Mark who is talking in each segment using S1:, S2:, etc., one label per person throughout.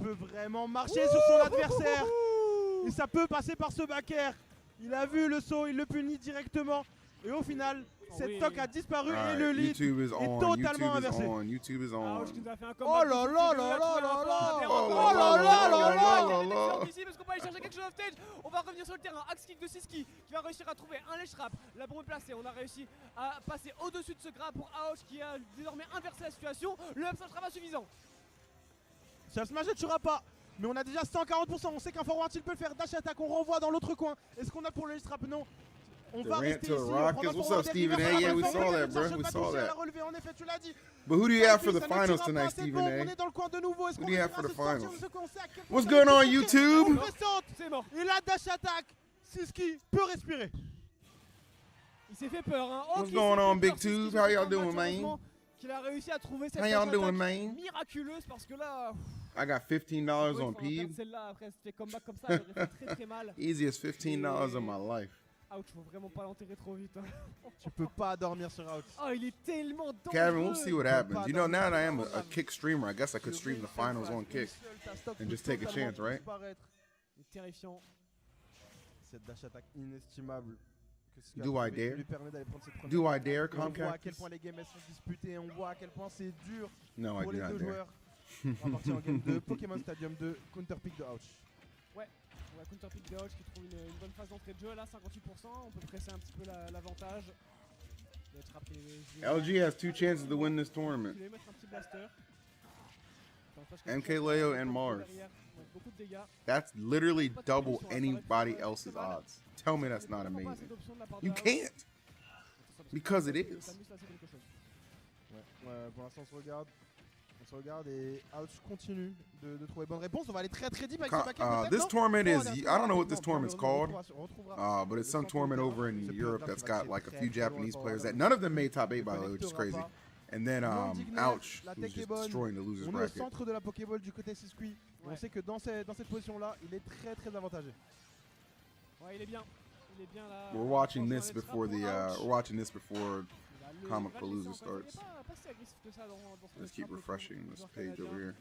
S1: peut vraiment marcher sur son adversaire. Et ça peut passer par ce back air. Il a vu le saut, il le punit directement. Et au final, cette toque a disparu et le lead est totalement inversé.
S2: YouTube is on.
S1: Oh là là là là là là.
S3: Oh là là là là. Ici parce qu'on va aller chercher quelque chose off stage. On va revenir sur le terrain. Axe kick de Siski qui va réussir à trouver un ledge trap. La bombe est placée. On a réussi à passer au-dessus de ce grab pour Aosh qui a désormais inversé la situation. Le up sera pas suffisant.
S1: Ça se ne tuera pas. Mais on a déjà 140%. On sait qu'un forward il peut le faire. Dash attack, on renvoie dans l'autre coin. Est-ce qu'on a pour le ledge trap? Non. On va rester ici.
S2: What's up, Stephen A? Yeah, we saw that, bro. We saw that.
S1: En effet, tu l'as dit.
S2: But who do you have for the finals tonight, Stephen A?
S1: On est dans le coin de nouveau.
S2: Who do you have for the finals? What's going on, YouTube?
S1: C'est mort. Et la dash attack, Siski peut respirer.
S3: Il s'est fait peur, hein.
S2: What's going on, Big Tube? How y'all doing, man?
S3: Qu'il a réussi à trouver cette
S2: How y'all doing, man?
S3: miraculeuse parce que là.
S2: I got $15 on Peeb.
S3: Celle-là, après, se fait comeback comme ça, elle aurait fait très très mal.
S2: Easiest $15 of my life.
S3: Ouch, faut vraiment pas l'enterrer trop vite. Hein.
S1: Tu peux pas dormir sur Ouch.
S3: Oh, il est tellement dangereux.
S2: Kevin, we'll see what happens. You know, now that I am a Kick streamer, I guess I could stream the finals on Kick and just take a chance, right?
S3: Terrifiant.
S1: Cette dash attack inestimable.
S2: Do I dare? Do I dare, Comcast?
S1: On voit à quel point les games sont disputées, on voit à quel point c'est dur
S2: pour les deux joueurs.
S1: On va partir en game 2, Pokémon Stadium 2, counter pick de Ouch.
S3: Ouais, counter pick de Ouch qui trouve une bonne phase d'entrée de jeu là, 58%, on peut presser un petit peu l'avantage.
S2: LG has 2 chances to win this tournament. Mkleo and Mars. That's literally double anybody else's odds. Tell me that's not amazing. You can't. Because it is.
S1: Ouais, pour l'instant on se regarde et Ouch continue de trouver bonne réponse. On va aller très très deep avec ce paquet.
S2: This tournament is, I don't know what this tournament's called, but it's some tournament over in Europe that's got like a few Japanese players that none of them made top 8 by the way, which is crazy. And then Ouch, who's just destroying the losers bracket.
S1: On est au centre de la Pokéball du côté Siski. On sait que dans cette position-là, il est très très avantagé.
S3: Ouais, il est bien. Il est bien là.
S2: We're watching this before Comicpalooza starts. Let's keep refreshing this page over here.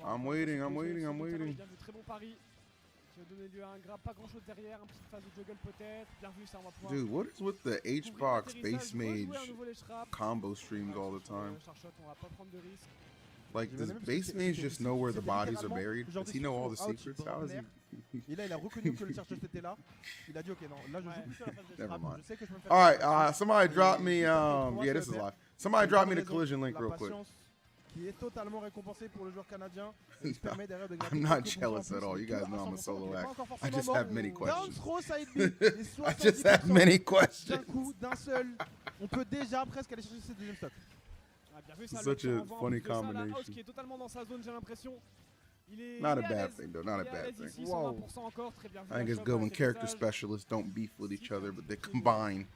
S2: I'm waiting.
S3: Très bon pari. Qui va donner lieu à un grab, pas grand chose derrière, un petit phase de juggle peut-être. Bien vu, ça on va pouvoir.
S2: Dude, what is with the H-Box base mage combo streams all the time?
S3: On va pas prendre de risque.
S2: Like, does base mage just know where the bodies are buried? Does he know all the secrets? How is he?
S1: Et là, il a reconnu que le chercheur était là. Il a dit, ok, non, là, je joue plus sur la phase de
S2: Never mind.
S1: Je sais que je peux me faire.
S2: Alright, somebody drop me, yeah, this is live. Somebody drop me the collision link real quick.
S1: Qui est totalement récompensé pour le joueur canadien. Il se permet derrière de
S2: I'm not jealous at all. You guys know I'm a solo act. I just have many questions.
S1: I
S2: just have many questions.
S1: D'un coup, d'un seul, on peut déjà presque aller chercher cette deuxième stock.
S2: Such a funny combination.
S3: Qui est totalement dans sa zone, j'ai l'impression.
S2: Not a bad thing though, not a bad thing.
S1: Wow.
S2: I think it's good when character specialists don't beef with each other, but they combine.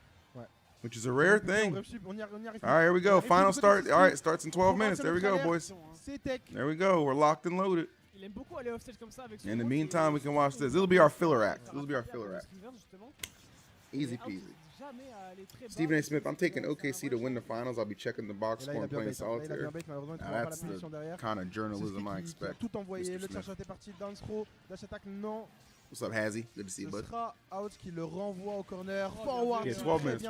S2: Which is a rare thing. Alright, here we go. Final start. Alright, starts in 12 minutes. There we go, boys. There we go. We're locked and loaded. In the meantime, we can watch this. It'll be our filler act. Easy peasy. Stephen A. Smith, I'm taking OKC to win the finals. I'll be checking the box score and playing solitaire. Now that's the kind of journalism I expect.
S1: Tout envoyé. Le chercheur était parti down throw. Dash attack, non.
S2: What's up, Hazzy? Good to see you, bud.
S1: Ce sera Ouch qui le renvoie au corner. Forward.
S2: Yeah, 12 minutes.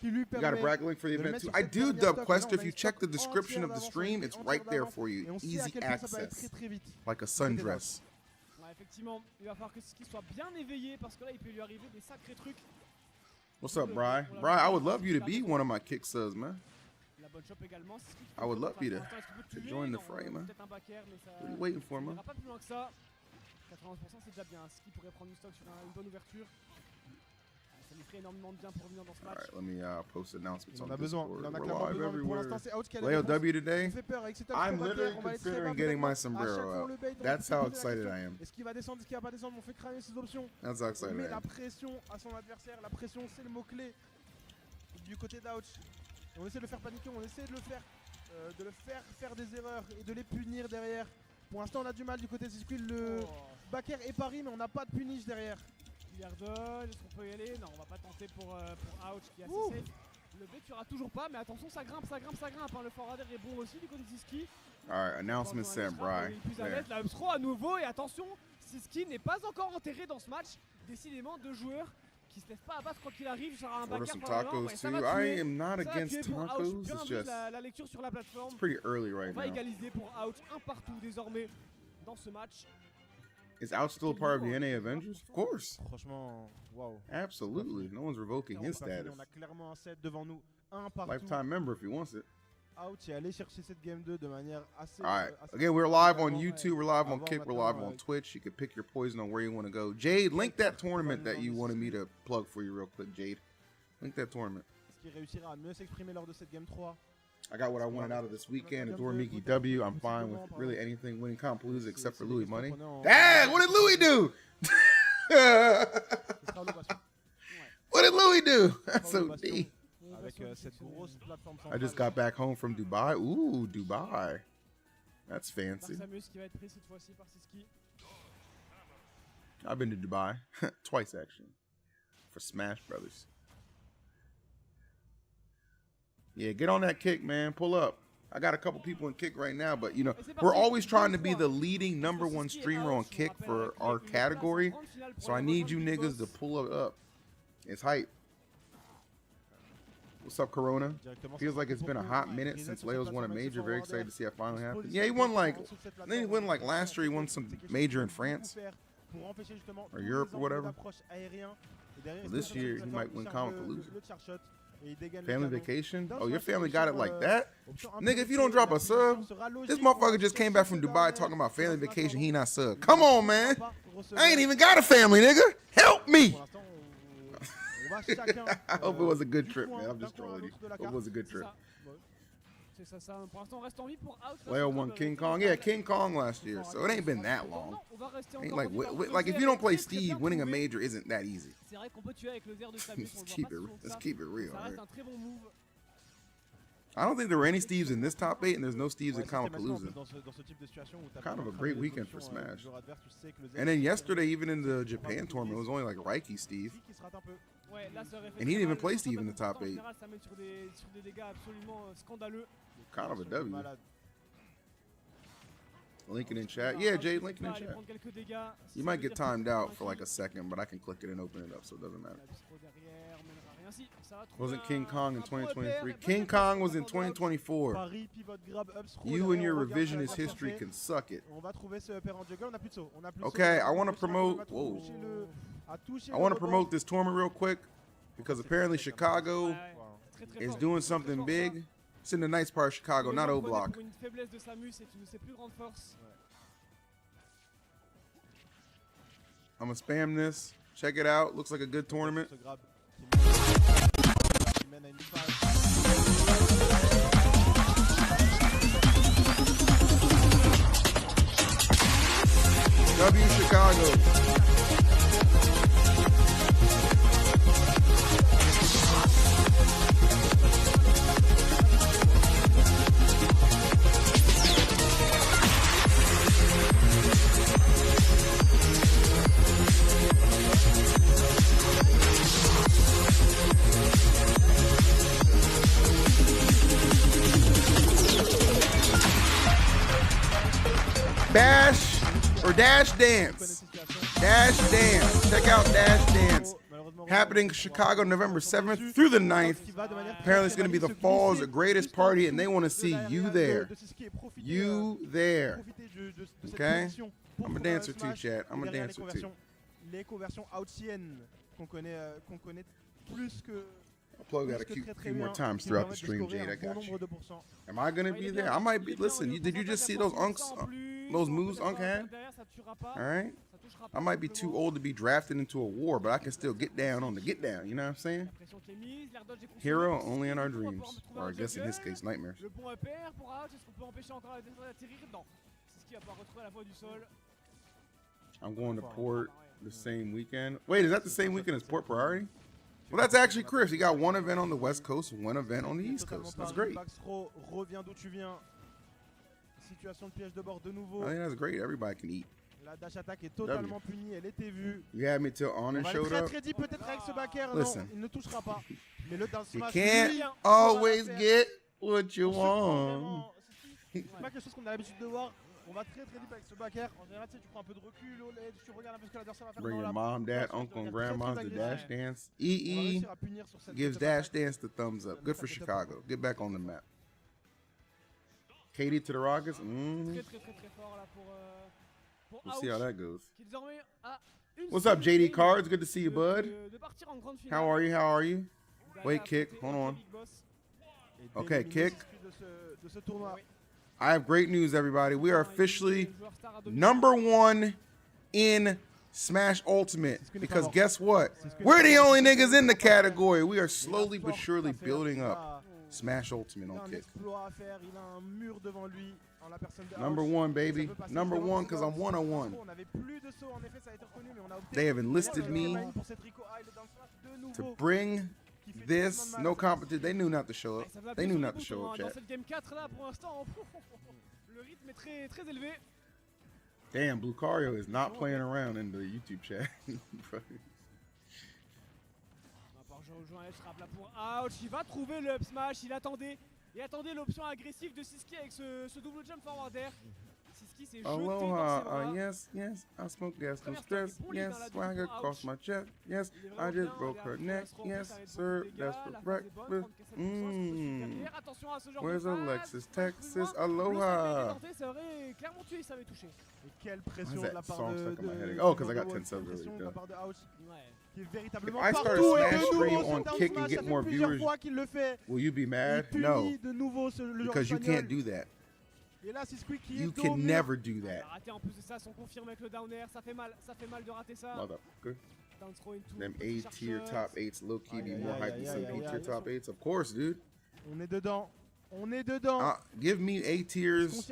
S2: You got a bracket link for the event too. I do, Dub Quester. If you check the description of the stream, it's right there for you. Easy access. Like a sundress.
S3: Effectivement, il va falloir que Siski soit bien éveillé parce que là, il peut lui arriver des sacrés trucs.
S2: What's up, Bri? Bri, I would love you to be one of my kick subs, man. I would love you to join the fray, man. What are you waiting for, man?
S3: 80% c'est déjà bien. Siski pourrait prendre une stock sur une bonne ouverture. Ça lui ferait énormément de bien pour revenir dans ce match.
S2: Alright, let me post announcements on
S1: Discord. We're live everywhere.
S2: Leo W today. I'm literally considering getting my sombrero out. That's how excited I am.
S1: Est-ce qu'il va descendre, est-ce qu'il va pas descendre? On fait cramer ses options.
S2: That's how excited I am.
S1: On met la pression à son adversaire. La pression, c'est le mot-clé du côté d'Ouch. On essaie de le faire paniquer, on essaie de le faire des erreurs et de les punir derrière. Pour l'instant, on a du mal du côté de Siski. Le back air est pari, mais on n'a pas de punish derrière.
S3: Est-ce qu'on peut y aller? Non, on va pas tenter pour Ouch qui est assez safe. Le B tuera toujours pas, mais attention, ça grimpe, ça grimpe, ça grimpe. Hein. Le forwarder est bon aussi du côté de Siski.
S2: All right, announcement sent, Bry.
S3: La upthrow à nouveau, et attention, Siski n'est pas encore enterré dans ce match. Décidément, deux joueurs qui se laissent pas abattre quoi qu'il arrive. Genre un
S2: Order
S3: backer
S2: some
S3: par là.
S2: tacos
S3: Ouais,
S2: too. I am not against
S3: pour Ouch.
S2: tacos.
S3: Bien
S2: It's
S3: vu
S2: just
S3: la lecture sur la plateforme.
S2: it's pretty early right
S3: On va
S2: now.
S3: égaliser pour Ouch, un partout désormais dans ce match.
S2: Is Ouch still a part of the NA Avengers? Of course.
S1: Franchement, waouh.
S2: Absolutely. No one's revoking his status.
S1: On a clairement un set devant nous, un partout.
S2: Lifetime member if he wants it.
S1: Ouch est allé chercher cette game 2 de manière assez.
S2: All right.
S1: assez
S2: Again, we're live on YouTube. We're live on Kick. We're live on Twitch. You can pick your poison on where you want to go. Jade, link that tournament that you wanted me to plug for you real quick, Jade. Link that tournament.
S1: Est-ce qu'il réussira à mieux s'exprimer lors de cette game 3?
S2: I got what I wanted out of this weekend. Adore Mickey W. I'm fine with really anything winning Comicpalooza except for Louis money. Dang, what did Louis do? What did Louis do? That's so deep. I just got back home from Dubai. Ooh, Dubai. That's fancy. I've been to Dubai twice actually for Smashbros. Yeah, get on that Kick, man. Pull up. I got a couple people in Kick right now, but you know, we're always trying to be the leading #1 streamer on Kick for our category. So I need you niggas to pull it up. It's hype. What's up, Corona? Feels like it's been a hot minute since Leo's won a major. Very excited to see that finally happen. Yeah, he won like, then he won like last year. He won some major in France or Europe or whatever. Well, this year he might win Comicpalooza. Family vacation? Oh, your family got it like that? Nigga, if you don't drop a sub, this motherfucker just came back from Dubai talking about family vacation. He not sub. Come on, man. I ain't even got a family, nigga. Help me. I hope it was a good trip, man. I'm just trolling you. Hope it was a good trip. Leo won King Kong. Yeah, King Kong last year, so it ain't been that long. Ain't like if you don't play Steve, winning a major isn't that easy. Let's keep it real. Right? I don't think there were any Steves in this top 8, and there's no Steves in Comicpalooza. Kind of a great weekend for Smash. And then yesterday, even in the Japan tournament, it was only like Reiki Steve. And he didn't even play Steve in the top 8. Kind of a W. Link it in chat. Yeah, Jay, link it in chat. You might get timed out for like a second, but I can click it and open it up, so it doesn't matter. Wasn't King Kong in 2023? King Kong was in 2024. You and your revisionist history can suck it. Okay, I want to promote. Whoa. I want to promote this tournament real quick because apparently Chicago is doing something big. It's in the nice part of Chicago, not O Block. I'm gonna spam this. Check it out. Looks like a good tournament. W Chicago. Bash or Dash Dance. Dash Dance. Check out Dash Dance. Happening in Chicago November 7th through the 9th. Apparently it's going to be the fall's greatest party and they want to see you there. You there. Okay? I'm a dancer too, chat. I'm a dancer too. I'll plug that a few more times throughout the stream, Jade. I got you. Am I gonna be there? I might be. Listen, did you just see those those moves Unk had? All right. I might be too old to be drafted into a war, but I can still get down on the get down. You know what I'm saying? Hero only in our dreams, or I guess in his case, nightmares. I'm going to Port the same weekend. Wait, is that the same weekend as Port Priority? Well, that's actually Chris. He got one event on the West Coast, one event on the East Coast. That's great. I think that's great. Everybody can eat.
S1: La dash attack est totalement punie, elle était vue.
S2: You had me till Honor showed up.
S1: Très dit peut-être avec ce back air.
S2: Listen.
S1: Non, il ne touchera pas. Mais le down
S2: You
S1: smash,
S2: can't always get what you want.
S1: C'est pas quelque chose qu'on a l'habitude de voir. On va très vite avec ce back air. En général, tu prends un peu de recul au ledge, tu regardes un peu ce que l'adversaire va faire.
S2: Bring your mom, dad, uncle, and grandma to dash dance. EE gives dash dance the thumbs up. Good for Chicago. Get back on the map. Katie to the Rockets.
S3: Très fort là pour
S2: We'll see how that goes.
S3: Qui désormais a une
S2: What's up, JD Cards? Good to see you, bud.
S3: de partir en grande finale.
S2: How are you? How are you? Wait, kick. Hold on. Okay, kick. I have great news, everybody. We are officially #1 in Smash Ultimate. Because guess what? We're the only niggas in the category. We are slowly but surely building up Smash Ultimate on Kick. #1, baby. #1 because I'm 101. They have enlisted me to bring this. No competition. They knew not to show up. They knew not to show up, chat. Damn, Blucario is not playing around in the YouTube chat.
S3: Il va trouver le up smash, il attendait l'option agressive de Siski avec ce double jump forward air. Siski s'est jeté
S2: Aloha,
S3: dans ses bras.
S2: yes, I smoke gas, no stress, yes, swagger across my chest, yes, I just broke her neck, yes, sir, that's for breakfast, Where's Alexis, Texas, aloha.
S1: Et quelle pression de la part de
S2: Oh, because I got 10 subs already. If I start a
S1: partout
S2: Smash stream on Kick and get more viewers, will you be mad? No, because you can't do that. You can never do that.
S3: En plus de ça, son confirme avec le down air, ça fait mal de rater ça.
S2: Motherfucker. Them A-tier top 8s low-key be more hype than some B-tier top 8s. Of course, dude.
S1: On est dedans.
S2: Give me A-tiers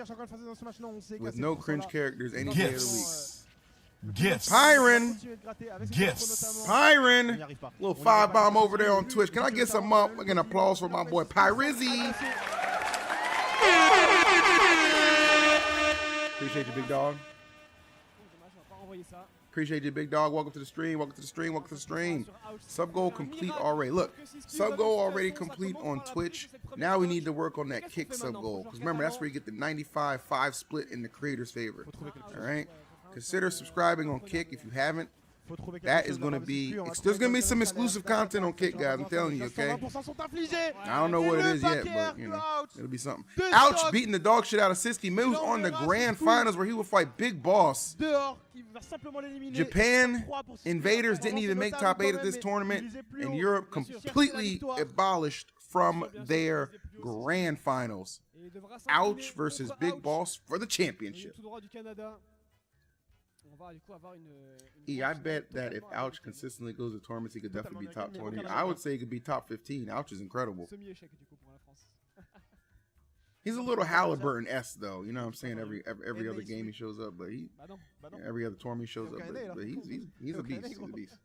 S2: with no cringe characters any day of the week.
S4: Gifts.
S2: Pyron.
S4: Gifts.
S2: Pyron. Little 5-bomb over there on Twitch. Can I get some an applause for my boy Pyrizzy? Appreciate you, big dog. Appreciate you, big dog. Welcome to the stream. Welcome to the stream. Welcome to the stream. Sub goal complete already. Look, sub goal already complete on Twitch. Now we need to work on that Kick sub goal. Because remember, that's where you get the 95-5 split in the creator's favor. All right? Consider subscribing on Kick if you haven't. That is going to be, there's going to be some exclusive content on Kick, guys. I'm telling you, okay? I don't know what it is yet, but, you know, it'll be something. Ouch, beating the dog shit out of Siski. Moves on the grand finals where he will fight Big Boss. Japan invaders didn't even make top 8 at this tournament, and Europe completely abolished from their grand finals. Ouch versus Big Boss for the championship. I bet that if Ouch consistently goes to tournaments, he could definitely be top 20. I would say he could be top 15. Ouch is incredible. He's a little Halliburton-esque, though. You know what I'm saying? Every other game he shows up, but every other tournament he shows up, but he's a beast. He's a beast.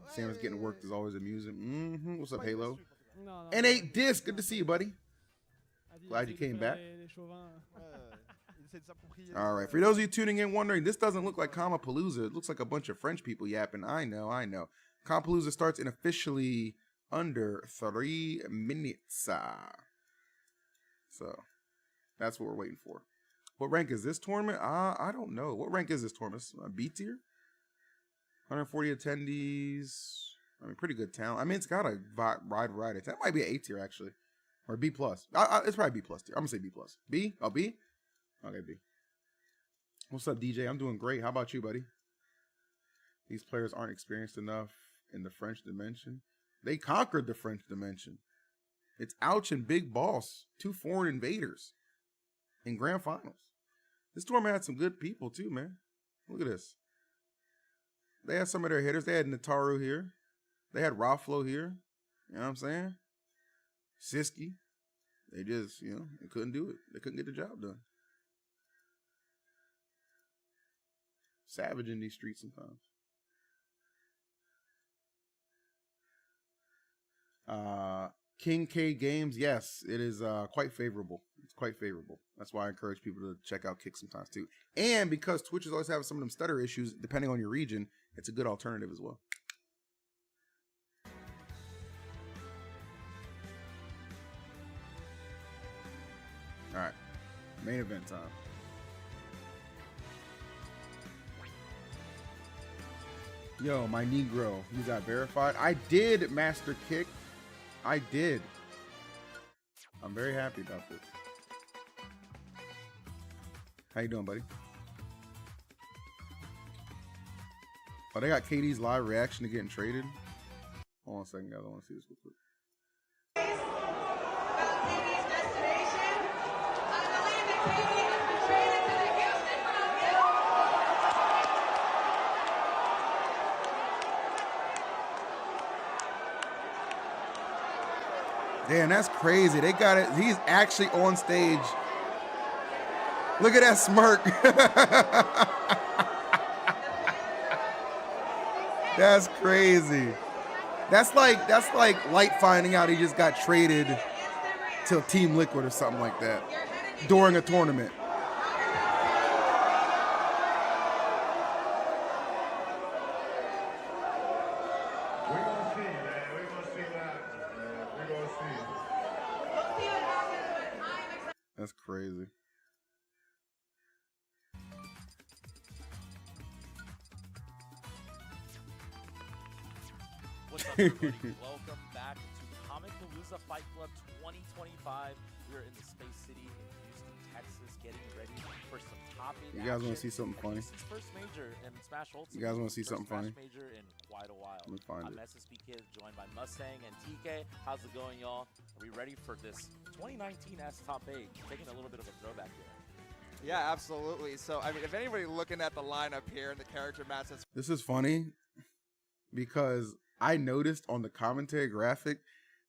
S2: Sam's getting worked is always amusing. What's up, Halo? N8 Disc, good to see you, buddy. Glad you came back. All right, for those of you tuning in wondering, this doesn't look like Comicpalooza. It looks like a bunch of French people yapping. I know. Comicpalooza starts in officially under 3 minutes. So that's what we're waiting for. What rank is this tournament? I don't know. What rank is this tournament? B tier? 140 attendees. I mean, pretty good talent. I mean, it's got a wide variety. That might be an A tier, actually. Or B plus. It's probably B plus tier. I'm going to say B plus. B? Oh, B? Okay, B. What's up, DJ? I'm doing great. How about you, buddy? These players aren't experienced enough in the French dimension. They conquered the French dimension. It's Ouch and Big Boss, 2 foreign invaders in grand finals. This tournament had some good people, too, man. Look at this. They had some of their hitters. They had Nataru here. They had Raflo here. You know what I'm saying? Siski. They just, they couldn't do it. They couldn't get the job done. Savage in these streets sometimes. King K Games, yes, it is quite favorable. It's quite favorable. That's why I encourage people to check out Kick sometimes too. And because Twitch is always having some of them stutter issues, depending on your region, it's a good alternative as well. All right, main event time. Yo, my Negro, you got verified. I did master Kick. I did. I'm very happy about this. How you doing, buddy? Oh, they got KD's live reaction to getting traded. Hold on a second, guys. I want to see this real quick.
S5: About KD's destination. I believe that KD has been traded to the Houston Rockets.
S2: Damn, that's crazy. They got it. He's actually on stage. Look at that smirk. That's crazy. That's like Light finding out he just got traded to Team Liquid or something like that during a tournament. That's crazy.
S6: What's up, everybody? Welcome back to Comicpalooza Fight Club 2025. We're in the Space City in Houston, Texas, getting ready for some top 8
S2: You guys want to see something funny?
S6: This is first major in Smash Ultimate.
S2: You guys want to see something funny?
S6: First major in quite a while.
S2: Let me find
S6: I'm
S2: it.
S6: SSB Kid, joined by Mustang and TK. How's it going, y'all? Are we ready for this 2019 S Top 8? Taking a little bit of a throwback here.
S7: Yeah, absolutely. So, I mean, if anybody looking at the lineup here and the character matches,
S2: This is funny because I noticed on the commentary graphic,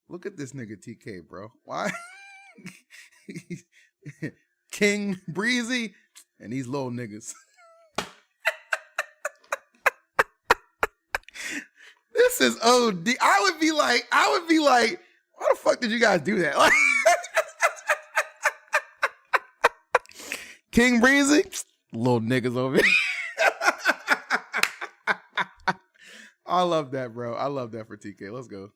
S2: look at this nigga TK, bro. Why? King Breezy and these little niggas. This is OD. I would be like, why the fuck did you guys do that? Like, King Breezy, little niggas over here. I love that, bro. I love that for TK. Let's go.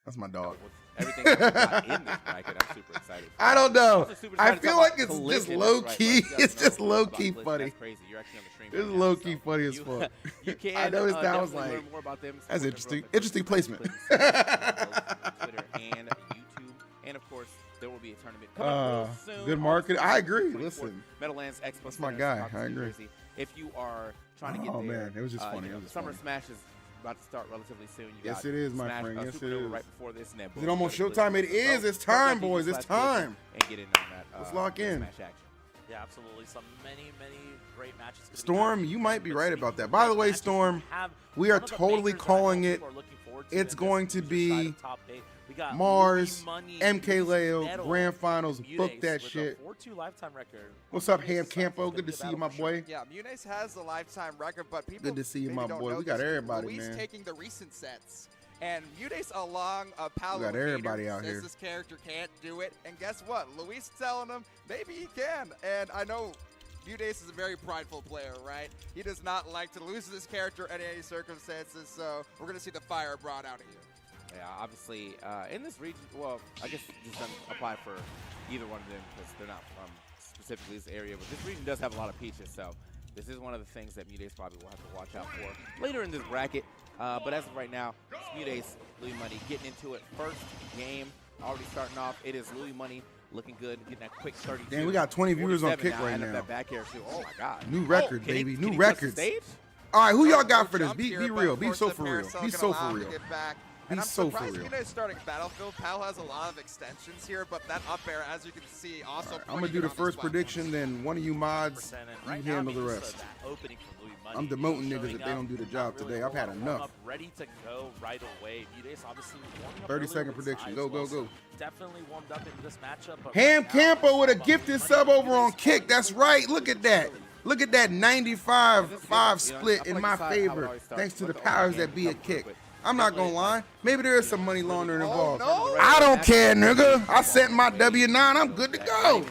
S2: That's my dog.
S6: Everything that we got in this bracket, I'm super excited for.
S2: I don't know.
S6: Also super
S2: I
S6: excited
S2: feel
S6: about
S2: like it's just
S6: Collision,
S2: low
S6: that's
S2: key.
S6: right,
S2: It's just
S6: know
S2: low
S6: about
S2: key
S6: Collision.
S2: funny.
S6: That's crazy. You're actually on the stream.
S2: This is
S6: right now,
S2: low key
S6: so
S2: funny as
S6: you-
S2: fuck.
S6: You can
S2: I noticed that. I was
S6: definitely
S2: like,
S6: learn more about them.
S2: that's
S6: Support
S2: interesting.
S6: them,
S2: Interesting placement.
S6: Twitter and YouTube, and of course there will be a tournament coming real soon.
S2: Good
S6: on
S2: market.
S6: December
S2: I agree.
S6: 24th,
S2: Listen,
S6: Meadowlands Expo.
S2: that's my
S6: Center,
S2: guy.
S6: Stockton,
S2: I
S6: New
S2: agree.
S6: Jersey. If you are trying to get
S2: Oh,
S6: there,
S2: man, it was just funny.
S6: you
S2: It
S6: know,
S2: was just
S6: Summer
S2: funny.
S6: Smash is about to start relatively soon. You
S2: Yes,
S6: got
S2: it is, my
S6: Smash,
S2: friend. Yes, it
S6: Supernova
S2: is.
S6: right before this, and then
S2: Is it almost
S6: boom,
S2: showtime? It
S6: Collision.
S2: is. It's
S6: So,
S2: time,
S6: check
S2: boys.
S6: out
S2: It's
S6: YouTube
S2: time.
S6: and get in on that.
S2: Let's lock in.
S6: Smash action.
S8: Yeah, absolutely. Some many great matches. gonna be
S2: Storm,
S8: happening.
S2: you might be
S8: But
S2: right
S8: speaking
S2: about that.
S8: of
S2: By the
S8: great
S2: way,
S8: matches,
S2: Storm,
S8: have
S2: we are
S8: one of the
S2: totally
S8: bangers that
S2: calling
S8: most
S2: it.
S8: people are looking forward to
S2: It's
S8: in
S2: going
S8: this
S2: to
S8: side
S2: be
S8: of top 8. We got
S2: Mars,
S8: Louis Money,
S2: Mkleo,
S8: Metal,
S2: Grand Finals.
S8: Mudace
S2: Book that
S8: with a
S2: shit.
S8: 4-2 lifetime record.
S2: What's up,
S8: Mudace
S2: Ham
S8: is
S2: Campo?
S8: gonna
S2: Good
S8: be
S2: to
S8: a
S2: see you,
S8: battle
S2: my
S8: for sure.
S2: boy.
S7: yeah, Mudace has the lifetime record, but people
S2: Good to see you,
S7: maybe
S2: my
S7: don't
S2: boy.
S7: know
S2: We got
S7: this.
S2: everybody,
S7: Luis
S2: man.
S7: taking the recent sets. And Mudace along Paolo
S2: We got everybody
S7: Vader
S2: out
S7: says
S2: here.
S7: this character can't do it. And guess what? Luis telling him maybe he can. And I know Mudace is a very prideful player, right? He does not like to lose this character in any circumstances. So we're going to see the fire brought out here.
S6: Yeah, obviously, in this region, well, I guess it just doesn't apply for either one of them because they're not from specifically this area, but this region does have a lot of peaches, so this is one of the things that Mudace probably will have to watch out for later in this bracket. But as of right now, it's Mudace, Louis Money getting into it. First game, already starting off. It is Louis Money looking good, getting that quick 32.
S2: Damn, we got 20 viewers on
S6: 47
S2: Kick right
S6: and
S2: now.
S6: That back air too. Oh my God.
S2: New record,
S6: can he-
S2: baby.
S6: can
S2: New
S6: he touch the
S2: records.
S6: stage?
S2: All right, who y'all got
S7: No
S2: for this?
S7: jump
S2: Be
S7: here, but
S2: real.
S7: of
S2: Be
S7: course
S2: so
S7: the
S2: for real.
S7: Paracel
S2: Be
S7: gonna
S2: so
S7: allow
S2: for
S7: him to
S2: real.
S7: get back.
S2: Be
S7: And I'm
S2: so for
S7: surprised
S2: real.
S7: Mudace starting Battlefield. Pal has a lot of extensions here, but that up air, as you can see, also
S2: I'm going to do the first prediction, then one of you mods,
S8: And
S2: you
S8: right now,
S2: handle the
S8: I mean,
S2: rest.
S8: that opening from Louis Money,
S2: I'm demoting
S8: showing
S2: niggas if they
S8: up,
S2: don't do the
S8: not
S2: job
S8: really
S2: today. I've had
S8: warm up,
S2: enough.
S8: ready to go right away. Mudace obviously warming up
S2: 30
S8: earlier
S2: second
S8: with
S2: prediction.
S8: size
S2: Go, go,
S8: well, so
S2: go.
S8: Definitely warmed up into this matchup. But
S2: Ham
S8: right now,
S2: Campo with a
S8: Louis
S2: gifted
S8: Money,
S2: sub over on
S8: Mudace
S2: Kick. That's right. Look at that. Look at that 95-5
S6: You know, I
S2: split
S6: feel
S2: in
S6: like
S2: my
S6: this is how it
S2: favor.
S6: always starts.
S2: Thanks to
S6: Let
S2: the
S6: the
S2: powers
S6: opening
S2: that be
S6: game
S2: a
S6: come through,
S2: Kick.
S6: but
S2: I'm not gonna lie. Maybe there is some money laundering involved.
S7: no.
S2: I don't care, nigga. I sent my W9. I'm good to go.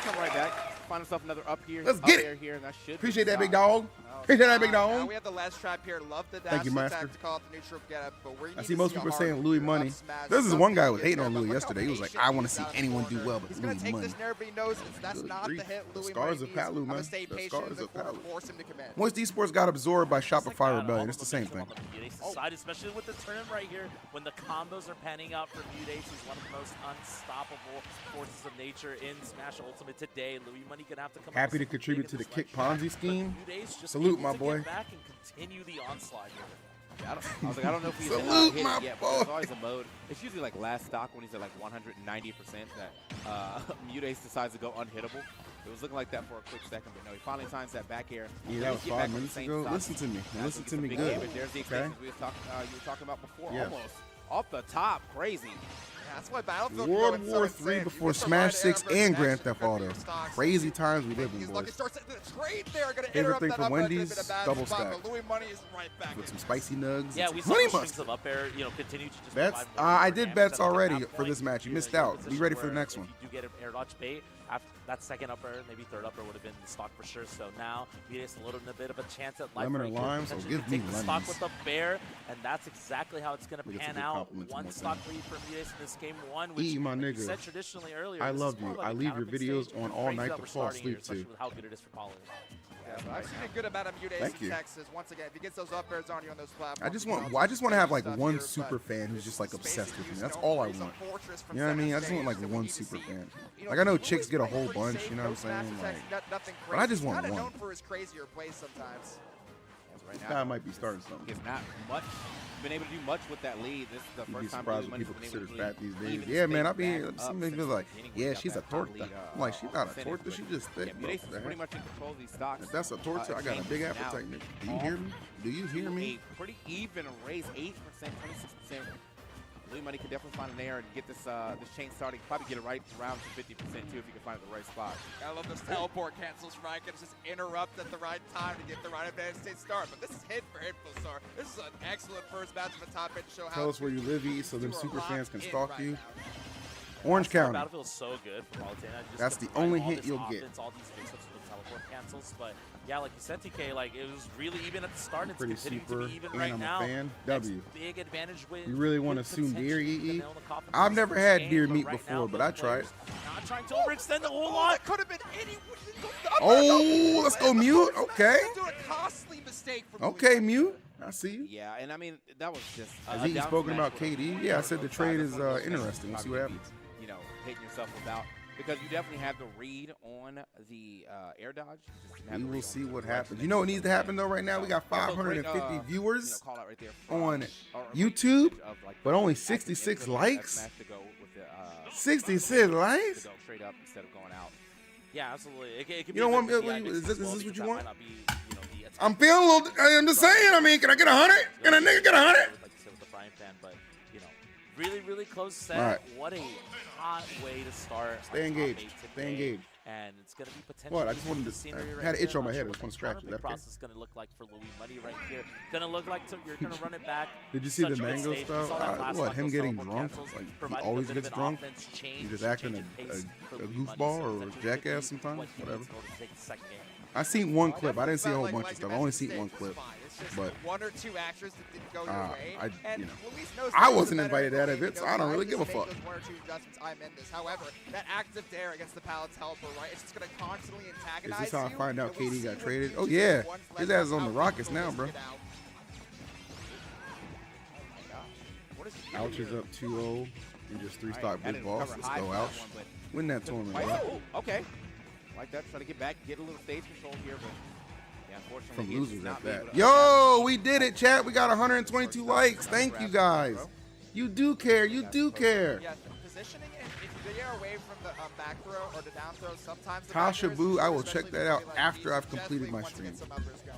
S6: Come right back. Find himself another up here.
S2: Let's get it.
S6: Here, and that should
S2: Appreciate
S6: be
S2: that, big
S6: solid.
S2: dog. Appreciate that, big
S7: Now
S2: dog.
S7: we have the last trap here. Love the dash
S2: Thank you,
S7: attack
S2: Master.
S7: to call it the neutral get up, but we
S2: I see most people saying Louis money. This is one guy who was hating on Louis yesterday. He was like, I want to see anyone do well, but
S7: He's going
S2: Louis
S7: to take
S2: money.
S7: this nerve, but he knows that's not the hit
S2: The
S7: Louis
S2: scars
S7: money
S2: of Palu,
S7: needs. I'm
S2: man.
S7: gonna stay
S2: The
S7: patient in
S2: scars
S7: the
S2: of
S7: corner,
S2: Palu.
S7: force him to commit.
S2: Moist Esports got absorbed by Shopify Rebellion. It's the same thing.
S8: Side, especially with the turn right here, when the combos are panning out for Mudace, he's one of the most unstoppable forces of nature in Smash Ultimate today. Louis Money gonna have to come
S2: Happy
S8: out
S2: to
S8: with
S2: contribute to
S8: something
S2: the
S8: big
S2: kick
S8: in this
S2: Ponzi scheme.
S8: but Mudace just
S2: Salute,
S8: able
S2: my
S8: to
S2: boy.
S8: get back and continue the onslaught here.
S6: I was like, I don't know if he's
S2: Salute,
S6: hit
S2: my
S6: it yet, but there's
S2: boy.
S6: always a mode. It's usually like last stock when he's at like 190% that Mudace decides to go unhittable. It was looking like that for a quick second, but no, he finally finds that back air.
S2: Yeah, that was
S6: Get back
S2: 5
S6: on the
S2: minutes
S6: same
S2: ago.
S6: stock.
S2: Listen to me.
S6: That's
S2: Listen
S6: what
S2: to
S6: gets
S2: me
S6: the big
S2: good.
S6: game, but there's the
S2: Okay?
S6: extensions you were talking about before.
S2: Yeah.
S6: Almost off the top, crazy.
S7: Yeah, that's why Battlefield
S2: World
S7: can go
S2: War
S7: insane.
S2: III
S7: You
S2: before
S7: get the
S2: Smash
S7: right
S2: 6
S7: air
S2: and
S7: versus
S2: Grand Theft
S7: action,
S2: Auto.
S7: good for your stocks.
S2: Crazy times we live in,
S7: He's lucky
S2: boys.
S7: starts the trade there. Gonna
S2: Favorite
S7: interrupt
S2: thing
S7: that
S2: for
S7: up, but it's
S2: Wendy's,
S7: been a bad
S2: double
S7: spot,
S2: stack.
S7: but Louis Money is right back.
S2: With some spicy nugs.
S8: Yeah,
S2: and
S8: we
S2: some
S8: saw
S2: honey
S8: the strings
S2: mustard.
S8: of up air, continue to just
S2: Bets?
S8: provide more
S2: I
S8: for
S2: did
S8: damage
S2: bets
S8: at that
S2: already
S8: point.
S2: for this match. You
S8: You're
S2: missed
S8: in a
S2: out. Be
S8: position
S2: ready for the
S8: where
S2: next
S8: if
S2: one.
S8: You do get an air dodge bait. After that second up air, maybe third up air would have been the stock for sure. So now Mudace a little bit of a chance at life.
S2: Lemon or
S8: right here.
S2: lime, so
S8: Potentially
S2: give
S8: could
S2: me
S8: take the stock
S2: lemons.
S8: with the bear, and that's exactly how it's going to
S2: Look, it's a
S8: pan
S2: good
S8: out.
S2: compliment to
S8: One
S2: my
S8: stock
S2: friend.
S8: lead for Mudace in this game one, which
S2: my
S8: like you
S2: nigga.
S8: said traditionally earlier.
S2: I
S8: this is
S2: love
S8: more
S2: you.
S8: like
S2: I
S8: a
S2: leave your
S8: counterpick
S2: videos
S8: stage.
S2: on all
S8: Crazy
S2: night
S8: that
S2: to
S8: we're
S2: fall
S8: starting here,
S2: asleep
S8: especially
S2: to.
S8: with how good it is for Pollard.
S7: Yeah, I've seen it good about Mudace
S2: Thank
S7: in
S2: you.
S7: Texas. Once again, if he gets those up airs on you on those platforms,
S2: I just
S7: you
S2: want
S7: know,
S2: I just want to have like
S7: stuff
S2: one
S7: here,
S2: super
S7: but
S2: fan who's just like
S7: space
S2: obsessed
S7: is
S2: with me.
S7: used
S2: That's
S7: to
S2: all I
S7: raise a
S2: want.
S7: fortress from
S2: You know what I mean? I
S7: center
S2: just want like
S7: stage, so we
S2: one
S7: need to
S2: super
S7: see,
S2: fan.
S7: you know,
S2: Like I know
S7: Louis
S2: chicks get a
S7: plays
S2: whole
S7: pretty
S2: bunch,
S7: safe,
S2: you know what I'm
S7: no smash
S2: saying?
S7: attacks,
S2: Like,
S7: nothing
S2: but I
S7: crazy.
S2: just
S7: He's
S2: want
S7: kinda
S2: one.
S7: known for his crazier plays sometimes.
S6: Right
S2: this guy might be starting something.
S6: He's not been able to do much with that lead. This is the
S2: You'd be
S6: first time
S2: surprised
S6: Louis
S2: what
S6: Money's
S2: people
S6: been
S2: consider
S6: able to
S2: fat these days.
S6: even
S2: Yeah, man, I
S6: space
S2: mean,
S6: back
S2: some
S6: up
S2: niggas
S6: since
S2: like,
S6: the beginning when
S2: yeah,
S6: he got
S2: she's a
S6: that top
S2: torta.
S6: lead,
S2: I'm like, she's not a
S6: percentage,
S2: torta,
S6: but
S2: she just thick.
S6: yeah,
S2: bro.
S6: Mudace
S2: What
S6: is
S2: the
S6: pretty
S2: heck?
S6: much in control of these stocks.
S2: If that's a torta, I got a big appetite, nigga. Do you hear me? Do you hear me?
S6: A pretty even raise, 8%, 26%. Louis Money could definitely find an air and get this this chain started. Probably get it right around to 50% too if you can find the right spot.
S7: I love this teleport cancels right. Can just interrupt at the right time to get the right advantage state start. But this is hit for Infostar. This is an excellent first match of a top 8 to show how.
S2: Tell us where you live, E, so them
S7: you are
S2: super fans
S7: locked
S2: can
S7: in
S2: stalk
S7: right
S2: you.
S7: now.
S2: Orange County.
S8: Battlefield is so good for Palutena.
S2: That's the only hint you'll get.
S8: All these mix-ups with the teleport cancels, but yeah, like you said, TK, like it was really even at the start. It's
S2: Pretty
S8: continuing
S2: super,
S8: to be even
S2: and
S8: right
S2: I'm a
S8: now.
S2: fan.
S8: Next
S2: W.
S8: big advantage with.
S2: You really want to
S8: could
S2: assume deer,
S8: potentially be the
S2: E?
S8: nail in the coffin for
S2: I've
S8: this
S2: never
S8: first
S2: had
S8: game,
S2: deer
S8: but
S2: meat
S8: right
S2: before,
S8: now,
S2: but
S8: both
S2: I tried.
S8: players Not trying to overextend the whole
S7: Oh,
S8: lot.
S7: that could have been any.
S2: Oh, let's go mute. Okay.
S7: Do a costly mistake from
S2: Okay, mute. I see you.
S6: Yeah, and I mean that was just.
S2: Has
S6: a
S2: he
S6: down
S2: spoken
S6: smash
S2: about
S6: with a
S2: KD? Yeah, I said the
S6: third
S2: trade
S6: side.
S2: is
S6: That's one of those things
S2: interesting. We'll see what
S6: probably
S2: happens.
S6: You know, hitting yourself without because you definitely had the read on the air dodge. You just didn't have
S2: We
S6: the
S2: will
S6: read
S2: see
S6: on
S2: what
S6: the
S2: happens.
S6: direction
S2: You know what
S6: that
S2: needs to happen though right now? We got
S6: Also great,
S2: 550 viewers
S6: call out right there from,
S2: on
S6: or
S2: YouTube,
S6: of, like,
S2: but only
S6: active
S2: 66
S6: input on that
S2: likes?
S6: smash to go with the,
S2: 66 likes?
S6: to go straight up instead of going out.
S8: Yeah, absolutely. It could
S2: You
S8: be
S2: don't
S8: a
S2: want
S8: bit
S2: me-
S8: of the
S2: is this
S8: as well,
S2: what
S8: because
S2: you
S8: that
S2: want?
S8: might not be, the attack.
S2: I'm feeling a little. I'm just saying. I mean, can I get 100? Can a nigga get 100?
S8: Like you said with the frying pan, but really, really close set.
S2: All right.
S8: What a hot way to start.
S2: Stay
S8: on top
S2: engaged.
S8: 8
S2: Stay
S8: today.
S2: engaged.
S8: And it's going to be potentially.
S2: What? I just wanted to-
S8: scenery
S2: I
S8: right
S2: had an itch
S8: here.
S2: on my
S8: Not
S2: head.
S8: sure
S2: I just
S8: what
S2: wanna scratch
S8: the
S2: it. Is that
S8: process is going to look like for Louis Money right here. Going to look like you're going to run it back.
S2: Did you see
S8: Such
S2: the
S8: a good
S2: mango
S8: stage. We
S2: stuff?
S8: saw that last
S2: What?
S8: one,
S2: Him
S8: those
S2: getting
S8: teleport
S2: drunk?
S8: cancels,
S2: Like he
S8: providing
S2: always
S8: a bit
S2: gets
S8: of an
S2: drunk.
S8: offense change,
S2: He just acting
S8: change in pace for
S2: a
S8: Louis Money,
S2: goofball
S8: so
S2: or a
S8: potentially
S2: jackass
S8: could be
S2: sometimes.
S8: what he
S2: Whatever.
S8: needs in order to take the second game.
S2: I seen one clip. I didn't see a whole
S7: Like
S2: bunch of
S7: you
S2: stuff. I
S7: mentioned,
S2: only
S7: the
S2: seen
S7: stage
S2: one
S7: was
S2: clip.
S7: fine. It's just
S2: But
S7: one or two actors that didn't go your way. And
S2: you know,
S7: Luis knows
S2: I
S7: that
S2: wasn't
S7: he's a
S2: invited to that
S7: better
S2: event, so
S7: player.
S2: I don't
S7: He
S2: really
S7: knows
S2: give a
S7: how to
S2: fuck.
S7: make those one or two adjustments. I'm in this. However, that active dare against the Paladin's helper, right? It's just going to constantly
S2: Is
S7: antagonize
S2: this how I
S7: you,
S2: find out
S7: and we'll
S2: KD
S7: see
S2: got
S7: when
S2: traded?
S7: each
S2: Oh
S7: of
S2: yeah,
S7: the ones
S2: his
S7: left
S2: ass is on the
S7: how
S2: Rockets
S7: people
S2: now,
S7: just
S2: bro.
S7: get out.
S6: What is he
S2: Ouch
S6: doing
S2: is
S6: here?
S2: up 2-0 and just 3-stock
S6: Had
S2: big
S6: to
S2: boss.
S6: recover
S2: Let's
S6: high
S2: go,
S6: from that
S2: Ouch.
S6: one, but
S2: Win that tournament,
S6: Quite-
S2: bro.
S6: oh, okay. Like that, try to get back, get a little stage control here, but yeah, unfortunately,
S2: From
S6: he's
S2: losers
S6: not
S2: at
S6: be able
S2: that.
S6: to
S2: Yo, we did it, chat. We got 122 likes. Thank you guys. You do care. You do care.
S7: Yeah, positioning it, if you're away from the back throw or the down throw, sometimes the
S2: Tasha
S7: back throw is
S2: Boo, I will
S7: especially
S2: check that out
S7: for, like,
S2: after
S7: these
S2: I've
S7: jet
S2: completed
S7: league
S2: my
S7: once you get
S2: stream.
S7: some uppers going.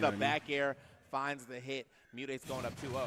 S6: the back air, finds the hit. Mutate's going up 2-0.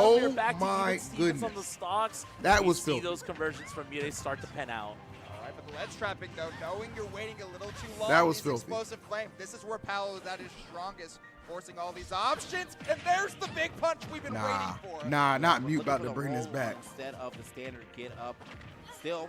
S2: Oh
S8: we're back to
S2: my
S8: even Stevens on the
S2: goodness.
S8: stocks.
S2: That
S8: We
S2: was
S8: see
S2: filthy.
S3: Oh,
S8: those conversions from Mute start to pen out.
S7: All right, but the ledge trapping, though, knowing you're waiting a little too long.
S2: That was
S7: these
S2: filthy.
S7: Explosive flame. This is where Paolo is at his strongest, forcing all these options. And there's the big punch we've been waiting for.
S2: Nah, not
S6: We're
S2: Mute
S6: looking
S2: about
S6: for
S2: to
S6: the
S2: bring this
S6: roll
S2: back.
S6: instead of the standard get up. Still,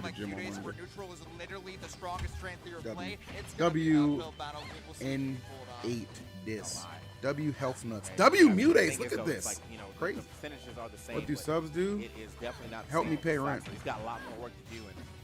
S7: sound like
S2: gym on
S7: Mutates, where
S2: Monday.
S7: neutral is literally the strongest train through your
S2: W.
S7: play. It's gonna be an uphill battle. We will see if
S2: In
S7: he can pull it off.
S2: 8 dis. W health nuts. W mutates. Look at this.
S6: Like, you know,
S2: Crazy.
S6: the finishes are the same.
S2: What do
S6: but
S2: subs do?
S6: It is definitely not the
S2: Help
S6: same
S2: me pay
S6: on both
S2: rent.
S6: sides, so he's got a lot more work to do, and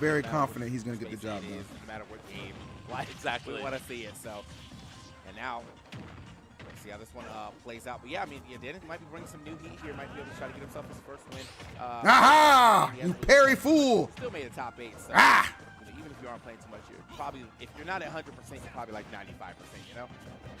S2: very confident he's going to get the job done.
S6: No matter what game.
S8: Why exactly?
S6: We want to see it. So, and now, let's see how this one plays out. But yeah, I mean, Dennis might be bringing some new heat here. Might be able to try to get himself his first win.
S2: Aha! You parry fool!
S6: Still made a top 8. So,
S2: Ah!
S6: even if you aren't playing too much, you're probably, if you're not at 100%, you're probably like 95%, you know?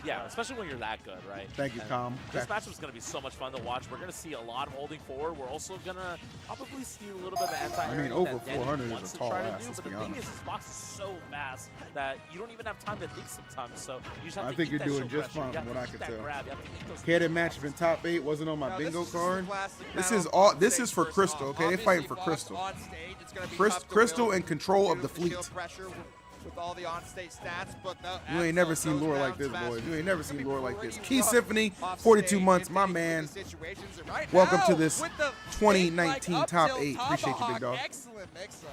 S8: Yeah, especially when you're that good, right?
S2: Thank you, Tom.
S8: This match was going to be so much fun to watch. We're going to see a lot of holding forward. We're also going to probably see a little bit of anti-air.
S2: I mean, over 400 is a tall ass, let's
S8: But
S2: be
S8: the thing
S2: honest.
S8: is, this box is so fast that you don't even have time to think sometimes. So you just have
S2: I
S8: to
S2: think
S8: eat
S2: you're
S8: that
S2: doing
S8: show
S2: just
S8: pressure.
S2: fine
S8: You
S2: from
S8: have
S2: what
S8: to
S2: I
S8: eat
S2: can
S8: that
S2: tell.
S8: grab. You have to eat those
S2: Headed match has been top 8, wasn't on my bingo card. This
S7: battle
S2: is all.
S7: on
S2: This
S7: stage
S2: is for
S7: first
S2: Crystal.
S7: off.
S2: Okay, they fighting for
S7: Obviously,
S2: Crystal.
S7: Fox on stage, it's gonna be tough to
S2: Crystal
S7: build
S2: and control
S7: due
S2: of the
S7: to shield
S2: fleet.
S7: pressure with all the on-stage stats, but
S2: You ain't never seen lore like this, boys. You ain't never seen lore like this. Key Symphony, 42 months, my man. Welcome to this 2019 top 8. Appreciate you, big dog.
S7: Excellent mix-up.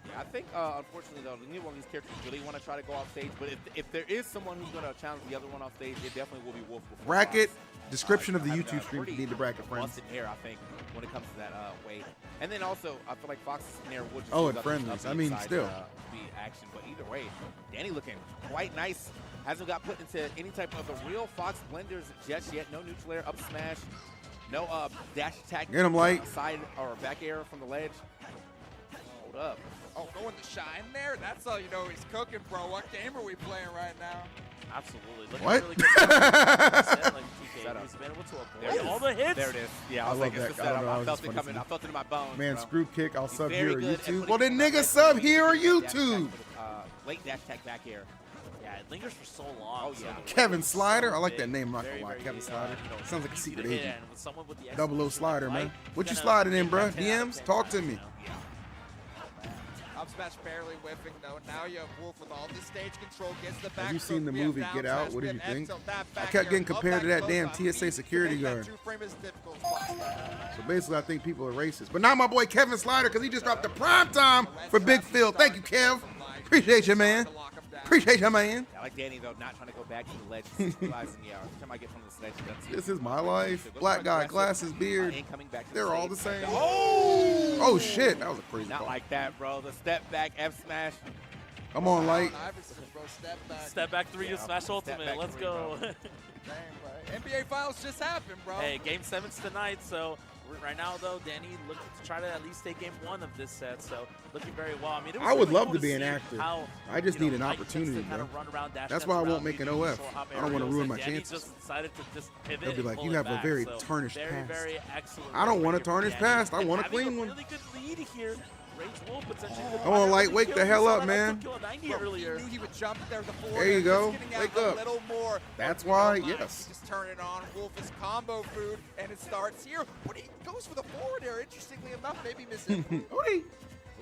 S6: Yeah, I think, unfortunately, though, neither one of these characters really want to try to go off stage, but if there is someone who's going to challenge the other one off stage, it definitely will be Wolf before
S2: Bracket,
S6: Fox.
S2: description of the
S6: Having
S2: YouTube
S6: a
S2: stream if you
S6: pretty
S2: need the bracket, friends.
S6: busted hair, I think, when it comes to that weight. And then also, I feel like Fox's snare would just
S2: Oh,
S6: use
S2: and
S6: up
S2: friendlies.
S6: the
S2: I mean,
S6: inside,
S2: still.
S6: the action. But either way, Danny looking quite nice. Hasn't got put into any type of the real Fox blenders just yet. No neutral air, up smash. No dash attack.
S2: Get him, Light.
S6: Side or back air from the ledge. Hold up.
S7: Oh, going to shine there? That's how you know he's cooking, bro. What game are we playing right now?
S8: Absolutely. Looking
S2: What?
S8: really good. Like
S6: Setup.
S8: he's been able to
S6: There
S8: avoid
S6: it
S8: all
S6: is.
S8: the hits.
S6: There it is. Yeah, I was
S2: I
S6: like,
S2: love
S6: it's the
S2: that. I don't
S6: setup.
S2: know,
S6: I
S2: it's
S6: felt
S2: just
S6: it
S2: funny
S6: coming.
S2: to me.
S6: I felt it in my bones.
S2: Man,
S6: bro.
S2: screw kick. I'll
S6: He's
S2: sub
S6: very
S2: here or
S6: good at
S2: YouTube.
S6: putting
S2: Well, then
S6: dash
S2: nigga
S6: attack
S2: sub
S6: with
S2: here or
S6: dash attack
S2: YouTube.
S6: with, late dash attack back air.
S8: Yeah, it lingers for so long.
S6: Oh,
S8: so
S6: yeah.
S8: the
S2: Kevin
S8: weight is
S2: Slider.
S8: so
S2: I like that
S8: big.
S2: name, I'm not
S8: Very,
S2: gonna lie.
S8: very,
S2: Kevin Slider. Sounds like a
S8: easy
S2: secret
S8: to hit,
S2: agent.
S8: and with someone with the
S2: Double O
S8: execution
S2: Slider,
S8: right,
S2: man. What you
S8: gonna
S2: sliding in,
S8: make
S2: bruh?
S8: that 10 out of
S2: DMs?
S8: 10
S2: Talk to
S8: times,
S2: me.
S8: you know?
S7: Up smash barely whiffing though. Now you have Wolf with all the stage control, gets the back.
S2: Have you
S7: throw.
S2: seen the
S7: We have
S2: movie
S7: down
S2: Get Out?
S7: smash,
S2: What
S7: we
S2: did you
S7: have
S2: think?
S7: X, so that
S2: I
S7: back
S2: kept
S7: air,
S2: getting
S7: love
S2: compared to that damn
S7: closeout.
S2: TSA
S7: Needs to
S2: security
S7: make that
S2: guard.
S7: two frame as difficult as possible.
S2: So basically, I think people are racist. But not my boy Kevin Slider, because he just dropped the prime time for Big Phil. Thank you, Kev. Appreciate you, man. Appreciate you, man.
S6: I like Danny, though, not trying to go back to the ledge. Realizing, yeah, every time I get from the sledge, that's
S2: This is my life. Black guy, glasses, beard.
S6: ain't coming back to
S2: They're
S6: the
S2: all
S6: stage.
S2: the same.
S6: Oh!
S2: Oh, shit. That was a crazy
S6: Not
S2: call.
S6: like that, bro. The step back F smash.
S2: Come on, Light.
S7: Iverson, bro, step back.
S8: Step back 3 to
S6: Yeah,
S8: Smash
S6: step
S8: Ultimate.
S6: back
S8: Let's
S6: 3,
S8: go.
S6: bro.
S7: Dang, bro. NBA Finals just happened, bro.
S8: Hey, Game 7's tonight, so right now, though, Danny looking to try to at least take Game 1 of this set, so looking very well. I mean, it was
S2: I would
S8: really
S2: love
S8: cool
S2: to be an
S8: see
S2: actor.
S8: how,
S2: I just
S8: you know,
S2: need an
S8: Light tends to
S2: opportunity,
S8: kinda
S2: bro.
S8: run around, dash
S2: That's
S8: steps
S2: why I
S8: around,
S2: won't make an
S8: do
S2: OF.
S8: short hop
S2: I don't wanna
S8: aerials,
S2: ruin
S8: and
S2: my
S8: Danny
S2: chances.
S8: just decided to just pivot
S2: They'll be
S8: and
S2: like,
S8: pull
S2: you
S8: it
S2: have a
S8: back,
S2: very
S8: so
S2: tarnished
S8: very,
S2: past.
S8: very excellent.
S2: I don't
S8: work
S2: want a
S8: here from
S2: tarnished
S8: Danny,
S2: past. I
S8: and
S2: want a
S8: having
S2: clean one.
S8: Really good lead here. Rage Wolf potentially.
S2: Come on, Light, wake the hell up, man.
S7: Bro,
S8: Earlier.
S7: he knew he would jump there the forward.
S2: There you
S7: and
S2: go.
S7: just getting out
S2: Wake
S7: a
S2: up.
S7: little more.
S2: That's
S7: But you
S2: why,
S7: know what?
S2: yes.
S7: You just turn it on. Wolf is combo food, and it starts here. But he goes for the forward air. Interestingly enough, maybe missing.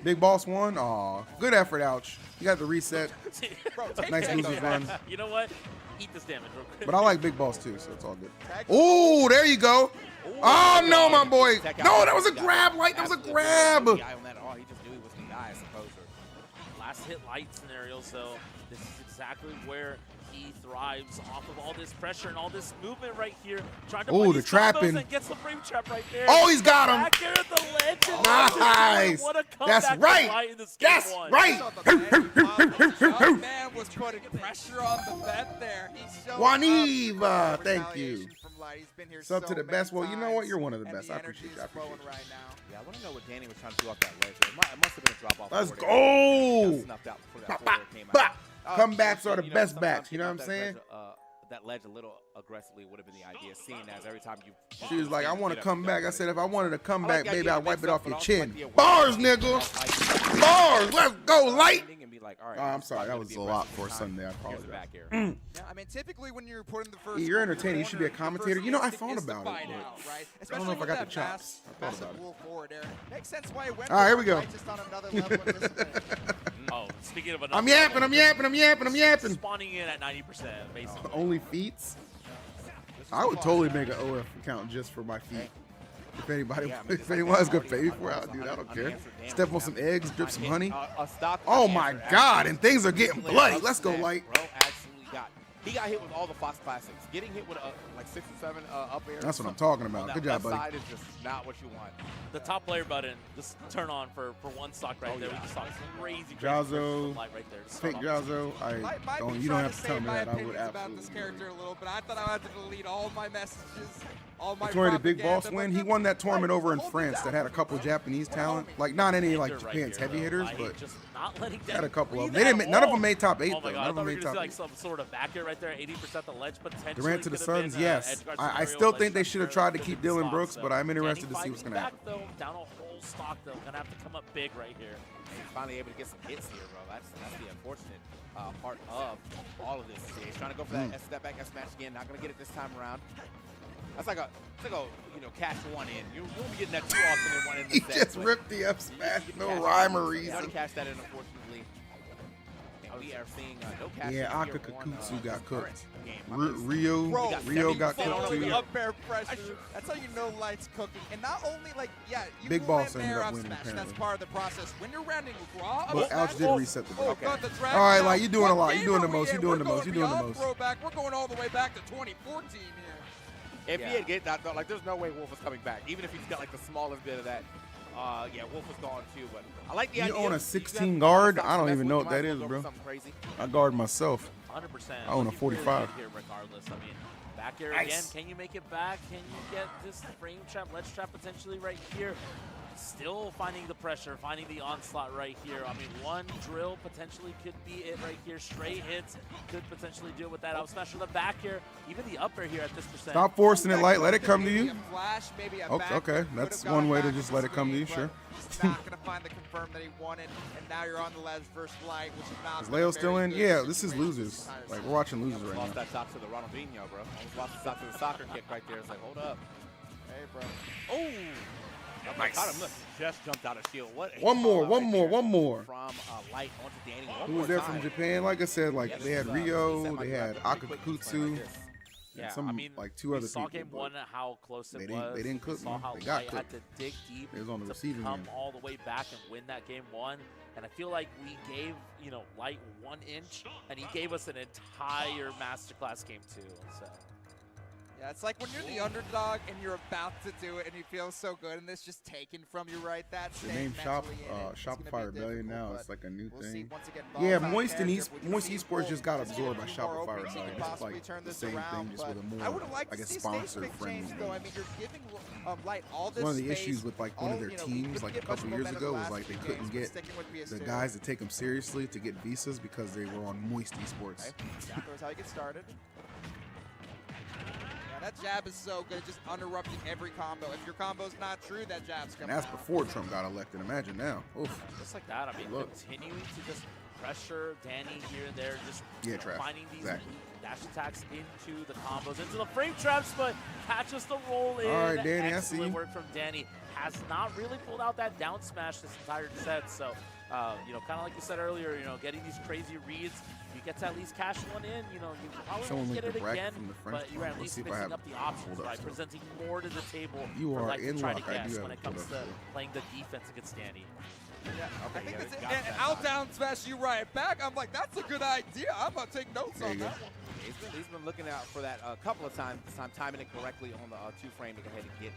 S2: Big Boss won. Aw, good effort, ouch. You got the reset.
S7: Bro, take
S2: Nice
S7: that,
S2: losers
S7: though.
S2: run.
S8: You know what? Eat this damage real quick.
S2: But I like Big Boss too, so it's all good.
S7: Tag-
S2: Oh, there you go. Oh, no, my boy.
S6: Check out
S2: No, that was a
S6: guy.
S2: grab, Light. That was a
S6: Absolutely
S2: grab.
S6: no guy on that at all. He just knew he was the guy, I suppose.
S8: Last hit Light scenario, so this is exactly where he thrives off of all this pressure and all this movement right here. Trying to
S2: Ooh,
S8: play
S2: the
S8: these combos
S2: trapping.
S8: and gets the frame trap right there.
S2: Oh, he's got him.
S8: Back there at the ledge. And
S2: Nice.
S8: What a
S2: That's
S8: comeback
S2: right.
S8: by Light in this game
S2: That's
S8: one.
S2: right.
S7: Young man was putting pressure on the vet there. He's showing
S2: Juaniva,
S7: up. No
S2: thank you.
S7: retaliation from Light. He's been here
S2: Sub
S7: so
S2: to the
S7: many
S2: best. Well, you know what?
S7: times,
S2: You're one of the
S7: and
S2: best. I appreciate
S7: energy
S2: you. I
S7: is flowing
S2: appreciate
S7: right now.
S6: Yeah, I want to know what Danny was trying to do off that ledge. It must have been a drop off.
S2: Let's
S6: forward air.
S2: go.
S6: Got snuffed out before that
S2: Bah,
S6: forward air came
S2: bah,
S6: out.
S2: Comebacks are the
S6: You know,
S2: best
S6: sometimes
S2: backs, you know
S6: getting
S2: what I'm
S6: off
S2: saying?
S6: that ledge a little aggressively would have been the idea, seeing as every time you.
S2: She was like, I want to
S6: get up,
S2: come
S6: you
S2: back.
S6: know,
S2: I said, if I wanted to come back,
S6: the
S2: baby,
S6: idea
S2: I'd
S6: of
S2: wipe it
S6: mix-up,
S2: off your
S6: but also
S2: chin.
S6: like the awareness
S2: Bars,
S6: of
S2: nigga.
S6: like,
S2: Bars. Let's go, Light.
S6: and be like, all right,
S2: Oh, I'm
S6: this is
S2: sorry. That
S6: gonna
S2: was
S6: be
S2: a lot
S6: aggressive
S2: for a
S6: this time.
S2: Sunday. I
S6: Here's the
S2: apologize.
S6: back air.
S7: Yeah, I mean, typically when you're putting the first.
S2: You're
S7: move in the
S2: entertaining. You should be a
S7: corner, the
S2: commentator.
S7: first
S2: You know, I
S7: instinct
S2: thought
S7: is to
S2: about it,
S7: fight
S2: but
S7: out, right?
S2: I don't know
S7: Especially
S2: if I
S7: with
S2: got the
S7: that
S2: chops. I thought
S7: massive
S2: about it.
S7: Wolf forward air. Makes sense why it went.
S2: All right, here we
S7: for
S2: go.
S7: Light, just on another level of discipline.
S8: Oh, speaking of
S2: I'm yapping. I'm yapping. I'm yapping. I'm yapping.
S8: Spawning in at 90%, basically.
S2: Only feats. I would totally make an OF account just for my feet. If anybody,
S6: Yeah, I mean,
S2: if anyone is gonna pay me for it, I'll do that. I don't care. Step on some eggs, drip some honey.
S6: A stock
S2: Oh my
S6: unanswered
S2: God!
S6: action.
S2: And things are getting
S6: Player
S2: bloody.
S6: up
S2: Let's go,
S6: smash,
S2: Light.
S6: Bro, absolutely got. He got hit with all the Fox classics. Getting hit with like 6 or 7 up air.
S2: That's what I'm talking about.
S6: on that
S2: Good job,
S6: left
S2: buddy.
S6: side is just not what you want.
S8: The top player button, just turn on for one stock right there.
S6: yeah.
S8: We just saw some crazy
S2: Jazzo,
S8: light right there. to start
S2: Pink
S8: off.
S2: Jazzo. I
S7: Light might be
S2: don't. You don't
S7: trying
S2: have
S7: to
S2: to tell
S7: say
S2: me
S7: my
S2: that. I would
S7: opinions about this
S2: absolutely.
S7: character a little bit. I thought I had to delete all my messages all my
S2: That's where the big
S7: propaganda,
S2: boss win.
S7: but
S2: He won that tournament
S7: right,
S2: over in
S7: hold
S2: France
S7: it
S2: that
S7: down.
S2: had a couple Japanese talent. Like not any like
S8: Right
S2: Japan's
S8: here,
S2: heavy
S8: though.
S2: hitters,
S8: Light
S2: but
S8: just not letting
S2: had a couple of them.
S8: breathe
S2: They didn't.
S8: at
S2: None of
S8: all.
S2: them made top 8
S8: Oh
S2: though.
S8: my God,
S2: None
S8: I
S2: of
S8: thought
S2: them
S8: we
S2: made
S8: were going to
S2: top
S8: see
S2: 8.
S8: like some sort of back air right there, 80% the ledge potentially.
S2: Durant to the
S8: could have
S2: Suns,
S8: been,
S2: yes.
S8: Edgeguard
S2: I
S8: scenario,
S2: still
S8: ledge
S2: think they
S8: trap
S2: should have
S8: there,
S2: tried to
S8: could
S2: keep
S8: have been
S2: Dylan
S8: stopped,
S2: Brooks,
S8: so
S2: but I'm
S8: Danny
S2: interested to see what's
S8: fighting
S2: going to happen.
S8: back, though, down a whole stock though. Gonna have to come up big right here.
S6: He's finally able to get some hits here, bro. That's the unfortunate part of all of this. He's trying to go for that step back S smash again. Not gonna get it this time around. That's like a cash one in. You won't be getting that too often in one in the
S2: He
S6: set.
S2: just
S6: but
S2: ripped the F smash,
S6: you
S2: no
S6: cash
S2: rhyme or
S6: You gotta
S2: reason.
S6: cash that in, unfortunately. And we are seeing no cash.
S2: Yeah,
S6: in
S2: Aka
S6: tier one,
S2: Kakutsu got
S6: this
S2: cooked.
S6: current game.
S7: Bro,
S2: Rio got
S7: fall
S2: cooked
S7: with
S2: too.
S7: the up air pressure. That's how you know Light's cooking. And not only like, yeah, you
S2: Big
S7: will
S2: Boss
S7: land
S2: ended
S7: there
S2: up
S7: up
S2: winning,
S7: smash. That's
S2: apparently.
S7: part of the process. When you're rounding raw,
S2: But
S7: up
S2: Ouch
S7: smash,
S2: did reset the
S7: oh,
S2: drop.
S7: got the drag
S2: All right,
S7: down.
S2: like you're doing a lot.
S7: What
S2: You're doing the
S7: game are
S2: most.
S7: we
S2: You're
S7: in?
S2: doing the
S7: We're
S2: most. You're
S7: going
S2: doing the
S7: beyond
S2: most.
S7: Throwback. We're going all the way back to 2014 here.
S6: If he had get that, like, there's no way Wolf was coming back. Even if he's got like the smallest bit of that. Yeah, Wolf was gone too. But I like the
S2: You
S6: idea.
S2: own a
S6: of-
S2: 16
S6: you
S2: guard?
S6: got
S2: I don't
S6: some
S2: even
S6: mess
S2: know
S6: with,
S2: what that
S6: you might
S2: is,
S6: as well
S2: bro.
S6: go for something crazy.
S2: I guard myself.
S8: 100%.
S2: I own a
S8: Looking
S2: 45.
S8: really good here regardless. I mean, back air
S2: Nice.
S8: again. Can you make it back? Can you get this frame trap, ledge trap potentially right here? Still finding the pressure, finding the onslaught right here. I mean, one drill potentially could be it right here. Straight hits could potentially deal with that. Up smash from the back air. Even the up air here at this percent.
S2: Stop forcing it, Light. Let it come to
S7: Maybe
S2: you.
S7: a flash, maybe a
S2: Okay,
S7: back,
S2: okay.
S7: could
S2: That's
S7: have
S2: one
S7: gone
S2: way to
S7: back
S2: just
S7: to
S2: let it come to you,
S7: screen,
S2: sure.
S7: but he's not gonna find the confirm that he wanted, and now you're on the ledge versus Light, which is not.
S2: Is Leo still in?
S7: very
S2: Yeah,
S7: good
S2: this is
S7: situation
S2: losers.
S7: for
S2: Like, we're watching losers right
S6: Lost
S2: now.
S6: that shot to the Ronaldinho, bro. Almost lost the shot to the soccer kick right there. It's like, hold up.
S7: Hey, bro.
S6: Oh.
S2: Nice.
S6: Caught him. Look, just jumped out of shield. What? a
S2: One more,
S6: fallout
S2: one
S6: right
S2: more,
S6: there
S2: one more.
S6: From Light onto Danny. One
S2: Who
S6: more
S2: was there
S6: time.
S2: from Japan? Like I said,
S6: Yeah,
S2: like
S6: this
S2: they had
S6: is,
S2: Rio,
S6: set my
S2: they
S6: grab
S2: had
S6: pretty quick when he's playing
S2: Akakutsu,
S6: like this.
S8: Yeah,
S2: and some
S8: I mean,
S2: like two
S8: we
S2: other
S8: saw
S2: people.
S8: game
S2: but
S8: one how close it
S2: they didn't-
S8: was.
S2: they didn't
S8: We
S2: cook,
S8: saw
S2: man.
S8: how
S2: They got
S8: Light had
S2: cooked.
S8: to dig deep
S2: They was on the
S8: to
S2: receiving
S8: come
S2: end.
S8: all the way back and win that game one. And I feel like we gave, Light 1 inch, and he gave us an entire masterclass game two. So.
S7: Yeah, it's like when you're the underdog and you're about to do it and you feel so good and it's just taken from you right that
S2: The
S7: staying
S2: name Shop
S7: mentally in it, it's gonna be
S2: Shopify Rebellion
S7: difficult,
S2: now. It's
S7: but
S2: like a new
S7: we'll see
S2: thing.
S7: once again,
S2: Yeah,
S7: Bob's
S2: Moist and
S7: character, we
S2: Moist
S7: see
S2: Esports
S7: Wolf
S2: just got
S7: just
S2: absorbed by
S7: getting more
S2: Shopify
S7: open,
S2: Rebellion.
S7: maybe
S2: It's
S7: possibly
S2: like
S7: turn
S2: the
S7: this
S2: same
S7: around,
S2: thing, just with a
S7: but
S2: more,
S7: I would like
S2: I
S7: to
S2: guess,
S7: see stage
S2: sponsor
S7: pick
S2: friendly
S7: change, though. I
S2: name.
S7: mean, you're giving Light all this
S2: One of the
S7: space,
S2: issues with like one of their
S7: we
S2: teams
S7: couldn't
S2: like a
S7: get much
S2: couple years
S7: momentum
S2: ago
S7: the
S2: was
S7: last
S2: like they
S7: few
S2: couldn't
S7: games,
S2: get
S7: but sticking with
S2: the
S7: PS2.
S2: guys to take them seriously to get visas because they were on Moist Esports.
S7: Okay, that was how you get started. Yeah, that jab is so good, just uninterrupting every combo. If your combo's not true, that jab's
S2: And
S7: coming
S2: that's
S7: out.
S2: before Trump got elected. Imagine now. Oof.
S8: Just like that, I mean,
S2: Look.
S8: continuing to just pressure Danny here and there, just
S2: Yeah, Trav.
S8: finding these
S2: Exactly.
S8: dash attacks into the combos, into the frame traps, but catches the roll in.
S2: All right, Danny, I see
S8: Excellent
S2: you.
S8: work from Danny. Has not really pulled out that down smash this entire set, so, kind of like you said earlier, getting these crazy reads, you get to at least cash one in, you probably
S2: Someone
S8: won't get
S2: linked
S8: it
S2: the bracket
S8: again,
S2: from the French
S8: but you're at
S2: one. Let's
S8: least
S2: see if I
S8: mixing
S2: have
S8: up the
S2: it
S8: options,
S2: pulled up
S8: right?
S2: still.
S8: Presenting more to the table
S2: You
S8: for
S2: are
S8: Light to
S2: in
S8: try
S2: luck.
S8: to
S2: I do
S8: guess
S2: have
S8: when
S2: it
S8: it
S2: pulled
S8: comes
S2: up
S8: to
S2: still.
S8: playing the defense against Danny.
S7: Yeah, I think
S6: yeah,
S7: that's it.
S6: got
S7: And
S6: that
S7: out
S6: time.
S7: down smash you right back. I'm like, that's a good idea. I'm gonna take notes
S2: There
S7: on
S2: you go.
S7: that one.
S6: He's been looking out for that a couple of times. This time timing it correctly on the two frame to go ahead and get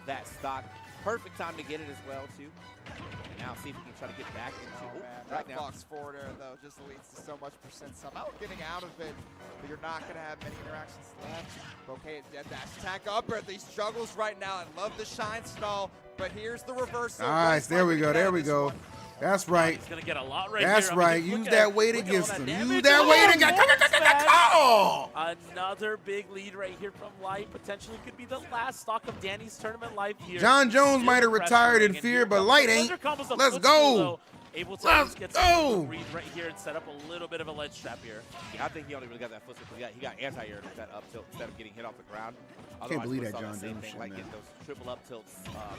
S6: that stock. Perfect time to get it as well too. And now see if he can try to get back into
S7: Oh, man,
S6: right
S7: that
S6: now.
S7: box forward air though just leads to so much percent somehow getting out of it, but you're not gonna have many interactions left. Okay, that dash attack up at these juggles right now. I love the shine stall, but here's the reversal.
S2: Nice. There we go. There we go. That's right.
S8: He's gonna get a lot right
S2: That's
S8: here. I mean,
S2: right.
S8: just look
S2: Use
S8: at
S2: that
S8: it.
S2: weight
S8: Look at all
S2: against
S8: that
S2: them.
S8: damage.
S2: Use that weight
S8: Oh,
S2: against
S8: one smash. Another big lead right here from Light. Potentially could be the last stock of Danny's tournament life here.
S2: John Jones
S8: Still
S2: might have retired in
S8: pressuring, and
S2: fear,
S8: here
S2: but
S8: comes
S2: Light
S8: the
S2: ain't.
S8: pleasure combos of
S2: Let's
S8: footstool,
S2: go.
S8: though. Able to
S2: Let's
S8: get
S2: go.
S8: some read right here and set up a little bit of a ledge trap here.
S6: Yeah, I think he only really got that footstep because he got anti-air with that up tilt instead of getting hit off the ground.
S2: Can't believe that
S6: Otherwise,
S2: John
S6: same
S2: Jones
S6: thing,
S2: shit,
S6: like
S2: man.
S6: get those triple up tilts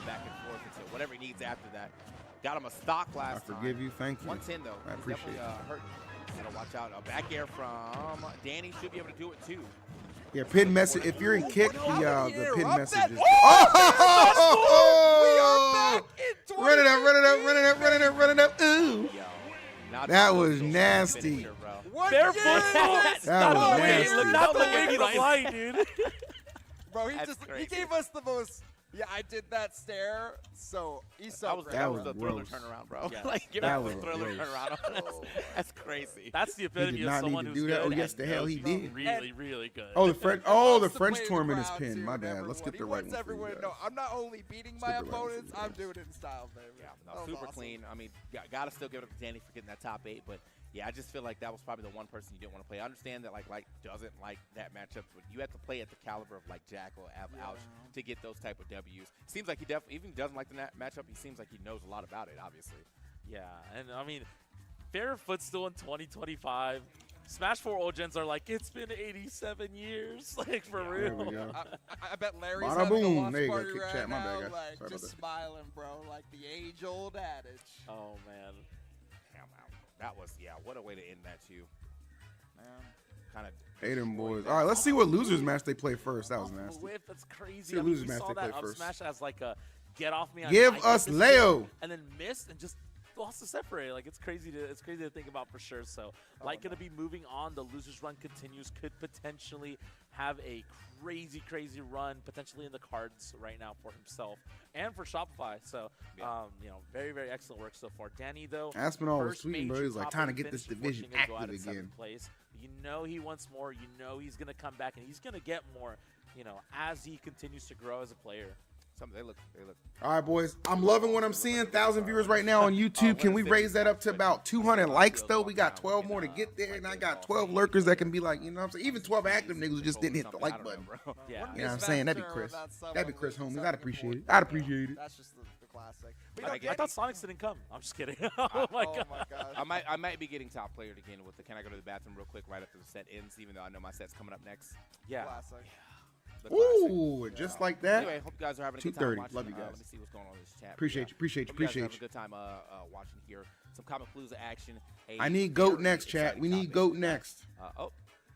S6: back and forth until whatever he needs after that. Got him a stock
S2: I
S6: last time.
S2: forgive you. Thank you.
S6: 110 though.
S2: I
S6: He's
S2: appreciate
S6: definitely hurt. Gotta watch out. A back air from Danny should be able to do it too.
S2: Yeah, pin message. If you're in kick, the pin
S7: Up
S2: message
S7: that-
S2: is.
S7: Oh!
S2: Oh! Run it up! Run it up! Run it up! Run it up! Run it up! Ooh!
S6: Yo, not
S2: That
S6: the
S2: was
S6: finisher,
S2: nasty.
S6: bro.
S7: What
S8: Barefoot.
S7: year?
S2: That was
S8: Wait,
S2: nasty.
S8: look, not the
S6: Look at
S8: way to
S6: Light.
S8: fly, dude.
S7: Bro, he
S6: That's
S7: just
S6: crazy.
S7: he gave us the most Yeah, I did that stare. So he's so
S6: That was
S2: was
S6: the thriller
S2: gross.
S6: turnaround, bro.
S8: Yeah.
S6: Like, give
S2: That
S6: it
S2: was
S6: the thriller
S2: gross.
S6: turnaround. That's crazy.
S8: That's the
S2: He
S8: epitome
S2: did
S8: of
S2: not need
S8: someone
S2: to
S8: who's
S2: do that.
S8: good
S2: Oh, yes,
S8: and
S2: the hell
S8: knows
S2: he
S8: he's
S2: did.
S8: really, really good.
S2: Oh, the French. Oh, the
S7: Wants to
S2: French
S7: play the
S2: tournament is
S7: crowd,
S2: pinned.
S7: too,
S2: My
S7: and
S2: bad. Let's get the
S7: everyone.
S2: right
S7: He
S2: one
S7: wants
S2: for you
S7: everyone to
S2: guys.
S7: know I'm not only beating my
S2: get the right one for
S7: opponents,
S2: you
S7: I'm
S2: guys.
S7: doing it in style, baby.
S6: Yeah,
S7: That
S6: no,
S7: was
S6: super
S7: awesome.
S6: clean. I mean, gotta still give it up to Danny for getting that top 8, but yeah, I just feel like that was probably the one person you didn't want to play. I understand that like doesn't like that matchup, but you have to play at the caliber of like Jack or Ouch to get those type of W's. Seems like he definitely even doesn't like the matchup. He seems like he knows a lot about it, obviously.
S8: Yeah, and I mean, fair footstool in 2025. Smash 4 Origins are like, it's been 87 years, like for
S2: There we
S8: real.
S2: go.
S7: I bet Larry's
S2: Bada
S7: having
S2: boom.
S7: a watch
S2: There you go.
S7: party
S2: Kick
S7: right
S2: chat. My bad,
S7: now,
S2: guys.
S7: like
S2: Sorry
S7: just
S2: about that.
S7: smiling, bro, like the age-old adage.
S8: Oh man.
S6: Damn, wow. That was what a way to end that too. Kind of.
S2: Hey, them boys. All right, let's see what losers match they play first. That was nasty.
S8: Whip, that's crazy.
S2: See
S8: I
S2: what
S8: mean,
S2: losers
S8: we
S2: match
S8: saw
S2: they
S8: that
S2: play
S8: up
S2: first.
S8: smash as like a get off me.
S2: Give
S8: I get
S2: us
S8: this
S2: Leo.
S8: kill, and then missed and just lost to separate. Like it's crazy to think about for sure. So gonna be moving on. The losers run continues. Could potentially have a crazy run potentially in the cards right now for himself and for Shopify. So very excellent work so far. Danny though,
S2: Aspinall was
S8: first
S2: tweeting, bro.
S8: major
S2: He was like,
S8: top
S2: time to
S8: eight
S2: get this
S8: finish,
S2: division
S8: unfortunately gonna go out
S2: active
S8: in
S2: again.
S8: 7th place. You know he wants more. You know he's gonna come back and he's gonna get more. As he continues to grow as a player.
S6: They look.
S2: All right, boys. I'm loving what I'm seeing. 1,000 viewers right now on YouTube. Can we raise that up to about 200 likes, though? We got 12 more to get there, and I got 12 lurkers that can be like, you know what I'm saying? Even 12 active niggas who just didn't hit the like button.
S8: Yeah.
S2: You know what I'm saying? That'd be Chris. That'd be Chris, homies. I'd appreciate it. I'd appreciate it.
S7: That's just the classic.
S8: I thought Sonics didn't come. I'm just kidding. Oh my god.
S6: I might be getting top player again with the can I go to the bathroom real quick right after the set ends, even though I know my set's coming up next.
S8: Yeah.
S7: Classic.
S2: Ooh, just like that.
S6: Anyway, hope you guys are having a good time
S2: 2:30.
S6: watching.
S2: Love you guys.
S6: Let me see what's going on in this chat.
S2: Appreciate you.
S6: Hope you guys are having
S2: Appreciate
S6: a good time watching here. Some Comicpalooza action.
S2: I need GOAT next, chat. We need GOAT next.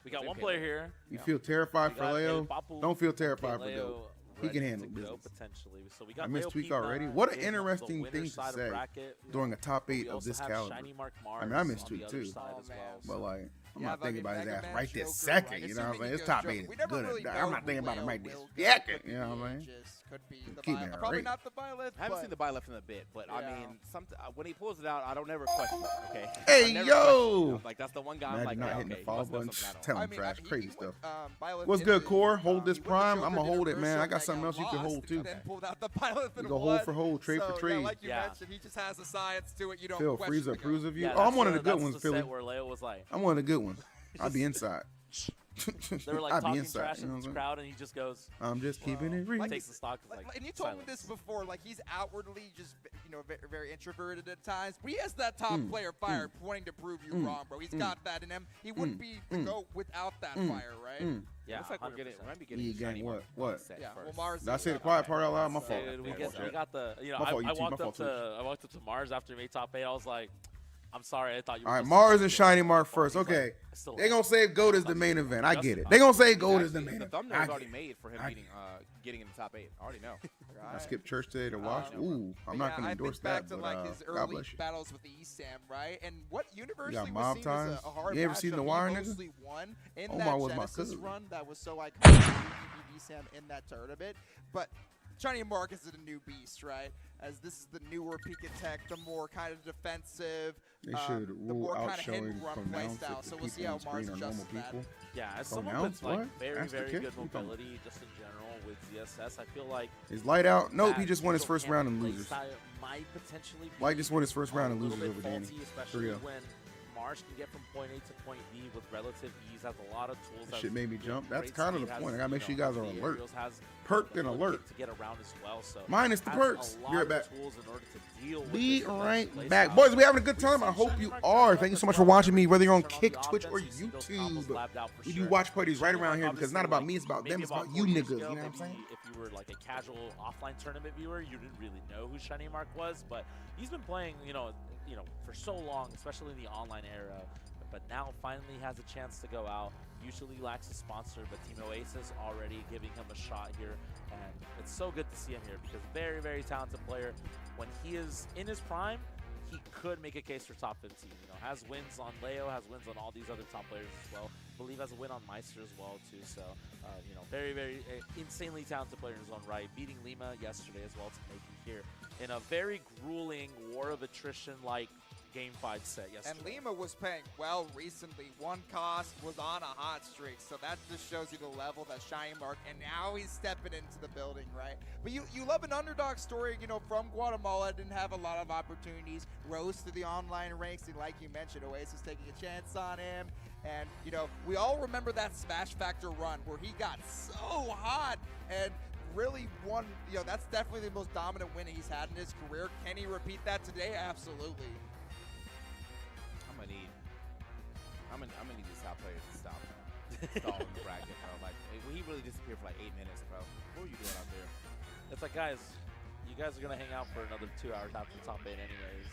S8: We got one player here.
S2: You feel terrified
S8: We
S2: for
S8: got
S2: Leo?
S8: El Papu.
S2: Don't feel terrified for
S8: Leo
S2: GOAT. He can
S8: ready
S2: handle
S8: to go
S2: business.
S8: potentially. So we got
S2: I missed
S8: Leo
S2: tweak
S8: Pima
S2: already. What an
S8: in the
S2: interesting thing
S8: winner's
S2: to
S8: side of
S2: say
S8: bracket.
S2: during a top 8
S8: We
S2: of
S8: also
S2: this
S8: have
S2: caliber.
S8: Shiny Mark
S2: I mean, I
S8: Mars
S2: missed
S8: on
S2: tweak
S8: the other
S2: too.
S8: side as well.
S2: But like, I'm
S7: Yeah,
S2: not thinking about his
S7: Mega
S2: ass
S7: Man
S2: right this
S7: Joker,
S2: second.
S7: like,
S2: You know what I'm
S7: assuming
S2: saying?
S7: he
S2: It's
S7: goes
S2: top
S7: Joker.
S2: 8
S7: We
S2: is
S7: never
S2: good.
S7: really
S2: I'm
S7: know
S2: not thinking about him
S7: who
S2: right this
S7: Leo will be.
S2: second.
S7: Could
S2: You know what I
S7: be
S2: mean?
S7: just could be the
S2: Keep me
S7: Probably
S2: right.
S7: not the Byleth.
S6: I haven't seen the Byleth in a bit, but I
S7: Yeah.
S6: mean, when he pulls it out, I don't ever question it. Okay.
S2: Hey,
S6: I never
S2: yo!
S6: question it. Like that's the one guy I'm like,
S2: Imagine not
S6: yeah,
S2: hitting the
S6: okay,
S2: follow
S6: must know
S2: button.
S6: something I don't
S2: Tell
S6: know.
S2: him trash. Crazy stuff.
S7: Byleth
S2: What's
S7: in
S2: good,
S7: the,
S2: Core? Hold this
S7: he went to
S2: prime.
S7: Joker,
S2: I'ma
S7: did a
S2: hold it, man. I got
S7: reversal,
S2: something else you can
S7: lost,
S2: hold, too.
S7: Then pulled out the Byleth
S2: We
S7: in
S2: go hold
S7: one.
S2: for hold, trade for
S7: So,
S2: trade.
S7: Yeah, like you
S8: Yeah.
S7: mentioned, he just has the science to it. You don't
S2: Phil,
S7: question
S2: Frieza
S7: the guy.
S2: approves of you.
S8: Yeah,
S2: Oh, I'm
S8: that's
S2: one of the good
S8: that's
S2: ones,
S8: the
S2: Philly.
S8: set where Leo was like,
S2: I'm one of the good ones. I'll be inside.
S8: they were like
S2: I'll be
S8: talking
S2: inside.
S8: trash
S2: You know
S8: in
S2: what
S8: this
S2: I'm saying?
S8: crowd, and he just goes,
S2: I'm just keeping it real.
S8: takes the stock. Is like,
S7: And you told me
S8: silence.
S7: this before, like he's outwardly just, very, very introverted at times. But he has that top player fire wanting to prove you wrong, bro. He's got that in him. He wouldn't be the GOAT without that fire, right?
S8: Yeah,
S6: Looks like we're
S8: 100%.
S6: getting. We might be getting
S2: Yeah,
S6: a shiny
S2: gang, what?
S6: mark
S2: What?
S6: set
S7: Yeah, well,
S6: first.
S7: Mars.
S2: Did I say the quiet part out loud? My fault.
S8: Dude, we
S2: My
S8: got the,
S2: My fault,
S8: I
S2: YouTube.
S8: walked
S2: My
S8: up
S2: fault,
S8: to Mars after he made top 8. I was like, I'm sorry, I thought you were
S2: All right,
S8: just
S2: Mars and
S8: doing
S2: Shiny
S8: it.
S2: Mark first.
S8: He's like,
S2: Okay.
S8: I still
S2: They
S8: like
S2: gonna
S8: it.
S2: say GOAT is the main event. I get it. They gonna say GOAT is the main
S6: The
S2: event.
S6: thumbnail's
S2: I
S6: already
S2: get it.
S6: made for him
S2: I
S6: beating, getting in the top 8. I already know.
S2: I skipped church today to watch.
S6: no,
S2: Ooh, I'm not gonna
S7: I
S2: endorse
S7: think back
S2: that,
S7: to
S2: but
S7: like his
S2: God
S7: early
S2: bless you.
S7: battles with the ESAM, right? And what universally
S2: got
S7: was
S2: Mob
S7: seen
S2: Times?
S7: as a hard
S2: You ever seen
S7: matchup,
S2: The Wire,
S7: he
S2: nigga?
S7: mostly won in
S2: Omar
S7: that
S2: was my
S7: Genesis
S2: cousin.
S7: run that was so iconic. ESAM in that tournament, but Shiny Mark is a new beast, right? As this is the newer Pika Tech, the more kind of defensive,
S2: They should
S7: the
S2: rule
S7: more
S2: out
S7: kind of hidden
S2: showing
S7: run play
S2: pronounced
S7: style.
S2: if
S7: So
S2: the
S7: we'll see
S2: people
S7: how
S2: on
S7: Mars
S2: screen are normal
S7: adjusts that.
S2: people.
S8: Yeah, as someone
S2: Pronounced?
S8: with like
S2: What?
S8: very,
S2: Ask the
S8: very
S2: kid.
S8: good
S2: What you talking
S8: mobility, just in general with ZSS, I feel like
S2: Is Light out? Nope,
S8: that
S2: he just won his first
S8: neutral
S2: round and
S8: camp
S2: loses.
S8: playstyle might potentially
S2: Light
S8: be
S2: just won his first round and
S8: a little
S2: loses
S8: bit
S2: over Danny.
S8: faulty,
S2: For
S8: especially
S2: real.
S8: when Marsh can get from point A to point B with relative ease, has a lot of tools.
S2: That
S8: has,
S2: shit made me
S8: you know,
S2: jump. That's
S8: great
S2: kind of the
S8: speed,
S2: point. I
S8: has,
S2: gotta make sure you guys are
S8: the
S2: alert.
S8: aerials, has
S2: Perked
S8: the
S2: and
S8: ability
S2: alert.
S8: to get around as well. So
S2: Minus the
S8: has
S2: perks.
S8: a lot
S2: Be right
S8: of
S2: back.
S8: tools in order to deal with
S2: Be
S8: this
S2: right
S8: play
S2: back.
S8: style.
S2: Boys, we having a good time. I
S8: We've
S2: hope
S8: seen
S2: you
S8: Shiny
S2: are.
S8: Mark
S2: Thank you
S8: turn
S2: so
S8: on
S2: much
S8: the
S2: for watching me,
S8: offense,
S2: whether you're on
S8: turn on
S2: Kick,
S8: the
S2: Twitch, or
S8: offense, you see those combos
S2: YouTube.
S8: labbed out for
S2: We
S8: sure.
S2: do watch parties right
S8: Shiny
S2: around
S8: Mark
S2: here because it's not
S8: obviously,
S2: about me, it's about
S8: maybe
S2: them, it's about
S8: 4
S2: you
S8: years
S2: niggas. You
S8: ago,
S2: know what I'm
S8: maybe
S2: saying?
S8: if you were like a casual offline tournament viewer, you didn't really know who Shiny Mark was, but he's been playing, for so long, especially in the online era. But now finally has a chance to go out. Usually lacks a sponsor, but Team Oasis already giving him a shot here. And it's so good to see him here because very, very talented player. When he is in his prime, he could make a case for top 15. You know, has wins on Leo, has wins on all these other top players as well. I believe has a win on Meister as well too. So, you know, very, very insanely talented player in his own right. Beating Lima yesterday as well to make it here in a very grueling war of attrition like Game 5 set yesterday.
S7: And Lima was playing well recently. One cost was on a hot streak, so that just shows you the level that Shiny Mark, and now he's stepping into the building, right? But you love an underdog story, you know, from Guatemala. Didn't have a lot of opportunities. Rose to the online ranks, and like you mentioned, Oasis taking a chance on him. And, you know, we all remember that Smash Factor run where he got so hot and really won. You know, that's definitely the most dominant win he's had in his career. Can he repeat that today? Absolutely.
S6: I'm gonna need these top players to stop stalling the bracket, bro. Like, he really disappeared for like 8 minutes, bro. What are you doing out there?
S8: It's like, guys, you guys are gonna hang out for another 2 hours after top 8 anyways.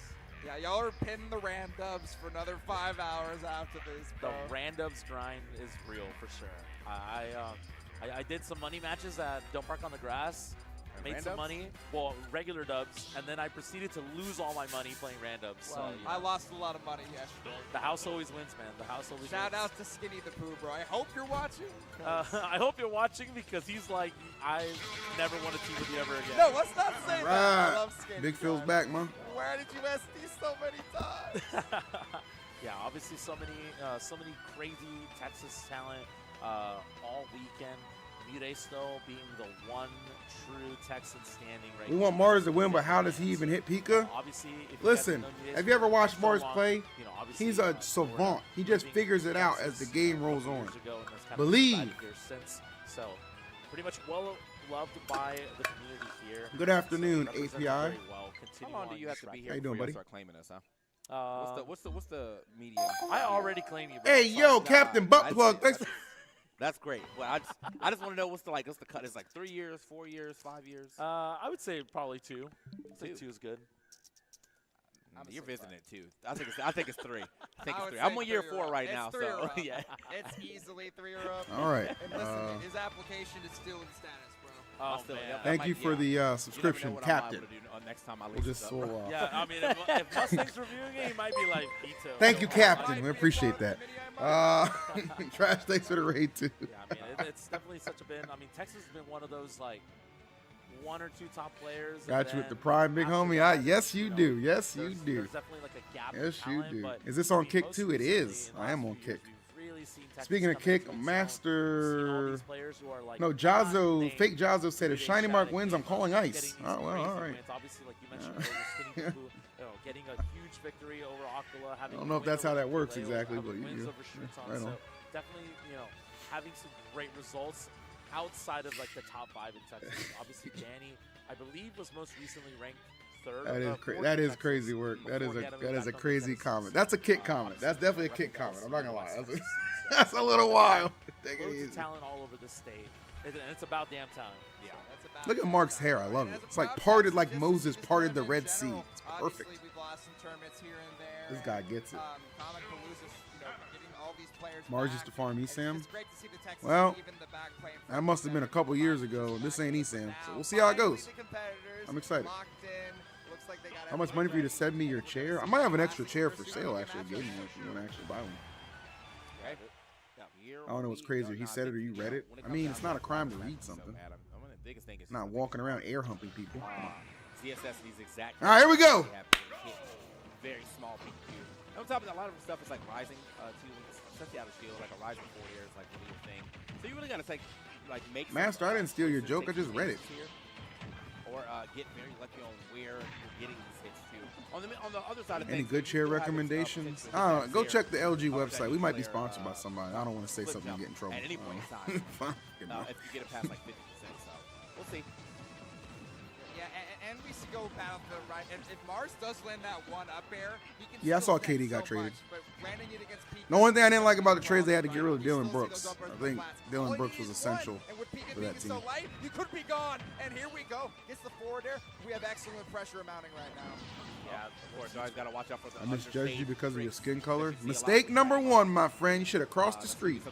S7: Yeah, y'all are pinning the Randubs for another 5 hours after this, bro.
S8: The Randubs grind is real for sure. I did some money matches at Don't Park on the Grass. Made some money, well, regular dubs, and then I proceeded to lose all my money playing randubs.
S7: Well,
S8: so,
S7: I lost a lot of money yesterday.
S8: The house always wins, man. The house always
S7: Shout
S8: wins.
S7: out to Skinny the Pooh, bro. I hope you're watching.
S8: I hope you're watching because he's like, I never want to team with you ever again.
S7: No, let's not say that. I love Skinny.
S2: Big Phil's back, man.
S7: Where did you SD so many times?
S8: Yeah, obviously so many crazy Texas talent all weekend. Mute still being the one true Texan standing right
S2: We want Mars to win, but how does he even hit Pika?
S8: Obviously,
S2: listen, have you ever watched Mars play?
S8: You know,
S2: He's a savant. He just figures it out as the game rolls on. Believe.
S8: So, pretty much well loved by the community here.
S2: Good afternoon, API.
S6: How long do you have to be here
S2: How you doing,
S6: before
S2: buddy?
S6: you start claiming us, huh? What's the medium?
S8: I already claim you, bro.
S2: Hey, yo, Captain Buttplug. Thanks for.
S6: That's great. Well, I just want to know what's the cut. It's like 3 years, 4 years, 5 years.
S8: I would say probably 2. I'd say 2 is good.
S6: You're visiting it too. I think it's 3. I think it's 3. I'm on year 4 right now, so yeah.
S7: It's easily 3 or up.
S2: All right.
S7: And listen, his application is still in status, bro.
S8: Oh,
S6: still,
S8: man.
S2: Thank you for the subscription, Captain.
S6: Next time I
S2: We'll just
S8: yeah, I mean, if Mustang's reviewing it, he might be like, veto.
S2: Thank you, Captain. We appreciate that. Trash, thanks for the raid, too.
S8: Yeah, I mean, it's definitely such a been. I mean, Texas has been one of those, like, 1 or 2 top players.
S2: Got you with the prime, big homie. Yes, you do. Yes, you do.
S8: There's definitely like a gap.
S2: Yes, you
S8: talent,
S2: do.
S8: but
S2: Is this on Kick, too? It is. I am on Kick. Speaking of Kick, Master. No, Jazzo, fake Jazzo said if Shiny Mark wins, I'm calling ice. Oh, well, all right.
S8: Obviously, like you mentioned, getting a huge victory over Aquila.
S2: I don't know if that's how that works exactly, but you do. Right on.
S8: Definitely, you know, having some great results outside of like the top 5 in Texas. Obviously, Danny, I believe, was most recently ranked 3rd.
S2: That is crazy work. That is a crazy comment. That's a Kick comment. That's definitely a Kick comment. I'm not gonna lie. That's a little wild. Take it easy.
S8: Talent all over the state, and it's about damn time. Yeah.
S2: Look at Mark's hair. I love it. It's like parted like Moses parted the Red Sea. It's perfect. This guy gets it. Mars used to farm ESAM. Well, that must have been a couple years ago. This ain't ESAM, so we'll see how it goes. I'm excited. How much money for you to send me your chair? I might have an extra chair for sale, actually. If you want to actually buy one. I don't know what's crazier. He said it or you read it. I mean, it's not a crime to read something. Not walking around air humping people. All right, here we go.
S6: Very small PQ. On top of that, a lot of the stuff is like rising too, especially out of shield, like a rising forward is like really a thing. So you really gotta make
S2: Master, I didn't steal your joke. I just read it.
S6: Or get very lucky on where you're getting these hits too. On the other side of
S2: Any
S6: things,
S2: good chair recommendations? I don't know. Go check the LG website. We might be sponsored by somebody. I don't want to say something and get in trouble.
S6: At any point in time, if you get it past like 50%, so we'll see.
S7: Yeah, and we should go battle for the right. If Mars does land that one up air, he can.
S2: Yeah, I saw KD got traded. The only thing I didn't like about the trades, they had to get rid of Dylan Brooks. I think Dylan Brooks was essential for that team.
S7: You could be gone, and here we go. Gets the forward there. We have excellent pressure mounting right now.
S6: Yeah, of course. You always got to watch out for the
S2: I misjudged you because of your skin color. Mistake number 1, my friend. You should have crossed the street.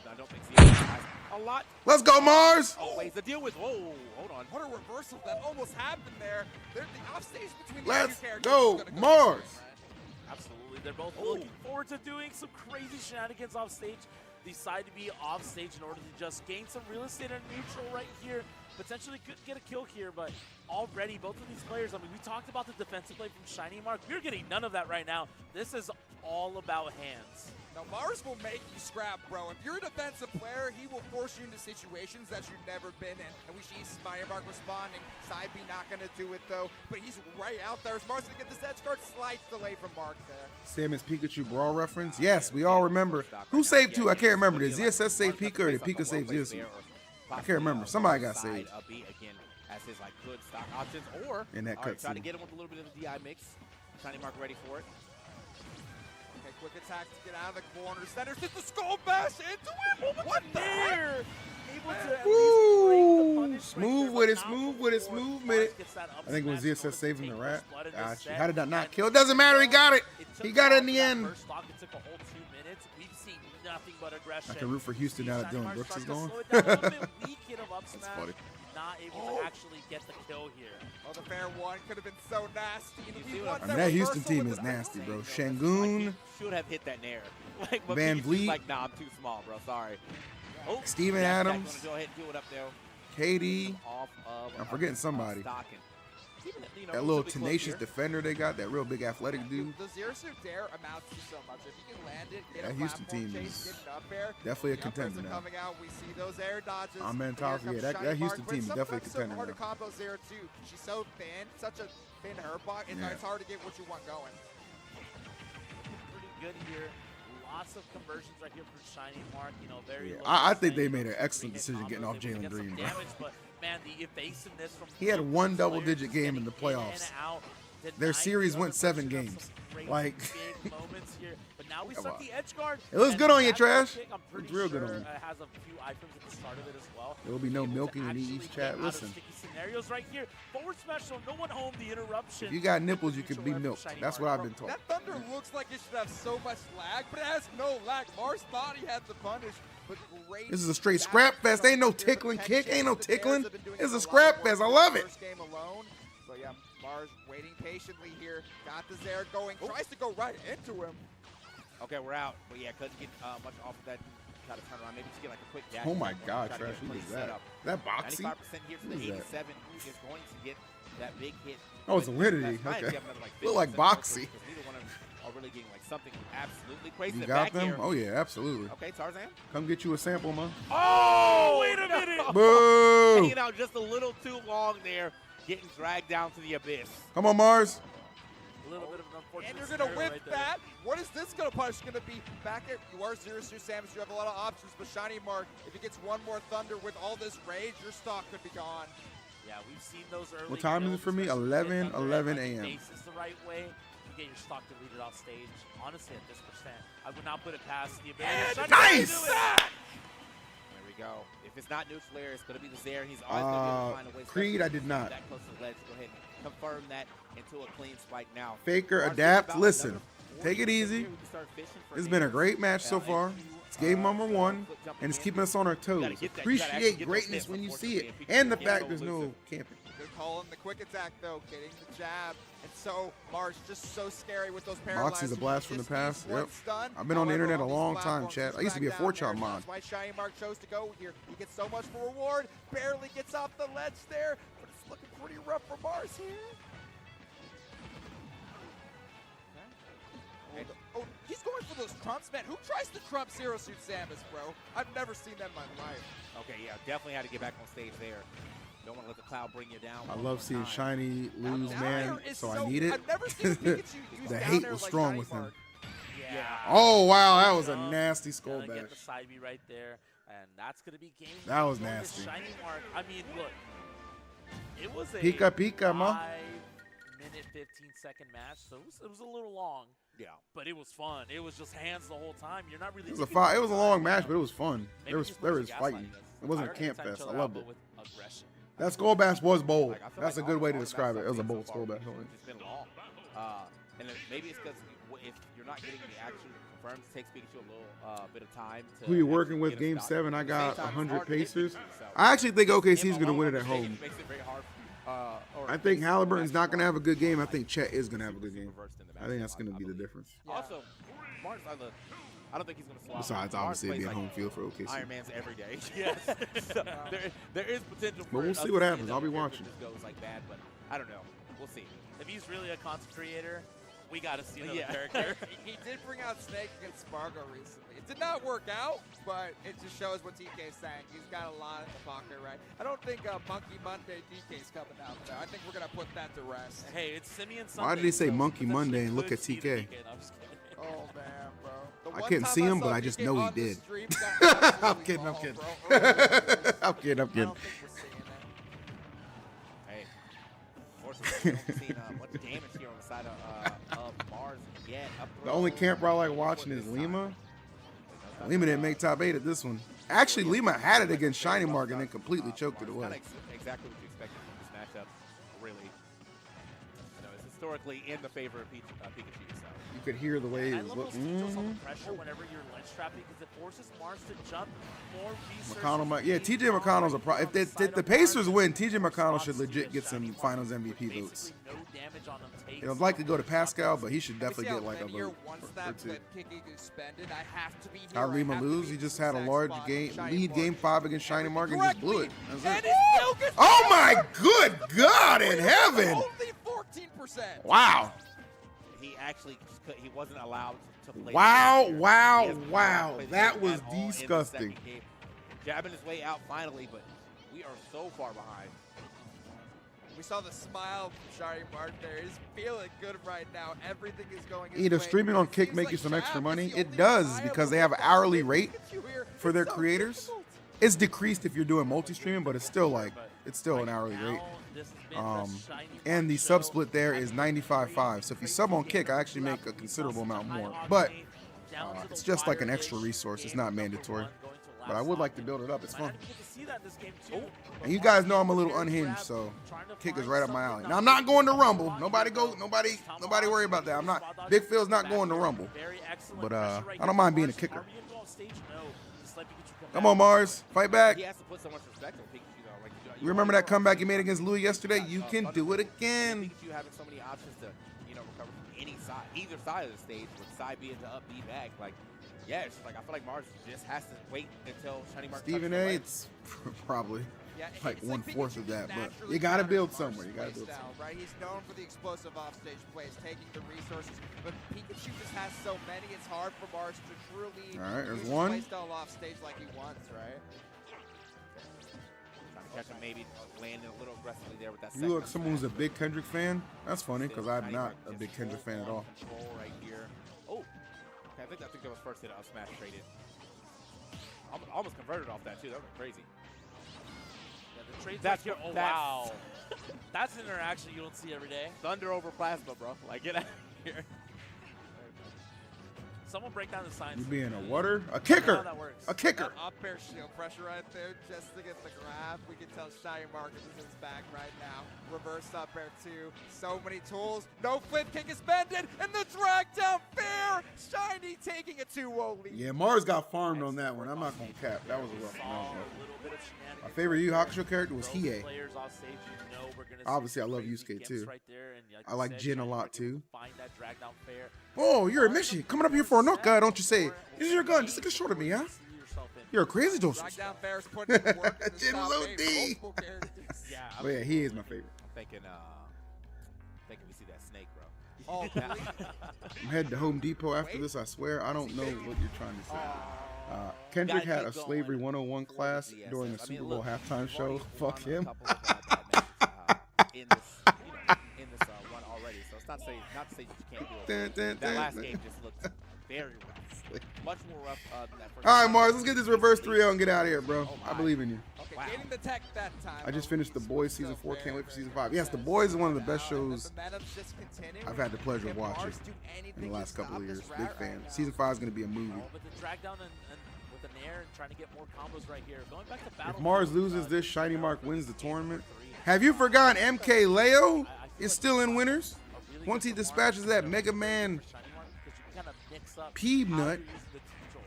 S6: A lot.
S2: Let's go, Mars!
S6: Always the deal with. Whoa, hold on.
S7: What a reversal that almost happened there. The offstage between
S2: Let's go, Mars!
S8: Absolutely. They're both looking forward to doing some crazy shenanigans off stage. Decide to be off stage in order to just gain some real estate and neutral right here. Potentially could get a kill here, but already both of these players, I mean, we talked about the defensive play from Shiny Mark. We're getting none of that right now. This is all about hands.
S7: Now, Mars will make you scrap, bro. If you're a defensive player, he will force you into situations that you've never been in. And we see Shiny Mark responding. Side B not going to do it, though. But he's right out there. Is Mars going to get this edge guard? Slight delay from Mark there.
S2: Samus Pikachu Brawl reference? Yes, we all remember. Who saved who? I can't remember. Did ZSS save Pika or did Pika save ZSS? I can't remember. Somebody got saved.
S6: Again, as his good stock options, or
S2: in that cutscene.
S6: Try to get him with a little bit of the DI mix. Shiny Mark ready for it.
S7: Okay, quick attack to get out of the corner. Center hit the skull bash into him. What the heck?
S2: Woo! Smooth with it, smooth with it, smooth with it. I think it was ZSS saving the rat. Gotcha. How did that not kill? It doesn't matter. He got it. He got it in the end.
S8: First stock, it took a whole 2 minutes. We've seen nothing but aggression.
S2: I can root for Houston now that Dylan Brooks is gone.
S8: That's funny. Not able to actually get the kill here.
S7: Oh, the fair one could have been so nasty.
S2: I mean, that Houston team is nasty, bro. Shangoon.
S6: Should have hit that nair.
S2: Van Vliet.
S6: Like, nah, I'm too small, bro. Sorry.
S2: Oh, Steven Adams.
S6: Go ahead and do it up there.
S2: KD. I'm forgetting somebody. That little tenacious defender they got, that real big athletic dude.
S7: The Zero Suit Dare amounts to so much. If you can land it, get
S2: that
S7: a
S2: Houston team
S7: chase,
S2: is
S7: get up air,
S2: definitely a contender now.
S7: Coming out, we see those air dodges.
S2: I'm in top. Yeah, that Houston team is definitely a contender
S7: hard
S2: now.
S7: to combo Zero too. She's so thin, such a thin herb. It's hard to get what you want going.
S8: Pretty good here. Lots of conversions right here for Shiny Mark. You know, very.
S2: I think they made an excellent decision getting off Jalen Green, bro.
S8: But man, the evasiveness from
S2: he had one double-digit game in the playoffs. Their series went 7 games. Like,
S8: but now we start the edge guard.
S2: It looks good on you, Trash.
S8: It's
S2: real good on you.
S8: Has a few items at the start of it as well.
S2: There will be no milking in each chat. Listen.
S8: Scenarios right here. Forward smash, so no one home. The interruption.
S2: If you got nipples, you can be milked. That's what I've been told.
S7: That Thunder looks like it should have so much lag, but it has no lag. Mars thought he had the punish, but great.
S2: This is a straight scrap fest. Ain't no tickling kick. Ain't no tickling. This is a scrap fest. I love it.
S7: First game alone. So yeah, Mars waiting patiently here. Got the Zare going. Tries to go right into him.
S6: Okay, we're out. But yeah, couldn't get much off of that. Try to turn around. Maybe just get like a quick dash.
S2: Oh my God, Trash. Who is that? That boxy?
S6: 95% here to the 87. Who is going to get that big hit?
S2: Oh, it's Alinity. Okay. Look like boxy.
S6: Neither one of them are really getting like something absolutely crazy.
S2: You got them? Oh yeah, absolutely.
S6: Okay, Tarzan.
S2: Come get you a sample, man.
S6: Oh, wait a minute.
S2: Boo!
S6: Hanging out just a little too long there. Getting dragged down to the abyss.
S2: Come on, Mars.
S8: A little bit of an unfortunate.
S7: And you're going to whip that. What is this going to punish? Going to be back at you are Zero Suit Samus. You have a lot of options, but Shiny Mark, if he gets one more Thunder with all this rage, your stock could be gone.
S8: Yeah, we've seen those early.
S2: What time is it for me? 11 a.m.
S8: This is the right way to get your stock deleted off stage. Honestly, at this percent, I would not put it past the ability.
S2: Nice!
S6: There we go. If it's not neutral air, it's going to be the Zare. He's always going to be able to find a way.
S2: Creed, I did not.
S6: That close to the ledge. Go ahead and confirm that into a clean spike now.
S2: Faker, adapt, listen. Take it easy. It's been a great match so far. It's game number 1, and it's keeping us on our toes. Appreciate greatness when you see it, and the fact there's no camping.
S7: Good call on the quick attack, though, getting the jab. And so, Mars just so scary with those paralyzers.
S2: Moxie's a blast from the past. Yep. I've been on the internet a long time, chat. I used to be a 4-chop mod.
S7: That's why Shiny Mark chose to go here. He gets so much for reward. Barely gets off the ledge there, but it's looking pretty rough for Mars here. Oh, he's going for those trumps, man. Who tries to trump Zero Suit Samus, bro? I've never seen that in my life.
S6: Okay, yeah, definitely had to get back on stage there. Don't want to let the cloud bring you down.
S2: I love seeing Shiny lose, man, so I need it.
S7: I've never seen Pikachu use
S2: the
S7: down
S2: hate
S7: air
S2: was
S7: like
S2: strong
S7: Shiny
S2: with him.
S7: Mark.
S8: Yeah.
S2: Oh, wow, that was a nasty skull
S8: Get
S2: bash.
S8: the side B right there, and that's going to be game.
S2: That was
S8: for
S2: nasty.
S8: Shiny Mark. I mean, look, it was a
S2: Pika, Pika, ma.
S8: 5-minute, 15-second match, so it was a little long.
S6: Yeah,
S8: but it was fun. It was just hands the whole time. You're not really.
S2: It was a long match, but it was fun. There was fighting. It wasn't a camp fest. I loved it. That skull bash was bold. That's a good way to describe it. It was a bold skull bash.
S6: It's been long, and maybe it's because if you're not getting the action confirmed, it takes Pikachu a little bit of time.
S2: Who you working with? Game 7, I got 100 Pacers. I actually think OKC is going to win it at home. I think Halliburton's not going to have a good game. I think Chet is going to have a good game. I think that's going to be the difference.
S6: Yeah. Also, Mars, I don't think he's going to swap.
S2: Besides, obviously, it being home field for OKC.
S6: Iron Man's every day. Yes. So there is potential for
S2: But we'll see what happens. I'll be watching.
S6: Just goes like bad, but I don't know. We'll see.
S8: If he's really a content creator, we got to see another character.
S7: He did bring out Snake against Spargo recently. It did not work out, but it just shows what TK's saying. He's got a lot in the pocket, right? I don't think Monkey Monday DK's coming out there. I think we're going to put that to rest.
S8: Hey, it's Simeon Sunday.
S2: Why did he say
S8: so
S2: Monkey Monday and look at
S8: see the
S2: TK?
S8: No, I'm just kidding.
S7: Oh, man, bro.
S2: I couldn't see him, but I just know he did. I'm kidding. I'm kidding. I'm kidding. I'm kidding.
S6: Hey, unfortunately, we haven't seen much damage here on the side of Mars yet.
S2: The only camper I like watching is Lima. Lima didn't make top 8 at this one. Actually, Lima had it against Shiny Mark and then completely choked it away.
S6: Exactly what you expected from this matchup, really. I know it's historically in the favor of Pikachu. So.
S2: You could hear the way
S8: I
S2: it was
S8: love those
S2: looking.
S8: features on the pressure whenever you're ledge trapped because it forces Mars to jump more research.
S2: McConnell might, yeah, TJ McConnell's a pro. If the Pacers win, TJ McConnell should legit get some Finals MVP votes.
S8: No damage on them takes.
S2: It'd like to go to Pascal, but he should definitely get like a vote or two. How Lima lose? He just had a large lead game 5 against Shiny Mark and just blew it. That's it. Oh my good God in heaven!
S7: Only 14%.
S2: Wow.
S6: He wasn't allowed to play.
S2: Wow, wow,
S6: He has
S2: wow.
S6: not played
S2: That
S6: the game
S2: was
S6: at all in the
S2: disgusting.
S6: second game. Jabbing his way out finally, but we are so far behind.
S7: We saw the smile from Shiny Mark there. He's feeling good right now. Everything is going his
S2: Either
S7: way.
S2: streaming on Kick
S7: Seems
S2: make
S7: like
S2: you some extra
S7: Jab
S2: money.
S7: is the
S2: It
S7: only
S2: does
S7: viable
S2: because they have an hourly rate
S7: Pikachu here.
S2: for their
S7: It's so
S2: creators.
S7: difficult.
S2: It's decreased if you're doing multi-streaming, but it's still like it's still an hourly rate. And the sub split there is 95.5. So if you sub on Kick, I actually make a considerable amount more. But it's just like an extra resource. It's not mandatory. But I would like to build it up. It's fun. And you guys know I'm a little unhinged, so Kick is right up my alley. Now I'm not going to Rumble. Nobody worry about that. I'm not. Big Phil's not going to Rumble. But I don't mind being a kicker. Come on, Mars, fight back.
S6: He has to put so much respect on Pikachu, though. Like,
S2: You remember that comeback you made against Louis yesterday? You can do it again.
S6: Pikachu having so many options to, recover from any side, either side of the stage, with side B into up B back. Like, yeah, it's like I feel like Mars just has to wait until Shiny Mark.
S2: Stephen A, it's probably like 1/4 of that, but you got to build somewhere. You got to build somewhere.
S7: Right? He's known for the explosive offstage plays, taking the resources, but Pikachu just has so many. It's hard for Mars to truly
S2: All right, there's
S7: use
S2: one.
S7: playstyle offstage like he wants, right?
S6: Trying to catch him, maybe landing a little aggressively there with that.
S2: You look someone who's a big Kendrick fan. That's funny because I'm not a big Kendrick fan at all.
S6: Control right here. Oh, okay, I think that was first hit I smash traded. Almost converted off that too. That was crazy.
S8: That's here. Oh, wow. That's an interaction you don't see every day.
S6: Thunder over plasma, bro. Like, get out of here.
S8: Someone break down the signs.
S2: You being a water? A kicker.
S8: How that works.
S2: A kicker.
S7: That up air shield pressure right there just to get the grab. We can tell Shiny Mark is his back right now. Reverse up air 2. So many tools. No flip kick is bended. And the drag down fair. Shiny taking a 2-0 lead.
S2: Yeah, Mars got farmed on that one. I'm not going to cap. That was a rough one. My favorite Yu Hakusho character was Hiei. Obviously, I love Yusuke too. I like Jin a lot too. Oh, you're a Mishi. Coming up here for a knock guy, don't you say? Use your gun. Just take a shot at me, huh? You're a crazy Joseph.
S7: Drag down fair is putting in work in the
S2: Jin
S7: top
S2: was
S7: eight.
S2: OD.
S7: Multiple characters.
S2: Oh yeah, he is my favorite.
S6: Thinking we see that snake, bro.
S7: Oh,
S2: I'm heading to Home Depot after this, I swear. I don't know what you're trying to say. Kendrick had a Slavery 101 class during the Super Bowl halftime show. Fuck him.
S6: In this one already, so it's not to say that you can't do it. That last game just looked very rough. Much more rough than that first.
S2: All right, Mars, let's get this reverse 3-0 and get out of here, bro. I believe in you.
S7: okay, getting the tech that time.
S2: I just finished The Boys season 4. Can't wait for season 5. Yes, The Boys is one of the best shows I've had the pleasure of watching in the last couple of years. Big fan. Season 5 is going to be a movie.
S8: But the drag down and with an air and trying to get more combos right here. Going back to battle.
S2: If Mars loses this, Shiny Mark wins the tournament. Have you forgotten Mkleo is still in winners? Once he dispatches that Mega Man Peeb nut,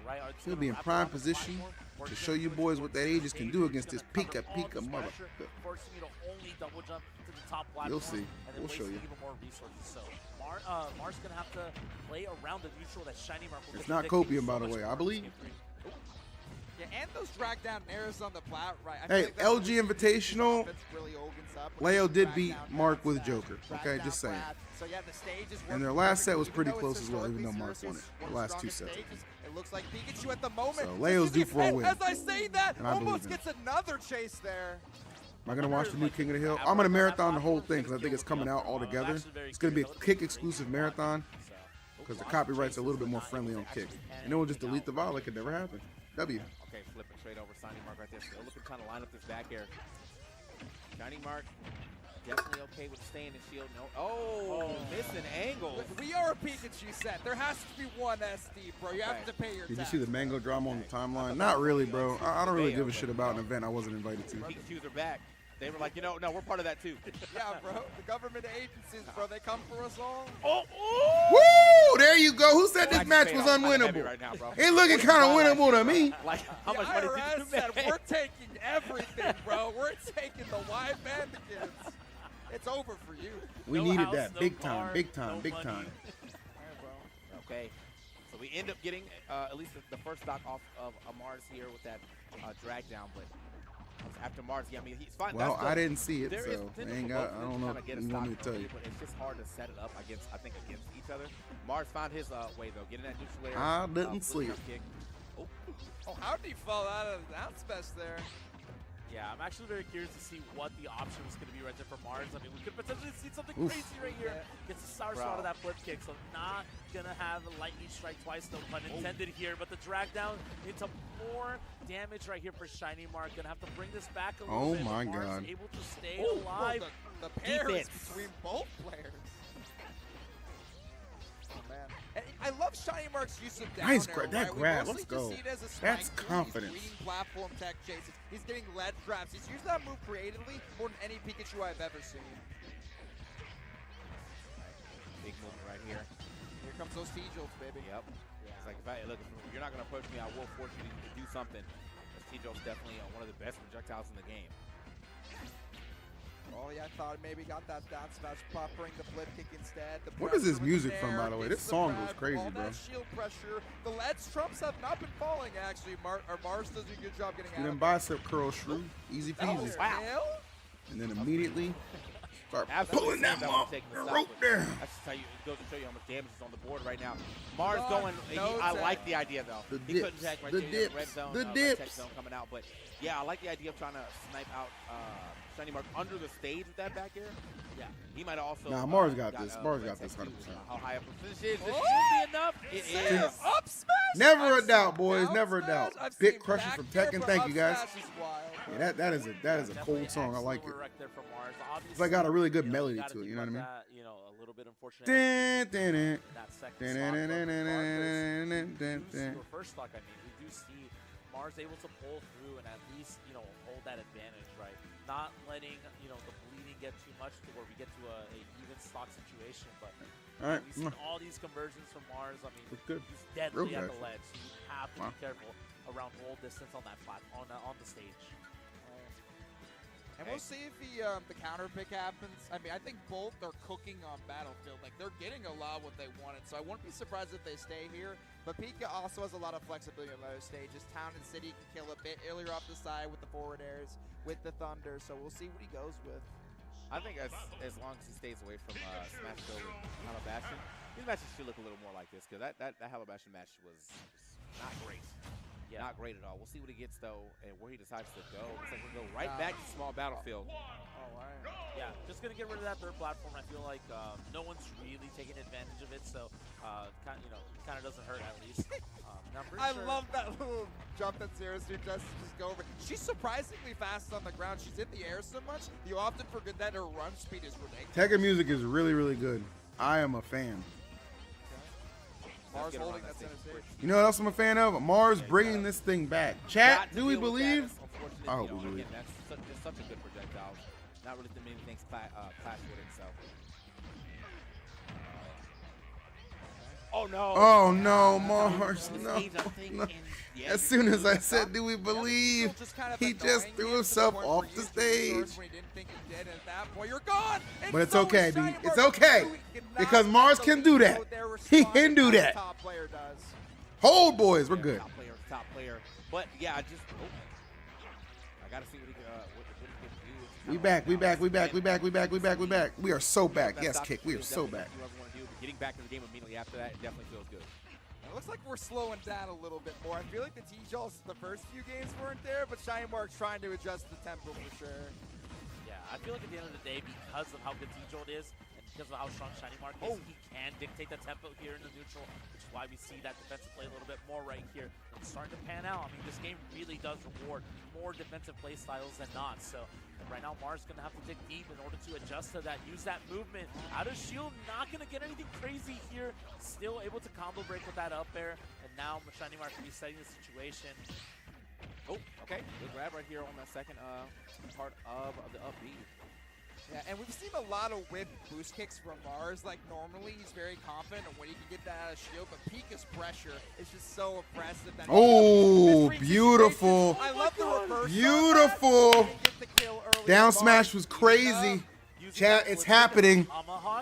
S8: right?
S2: He'll be in prime position to show you boys what that Aegis can do against this Pika mother.
S8: Forcing you to only double jump to the top platform.
S2: You'll see.
S8: And then
S2: We'll show you.
S8: even more resources. So Mars gonna have to play around the neutral that Shiny Mark will
S2: It's not copium, by the way, I believe.
S7: Yeah, and those drag down airs on the plat, right? I
S2: Hey,
S7: feel like that's
S2: LG
S7: what
S2: Invitational,
S7: offense really opens up.
S2: Leo did
S7: Drag
S2: beat
S7: down
S2: Mark
S7: pats,
S2: with
S7: that
S2: Joker.
S7: drag
S2: Okay,
S7: down
S2: just saying.
S7: plat. So yeah, the stage is
S2: And their
S7: working
S2: last set
S7: perfectly,
S2: was pretty
S7: even though
S2: close
S7: it's
S2: as well, even though
S7: historically
S2: Mark won
S7: Cirrus's
S2: it.
S7: one
S2: The
S7: of
S2: last two
S7: strongest
S2: sets.
S7: stages. It looks like Pikachu at the moment.
S2: So Leo's due for a
S7: And
S2: win.
S7: As I say that,
S2: And I believe
S7: almost
S2: in
S7: gets another chase there.
S2: Am I going to watch the new King of the Hill? I'm going to marathon the whole thing because I think it's coming out all together. It's going to be a Kick exclusive marathon because the copyrights are a little bit more friendly on Kick. And then we'll just delete the VOD like it never happened. W.
S6: Okay, flipping straight over Shiny Mark right there. Still looking trying to line up this back air. Shiny Mark definitely okay with staying in shield. No. Oh, missing angles.
S7: We are a Pikachu set. There has to be one SD, bro. You have to pay your
S2: Did you
S7: tax.
S2: see the mango drama on the timeline? Not really, bro. I don't really give a shit about an event I wasn't invited to.
S6: Pikachus are back. They were like, no, we're part of that too.
S7: Yeah, bro. The government agencies, bro, they come for us all.
S2: Woo! There you go. Who said this match was unwinnable?
S6: Right now, bro.
S2: It looking kind of winnable to me.
S6: Like, how
S7: The
S6: much money did
S7: IRS
S6: you
S7: said
S6: make?
S7: we're taking everything, bro. We're taking the wife and the kids. It's over for you.
S2: We
S8: No
S2: needed
S8: house,
S2: that.
S8: no
S2: Big
S8: car,
S2: time, big time,
S8: no
S2: big
S8: money.
S2: time.
S6: Okay, so we end up getting at least the first stock off of Mars here with that drag down, but after Mars, yeah, I mean, he's fine.
S2: Well, I didn't see it,
S6: There is
S2: so
S6: potential
S2: I ain't
S6: for
S2: got.
S6: both
S2: I
S6: of
S2: don't
S6: them
S2: know
S6: to
S2: what
S6: kinda get a
S2: you want me
S6: stock
S2: to tell
S6: early,
S2: you.
S6: but it's just hard to set it up against, I think, against each other. Mars found his way though, getting that neutral layer.
S2: I didn't
S6: flipping
S2: sleep.
S6: up kick.
S7: Oh, how did he fall out of the bounce best there?
S8: Yeah, I'm actually very curious to see what the option is going to be right there for Mars. I mean, we could potentially see something
S2: Oof.
S8: crazy right here. Gets a sour spot of that flip kick, so not going to have a lightning strike twice, no pun intended here. But the drag down into more damage right here for Shiny Mark. Going to have to bring this back a little bit.
S2: my
S8: Mars
S2: God.
S8: able to stay
S7: Well,
S8: alive.
S7: the pair is
S6: Defense.
S7: between both players. Oh, man. And I love Shiny Mark's use of down
S2: Nice
S7: air,
S2: grab. That
S7: right? We
S2: grab.
S7: mostly
S2: Let's go.
S7: just see it as a
S2: That's
S7: strike.
S2: confidence.
S7: He's reading platform tech chases. He's getting lead traps. He's used that move creatively more than any Pikachu I've ever seen.
S6: Big movement right here.
S7: Here comes those T-Jolts, baby.
S6: Yep. It's like, look, if you're not going to push me, I will force you to do something. T-Jolt's definitely one of the best projectiles in the game.
S7: Oh, yeah, I thought maybe got that down smash, popping the flip kick instead. The
S2: What is this
S7: pressure with
S2: music
S7: the
S2: from, by the
S7: nair,
S2: way? This
S7: gets the
S2: song
S7: grab,
S2: goes crazy,
S7: all
S2: bro.
S7: that shield pressure. The leads trumps have not been falling, actually. Mars does a good job getting
S2: And then
S7: out of
S2: bicep curl shrew. Easy
S7: it. Oh,
S2: peasy.
S7: wow.
S2: And then immediately start
S6: Absolutely
S2: pulling that
S6: seems like we're taking the
S2: motherfucker
S6: stock,
S2: rope
S6: but
S2: there.
S6: That's just how you, it goes to show you how much damage is on the board right now. Mars
S7: Fuck,
S6: going,
S7: no
S6: I
S7: tech.
S6: like the idea though.
S2: The
S6: He couldn't
S2: dips,
S6: tag right
S2: the
S6: there, you know, red
S2: dips,
S6: zone,
S2: the
S6: red
S2: dips.
S6: tech zone coming out, but yeah, I like the idea of trying to snipe out Shiny Mark under the stage with that back air. Yeah, he might also.
S2: Nah, Mars got this. Mars
S6: red
S2: got this
S6: tech too.
S2: 100%.
S6: How high up the finish is? This
S7: Oh!
S6: should be enough. It
S7: Center
S6: is.
S7: up smash.
S2: Never
S7: I've
S2: a doubt,
S7: seen
S2: boys.
S7: down
S2: Never a
S7: smash.
S2: doubt.
S7: I've
S2: Bit
S7: seen
S2: crusher
S7: back
S2: from
S7: air,
S2: Tekken.
S7: but
S2: Thank
S7: up
S2: you, guys.
S7: smash is wild.
S2: Yeah, that is a cold song. I like it.
S8: Right there from Mars.
S2: It's like got a really good
S8: Obviously,
S2: melody
S8: gotta
S2: to it.
S8: think
S2: You know what I mean?
S8: about that, you know, a little bit unfortunate.
S2: Dun, dun, dun.
S8: That second
S2: Dun,
S8: stock,
S2: dun, dun,
S8: but
S2: dun,
S8: regardless,
S2: dun,
S8: we
S2: dun,
S8: do see,
S2: dun.
S8: or first stock, I mean, we do see Mars able to pull through and at least, you know, hold that advantage, right? Not letting, you know, the bleeding get too much to where we get to a even stock situation, but
S2: All right.
S8: we've seen all these conversions from Mars. I mean,
S2: Looks good.
S8: he's deadly
S2: Real
S8: at the
S2: good.
S8: ledge, so you have to
S2: Wow.
S8: be careful around roll distance on that platform, on the stage.
S7: And we'll see if the counter pick happens. I mean, I think both are cooking on Battlefield. Like, they're getting a lot of what they wanted, so I wouldn't be surprised if they stay here. But Pika also has a lot of flexibility on those stages. Town and City can kill a bit earlier off the side with the forward airs, with the Thunder, so we'll see what he goes with.
S6: I think as long as he stays away from Smashbros and Halabastion, these matches should look a little more like this, because that Halabastion match was not great. Yeah. Not great at all. We'll see what he gets, though, and where he decides to go. Looks like we'll go right back to small Battlefield.
S7: Oh, all right.
S8: Yeah, just gonna get rid of that third platform. I feel like no one's really taking advantage of it, so kind of doesn't hurt at least. I'm pretty
S7: I
S8: sure
S7: love that little jump that Sarah Sue does to just go over. She's surprisingly fast on the ground. She's in the air so much, you often forget that her run speed is ridiculous.
S2: Tekken music is really, really good. I am a fan.
S7: Mars
S6: Get
S7: holding
S6: around
S7: that center stage.
S2: You know what else I'm a fan of? Mars bringing this thing back. Chat,
S6: Got to
S2: do we
S6: deal with that.
S2: believe?
S6: It's unfortunate,
S2: I hope
S6: you know,
S2: we believe.
S6: again, that's just such a good projectile. Not really too many things clash with it, so. Oh no.
S2: Oh no, Mars,
S6: This
S2: no.
S6: age, I think,
S2: no.
S6: and, yeah,
S2: As soon as I said, do we believe, he just threw himself off the stage.
S7: You're gone.
S2: But it's okay, B. It's okay. Because Mars can do that. He can do that. Hold, boys. We're good.
S6: Top player. But yeah, I gotta see what he can do.
S2: We back. We are so back. Yes, Kick. We are so back.
S6: Getting back to the game immediately after that, it definitely feels good.
S7: It looks like we're slowing down a little bit more. I feel like the T-Jolls the first few games weren't there, but Shiny Mark's trying to adjust the tempo for sure.
S8: Yeah, I feel like at the end of the day, because of how good T-Jolt is, and because of how strong Shiny Mark is, he can dictate the tempo here in the neutral, which is why we see that defensive play a little bit more right here. It's starting to pan out. I mean, this game really does reward more defensive play styles than not. So right now, Mars is going to have to dig deep in order to adjust to that, use that movement. Out of shield, not going to get anything crazy here. Still able to combo break with that up air. And now Shiny Mark resetting the situation.
S6: Oh, okay. Good grab right here on that second part of the up B.
S7: Yeah, and we've seen a lot of whip boost kicks from Mars. Like, normally he's very confident when he can get that out of shield, but Pika's pressure is just so oppressive. That
S2: Oh, beautiful.
S7: I love the reverse.
S2: Beautiful. Down smash was crazy. Chat, it's happening.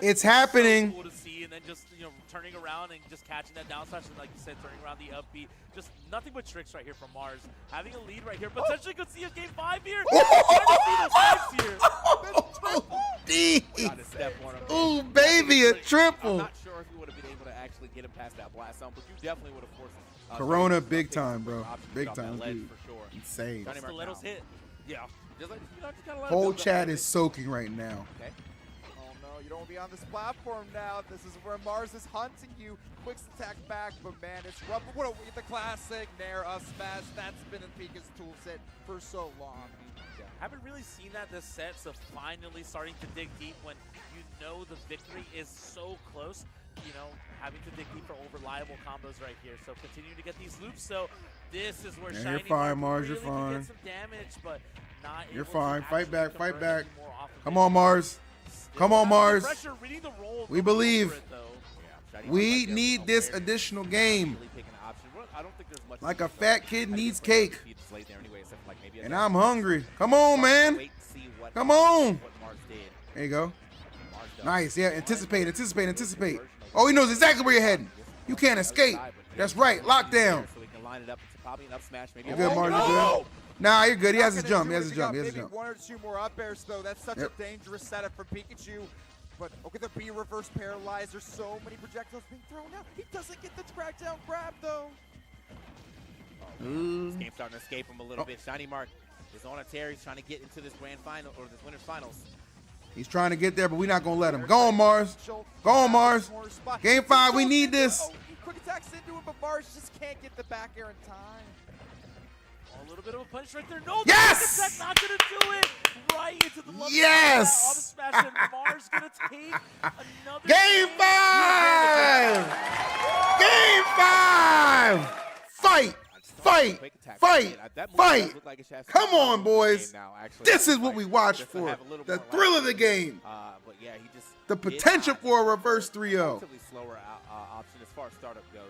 S2: It's happening.
S8: So cool to see, and then just turning around and just catching that down smash, and like you said, turning around the up B. Just nothing but tricks right here from Mars. Having a lead right here, potentially could see a game 5 here.
S2: Ooh, baby, a triple.
S6: I'm not sure if you would have been able to actually get him past that blast zone, but you definitely would have forced
S2: Corona big time, bro. Big time, dude.
S6: For sure.
S2: Insane.
S8: Stilettos hit.
S6: Yeah. Just like, just gotta let
S2: Whole
S6: it
S2: chat is soaking right now.
S6: Okay.
S7: Oh no, you don't want to be on this platform now. This is where Mars is hunting you. Quick attack back, but man, it's rough. What the classic Nair smash. That's been in Pika's toolset for so long.
S8: Yeah. Haven't really seen that this set, so finally starting to dig deep when you know the victory is so close. Having to dig deep for reliable combos right here. So continue to get these loops. So this is where Shiny
S2: you're fine, Mars.
S8: Really
S2: You're fine.
S8: get some damage, but not
S2: You're
S8: able
S2: fine.
S8: to
S2: Fight back.
S8: actually
S2: Fight back.
S8: convert any more off of
S2: Come
S8: it.
S2: on, Mars.
S8: Still
S2: Come on,
S8: having the
S2: Mars.
S8: pressure, reading the roll,
S2: We
S8: going
S2: believe.
S8: over it, though.
S2: We need this additional game. Like a fat kid needs cake. And I'm hungry. Come on, man. Come on. There you go. Nice. Yeah, anticipate. Oh, he knows exactly where you're heading. You can't escape. That's right. Lockdown. You're good, Mars. You're good. Nah, you're good. He has his jump. He has his jump.
S7: Maybe one or two more up airs, though. That's such a dangerous setup for Pikachu. But look at the B reverse paralyze. There's so many projectiles being thrown out. He doesn't get the crackdown grab, though.
S6: This game's starting to escape him a little bit. Shiny Mark is on a tear. He's trying to get into this grand final or this winner's finals.
S2: He's trying to get there, but we're not going to let him. Go on, Mars. Go on, Mars. Game 5, we need this.
S7: Quick attacks into it, but Mars just can't get the back air in time.
S8: A little bit of a punch right there. No,
S2: yes!
S8: That's not going to do it. Right into the love
S2: yes!
S8: of smash, and Mars going to take another
S2: Game 5! Game 5! Fight! Fight! Fight! Fight! Come on, boys. This is what we watch for. The thrill of the game. The potential for a reverse 3-0.
S6: Slower option as far as startup goes.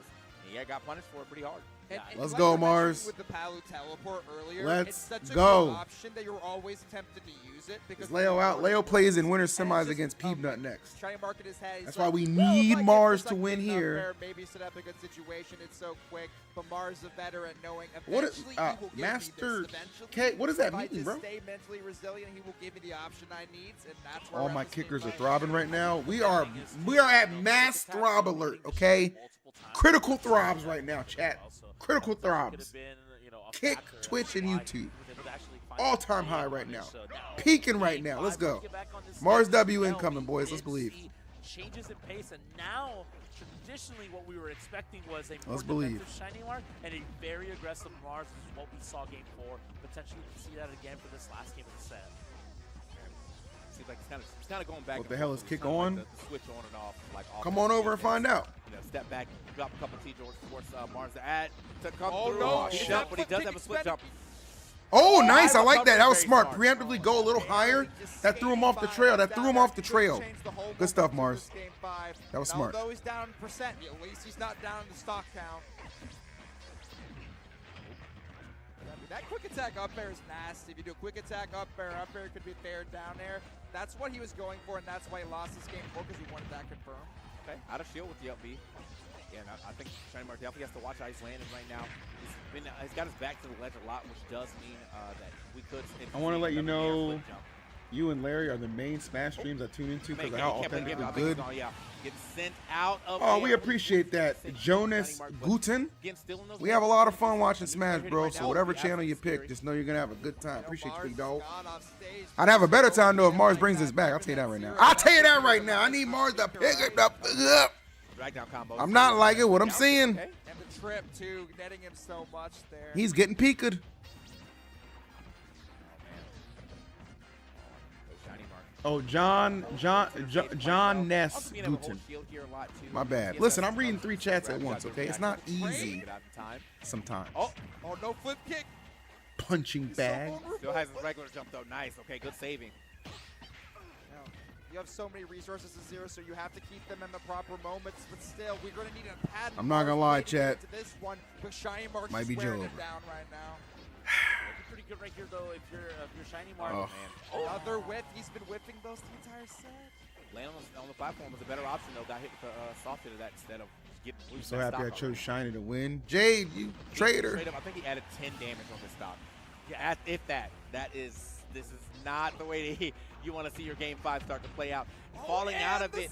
S6: And yeah, got punished for it pretty hard.
S7: And
S2: let's
S7: like
S2: go, Mars.
S7: With the Palu teleport earlier,
S2: let's
S7: it's such a
S2: go.
S7: Good option that you're always tempted to use it because
S2: Leo out. Leo plays in winter semis against Peanut next.
S7: Trying to market his head.
S2: That's why we need Mars to win here.
S7: Maybe set up a good situation. It's so quick, but Mars is a veteran, knowing
S2: what is
S7: he will give
S2: Master
S7: me this.
S2: K? What does that
S7: if I
S2: mean, bro?
S7: Stay mentally resilient. He will give me the option I need, and that's where
S2: all my kickers are throbbing right now. We are at mass throb alert. Okay, critical throbs right now, chat. Critical throbs. Kick, Twitch, and YouTube. All-time high right now. Peaking right now. Let's go. Mars W incoming, boys. Let's believe.
S8: Changes in pace, and now traditionally what we were expecting was a more defensive Shiny Mark and a very aggressive Mars, which is what we saw game 4. Potentially we can see that again for this last game of the set.
S6: Seems like it's kind of going back.
S2: What the hell is kick on?
S6: Like the switch on and off. Like
S2: come on over and find out.
S6: Step back, drop a couple T-George towards Mars to add to come through.
S7: No.
S6: But he does have a split jump.
S2: Oh, nice. I like that. That was smart. Preemptively go a little higher. That threw him off the trail. That threw him off the trail. Good stuff, Mars. That was smart.
S7: Although he's down in percent, at least he's not down in the stock count. That quick attack up air is nasty. If you do a quick attack up air could be fair down air. That's what he was going for, and that's why he lost this game before, because he wanted that confirmed.
S6: Okay, out of shield with the up B. Yeah, and I think Shiny Mark definitely has to watch how he's landing right now. He's got his back to the ledge a lot, which does mean that we could.
S2: I want to let you know, you and Larry are the main Smash streams I tune into because of how authentically good.
S6: Getting sent out of
S2: oh, we appreciate that. Jonas Guten. We have a lot of fun watching Smash Bros. So whatever channel you pick, just know you're going to have a good time. Appreciate you, big dog. I'd have a better time, though, if Mars brings this back. I'll tell you that right now. I'll tell you that right now. I need Mars to pick it up. I'm not liking what I'm seeing.
S7: And the trip, too, netting him so much there.
S2: He's getting peaked. Oh, John Ness Guten. My bad. Listen, I'm reading 3 chats at once, okay? It's not easy sometimes.
S7: Oh, no flip kick.
S2: Punching bag.
S6: Still has his regular jump, though. Nice. Okay, good saving.
S7: You have so many resources in Zero, so you have to keep them in the proper moments. But still, we're going to need a pad.
S2: I'm not going to lie, chat.
S7: This one, but Shiny Mark
S2: might be Joe.
S7: Down right now.
S8: Pretty good right here, though, if you're Shiny Mark.
S2: Oh.
S8: Man.
S7: Another whip. He's been whipping those the entire set.
S6: Land on the platform was a better option, though. Got hit with the soft hit of that instead of getting blue.
S2: I'm so happy I chose Shiny to win. Jade, you traitor.
S6: I think he added 10 damage on this stop. Yeah, if that. This is not the way that you want to see your game 5 start to play out. Falling out of it.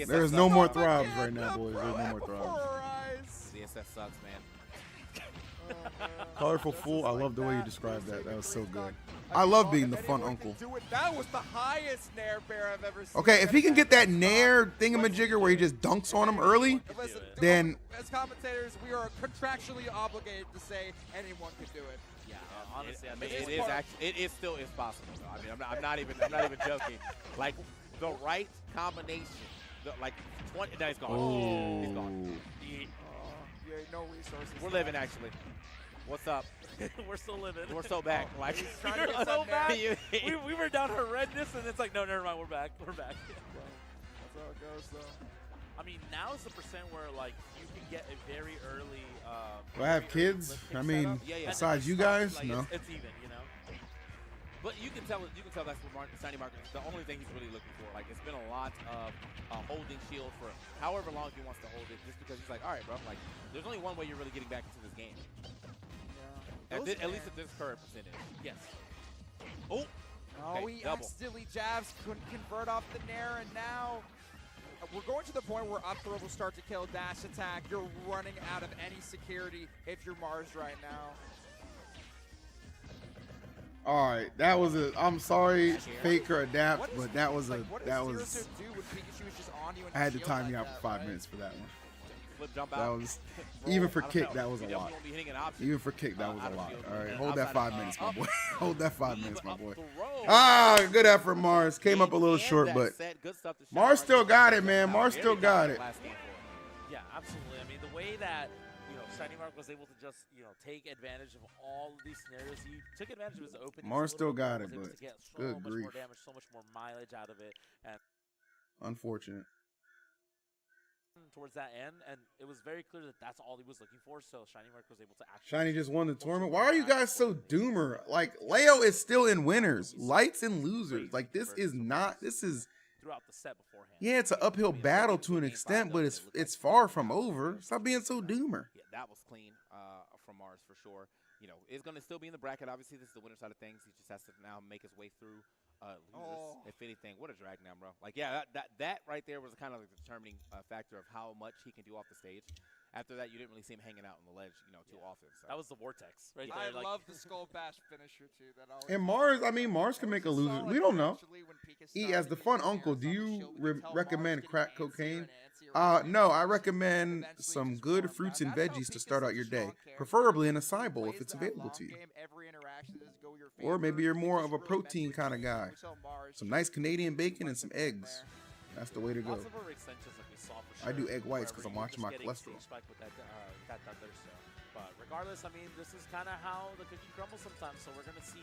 S2: There's no more throbs right now, boys. There's no more throbs.
S6: CSS sucks, man.
S2: Colorful Fool, I love the way you described that. That was so good. I love being the fun uncle.
S7: That was the highest Nair bear I've ever seen.
S2: Okay, if he can get that Nair thingamajigger where he just dunks on him early, then...
S7: As commentators, we are contractually obligated to say anyone can do it.
S8: Yeah, honestly, I mean,
S6: it still is possible. Though. I mean, I'm not even joking. Like the right combination, like 20. No, he's gone.
S2: Oh.
S6: He's gone.
S7: Yeah, no resources.
S6: We're living actually. What's up?
S8: We're still living.
S6: We're so back. Like
S8: we're so back. we were down horrendous, and it's like, no, never mind. We're back. We're back.
S7: That's how it goes, though.
S8: I mean, now is the percent where like you can get a very early.
S2: Do I have kids? I mean, besides you guys,
S8: like,
S2: no.
S8: It's even, you know.
S6: But you can tell that's what Shiny Mark is the only thing he's really looking for. Like it's been a lot of holding shield for however long he wants to hold it, just because he's like, all right, bro, like there's only one way you're really getting back into this game. Yeah. At least at this current percentage.
S8: Yes.
S6: Oh.
S7: Oh, he accidentally jabs, couldn't convert off the Nair, and now we're going to the point where up throw will start to kill dash attack. You're running out of any security if you're Mars right now.
S2: All right, that was a. I'm sorry, fake or adapt, but that was a. I had to time you out for 5 minutes for that one. That was even for kick. That was a lot. Even for kick, that was a lot. All right, hold that 5 minutes, my boy. Hold that 5 minutes, my boy. Ah, good effort, Mars. Came up a little short, but Mars still got it, man. Mars still got it.
S8: Yeah, absolutely. I mean, the way that Shiny Mark was able to just take advantage of all of these scenarios. He took advantage of his opening.
S2: Mars still got it, but good grief.
S8: More damage, so much more mileage out of it, and
S2: unfortunate.
S8: Towards that end, and it was very clear that that's all he was looking for. So Shiny Mark was able to actually.
S2: Shiny just won the tournament. Why are you guys so doomer? Like Leo is still in winners, lights in losers. Like this is not. This is.
S8: Throughout the set beforehand.
S2: Yeah, it's an uphill battle to an extent, but it's far from over. Stop being so doomer.
S6: Yeah, that was clean from Mars for sure. It's going to still be in the bracket. Obviously, this is the winner side of things. He just has to now make his way through losers, if anything. What a drag now, bro. Like, yeah, that right there was kind of like the determining factor of how much he can do off the stage. After that, you didn't really see him hanging out on the ledge, too often. So.
S8: That was the vortex right there.
S7: I love the Skull Bash finisher, too.
S2: And Mars, I mean, Mars can make a loser. We don't know. As the fun uncle, do you recommend crack cocaine? No, I recommend some good fruits and veggies to start out your day, preferably in a side bowl if it's available to you. Or maybe you're more of a protein kind of guy. Some nice Canadian bacon and some eggs. That's the way to go. I do egg whites because I'm watching my cholesterol.
S8: But regardless, I mean, this is kind of how the cookie crumbles sometimes. So we're going to see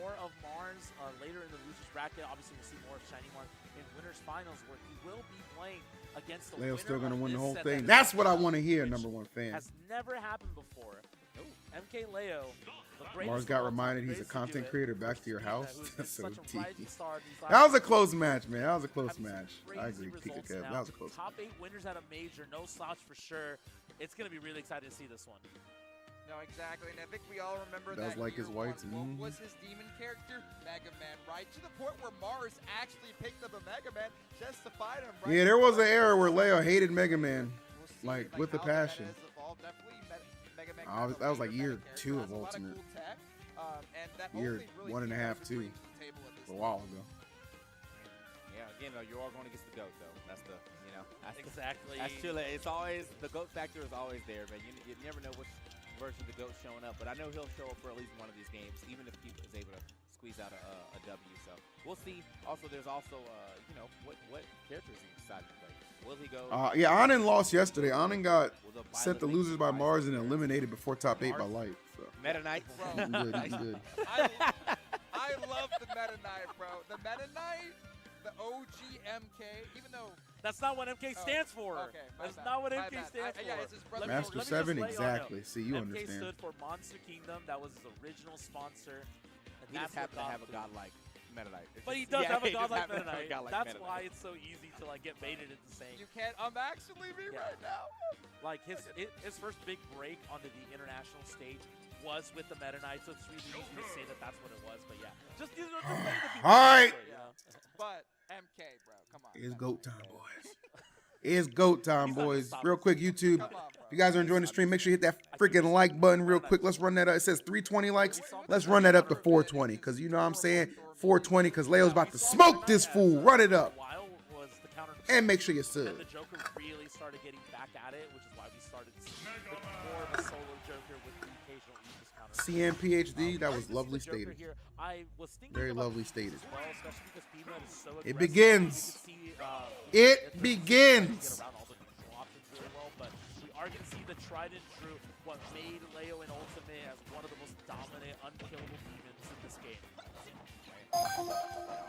S8: more of Mars later in the losers bracket. Obviously, we'll see more of Shiny Mars in winners finals, where he will be playing against the
S2: Leo's still
S8: winner
S2: gonna
S8: of
S2: win the
S8: this
S2: whole
S8: set
S2: thing.
S8: that
S2: That's
S8: is
S2: what I
S8: up,
S2: want to hear,
S8: which
S2: number one fan.
S8: has never happened before. Mkleo, the greatest
S2: Mars got
S8: of all time,
S2: reminded he's a
S8: greatest to do
S2: content
S8: it,
S2: creater back to your
S8: who's
S2: house.
S8: been
S2: That's so
S8: such a rising
S2: deep.
S8: star these last
S2: That was a
S8: few
S2: close
S8: years.
S2: match, man. That was a close
S8: Having some
S2: match.
S8: crazy
S2: I agree, Pika
S8: results
S2: Kev.
S8: now.
S2: That was a close
S8: Top 8 winners at a major, no slouch for sure. It's going to be really exciting to see this one.
S7: No, exactly, and I think we all remember
S2: Does
S7: that
S2: like
S7: year
S2: his whites,
S7: one. What was his demon character? Mega Man, right? To the point where Mars actually picked up a Mega Man just to fight him, right?
S2: Yeah, there was an era where Leo hated Mega Man,
S7: We'll see,
S2: like with a
S7: how the meta
S2: passion.
S7: has evolved. Definitely Mega Man
S2: I was-
S7: kinda
S2: that was
S7: later
S2: like year
S7: meta
S2: 2 of
S7: character, has a lot
S2: Ultimate.
S7: cool tech, and that
S2: Year
S7: only really
S2: 1.5,
S7: Mkleo
S2: 2.
S7: brings to the table at this
S2: A while ago.
S6: Yeah, again, though, you're all going against the GOAT, though. That's the, you know, that's
S8: Exactly.
S6: That's true. It's always, the GOAT factor is always there, man. You never know which version of the GOAT showing up, but I know he'll show up for at least one of these games, even if he is able to squeeze out a W. So we'll see. Also, there's also, you know, what character is he decided to play? Will he go?
S2: Yeah, Anand lost yesterday. Anand got
S6: will the
S2: sent to
S6: Byleth
S2: losers by
S6: Mars
S2: Mars and
S6: or
S2: eliminated before top 8 by Light. So
S6: Meta Knight.
S2: I'm good. I'm good.
S7: I love the Meta Knight, bro. The Meta Knight, the OG MK, even though.
S8: That's not what MK stands for.
S7: Okay, my
S8: That's
S7: bad,
S8: not what
S7: my
S8: MK
S7: bad.
S8: stands for.
S7: Yeah, it's his brother.
S2: Master
S8: let me
S2: 7,
S8: just let y'all know.
S2: exactly. See, you
S8: MK
S2: understand.
S8: stood for Monster Kingdom. That was his original sponsor. And
S6: He
S8: that's
S6: just happened to
S8: what
S6: have a
S8: got
S6: godlike Meta Knight. It's
S8: But he
S6: just-
S8: does
S6: yeah,
S8: have a
S6: he just
S8: godlike
S6: happened
S8: Meta
S6: to have a
S8: Knight.
S6: godlike
S8: That's
S6: Meta
S8: why
S6: Knight.
S8: it's so easy to like get baited into saying.
S7: You can't actually me
S8: Yeah.
S7: right now.
S8: Like his first big break onto the international stage was with the Meta Knight, so it's really easy to say that that's what it was. But yeah, just these are just letting the people
S2: All right.
S8: know, you know?
S7: But MK, bro, come on.
S2: It's GOAT time, boys. It's GOAT time,
S8: He's not gonna
S2: boys.
S8: stop
S2: Real
S8: us.
S2: quick, YouTube.
S7: Come on, bro.
S2: If you guys are enjoying the stream, make sure you hit that freaking like button real quick. Let's run that up. It says 320 likes. Let's run that up to 420, because you know what I'm saying? 420, because Leo's about to smoke this fool. Run it up.
S8: Was the counter
S2: And make sure you
S8: then
S2: sub.
S8: the Joker really started getting back at it, which is why we started seeing more of a solo Joker with the occasional Aegis counter.
S2: CM PhD, that was
S8: The
S2: lovely
S8: Joker
S2: stated.
S8: here, I was thinking
S2: Very
S8: about
S2: lovely
S8: this
S2: stated.
S8: as well, especially because Peanut is so
S2: It
S8: aggressive.
S2: begins.
S8: You can see,
S2: It
S8: it's
S2: begins.
S8: Get around all the control options really well, but we are going to see the tried and true, what made Leo in Ultimate as one of the most dominant, unkillable demons in this game.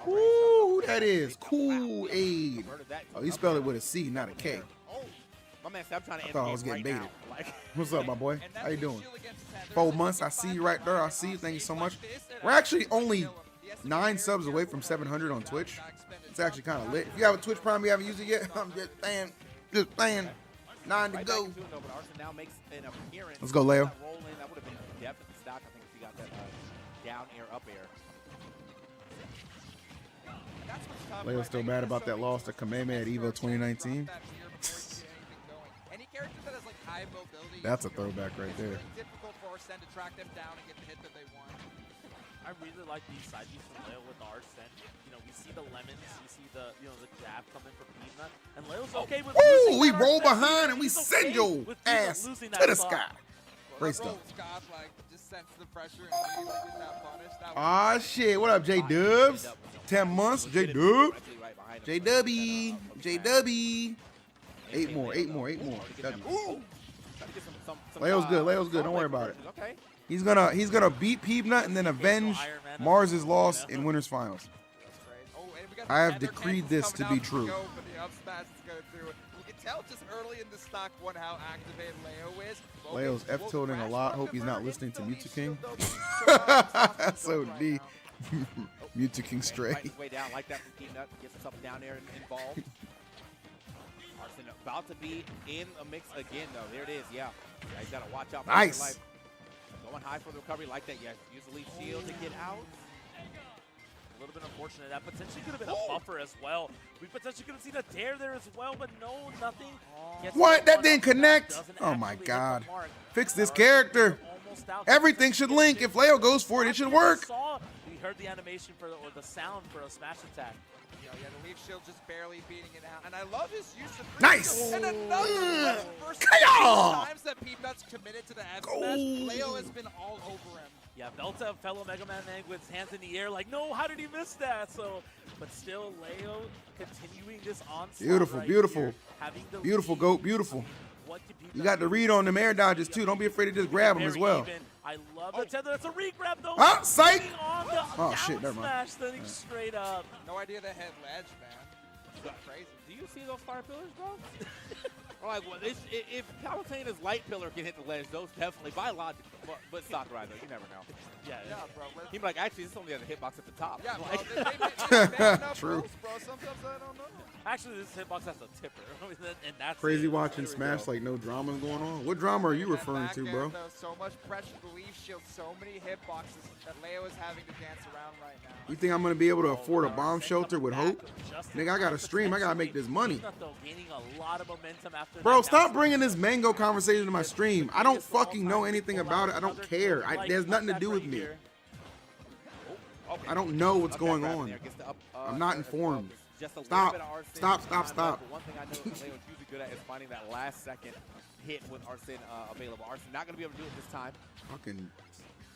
S2: Ooh, that is Kool-Aid. Oh, you spelled it with a C, not a K.
S6: Oh, my man said I'm trying to
S2: I
S6: end
S2: thought
S6: the
S2: I was
S6: game
S2: getting
S6: right
S2: baited.
S6: now. Like,
S2: What's up, my boy?
S7: And
S2: How you
S7: that's
S2: doing?
S7: Shield against Tether.
S2: 4 months. I see you right there. I see you. Thank you so much. We're actually only 9 subs away from 700 on Twitch. It's actually kind of lit. If you have a Twitch Prime you haven't used it yet, I'm just saying. 9 to
S6: right
S2: go.
S6: back into it, though, but Arson now makes an appearance.
S2: Let's go, Leo.
S6: That roll in, that would have been definitely stock, I think, if he got that down air, up air.
S7: That's what's tough,
S2: Leo's
S7: right?
S2: still
S7: They
S2: mad
S7: get
S2: about
S7: so
S2: that loss to Kamehameha at Evo 2019.
S7: Any character that has like high mobility,
S2: That's a throwback right
S7: it's
S2: there.
S7: really difficult for Arsene to track them down and get the hit that they want.
S8: I really like these side views from Leo with Arsene. You know, we see the lemons, we see the the jab coming from Peanut, and Leo's okay with
S2: Ooh,
S8: losing
S2: we
S8: that
S2: roll
S8: Arsene.
S2: behind and we
S8: He's
S2: send
S8: okay
S2: your
S8: with Peanut
S2: ass
S8: losing
S2: to
S8: that
S2: the
S8: spot.
S2: sky. Great
S7: That roll,
S2: stuff.
S7: Scott like just sense the pressure and immediately get that punish. That
S2: Ah, shit. What up, J Dubs? 10 months, J Dub. J W. J W. 8 more, 8 more, 8 more. W. Leo's good, Leo's good, don't worry about it.
S6: Okay.
S2: He's gonna beat Peanut and then avenge Mars's loss in winners finals.
S7: That's great. Oh, and we got
S2: I have
S7: Tether
S2: decreed
S7: cancels
S2: this to
S7: coming
S2: be
S7: out
S2: true.
S7: Go, but the up smash is going through it. We can tell just early in the stock one how activated Leo is.
S2: Leo's
S7: Will
S2: F-tilting a
S7: Crash
S2: lot.
S7: Rock
S2: Hope he's not
S7: convert
S2: listening to
S7: into
S2: Mewtwo
S7: Elite
S2: King.
S7: Shield, though?
S2: That's so
S7: Right
S2: D.
S7: now.
S2: Mewtwo King stray.
S6: Fighting his way down like that from Peanut. Gets himself down there and involved. Arson about to be in a mix again, though. There it is, yeah. Yeah, he's got to watch out for
S2: Nice.
S6: his life. Going high for the recovery like that. Yeah, use the lead shield to get out.
S8: A little bit unfortunate. That potentially could have been a buffer as well. We potentially could have seen a dare there as well, but no, nothing. Gets
S2: What?
S8: the
S2: That
S8: one
S2: didn't
S8: up,
S2: connect?
S8: doesn't
S2: Oh my
S8: actually hit the
S2: God.
S8: mark.
S2: Fix this
S8: Arson
S2: character.
S8: almost out.
S2: Everything should link. If Leo goes for it, it should work.
S8: We heard the animation for or the sound for a smash attack.
S7: Yeah, the leaf shield just barely beating it out. And I love his use of free
S2: Nice.
S7: shield. And another first
S2: Kaya!
S7: times that Peanut's committed to the F
S2: Go.
S7: smash, Leo has been all over him.
S8: Yeah, Belta, fellow Mega Man with his hands in the air, like, no, how did he miss that? So, but still, Leo continuing this onslaught.
S2: Beautiful,
S8: right
S2: beautiful.
S8: here, having the
S2: Beautiful,
S8: lead.
S2: GOAT, beautiful.
S8: what did Pete
S2: You got the read on them air dodges too. Don't be afraid to just grab them as well.
S8: I love the tether. That's a re-grab though.
S2: Ah, psych!
S8: On the
S2: Oh shit, never mind.
S8: smash, then straight up.
S7: No idea they had ledge, man. That's crazy.
S6: Do you see those fire pillars, bro? Like, well, if Palutena's light pillar can hit the ledge, those definitely, by logic, but Sakurai, though, you never know.
S7: Yeah, bro.
S6: He'd be like, actually, this only has a hitbox at the top.
S7: Yeah, bro.
S6: Like,
S7: They enough
S2: True.
S7: rules, bro. Sometimes I don't know.
S8: Actually, this hitbox has a tipper, and that's
S2: Crazy
S8: it.
S2: watching Smash like no drama going on. What drama are you referring to, bro?
S7: So much pressure, the leaf shield, so many hitboxes that Leo is having to dance around right now.
S2: You think I'm gonna be able to afford a bomb shelter with hope? Nigga, I gotta stream. I gotta make this money.
S8: Gaining a lot of momentum after
S2: Bro,
S8: that
S2: stop
S8: down
S2: bringing this mango conversation to my stream. I don't fucking know anything about it. I don't care. There's nothing to do with me. I don't know what's going on. I'm not informed. Stop. Stop.
S6: One thing I know Leo's usually good at is finding that last second hit with Arsene available. Arsene not going to be able to do it this time.
S2: Fucking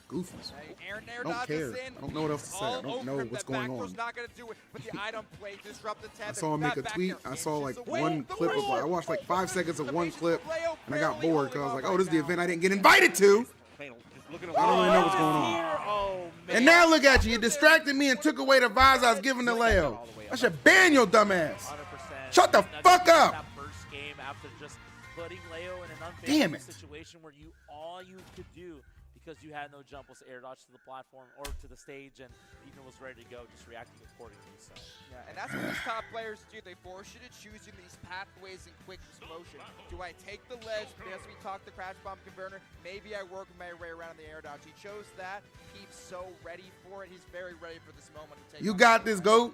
S2: goofies.
S7: Aaron
S2: I don't care. I don't know what else to say. I don't know what's going on.
S7: Not going to do it, but the item play disrupt the tether.
S2: I saw him make a tweet. I saw like one clip of I watched like 5 seconds of one clip and I got bored because I was like, oh, this is the event I didn't get invited to. I don't really know what's going on. And now look at you. You distracted me and took away the vibes I was giving to Leo. I should ban your dumb ass.
S8: 100%.
S2: Shut the fuck up.
S8: That first game after just putting Leo in an
S2: Damn
S8: unfavorable
S2: it.
S8: situation where all you could do because you had no jump was air dodge to the platform or to the stage, and even was ready to go, just reacting accordingly. So
S7: yeah, and that's what these top players do. They force you to choose in these pathways and quick motion. Do I take the ledge because we talked the crash bomb converter? Maybe I work my way around the air dodge. He chose that. He's so ready for it. He's very ready for this moment to take.
S2: You got this, GOAT.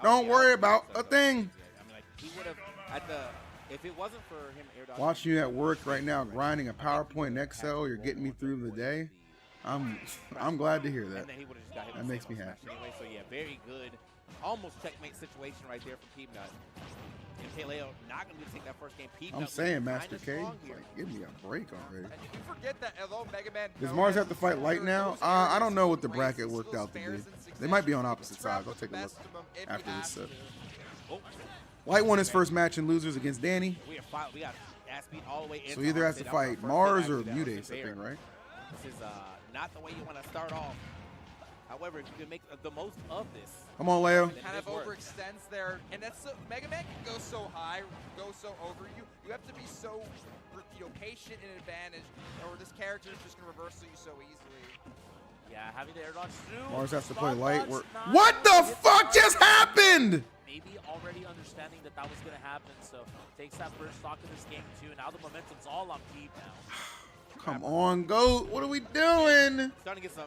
S2: Don't worry about a thing.
S6: I mean, like, he would have at the if it wasn't for him air dodging.
S2: Watching you at work right now, grinding a PowerPoint in Excel, you're getting me through the day. I'm glad to hear that.
S6: And then he would have just got hit
S2: That
S6: with
S2: makes me
S6: single
S2: happy.
S6: smash anyway. So yeah, very good, almost checkmate situation right there from Peanut. And Mkleo not going to take that first game. Peanut
S2: I'm saying,
S6: kinda
S2: Master K,
S6: strong here.
S2: like, give me a break already.
S7: And you forget that although Mega Man
S2: Does Mars have to fight Light now? I don't know what the bracket worked out to be. They might be on opposite sides. I'll take a look after this set.
S6: Oh,
S2: Light won his first match in losers against Danny.
S6: we got ass beat all the way in.
S2: So either has to fight Mars or Mudace, I think, right?
S6: This is not the way you want to start off. However, if you can make the most of this.
S2: Come on, Leo.
S7: Kind of overextends there, and that's so, Mega Man can go so high, go so over you. You have to be so, patient and advantage, or this character is just gonna reversal you so easily.
S8: yeah, having the air dodge through.
S2: Mars has to play
S8: Stop
S2: Light.
S8: dodge, not
S2: What the
S8: gonna get
S2: fuck
S8: the
S2: just
S8: dodge.
S2: happened?
S8: Maybe already understanding that was going to happen, so takes that first stock of this game too. Now the momentum's all on Pete now.
S2: Come on, GOAT. What are we doing?
S6: Starting to get some.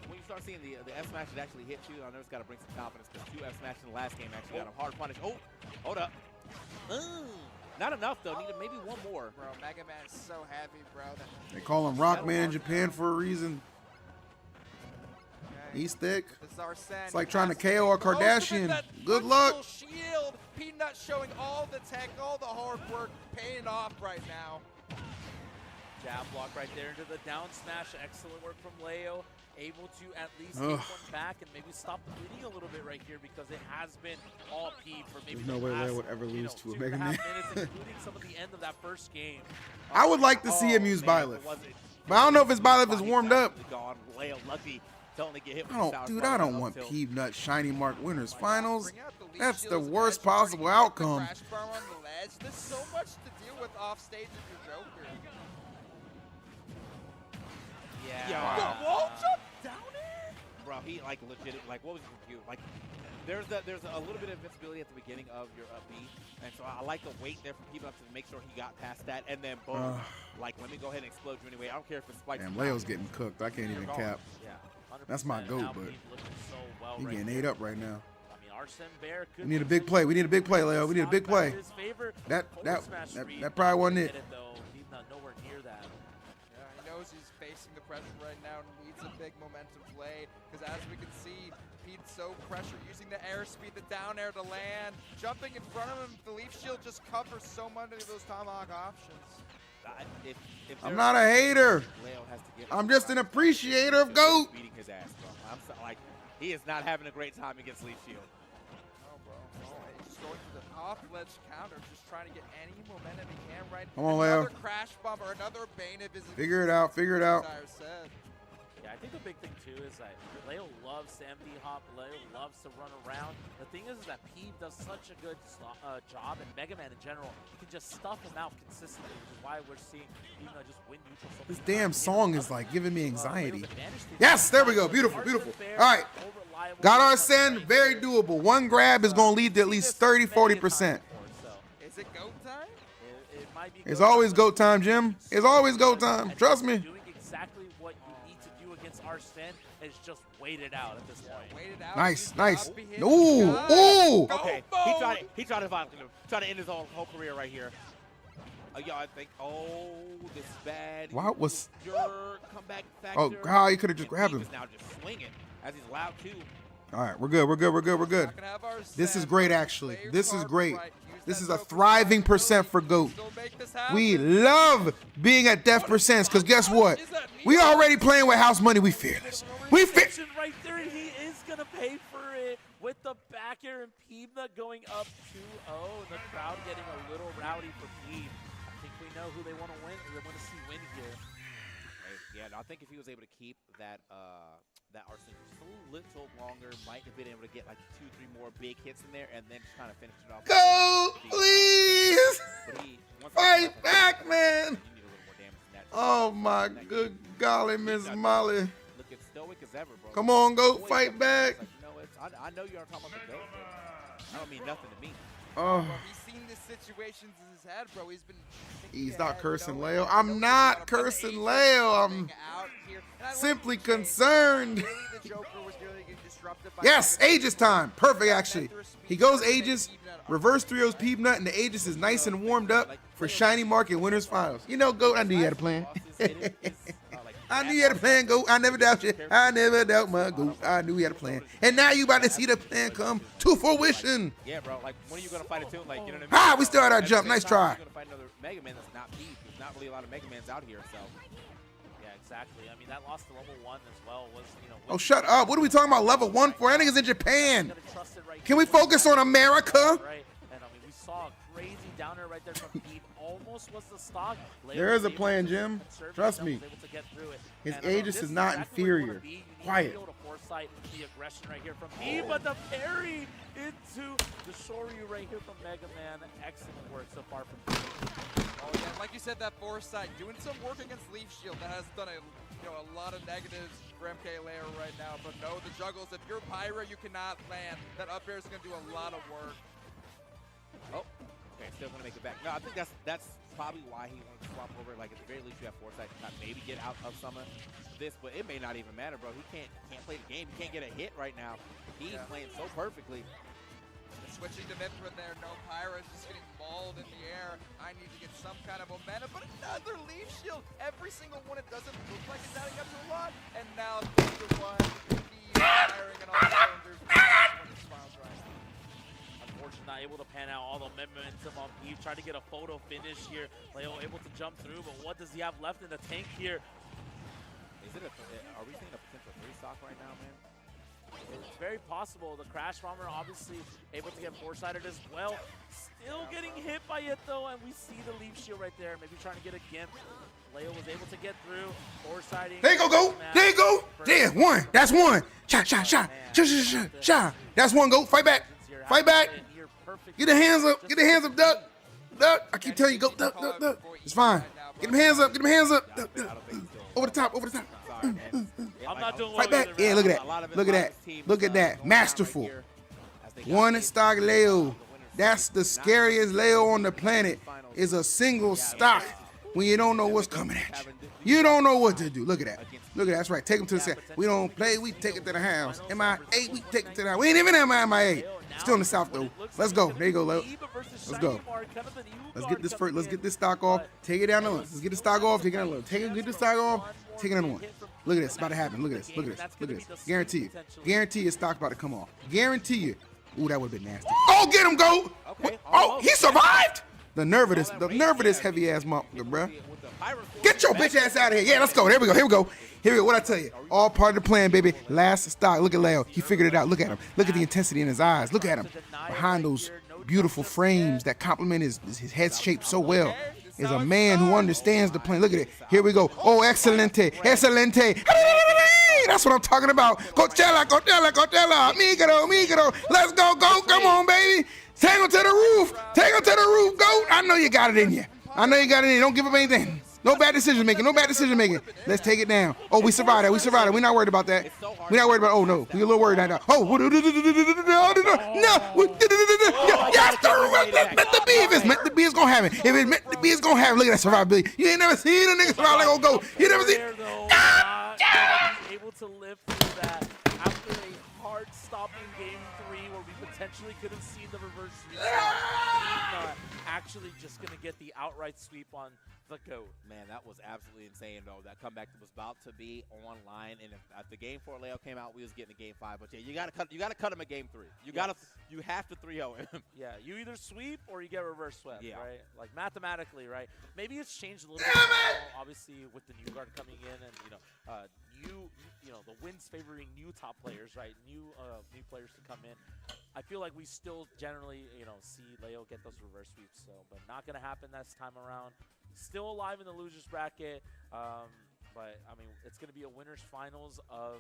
S6: When you start seeing the F smashes actually hit you, I know it's got to bring some confidence because 2 F smashes in the last game actually got him hard punish. Oh, hold up. Not enough though. Needed maybe one more.
S7: Bro, Mega Man is so heavy, bro.
S2: They call him Rockman in Japan for a reason. He's thick.
S7: This is Arsene.
S2: It's like trying to KO a Kardashian. Good luck.
S7: Shield. Peanut showing all the tech, all the hard work, paying off right now.
S8: Jab block right there into the down smash. Excellent work from Leo. Able to at least take one back and maybe stop the bleeding a little bit right here because it has been all P for maybe
S2: There's no way Leo would ever lose to a Mega Man.
S8: 2.5 minutes, including some of the end of that first game.
S2: I would like to see him use Byleth. But I don't know if his Byleth is warmed up.
S6: Gone. Leo lucky to only get hit with
S2: I don't want Peanut Shiny Mark Winners Finals. That's the worst possible outcome.
S7: Crash bar on the ledge. There's so much to deal with off stage of your Joker.
S6: Yeah.
S7: The wall jump down it?
S6: Bro, he like legit. Like what was his review? Like there's a little bit of invincibility at the beginning of your B, and so I like the wait there for people to make sure he got past that, and then boom, like let me go ahead and explode you anyway. I don't care if it's spikes.
S2: Damn, Leo's getting cooked. I can't even cap.
S8: Yeah, 100%.
S2: That's my GOAT,
S8: Now
S2: but
S8: Pete looking so well
S2: he
S8: right
S2: getting
S8: there.
S2: ate up right now.
S8: I mean, Arsene Bear could
S2: We need a big play. We need a big play, Leo. We need a big play. That probably wasn't it.
S8: He's not nowhere near that.
S7: Yeah, he knows he's facing the pressure right now and needs a big momentum play. Because as we can see, Pete's so pressured, using the airspeed, the down air to land, jumping in front of him. The leaf shield just covers so many of those tomahawk options.
S6: If
S2: I'm not a hater.
S6: Leo has to get
S2: I'm just an appreciator of GOAT.
S6: beating his ass, bro. I'm so, like he is not having a great time against Leaf Shield.
S7: Oh, bro. Oh, he's just going for the off-ledge counter, just trying to get any momentum he can, right?
S2: Come on, Leo.
S7: Another crash bomb or another Bane if his
S2: Figure it out. Figure it out.
S7: said.
S8: Yeah, I think the big thing too is that Leo loves to MD hop. Leo loves to run around. The thing is that Peeb does such a good job, and Mega Man in general, you can just stuff him out consistently, which is why we're seeing just win neutral.
S2: This damn song is like giving me anxiety. Yes, there we go. Beautiful, beautiful. All right. Got our send. Very doable. One grab is going to lead to at least 30, 40%.
S7: Is it GOAT time?
S8: It might be
S2: It's always GOAT time, Jim. It's always GOAT time. Trust me.
S8: Doing exactly what you need to do against Arsene is just wait it out at this point.
S7: Wait it out.
S2: Nice, nice. Ooh, ooh.
S6: Okay, he tried to violate him. Trying to end his whole career right here. Yo, I think, this is bad.
S2: Wow, was.
S6: Your comeback factor.
S2: Oh, God, you could have just grabbed him.
S6: He's now just swinging as he's loud too.
S2: All right, we're good. We're good. We're good. We're good. This is great, actually. This is great. This is a thriving percent for GOAT. We love being at death percents because guess what? We already playing with house money. We fearless. We fearless.
S8: Right there, and he is gonna pay for it with the back air and Peebna going up 2-0. The crowd getting a little rowdy for Peeb. I think we know who they want to win. They want to see win here.
S6: Yeah, no, I think if he was able to keep that that Arsene just a little longer, might have been able to get like 2-3 more big hits in there, and then just kind of finish it off.
S2: Go, please. Fight back, man. Oh my good golly, Miss Molly.
S6: Looking stoic as ever, bro.
S2: Come on, GOAT, fight back.
S6: Like, I know you're talking about the GOAT, but I don't mean nothing to me.
S2: Oh.
S7: He's seen these situations in his head, bro. He's been.
S2: He's not cursing Leo. I'm not cursing Leo. I'm simply concerned. Yes, Aegis time. Perfect, actually. He goes Aegis, reverse 3-0's Peebnut, and the Aegis is nice and warmed up for Shiny Market Winners Finals. You know, GOAT, I knew you had a plan. I knew you had a plan, GOAT. I never doubt you. I never doubt my GOAT. I knew he had a plan. And now you about to see the plan come to fruition.
S6: Yeah, bro. Like, when are you going to fight a tune? Like, you know what I mean?
S2: Ah, we still had our jump. Nice try.
S6: You're going to fight another Mega Man that's not Peeb. There's not really a lot of Mega Mans out here, so.
S8: Yeah, exactly. I mean, that loss to level 1 as well was,
S2: Oh, shut up. What are we talking about level 1 for? I think it's in Japan. Can we focus on America?
S8: Right. And I mean, we saw a crazy downer right there from Peeb. Almost was the stock.
S2: There is a plan, Jim. Trust me. His Aegis is not inferior. Quiet.
S8: The aggression right here from Peeb, but the parry into the Shoryu right here from Mega Man. Excellent work so far from Peeb.
S7: Oh yeah, like you said, that foresight, doing some work against Leaf Shield that has done a lot of negatives for Mkleo right now. But no, the juggles. If you're Pyra, you cannot land. That up air is going to do a lot of work.
S6: Oh, okay, still going to make it back. No, I think that's probably why he wanted to swap over. Like, at the very least, you have foresight to not maybe get out of some of this, but it may not even matter, bro. He can't play the game. He can't get a hit right now. He's playing so perfectly.
S7: Switching to Mithra there, no Pyra, just getting mauled in the air. I need to get some kind of momentum, but another Leaf Shield. Every single one, it doesn't look like it's adding up to a lot. And now the one, he's firing in all cylinders.
S8: Unfortunately, not able to pan out all the momentum on Peeb. Tried to get a photo finish here. Leo able to jump through, but what does he have left in the tank here?
S6: Are we seeing a potential 3-stock right now, man?
S8: It's very possible. The Crash Bomber obviously able to get foresighted as well. Still getting hit by it though, and we see the Leaf Shield right there. Maybe trying to get a Gimp. Leo was able to get through. Foresighting.
S2: There you go, GOAT. There you go. There, one. That's one. Shot. Shot. That's one, GOAT. Fight back. Fight back. Get the hands up. Get the hands up, duck. Duck. I keep telling you, GOAT. Duck. It's fine. Get them hands up. Get them hands up. Duck. Over the top.
S8: I'm not doing
S2: Fight back. Yeah, look at that. Look at that. Look at that. Masterful. One stock Leo. That's the scariest Leo on the planet. Is a single stock when you don't know what's coming at you. You don't know what to do. Look at that. Look at that. That's right. Take him to the set. We don't play. We take it to the house. MI8. We take it to the house. We ain't even MI8. Still in the south though. Let's go. There you go, Leo. Let's go. Let's get this first. Let's get this stock off. Take it down the line. Let's get the stock off. Take it down the line. Get the stock off. Take it down the one. Look at this. It's about to happen. Look at this. Look at this. Look at this. Guarantee you. Guarantee your stock about to come off. Guarantee you. Ooh, that would have been nasty. Oh, get him, GOAT. Oh, he survived. The nerve of this heavy ass motherfucker, bro. Get your bitch ass out of here. Yeah, let's go. Here we go. What I tell you? All part of the plan, baby. Last stock. Look at Leo. He figured it out. Look at him. Look at the intensity in his eyes. Look at him. Behind those beautiful frames that complement his head shape so well is a man who understands the plane. Look at it. Here we go. Oh, excelente, excelente. That's what I'm talking about. Coachella, Coachella, Coachella. Amigado. Let's go. Come on, baby. Take him to the roof. Go. I know you got it in you. Don't give up anything. No bad decision making. Let's take it down. Oh, we survived that. We're not worried about that. Oh, no. We're a little worried now. Oh, no. Yes, meant to be. If it's meant to be, it's going to happen. If it's meant to be, it's going to happen. Look at that survivability. You ain't never seen a nigga survive like go. You never seen.
S8: Able to live through that after a hard-stopping game 3 where we potentially could have seen the reverse sweep. Not actually just going to get the outright sweep on the GOAT.
S6: Man, that was absolutely insane, though. That comeback was about to be online, and if the game 4 Leo came out, we was getting a game 5. But yeah, you gotta cut him at game 3. You have to 3-0 him.
S8: Yeah, you either sweep or you get reverse swept, right? Like mathematically, right? Maybe it's changed a little bit. Obviously, with the new guard coming in, and the wins favoring new top players, right? New players to come in. I feel like we still generally, see Leo get those reverse sweeps. So, but not gonna happen this time around. Still alive in the losers bracket, but I mean, it's gonna be a winners finals of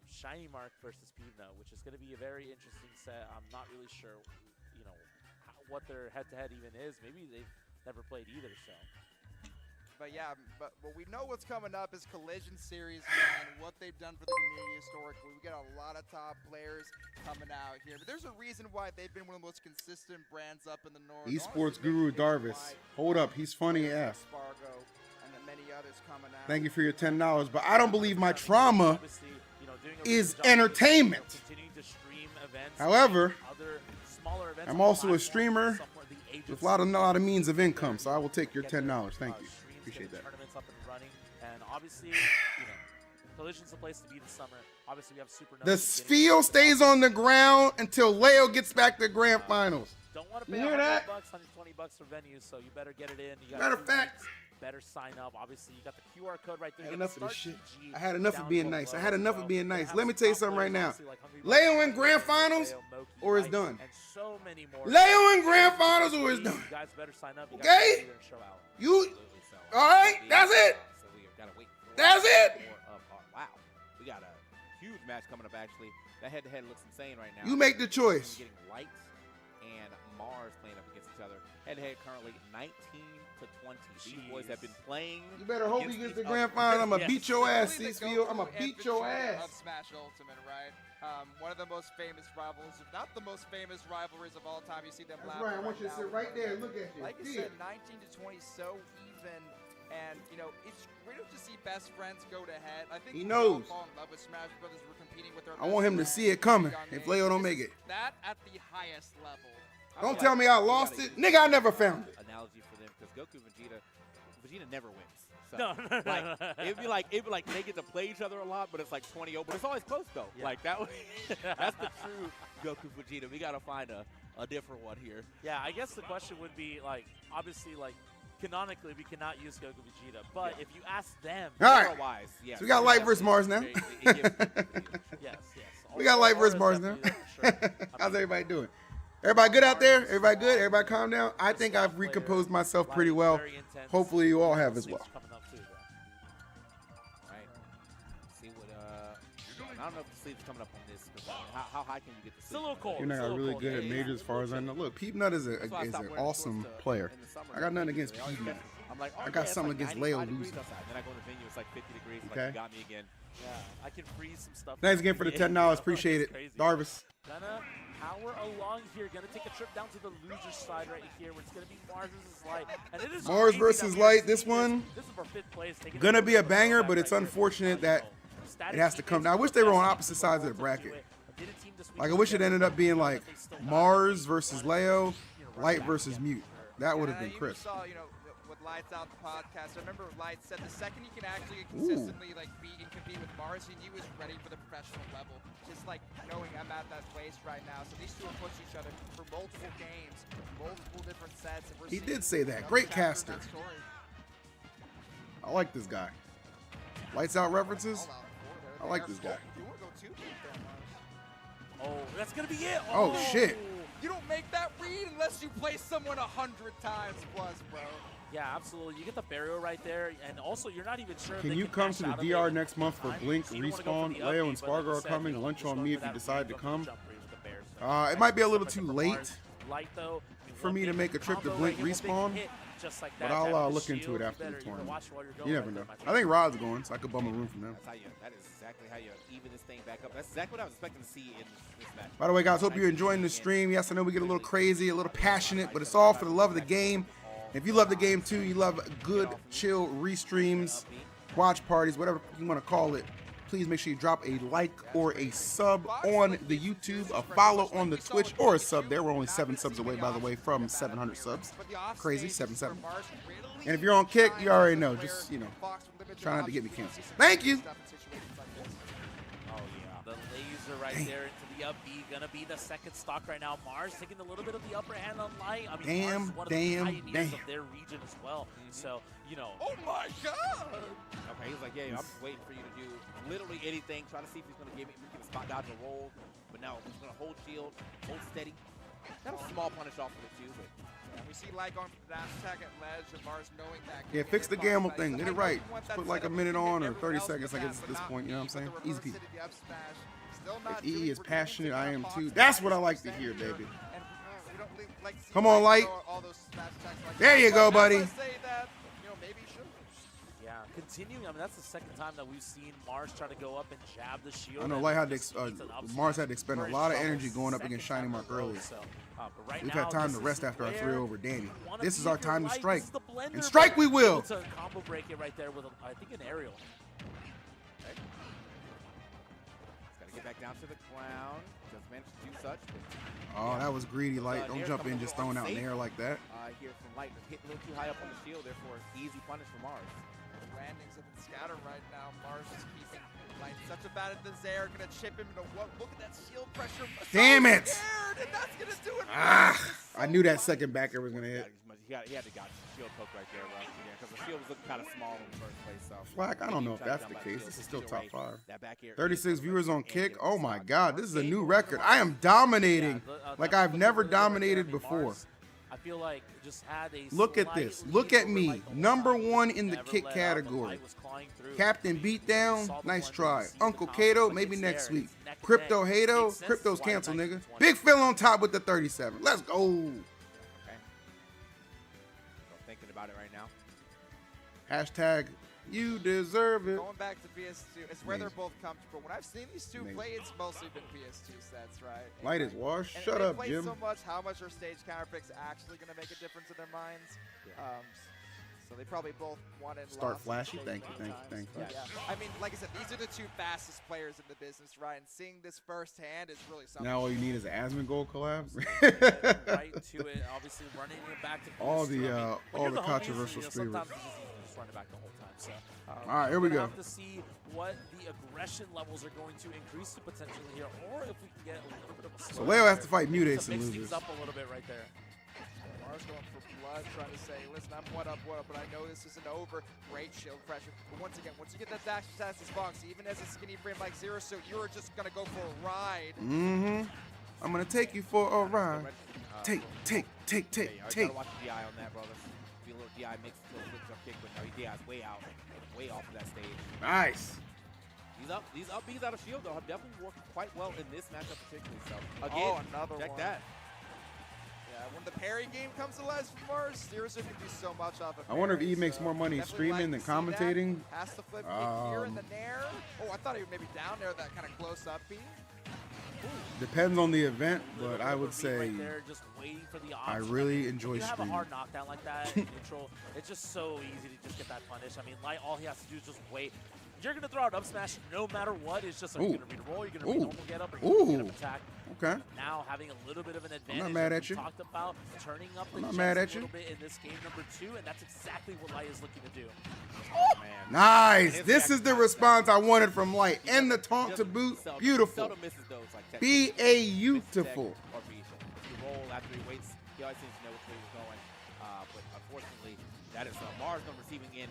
S8: Shiny Mark versus Pivna, which is gonna be a very interesting set. I'm not really sure, what their head-to-head even is. Maybe they've never played either. So.
S7: But yeah, but we know what's coming up is Collision Series, man. What they've done for the community historically. We got a lot of top players coming out here. But there's a reason why they've been one of the most consistent brands up in the north.
S2: Esports Guru Darvis. Hold up, he's funny AF.
S7: Spargo and many others coming out.
S2: Thank you for your $10. But I don't believe my trauma is entertainment. However, I'm also a streamer with a lot of means of income, so I will take your $10. Thank you. Appreciate that.
S8: Tournaments up and running, and obviously, Collision's the place to be this summer. Obviously, we have Supernova.
S2: The field stays on the ground until Leo gets back to grand finals.
S8: Don't want to pay $100, $120 for venues, so you better get it in.
S2: Matter of fact,
S8: better sign up. Obviously, you got the QR code right there.
S2: I had enough of this shit. I had enough of being nice. Let me tell you something right now. Leo in grand finals, or it's done. Leo in grand finals, or it's done.
S8: You guys better sign up.
S2: Okay? You. All right, that's it.
S6: So we gotta wait.
S2: That's it.
S6: Wow, we got a huge match coming up. Actually, that head-to-head looks insane right now.
S2: You make the choice.
S6: Getting Light and Mars playing up against each other. Head-to-head currently 19-20. These boys have been playing.
S2: You better hope he gets the grand final. I'm gonna beat your ass, Ceasfield. I'm gonna beat your ass.
S7: Of Smash Ultimate, right? One of the most famous rivals, if not the most famous rivalries of all time. You see them.
S2: That's right. I want you to sit right there and look at you.
S7: Like I said, 19-20, so even. And, it's great to see best friends go to head. I think
S2: he knows.
S7: Fall in love with Smash Brothers. We're competing with our
S2: I want him to see it coming if Leo don't make it.
S7: That at the highest level.
S2: Don't tell me I lost it. Nigga, I never found it.
S6: Analogy for them, because Goku Vegeta never wins. So,
S8: no.
S6: It'd be like they get to play each other a lot, but it's like 20-0. But it's always close though. Yeah. Like that's the true Goku Vegeta. We gotta find a different one here.
S8: Yeah, I guess the question would be obviously canonically we cannot use Goku Vegeta, but if you ask them,
S2: all right.
S6: Wise, yes.
S2: So we got Light versus Mars now.
S8: Yes.
S2: We got Light versus Mars now. How's everybody doing? Everybody good out there? Everybody good? Everybody calm down? I think I've recomposed myself pretty well. Hopefully you all have as well.
S6: I don't know if the sleeve's coming up on this. How high can you get the sleeve?
S8: It's a little cold.
S2: You're not really good at majors as far as I know. Look, Peepnut is an awesome player. I got nothing against Peepnut. I got something against Leo losing.
S6: Then I go to the venue, it's like 50 degrees.
S2: Okay.
S6: Like you got me again.
S8: Yeah, I can freeze some stuff.
S2: Thanks again for the $10. Appreciate it. Darvis.
S8: Gonna power along here. Gonna take a trip down to the loser side right here, where it's gonna be Mars versus Light. And it is
S2: Mars versus Light. This one
S8: this is for 5th place.
S2: gonna be a banger, but it's unfortunate that it has to come down. I wish they were on opposite sides of the bracket. Like, I wish it ended up being like Mars versus Leo, Light versus Mute. That would have been crisp.
S7: Saw, with Lights Out the podcast, I remember Lights said the second he can actually consistently beat and compete with Mars, he knew he was ready for the professional level. Just knowing I'm at that place right now. So these two have pushed each other for multiple games, multiple different sets. And
S2: He did say that. Great caster. I like this guy. Lights Out references. I like this guy.
S8: Oh, that's gonna be it.
S2: Oh shit.
S7: You don't make that read unless you play someone 100 times plus, bro.
S8: Yeah, absolutely. You get the barrier right there, and also you're not even sure.
S2: Can you come to the DR next month for Blink, Respawn? Leo and Spargo are coming. Lunch on me if you decide to come. It might be a little too late for me to make a trip to Blink Respawn, but I'll look into it after the tournament. You never know. I think Rod's going, so I could bum a room from them.
S6: That is exactly how you even this thing back up. That's exactly what I was expecting to see in this match.
S2: By the way, guys, hope you're enjoying the stream. Yes, I know we get a little crazy, a little passionate, but it's all for the love of the game. If you love the game too, you love good, chill restreams, watch parties, whatever you want to call it, please make sure you drop a like or a sub on the YouTube, a follow on the Twitch, or a sub there. We're only 7 subs away, by the way, from 700 subs. Crazy, 7-7. And if you're on Kick, you already know. Just, you know, try not to get me canceled. Thank you.
S8: Oh, yeah. The laser right there into the up B. Gonna be the second stock right now. Mars taking a little bit of the upper hand on Light. I mean, Mars is one of the pioneers of their region as well. So, you know.
S7: Oh my god!
S6: Okay, he's like, yeah, I'm just waiting for you to do literally anything, trying to see if he's gonna give me a spot dodge or roll. But no, he's gonna hold shield, hold steady. Got a small punish off of it too, but
S7: we see Light going for the dash attack at ledge, and Mars knowing that.
S2: Yeah, fix the gamble thing. Get it right. Just put like a minute on or 30 seconds, I guess, at this point. You know what I'm saying? Easy peasy. If EE is passionate, I am too. That's what I like to hear, baby. Come on, Light. There you go, buddy.
S8: Yeah, continuing. I mean, that's the second time that we've seen Mars try to go up and jab the shield.
S2: I know Light had to, Mars had to expend a lot of energy going up against Shiny Mark earlier. We've had time to rest after our 3 over Danny. This is our time to strike. And strike we will.
S8: To combo break it right there with, I think, an aerial.
S6: Get back down to the ground. Just managed to do such.
S2: Oh, that was greedy, Light. Don't jump in just throwing out in the air like that.
S6: Here from Light, hit a little too high up on the shield, therefore easy punish for Mars.
S7: Landings have been scattered right now. Mars is keeping Light such a bad at the Zaire, gonna chip him into what? Look at that shield pressure.
S2: Damn it!
S7: And that's gonna do it.
S2: I knew that second backer was gonna hit.
S6: He had to got shield poke right there, bro. Yeah, because the shield was looking kind of small in the first place. So
S2: Flack, I don't know if that's the case. This is still top 5. 36 viewers on Kick. Oh my God, this is a new record. I am dominating like I've never dominated before.
S8: I feel like just had a
S2: look at this. Look at me. #1 in the Kick category. Captain Beatdown, nice try. Uncle Kato, maybe next week. Crypto Hato, Crypto's canceled, nigga. Big Phil on top with the 37. Let's go.
S6: Thinking about it right now.
S2: Hashtag you deserve it.
S7: Going back to PS2, it's where they're both comfortable. When I've seen these two play, it's mostly been PS2 sets, right?
S2: Light is washed. Shut up, Jim.
S7: So much, how much are stage counter picks actually going to make a difference in their minds? Yeah. So they probably both won and
S2: Start
S7: lost.
S2: flashy. Thank you.
S7: Yeah. I mean, like I said, these are the 2 fastest players in the business, right? And seeing this firsthand is really something.
S2: Now all you need is an Asmongold collab.
S8: Right to it, obviously running it back to
S2: all the controversial streamers.
S8: Sometimes just run it back the whole time. So,
S2: all right, here we go.
S8: Have to see what the aggression levels are going to increase to potentially here, or if we can get a little bit of a.
S2: So Leo has to fight Mutates and
S8: mix
S2: loses.
S8: things up a little bit right there.
S7: Mars going for blood, trying to say, listen, I'm one up, but I know this isn't over. Great shield pressure. But once again, once you get that dash assassin's box, even as a skinny frame like Zero, so you're just going to go for a ride.
S2: I'm going to take you for a ride. Take.
S6: You gotta watch the DI on that, brother. Be a little DI mix to a flip jump kick, but no, he DI's way out, way off of that stage.
S2: Nice.
S6: These up Bs out of shield, though, have definitely worked quite well in this matchup particularly. So, again,
S7: another
S6: check
S7: one.
S6: that.
S7: Yeah, when the parry game comes to life for Mars, Steerzer can do so much off of
S2: I wonder if E makes more money streaming than commentating.
S7: Has to flip here in the nair. Oh, I thought he would maybe down there that kind of close up beam.
S2: Depends on the event, but I would say
S8: right there, just waiting for the
S2: I really enjoy
S8: you have
S2: streaming.
S8: a hard knockdown like that in neutral, it's just so easy to just get that punish. I mean, Light, all he has to do is just wait. You're going to throw out up smash no matter what. It's just, are you going to read a roll? You're going to read normal get up, or you're going to attack.
S2: Okay.
S8: Now having a little bit of an advantage.
S2: I'm not mad at you.
S8: Talked about turning up the
S2: I'm not mad at
S8: a little bit in this game #2, and that's exactly what Light is looking to do.
S6: Oh, man.
S2: Nice. This is the response I wanted from Light. And the taunt to boot. Beautiful. Be a beautiful.
S6: He roll after he waits. He always seems to know which way he's going. But unfortunately, that is Mars not receiving in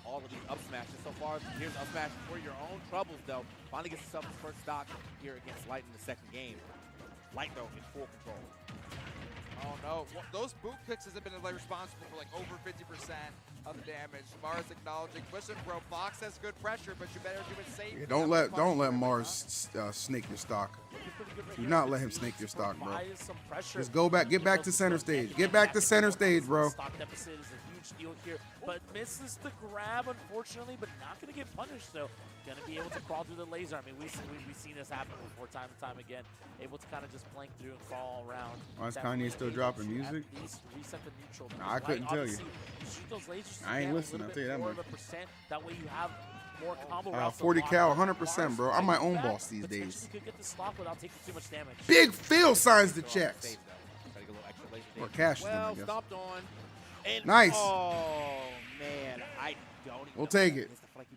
S6: all of these up smashes so far. Here's up smash for your own troubles, though. Finally gets himself his first stock here against Light in the second game. Light, though, in full control.
S7: Oh no, those boot kicks have been like responsible for like over 50% of the damage. Mars acknowledging, listen bro, Fox has good pressure, but you better do it safe.
S2: Yeah, don't let Mars snake your stock. Do not let him snake your stock, bro. Just go back, get back to center stage. Get back to center stage, bro.
S8: Stock deficit is a huge deal here, but misses the grab, unfortunately, but not going to get punished, though. Going to be able to crawl through the laser. I mean, we've seen this happen before time and time again. Able to kind of just plank through and crawl around.
S2: Why is Kanye still dropping music?
S8: At least reset the neutral.
S2: Nah, I couldn't tell you.
S8: Shoot those lasers,
S2: I ain't listening, I'll tell you that much.
S8: That way you have more combo routes.
S2: 40 cal, 100%, bro. I'm my own boss these days.
S8: Could get the stock without taking too much damage.
S2: Big Phil signs the checks. Or cash them, I
S6: Well,
S2: guess.
S6: stomped on. And,
S2: Nice.
S6: Oh, man. I don't even
S2: We'll
S6: know.
S2: take it.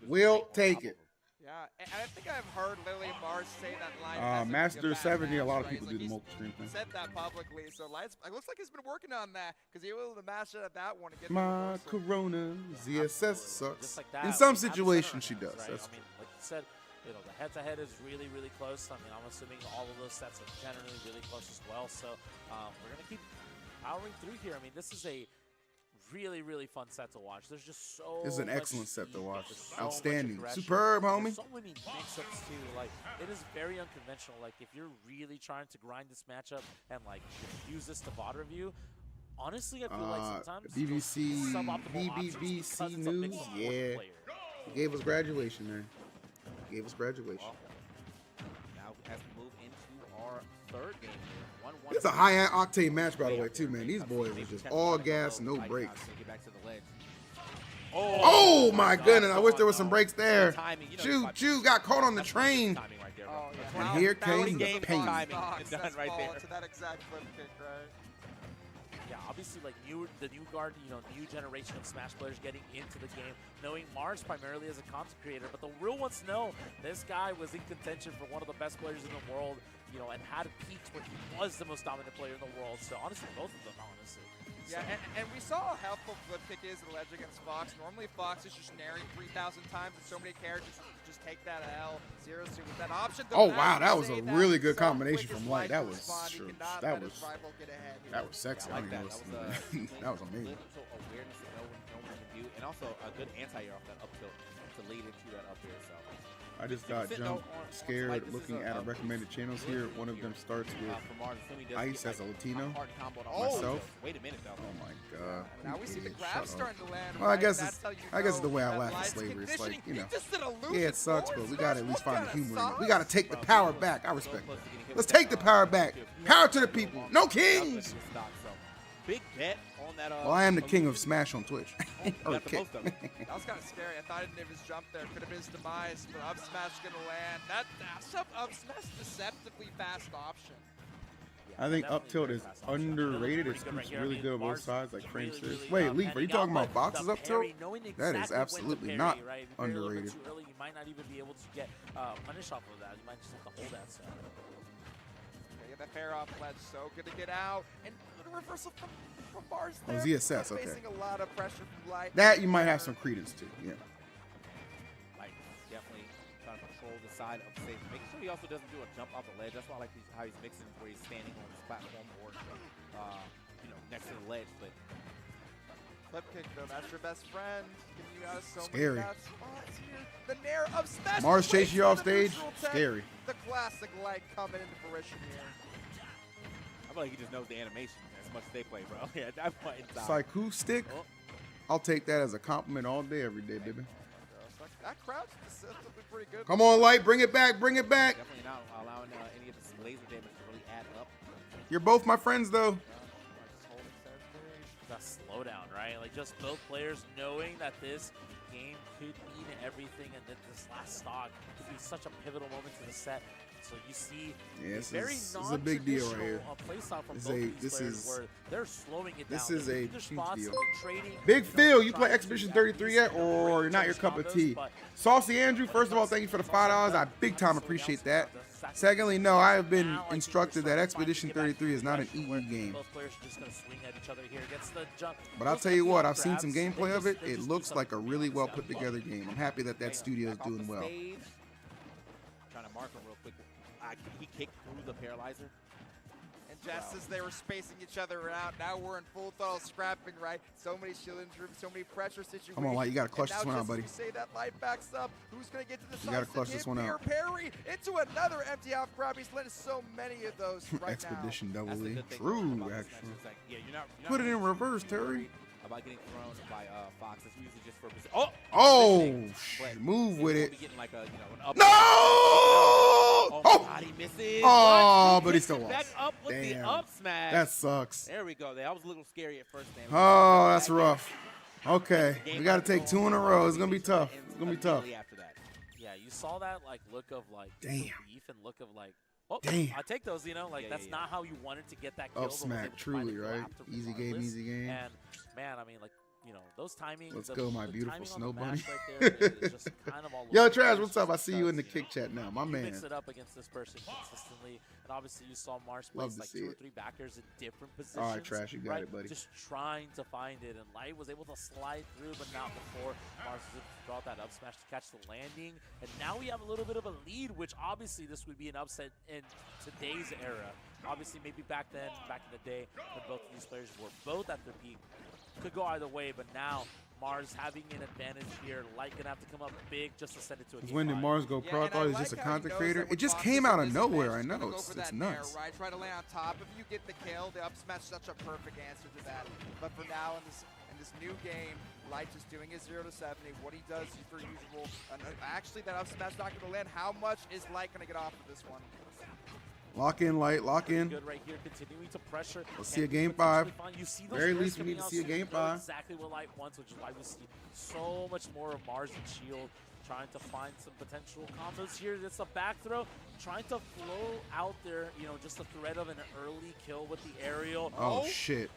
S2: We'll take it.
S7: Yeah, and I think I've heard Lily Mars say that line.
S2: Master 70, a lot of people do the multi-stream thing.
S7: Said that publicly, so Lights, it looks like he's been working on that because he was able to mash it at that one and get
S2: My
S7: the reversal.
S2: Corona ZSS sucks.
S8: Just like that,
S2: In some
S8: we have
S2: situations, she
S8: center
S2: does.
S8: right?
S2: That's
S8: I mean, like you said, you know, the head-to-head is really, really close. I mean, I'm assuming all of those sets are generally really close as well. So we're gonna keep powering through here. I mean, this is a really, really fun set to watch. There's just so
S2: This is an
S8: much
S2: excellent set to
S8: speed.
S2: watch.
S8: There's so much
S2: Outstanding.
S8: aggression.
S2: Superb,
S8: There's
S2: homie.
S8: so many mix-ups too. Like, it is very unconventional. Like, if you're really trying to grind this matchup and like use this to VOD review, honestly, I feel like sometimes
S2: BBC
S8: suboptimal options because it's a
S2: News,
S8: mix of one
S2: yeah.
S8: player.
S2: He gave us graduation, man. He gave us graduation.
S6: Now, as we move into our third game here, 1-1.
S2: It's a high octane match, by the way, too, man. These boys are just all gas, no brakes.
S6: Get back to the ledge.
S2: Oh my goodness! I wish there was some breaks there.
S6: Timing, you know,
S2: Choo choo got caught on the train.
S6: Timing right there,
S7: Oh,
S6: bro.
S7: yeah.
S2: And here
S7: Bounty
S2: came the
S7: game
S2: pain.
S7: Fox,
S6: Timing done
S7: that's
S6: right
S7: fall
S6: there.
S7: into that exact flip kick, right?
S8: Yeah, obviously, like the new guard, new generation of Smash players getting into the game, knowing Mars primarily as a content creator, but the real ones know this guy was in contention for one of the best players in the world, and had peaks where he was the most dominant player in the world. So honestly, both of them, honestly.
S7: Yeah, and we saw how helpful flip kick is in the ledge against Fox. Normally, Fox is just nairing 3,000 times, and so many characters just take that L. 0-2 with that option.
S2: Oh wow, that was a really good combination from Light. That was true. That was sexy.
S6: I like that.
S2: That was amazing.
S6: Awareness to know when to do, and also a good anti-air off that up tilt to lead into that up air. So
S2: I just got jumped scared looking at recommended channels here. One of them starts with Ice as a Latino. Myself.
S6: Wait a minute, though.
S2: Oh my god.
S7: Now we see the grab starting to land.
S2: Well, I guess it's the way I laugh at slavery. It's like, yeah, it sucks, but we gotta at least find the humor in it. We gotta take the power back. I respect that. Let's take the power back. Power to the people. No kings.
S6: Big bet on that.
S2: Well, I am the king of Smash on Twitch. Okay.
S7: That was kind of scary. I thought he didn't even jump there. Could have been his demise, but up smash gonna land. That up smash deceptively fast option.
S2: I think up tilt is underrated. It scoops really good on both sides, like frame series. Wait, Leaf, are you talking about Fox's up tilt? That is absolutely not underrated.
S8: You might not even be able to get punish off of that. You might just have to hold that set.
S7: Get that fair off ledge, so good to get out. And the reversal from Mars
S2: Oh,
S7: there.
S2: ZSS, okay.
S7: Facing a lot of pressure from Light.
S2: That you might have some credence to, yeah.
S6: Light definitely trying to control the side of safe. Making sure he also doesn't do a jump off the ledge. That's why I like how he's mixing where he's standing on this platform or, next to the ledge. But
S7: flip kick though, that's your best friend. Giving you out so
S2: Scary.
S7: many bad spots here. The nair of Smash.
S2: Mars chasing you off
S7: the
S2: stage.
S7: neutral tech.
S2: Scary.
S7: The classic Light coming into fruition here.
S6: I feel like he just knows the animation as much as they play, bro. Yeah, at that point in time.
S2: Saiku stick. I'll take that as a compliment all day, every day, baby.
S7: That crouch is deceptively pretty good.
S2: Come on, Light, bring it back, bring it back.
S6: Definitely not allowing any of this laser damage to really add up.
S2: You're both my friends, though.
S8: That slowdown, right? Like, just both players knowing that this game could mean everything, and that this last stock could be such a pivotal moment to the set. So you see,
S2: Yeah,
S8: very
S2: this is a big deal right here.
S8: Playstyle from
S2: This
S8: both
S2: is
S8: of
S2: a-
S8: these
S2: this
S8: players
S2: is-
S8: where they're slowing it
S2: this
S8: down.
S2: is
S8: They're
S2: a
S8: either
S2: huge
S8: spots,
S2: deal.
S8: they're trading,
S2: Big Phil, you
S8: trying
S2: play
S8: to
S2: Expedition
S8: do
S2: 33 yet,
S8: that.
S2: or you're not your cup of tea? Saucy Andrew, first of all, thank you for the $5. I big time appreciate that. Secondly, no, I have been instructed that Expedition 33 is not an EE game.
S8: Both players are just going to swing at each other here. Gets the jump.
S2: But I'll tell you what, I've seen some gameplay of it. It looks like a really well put together game. I'm happy that that studio is doing well.
S6: Trying to mark him real quick. He kicked through the paralyzer.
S7: just as they were spacing each other out. Now we're in full throttle scrapping, right? So many shield injuries, so many pressure situations.
S2: Come on, Light, you gotta clutch
S7: And
S2: this
S7: now
S2: one out,
S7: just
S2: buddy.
S7: as you say that Light backs up. Who's gonna get to the side?
S2: You gotta clutch this one out.
S7: Parry into another empty half grab. He's letting so many of those right
S2: Expedition
S7: now.
S2: double E.
S6: That's the good thing
S2: True,
S6: about this match.
S2: actually.
S6: It's like, yeah, you're not
S2: Put it in
S6: really
S2: reverse, Terry.
S6: worried about getting thrown by Fox. It's usually just for position.
S2: Oh,
S6: But
S2: move
S6: he
S2: with
S6: will
S2: it.
S6: be getting like a, an up.
S2: No!
S6: Oh, my
S2: Oh!
S6: God, he misses.
S2: Oh, but he
S6: Picks
S2: still
S6: it
S2: lost.
S6: Back up with
S2: Damn.
S6: the up smash.
S2: That sucks.
S6: There we go. That was a little scary at first. Man.
S2: Oh, that's rough. Okay, we got to take 2 in a row. It's going to be tough. It's going to be tough.
S6: After that.
S8: Yeah, you saw that like look of like
S2: Damn.
S8: relief and look of like, oh,
S2: Damn.
S8: I take those. You know, like
S6: Yeah,
S8: that's
S6: yeah,
S8: not how you wanted to get that kill.
S2: Up
S8: but was
S2: smack,
S8: able to find
S2: truly,
S8: it
S2: right?
S8: after
S2: Easy game,
S8: regardless.
S2: easy game.
S8: And man, I mean, like you know, those timings.
S2: Let's
S8: the,
S2: go, my
S8: the
S2: beautiful
S8: timing on
S2: snow
S8: the
S2: bunny.
S8: match right there is just kind of all
S2: Yo,
S8: over the
S2: Trash,
S8: place
S2: what's up? I
S8: just
S2: see you in the
S8: because,
S2: kick chat now. My
S8: you
S2: man.
S8: mix it up against this person consistently, and obviously you saw Mars
S2: Love
S8: place
S2: to
S8: like
S2: see
S8: 2 or
S2: it.
S8: 3 backers in different positions.
S2: All right, Trash, you got
S8: right?
S2: it, buddy.
S8: Just trying to find it, and Light was able to slide through, but not before. Mars was able to draw that up smash to catch the landing, and now we have a little bit of a lead, which obviously this would be an upset in today's era. Obviously, maybe back then, back in the day, when both of these players were both at their peak, could go either way, but now Mars having an advantage here. Light gonna have to come up big just to send it to a game
S2: When did
S8: 5.
S2: Mars go pro? I
S7: and
S2: thought he was
S7: like
S2: just a
S7: how he
S2: content
S7: knows
S2: creator.
S7: that
S2: It
S7: when
S2: just
S7: Fox
S2: came
S7: is
S2: out
S7: at
S2: of nowhere. I
S7: disadvantage, he's gonna
S2: know.
S7: go
S2: It's
S7: for that nair,
S2: nuts.
S7: right? Try to lay on top. If you get the kill, the up smash is such a perfect answer to that. But for now, in this new game, Light just doing his 0 to 70. What he does for usual. And actually, that up smash not going to land. How much is Light going to get off of this one?
S2: Lock in, Light. Lock in.
S8: Good right here, continuing to pressure.
S2: Let's see a
S8: and
S2: game
S8: potentially
S2: 5.
S8: find- You see those
S2: Very
S8: players
S2: least we need
S8: coming
S2: to
S8: out
S2: see a
S8: soon.
S2: game
S8: You know
S2: 5.
S8: Exactly what Light wants, which is why we see so much more of Mars and Shield trying to find some potential combos here. It's a back throw, trying to flow out there, you know, just the threat of an early kill with the aerial.
S2: Oh, shit.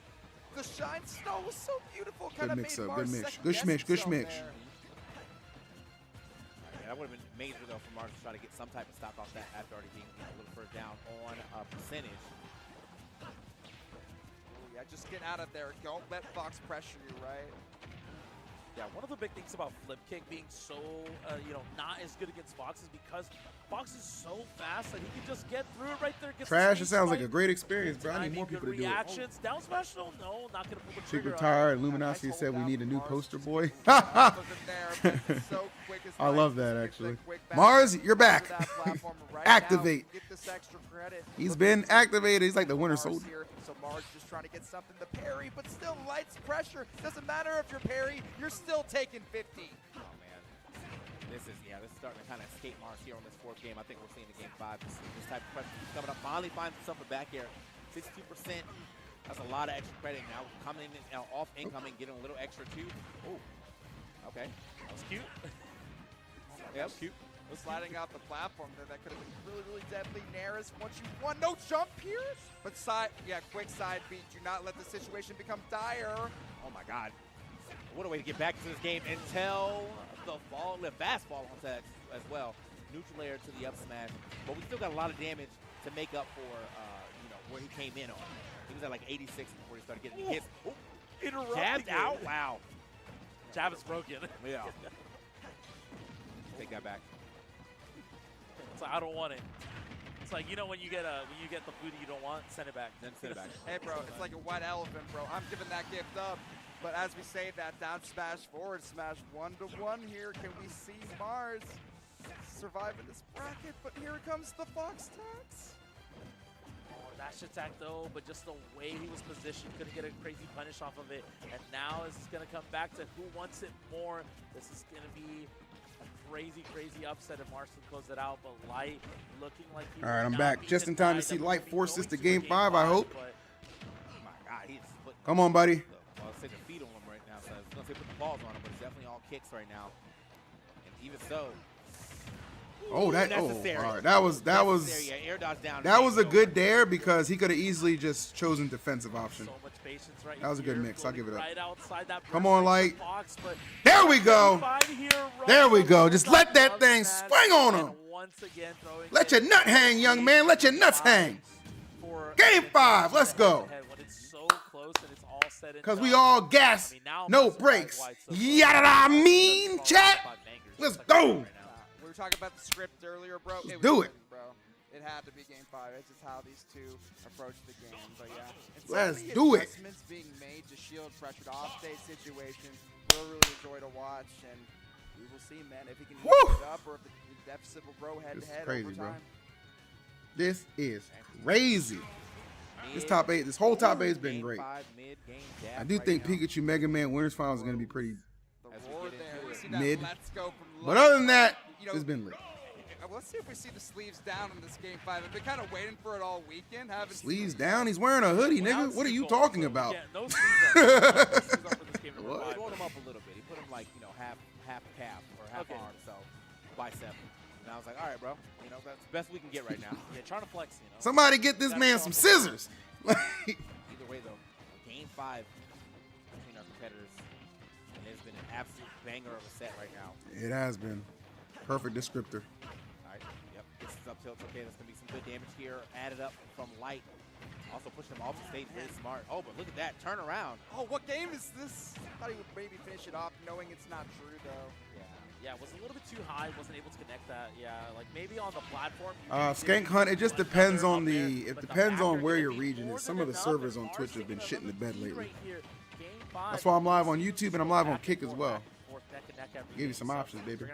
S7: The Shine Snow was so beautiful.
S2: Good
S7: Kind of
S2: mix
S7: made
S2: up.
S7: Mars
S2: Good mix.
S7: second
S2: Good
S7: guess
S2: schmix. Good
S7: himself
S2: schmix.
S7: there.
S6: That would have been major though for Mars to try to get some type of stop off that after already being a little further down on a percentage.
S7: Yeah, just get out of there. Don't let Fox pressure you, right?
S8: Yeah, one of the big things about flip kick being so, you know, not as good against Fox is because Fox is so fast that he can just get through it right there. Gets the
S2: Trash,
S8: stage
S2: it sounds like
S8: fight.
S2: a great experience, bro. I need
S8: Timing,
S2: more
S8: good
S2: people to do it.
S8: reactions. Down smash, no, not gonna pull the trigger.
S2: Secret
S8: on
S2: Tire,
S8: it.
S2: Illuminati said we need a new poster boy.
S7: Wasn't there, but so quick as
S2: I
S7: Light
S2: love
S7: just
S2: that,
S7: gets
S2: actually.
S7: that quick back
S2: Mars, you're
S7: onto
S2: back.
S7: that platform right
S2: Activate.
S7: now. Get this extra credit.
S2: He's
S7: Look
S2: been
S7: at
S2: activated. He's like the winter
S7: Mars
S2: soldier.
S7: here. So Mars just trying to get something to parry, but still Light's pressure. Doesn't matter if you're parry, you're still taking 50.
S6: Oh man, this is starting to kind of escape Mars here on this 4th game. I think we're seeing the game 5. This type of pressure coming up. Finally finds himself a back air. 62%. That's a lot of extra credit now. Coming in, off incoming, getting a little extra too. Oh, okay,
S8: That was cute.
S6: yeah, that was cute.
S7: Sliding out the platform there, that could have been really, really deadly. Naris, once you won, no jump here, but quick side beat. Do not let the situation become dire.
S6: Oh my God. What a way to get back into this game until the fast fall onto that as well. Neutral air to the up smash, but we still got a lot of damage to make up for, you know, where he came in on. He was at like 86 before he started getting hits. Oh, jabbed out. Wow.
S8: Jab is broken.
S6: Yeah. Take that back.
S8: It's like, I don't want it. It's like, you know, when you get the food you don't want, send it back.
S6: Then send it back.
S7: Hey, bro, it's like a white elephant, bro. I'm giving that gift up. But as we say that, down smash, forward smash, 1-to-1 here. Can we see Mars survive in this bracket? But here comes the Fox tax.
S8: Dash attack though, but just the way he was positioned, couldn't get a crazy punish off of it. And now this is going to come back to who wants it more. This is going to be a crazy, crazy upset if Mars can close it out. But Light looking like he
S2: All right,
S8: will
S2: I'm
S8: not
S2: back
S8: be
S2: just in time to
S8: denied
S2: see
S8: that
S2: Light
S8: we'll be
S2: force this
S8: going
S2: to game 5, I hope.
S8: but
S6: Oh my God, he's putting
S2: Come on, buddy.
S6: well, it's taking feet on him right now. So I was gonna say put the balls on him, but it's definitely all kicks right now. And even so.
S2: Oh, that. Oh,
S6: necessary.
S2: all right. That was.
S6: Necessary. Yeah, air dodge down.
S2: That was a
S6: Game
S2: good
S6: over.
S2: dare because he could have easily just chosen defensive option.
S8: so much patience right
S2: That was a good
S8: here,
S2: mix. I'll give it up.
S8: right outside that
S2: Come
S8: burst
S2: on,
S8: rate for
S2: Light.
S8: Fox, but
S2: There we go.
S8: 5 here,
S2: There we
S8: right
S2: go.
S8: on
S2: Just
S8: the
S2: let that
S8: up
S2: thing
S8: smash,
S2: swing on
S8: and
S2: him.
S8: once again throwing
S2: Let
S8: it
S2: your nut hang, young man. Let your nuts hang.
S8: for
S2: Game 5. Let's go.
S8: head-to-head when it's so close and it's all said and
S2: Because we
S8: done.
S2: all gas.
S8: I mean, now
S2: No
S8: Mars is
S2: breaks.
S8: wide, so close.
S2: Yada I mean,
S8: Followed
S2: chat.
S8: by bangers,
S2: Let's
S8: just like
S2: go.
S8: right now.
S7: We were talking about the script earlier, bro.
S2: Let's
S7: It was
S2: do it.
S7: written, bro. It had to be game 5. It's just how these two approach the game. But yeah, it's
S2: Let's
S7: so many
S2: do it.
S7: adjustments being made to shield pressured offstage situations. We'll really enjoy to watch, and we will see, man, if he can
S2: Woo!
S7: use it up or if the deficit will grow head
S2: This
S7: to
S2: is
S7: head
S2: crazy,
S7: over
S2: bro.
S7: time.
S2: This is crazy. This top 8, this whole top 8 has been great. I do think Pikachu Mega Man Winners Finals is going to be pretty
S7: The roar there. We see that
S2: mid.
S7: let's go from
S2: But other than that,
S7: you know,
S2: it's been lit.
S7: let's see if we see the sleeves down in this game 5. I've been kind of waiting for it all weekend. Haven't
S2: Sleeves
S7: seen
S2: down? He's wearing a hoodie, nigga. What are you talking about?
S8: Yeah, no sleeves up. No sleeves up for this game number
S2: What?
S8: 5.
S6: He rolled him up a little bit. He put him like, you know, half calf or half arm, so bicep. And I was like, all right, bro. You know, that's the best we can get right now.
S8: Yeah, trying to flex, you know.
S2: Somebody get this man some scissors.
S6: Either way, though, game 5 between our competitors, and it's been an absolute banger of a set right now.
S2: It has been. Perfect descriptor.
S6: All right, yep, this is up tilt. Okay, that's going to be some good damage here. Added up from Light. Also pushing him off the stage, very smart. Oh, but look at that, turn around.
S7: Oh, what game is this? I thought he would maybe finish it off, knowing it's not true, though.
S8: Yeah, it was a little bit too high. Wasn't able to connect that. Yeah, like maybe on the platform.
S2: Skank Hunt, it just depends on where your region is. Some of the servers on Twitch have been shitting the bed lately. That's why I'm live on YouTube and I'm live on Kick as well. Give you some options, baby.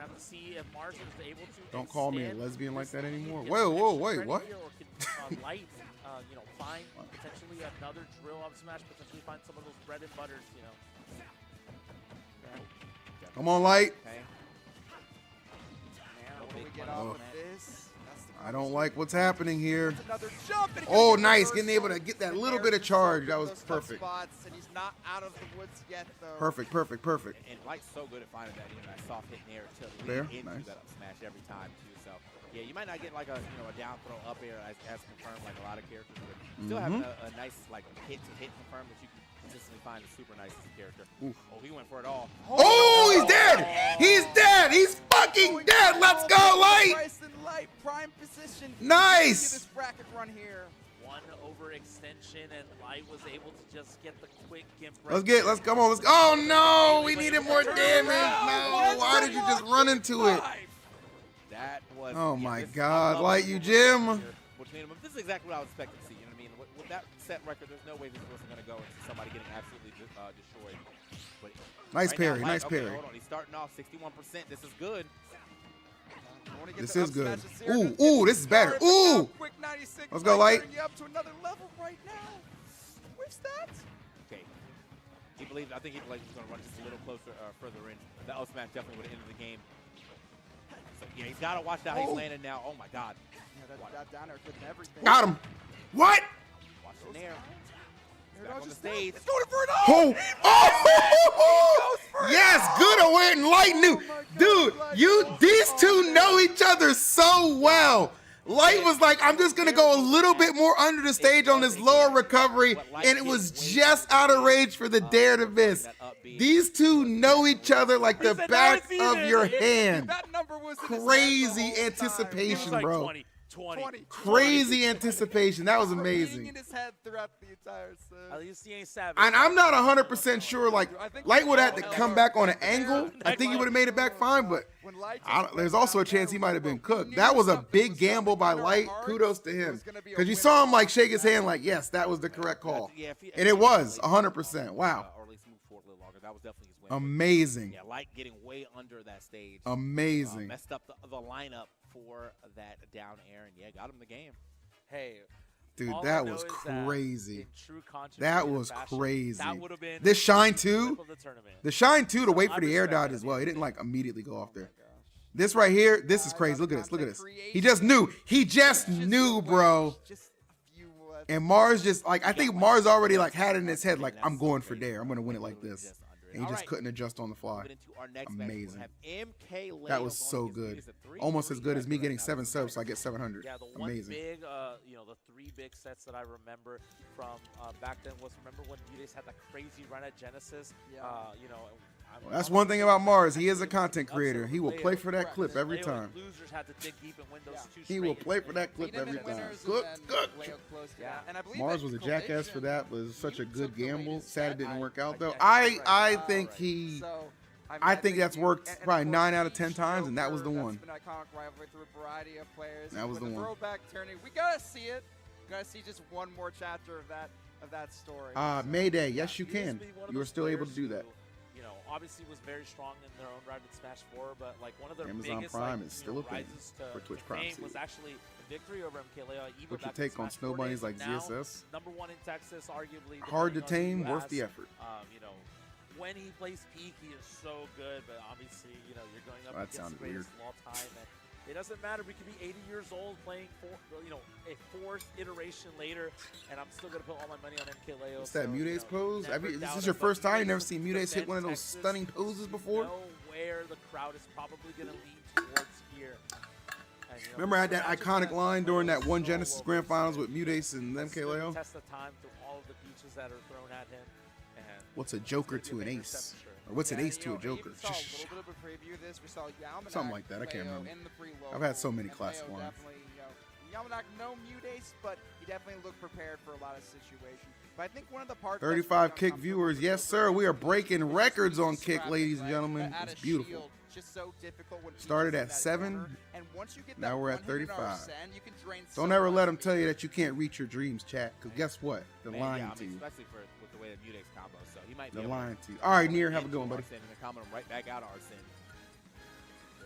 S2: Don't call me a lesbian like that anymore. Whoa, wait, what?
S8: Light, you know, find potentially another drill on Smash, potentially find some of those bread and butters, you know.
S2: Come on, Light.
S6: Okay.
S7: What do we get off with this?
S2: I don't like what's happening here.
S7: Another jump, and
S2: Oh, nice. Getting able to get that little bit of charge. That was perfect.
S7: Spots, and he's not out of the woods yet, though.
S2: Perfect.
S6: And Light's so good at finding that, you know, that soft hit in air to
S2: There,
S6: lead into
S2: nice.
S6: that up smash every time too. So yeah, you might not get like a a down throw up air as confirmed like a lot of characters, but still having a nice like hit to hit confirm that you can consistently find is super nice as a character.
S2: Oof.
S6: Oh, he went for it all.
S2: Oh, he's dead. He's dead. He's fucking dead. Let's go, Light.
S7: Light, prime position.
S2: Nice.
S7: Get this bracket run here.
S8: One overextension, and Light was able to just get the quick gimp.
S2: Come on, let's go. Oh, no. We needed more damage. No. Why did you just run into it?
S6: That was.
S2: Oh,
S6: yeah,
S2: my
S6: this- I
S2: God.
S6: love
S2: Light,
S6: the
S2: you
S6: relationship
S2: Jim.
S6: here between them. This is exactly what I was expecting to see. You know what I mean? With that set record, there's no way this wasn't going to go into somebody getting absolutely destroyed. But
S2: Nice
S6: right
S2: parry,
S6: now,
S2: nice
S6: okay,
S2: parry.
S6: Hold on, he's starting off 61%. This is good.
S2: This is good. Ooh, this is better. Ooh. Let's go, Light.
S7: You up to another level right now. Where's that?
S6: Okay. I think he believed he was going to run just a little closer, further in. The up smash definitely would have ended the game. So yeah, he's got to watch how he's landing now. Oh my God.
S7: Yeah, that down air could everything.
S2: Got him. What?
S6: Watch in there.
S7: There
S6: Back
S7: goes
S6: on the
S7: his
S6: stage.
S7: It's going for it all.
S2: Oh! Yes, good away and Light knew. Dude, these two know each other so well. Light was like, I'm just going to go a little bit more under the stage on this lower recovery, and it was just out of range for the dare to miss. These two know each other like the back of your hand.
S7: That number was in his head the
S2: Crazy
S7: whole time.
S2: anticipation, bro.
S8: 20.
S2: Crazy anticipation. That was
S7: Ringing
S2: amazing.
S7: in his head throughout the entire set.
S8: At least he ain't savage.
S2: And I'm not 100% sure, like, Light would have to come back on an angle. I think he would have made it back fine, but there's also a chance he might have been cooked. That was a big gamble by Light. Kudos to him. Because you saw him, like, shake his hand like, yes, that was the correct call. And it was, 100%. Wow.
S6: Or at least move forward a little longer. That was definitely his win.
S2: Amazing.
S6: Yeah, Light getting way under that stage.
S2: Amazing.
S6: Messed up the lineup for that down air, and yeah, got him the game.
S8: Hey,
S2: Dude,
S8: all I
S2: that
S8: know
S2: was
S8: is that
S2: crazy.
S8: in true
S2: That
S8: contributor
S2: was
S8: fashion,
S2: crazy.
S8: That would have been
S2: This shine
S8: the
S2: too.
S8: flip of the tournament.
S2: The shine too to wait
S8: I
S2: for the air
S8: respect
S2: dodge
S8: that.
S2: as well. He didn't like immediately go off there. This right here, this is crazy. Look at this. Look at this. He just knew. He just knew, bro.
S7: Just a few
S2: And Mars just like I think Mars already like had it in his head like I'm going for dare. I'm gonna win it like this. And he just couldn't adjust on the fly.
S6: Moving into our next match,
S2: Amazing.
S6: we'll have Mkleo
S2: That was so
S6: going against
S2: good.
S6: Mudays at 3.
S2: Almost as good as me
S6: Right
S2: getting
S6: now.
S2: 7 subs, so I get 700.
S8: Yeah, the one
S2: Amazing.
S8: big, the 3 big sets that I remember from back then was remember when Mudays had that crazy run at Genesis.
S2: Well, that's one thing about Mars. He is a content creator. He will play for that clip every
S8: Leo
S2: time.
S8: and Losers had to dig deep and win those two
S2: He will
S8: straight.
S2: play for that clip every time. Good. Mars was a jackass for that, but it was such a good gamble. Sad it didn't work out though. I think he I think that's worked probably
S7: of
S2: 9
S7: course,
S2: out of 10
S7: each
S2: times, and that was
S7: Joker,
S2: the
S7: that's
S2: one.
S7: been an iconic rivalry through a variety of players.
S2: That was
S7: With
S2: the one.
S7: Throwback tourney, we gotta see it. Gotta see just one more chapter of that story.
S2: Mayday, yes you
S8: He used
S2: can.
S8: to be one of
S2: You were
S8: those
S2: still able to
S8: players
S2: do that.
S8: who, obviously was very strong in their own right in Smash 4, but like one of their
S2: Amazon
S8: biggest
S2: Prime
S8: like,
S2: is still a thing
S8: rises
S2: for
S8: to
S2: Twitch
S8: fame
S2: Proxy.
S8: was actually a victory over Mkleo.
S2: What's your take on Snow Bunnies like ZSS?
S8: Number 1 in Texas, arguably.
S2: Hard to
S8: depending on
S2: tame,
S8: who you
S2: worth the
S8: ask.
S2: effort.
S8: When he plays peak, he is so good, but obviously, you're going up
S2: That
S8: against
S2: sounded
S8: the greatest of all time. And it doesn't matter. We could be 80 years old playing a fourth iteration later, and I'm still going to put all my money on Mkleo.
S2: What's that, Mutate's pose?
S8: never
S2: This
S8: doubt
S2: is
S8: it,
S2: your
S8: but
S2: first time? You
S8: Mutate's
S2: never seen Mutate's hit one of those
S8: Texas,
S2: stunning poses before?
S8: know where the crowd is probably going to lean towards here. And,
S2: Remember I had that
S8: imagine
S2: iconic line during that one
S8: so
S2: Genesis
S8: well
S2: Grand Finals with
S8: played.
S2: Mutates and
S8: Let's do the
S2: Mkleo?
S8: test of time through all of the peaches that are thrown at him. And
S2: What's a Joker
S8: it's gonna
S2: to
S8: be
S2: an
S8: a
S2: ace?
S8: interception, sure.
S2: Or what's an
S7: Yeah,
S2: ace to a
S7: I
S2: Joker?
S7: even saw a little bit of a preview of this. We saw Yamanak,
S2: Something like that, I can't
S7: Mkleo
S2: remember.
S7: in the pre-local.
S2: I've had so many
S7: Mkleo
S2: classic lines.
S7: definitely, Yamanak no Mutates, but he definitely looked prepared for a lot of situations. But I think one of the parts
S2: 35 Kick viewers. Yes, sir. We are breaking records on Kick, ladies and gentlemen. It's beautiful.
S7: Just so difficult when
S2: Started
S7: Peach is
S2: at
S7: in that
S2: 7.
S7: corner, and once you get
S2: Now
S7: that
S2: we're at
S7: 100
S2: 35.
S7: Arsene, you can drain
S2: Don't
S7: so
S2: ever
S7: much
S2: let them
S7: speed.
S2: tell you that you can't reach your dreams, chat. Because guess what? They're
S6: Man,
S2: lying
S6: yeah,
S2: to you.
S6: especially with the way that Mutate's combo, so he might be
S2: They're
S6: able to
S2: lying to you. All right, Nier, have a good one, buddy.
S6: Arsene and then combo him right back out of Arsene.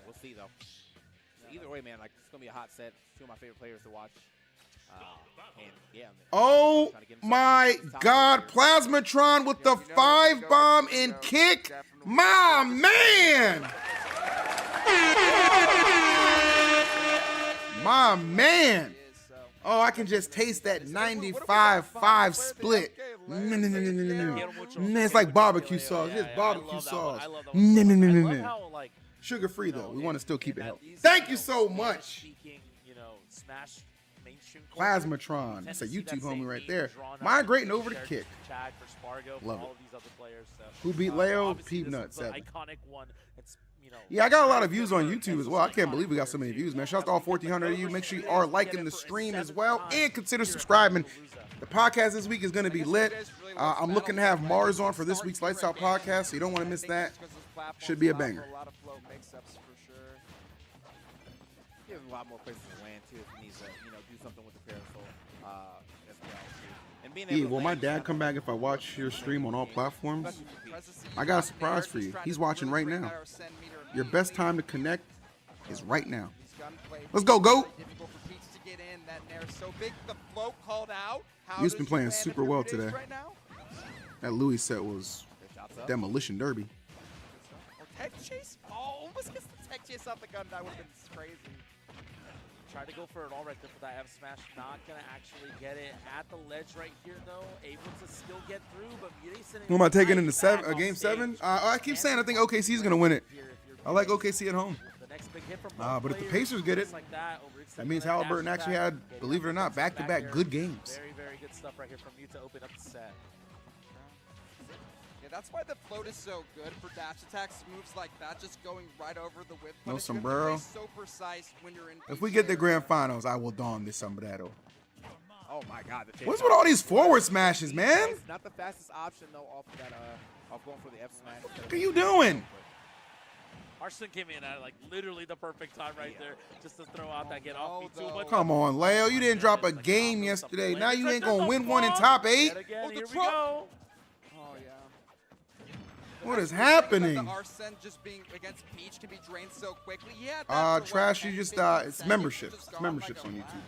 S6: We'll see though. Either way, man, like it's gonna be a hot set. Two of my favorite players to watch. And yeah.
S2: Oh my God, Plasmatron with the 5-bomb and kick. My man. My man. Oh, I can just taste that 95-5 split. It's like barbecue sauce. It's barbecue sauce. Sugar free though. We want to still keep it healthy. Thank you so much. Plasmatron. That's a YouTube homie right there. Migrating over to Kick. Love it. Who beat Leo? Peanut 7.
S8: Iconic one.
S2: Yeah, I got a lot of views on YouTube as well. I can't believe we got so many views, man. Shout out to all 1,400 of you. Make sure you are liking the stream as well and consider subscribing. The podcast this week is going to be lit. I'm looking to have Mars on for this week's Lights Out podcast, so you don't want to miss that. Should be a banger.
S6: He has a lot more places to land too if he needs to, do something with the parasol as well. And being able to
S2: Will my
S6: land
S2: dad come back if I watch your stream on all platforms? I got a surprise for you. He's watching right now. Your best time to connect is right now. Let's go, GOAT. You've been playing super well today. That Louis set was Demolition Derby.
S7: Tech chase? Oh, almost gets the tech chase off the gun. That would have been crazy.
S8: Tried to go for it all right there for that F smash. Not going to actually get it at the ledge right here, though. Able to still get through, but
S2: Who am I taking into game 7? I keep saying I think OKC is going to win it. I like OKC at home. But if the Pacers get it, that means Halliburton actually had, believe it or not, back-to-back good games.
S8: Very, very good stuff right here from you to open up the set.
S7: Yeah, that's why the float is so good for dash attacks, moves like that, just going right over the whip.
S2: No sombrero.
S7: So precise when you're in
S2: if we get the grand finals, I will don this sombrero.
S6: Oh my God!
S2: What's with all these forward smashes, man?
S6: It's not the fastest option though off of that. Off going for the F smash.
S2: What are you doing?
S8: Arsene came in at like literally the perfect time right there, just to throw out that get off me too. But
S2: Come on, Leo. You didn't drop a game yesterday. Now you ain't gonna win one in top 8.
S8: Again, here we go.
S7: Oh yeah.
S2: What is happening?
S7: Arsene just being against Peach can be drained so quickly. Yeah.
S2: Trash. You just it's membership. It's memberships on YouTube.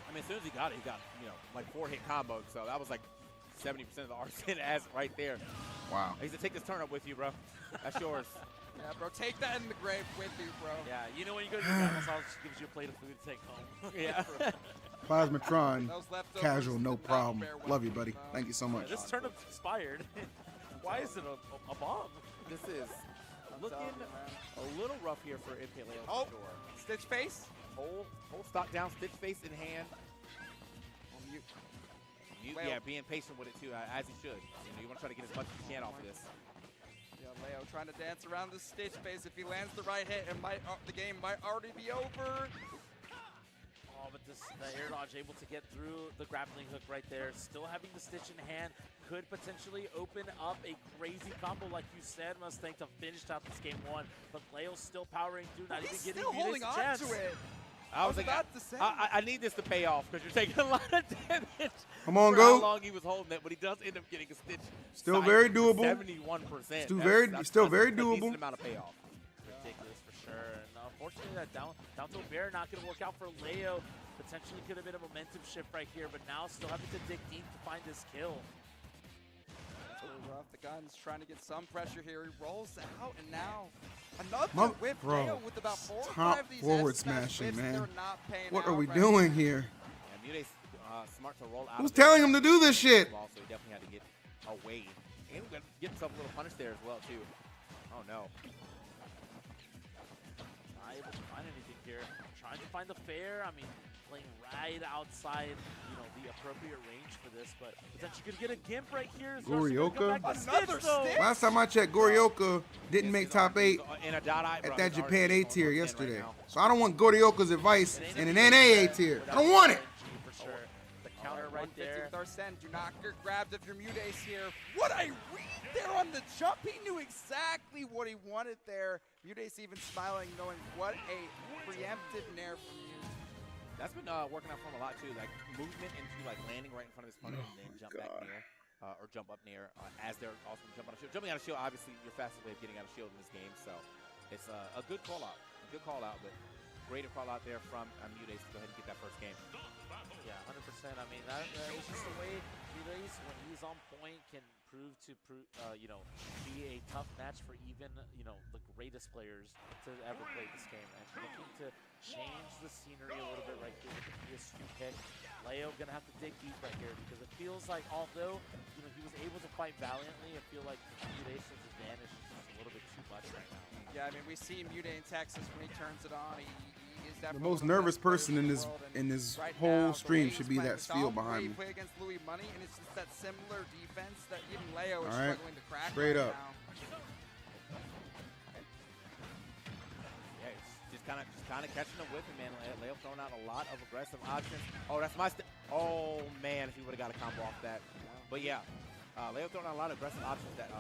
S6: I mean, as soon as he got like 4-hit combos. So that was like 70% of the Arsene as right there.
S2: Wow.
S6: I used to take this turnip with you, bro. That's yours.
S7: Yeah, bro, take that in the grave with you, bro.
S8: Yeah, you know when you go to the McDonald's house, it gives you a plate of food to take home.
S6: Yeah.
S2: Plasmatron, casual, no problem. Love you, buddy. Thank you so much.
S8: This turnip's expired. Why is it a bomb?
S6: This is looking a little rough here for Mkleo.
S7: Oh, Stitch face.
S6: Whole stock down, Stitch face in hand. Yeah, being patient with it too, as he should. You want to try to get as much as you can off of this.
S7: Yeah, Leo trying to dance around the Stitch face. If he lands the right hit, the game might already be over.
S8: Oh, but this the air dodge able to get through the grappling hook right there. Still having the stitch in hand could potentially open up a crazy combo, like you said, Mustang, to finish out this game 1. But Mkleo's still powering through, not even getting
S7: holding on
S8: chance.
S7: to it.
S6: I was like, I need this to pay off because you're taking a lot of damage.
S2: Come on,
S6: for
S2: go.
S6: how long he was holding it, but he does end up getting a stitch.
S2: Still very doable.
S6: 71%.
S2: Still very
S6: A
S2: doable.
S6: decent amount of payoff.
S8: Ridiculous for sure. And unfortunately, that down tilt bear not going to work out for Mkleo. Potentially could have been a momentum shift right here, but now still having to dig deep to find this kill.
S7: Rough. The gun's trying to get some pressure here. He rolls out, and now another whip.
S2: Bro,
S7: with about 4 or
S2: top
S7: 5 of these
S2: forward
S7: S-smash
S2: smashing,
S7: whips,
S2: man.
S7: they're not paying
S2: What
S7: out
S2: are we
S7: right
S2: doing
S7: now.
S2: here?
S6: And Mute's smart to roll out.
S2: Who's
S6: of
S2: telling him to do this shit?
S6: So he definitely had to get away. And get himself a little punish there as well, too. Oh, no.
S8: Not able to find anything here. Trying to find the fair. I mean, playing right outside, the appropriate range for this, but potentially could get a gimp right here.
S2: Goryoka.
S7: Another stick?
S2: Last time I checked, Goryoka didn't make top 8
S6: In a dot eye,
S2: at that Japan A tier yesterday. So I don't want Goryoka's advice in an NA A tier. I don't want it.
S8: For sure. The counter right there.
S7: With Arsene, do not get grabbed of your Mutace here. What a read there on the jump. He knew exactly what he wanted there. Mutace even smiling, knowing what a preemptive nair from you.
S6: That's been working out for him a lot, too. Like, movement into, landing right in front of his opponent and then jump back near, or jump up near as they're also jumping out of shield. Jumping out of shield, obviously, your fastest way of getting out of shield in this game, so it's a good call-out. A good call-out, but great call-out there from Mutace to go ahead and get that first game.
S8: Yeah, 100%. I mean, that is just the way Mutace, when he's on point, can prove to be a tough match for even the greatest players to ever play this game. And looking to change the scenery a little bit right here with the PS2 pick. Mkleo gonna have to dig deep right here because it feels like although he was able to fight valiantly, I feel like Mutace's advantage is just a little bit too much right now.
S7: Yeah, I mean we see Mute in Texas when he turns it on. He is
S2: The
S7: definitely
S2: most
S7: one of the
S2: nervous
S7: best players
S2: person in this
S7: right
S2: whole
S7: now, the
S2: stream
S7: way
S2: should
S7: he's
S2: be
S7: playing,
S2: that
S7: we saw
S2: Spiel
S7: him
S2: behind me.
S7: play against Louis Money, and it's just that similar defense that even Mkleo is
S2: All right.
S7: struggling to crack.
S2: Straight
S7: right
S2: up.
S7: Now.
S6: Yeah, it's just kind of catching him with him, man. Mkleo throwing out a lot of aggressive options. Oh, that's my oh, man, if he would have got a combo off that. But, yeah, Mkleo throwing out a lot of aggressive options that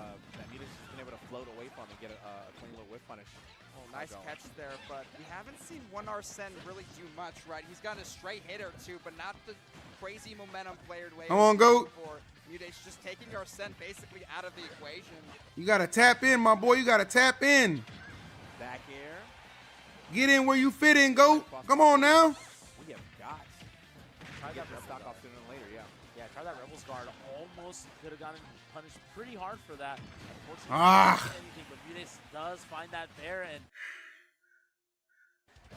S6: Mutace has been able to float away from and get a clean little whip punish.
S7: Oh, nice catch there, but we haven't seen one Arsene really do much, right? He's got a straight hit or two, but not the crazy momentum player way.
S2: Come on, GOAT.
S7: Mutace just taking Arsene basically out of the equation.
S2: You got to tap in, my boy. You got to tap in.
S6: Back air.
S2: Get in where you fit in, GOAT. Come on now.
S6: We have got.
S8: Try that
S6: stock off sooner than later, yeah.
S8: Yeah, try that Rebels guard. Almost could have gotten punished pretty hard for that. Unfortunately, anything, but Mutace does find that there, and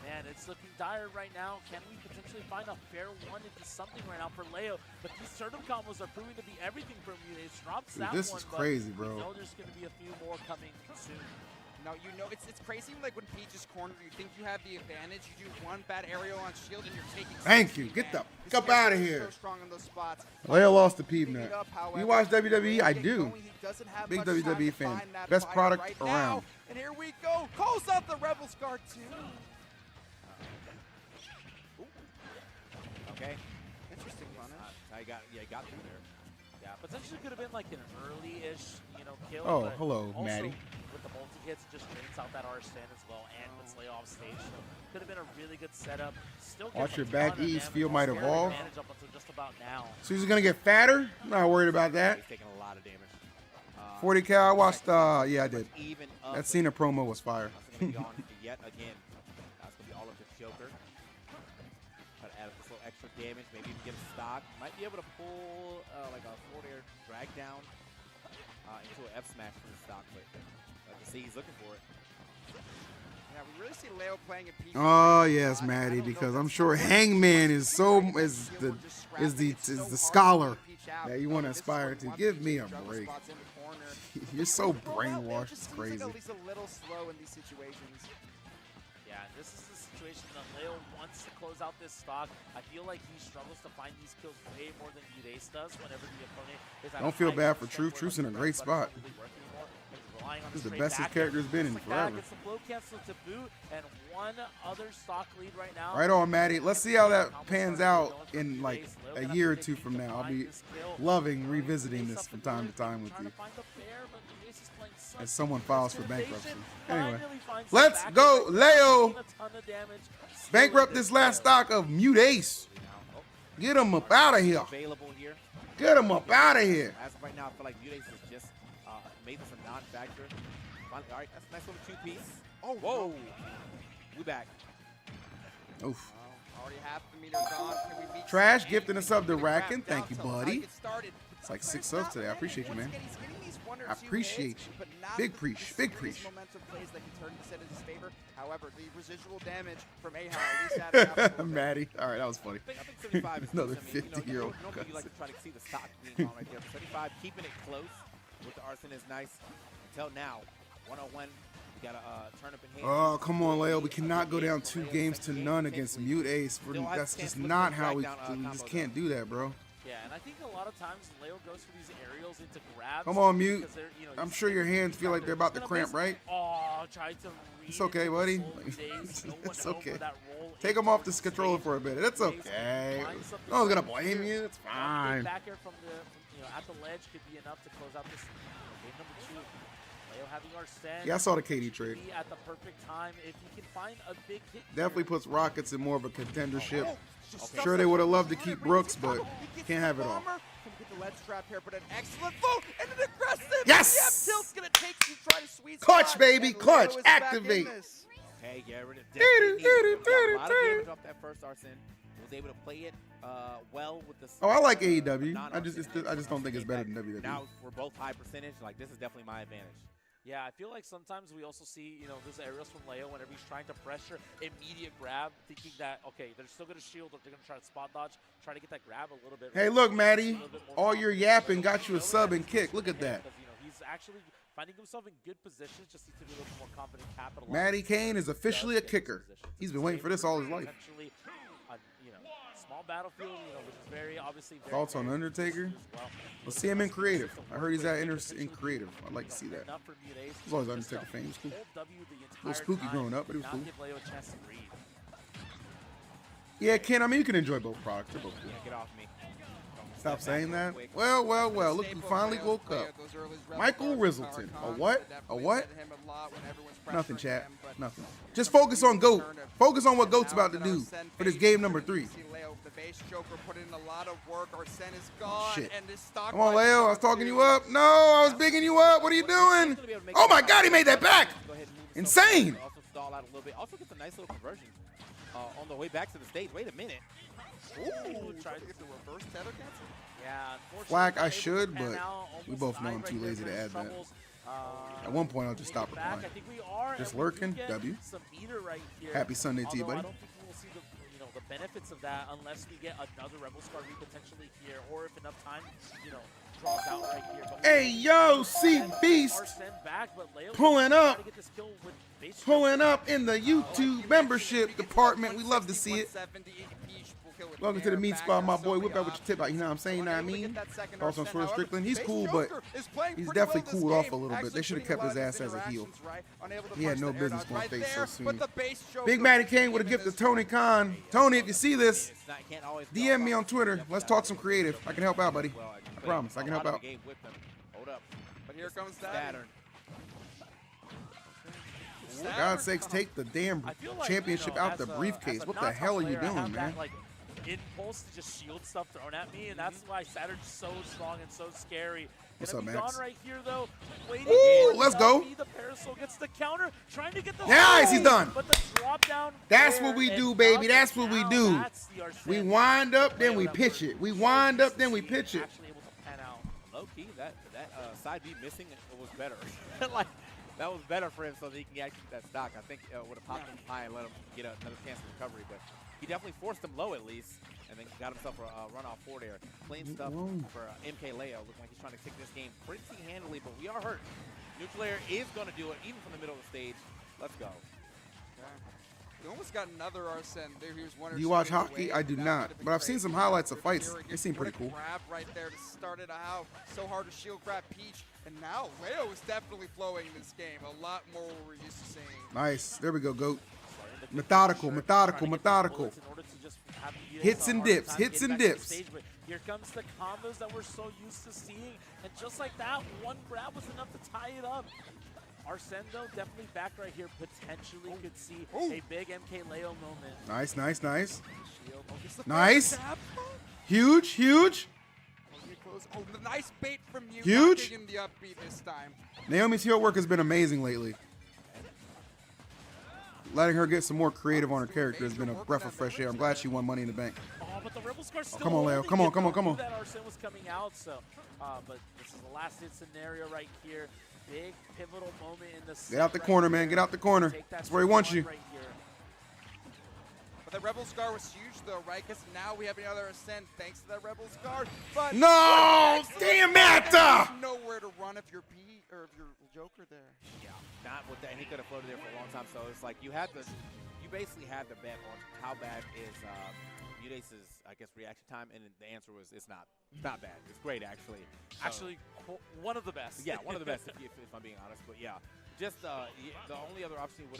S8: man, it's looking dire right now. Can we potentially find a fair one into something right now for Mkleo? But these Certum combos are proving to be everything for Mutace. Drops
S2: Dude,
S8: that
S2: this
S8: one,
S2: is crazy, bro.
S8: We know there's going to be a few more coming soon.
S7: No, it's crazy. Like when Peach is cornered, you think you have the advantage. You do one bad aerial on shield, and you're taking.
S2: Thank you. Get the fuck up out of here.
S7: So strong in those spots.
S2: Mkleo lost to Peanut.
S7: However,
S2: You watch WWE? I do.
S7: he doesn't have
S2: Big
S7: much time
S2: WWE
S7: to
S2: fan.
S7: find that
S2: Best
S7: fire
S2: product
S7: right
S2: around.
S7: now. And here we go. Calls out the Rebels guard too.
S6: Okay.
S7: Interesting runner.
S6: He got through there.
S8: Yeah, potentially could have been like an early-ish, kill.
S2: Oh,
S8: but
S2: hello,
S8: also,
S2: Maddie.
S8: With the multi-hits, it just drains out that Arsene as well, and puts Mkleo off stage. So could have been a really good setup. Still
S2: Watch
S8: gets a
S2: your back
S8: ton of
S2: E's
S8: damage.
S2: field might
S8: Fair
S2: evolve.
S8: advantage up until just about now.
S2: So he's going to get fatter? I'm not worried about that.
S6: He's taking a lot of damage.
S2: 40 cal. I watched, yeah, I did.
S6: Even
S2: That Cena promo was fire.
S6: That's going to be gone yet again. That's going to be all of the Joker. Try to add this little extra damage, maybe even get a stock. Might be able to pull like a forward air drag down into an F smash for the stock, but I can see he's looking for it.
S7: Yeah, we really see Leo playing at Peach.
S2: Oh yes, Maddie, because I'm sure Hangman is the scholar that you want to aspire to. Give me a break. You're so brainwashed. It's crazy.
S7: At least a little slow in these situations.
S8: Yeah, this is the situation situation that Leo wants to close out this stock. I feel like he struggles to find these kills way more than Udace does whenever the opponent is at
S2: Don't feel bad for Truth. Truth's in a great spot. This is the best his character's been in forever.
S8: It's the blow cancel to boot and one other stock lead right now.
S2: Right on, Maddie. Let's see how that pans out in like a year or two from now. I'll be loving revisiting this from time to time with you as someone files for bankruptcy. Anyway, let's go, Leo. Bankrupt this last stock of Mute Ace. Get him up out of here. Get him up out of here.
S6: As of right now, I feel like Mute Ace has just made this a non-factor. All right, that's a nice little two-piece. Oh, whoa. We back.
S2: Oof.
S7: Already half the meter gone. Can we beat
S2: Trash gifting us up to Rackin'. Thank you, buddy. It's like 6 subs today. I appreciate you, man. I appreciate you. Big preach. Big preach.
S7: However, the residual damage from Ahau,
S2: Maddie. All right, that was funny.
S6: I think 75 is
S2: Another
S6: I mean,
S2: 50-year-old
S6: normally you like to try to see the stock being on right there. But 75, keeping it close with the arson is nice. Until now, 101. You got a turnip in hand.
S2: Oh, come on, Leo. We cannot go down 2 games to none against Mute Ace. That's just not how we just can't do that, bro.
S8: Yeah, and I think a lot of times Leo goes for these aerials into grabs.
S2: Come on, Mute.
S8: You know,
S2: I'm sure your hands feel like they're about to cramp, right?
S8: Oh, tried to
S2: It's okay, buddy. It's okay. Take him off this controller for a bit. It's okay. No one's gonna blame you. It's fine.
S8: Back here from the, at the ledge could be enough to close out this game number 2. Leo having Arsene.
S2: Yeah, I saw the KD trade.
S8: At the perfect time, if he can find a big hit.
S2: Definitely puts Rockets in more of a contendership. Sure, they would have loved to keep Brooks, but can't have it all.
S7: The ledge trap here, but an excellent vote and an aggressive.
S2: Yes!
S7: Tilt's gonna take to try to squeeze.
S2: Clutch, baby, clutch, activate.
S6: Hey, get rid of a lot of damage off that first Arsene. Was able to play it well with the.
S2: Oh, I like AEW. I just don't think it's better than WWE.
S6: Now we're both high percentage. Like this is definitely my advantage.
S8: Yeah, I feel like sometimes we also see, those aerials from Leo whenever he's trying to pressure, immediate grab, thinking that, okay, they're still going to shield or they're going to try to spot dodge, try to get that grab a little bit.
S2: Hey, look, Maddie, all your yapping got you a sub and kick. Look at that.
S8: He's actually finding himself in good positions, just needs to be a little more confident, capitalizing.
S2: Maddie Kane is officially a kicker. He's been waiting for this all his life.
S8: Small battlefield, which is very obviously.
S2: Thoughts on Undertaker? Let's see him in creative. I heard he's in creative. I'd like to see that. He's always Undertaker fan. He was cool. A little spooky growing up, but he was cool. Yeah, Ken, I mean, you can enjoy both products. They're both cool.
S6: Get off me.
S2: Stop saying that. Well. Look, you finally woke up. Michael Rizzleton. A what? A what? Nothing, chat. Nothing. Just focus on GOAT. Focus on what GOAT's about to do for this game number 3. Shit. Come on, Leo. I was talking you up. No, I was bigging you up. What are you doing? Oh, my God. He made that back. Insane.
S6: Also stall out a little bit. Also gets a nice little conversion on the way back to the stage. Wait a minute.
S7: Ooh, trying to get the reverse tether cancel.
S8: Yeah,
S2: Flack, I should, but we both know I'm too lazy to add that. At one point, I'll just stop replying. Just lurking, W. Happy Sunday to you, buddy.
S8: I don't think we'll see the benefits of that unless we get another Rebel Scar potentially here, or if enough time, draws out right here.
S2: Hey, yo, C Beast pulling up in the YouTube membership department. We love to see it. Welcome to the meat spot, my boy. Whip out with your tip out. You know what I'm saying? You know what I mean? Also on Swerve Strickland. He's cool, but he's definitely cooled off a little bit. They should have kept his ass as a heel. He had no business going face so soon. Big Matty Kane with a gift to Tony Khan. Tony, if you see this, DM me on Twitter. Let's talk some creative. I can help out, buddy. I promise. I can help out.
S7: But here comes Saturn.
S2: For God's sakes, take the damn championship out the briefcase. What the hell are you doing, man?
S3: Impulse to just shield stuff thrown at me, and that's why Saturn's so strong and so scary.
S2: What's up, Max?
S3: Gone right here, though.
S2: Ooh, let's go.
S3: The Parasol gets the counter, trying to get the
S2: nice, he's done.
S3: But the drop down.
S2: That's what we do, baby. That's what we do. We wind up, then we pitch it. We wind up, then we pitch it.
S6: Actually able to pan out. Low key, that side B missing was better. Like that was better for him, so that he can actually get that stock. I think would have popped him high and let him get another chance of recovery, but he definitely forced him low at least, and then got himself a runoff forward air. Clean stuff for Mkleo. Looking like he's trying to take this game pretty handily, but we are hurt. Nuclear is going to do it, even from the middle of the stage. Let's go.
S7: We almost got another Arsene there. He was one or
S2: Do you
S7: two
S2: watch
S7: hits
S2: hockey?
S7: away.
S2: I do
S7: That
S2: not,
S7: might have been
S2: but I've seen
S7: crazy.
S2: some highlights of
S7: Good
S2: fights.
S7: Arrogance.
S2: They seem
S7: What
S2: pretty
S7: a
S2: cool.
S7: grab right there to start it out. So hard to shield grab Peach. And now Leo is definitely flowing this game. A lot more what we're used to seeing.
S2: Nice. There we go, GOAT. Methodical, methodical, methodical. Hits and dips, hits and dips.
S8: Here comes the combos that we're so used to seeing. And just like that, one grab was enough to tie it up. Arsene, though, definitely back right here. Potentially could see a big Mkleo moment.
S2: Nice, nice, nice.
S7: Shield.
S2: Nice. Huge, huge.
S7: Oh, the nice bait from you.
S2: Huge.
S7: In the upbeat this time.
S2: Naomi's heel work has been amazing lately. Letting her get some more creative on her character has been a breath of fresh air. I'm glad she won Money in the Bank.
S8: Oh, but the Rebel Scar still
S2: come on, Leo. Come on, come on, come on.
S8: That Arsene was coming out, so. But this is the last hit scenario right here. Big pivotal moment in the set.
S2: Get out the corner, man. Get out the corner. That's where he wants you.
S8: Right here.
S7: But the Rebel Scar was huge, though, right? Because now we have another Ascent thanks to that Rebel Scar. But
S2: no! Damn it!
S7: Nowhere to run if you're P or if you're Joker there.
S6: Yeah, not with that. And he could have floated there for a long time. So it's like you basically had the bet on how bad is Mudace's, I guess, reaction time, and the answer was it's not bad. It's great, actually. So,
S8: actually, one of the best.
S6: Yeah, one of the best, if I'm being honest. But yeah, just the only other option he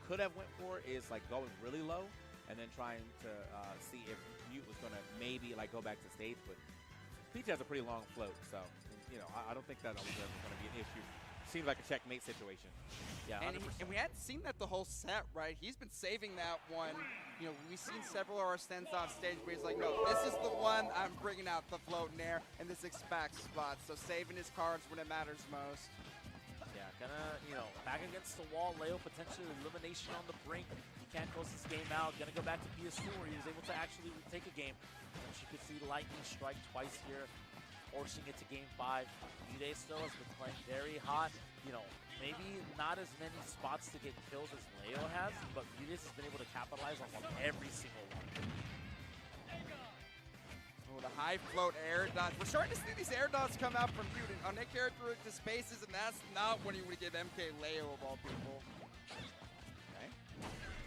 S6: could have went for is like going really low and then trying to see if Mute was going to maybe like go back to stage. But Peach has a pretty long float, so I don't think that was ever going to be an issue. Seems like a checkmate situation. Yeah, 100%.
S7: And we hadn't seen that the whole set, right? He's been saving that one. We've seen several of our Arsens off stage where he's like, no, this is the one. I'm bringing out the float in air and this expect spot. So saving his cards when it matters most.
S8: Yeah, gonna, back against the wall. Leo potentially elimination on the brink. He can't close this game out. Gonna go back to PS2 where he was able to actually take a game. And you could see Lightning strike twice here, forcing it to game 5. Mude still has been playing very hot. Maybe not as many spots to get kills as Leo has, but Mude has been able to capitalize on every single one.
S7: Oh, the high float air dodge. We're starting to see these air dodges come out from Mute on their character to spaces, and that's not when you would give Mkleo of all people.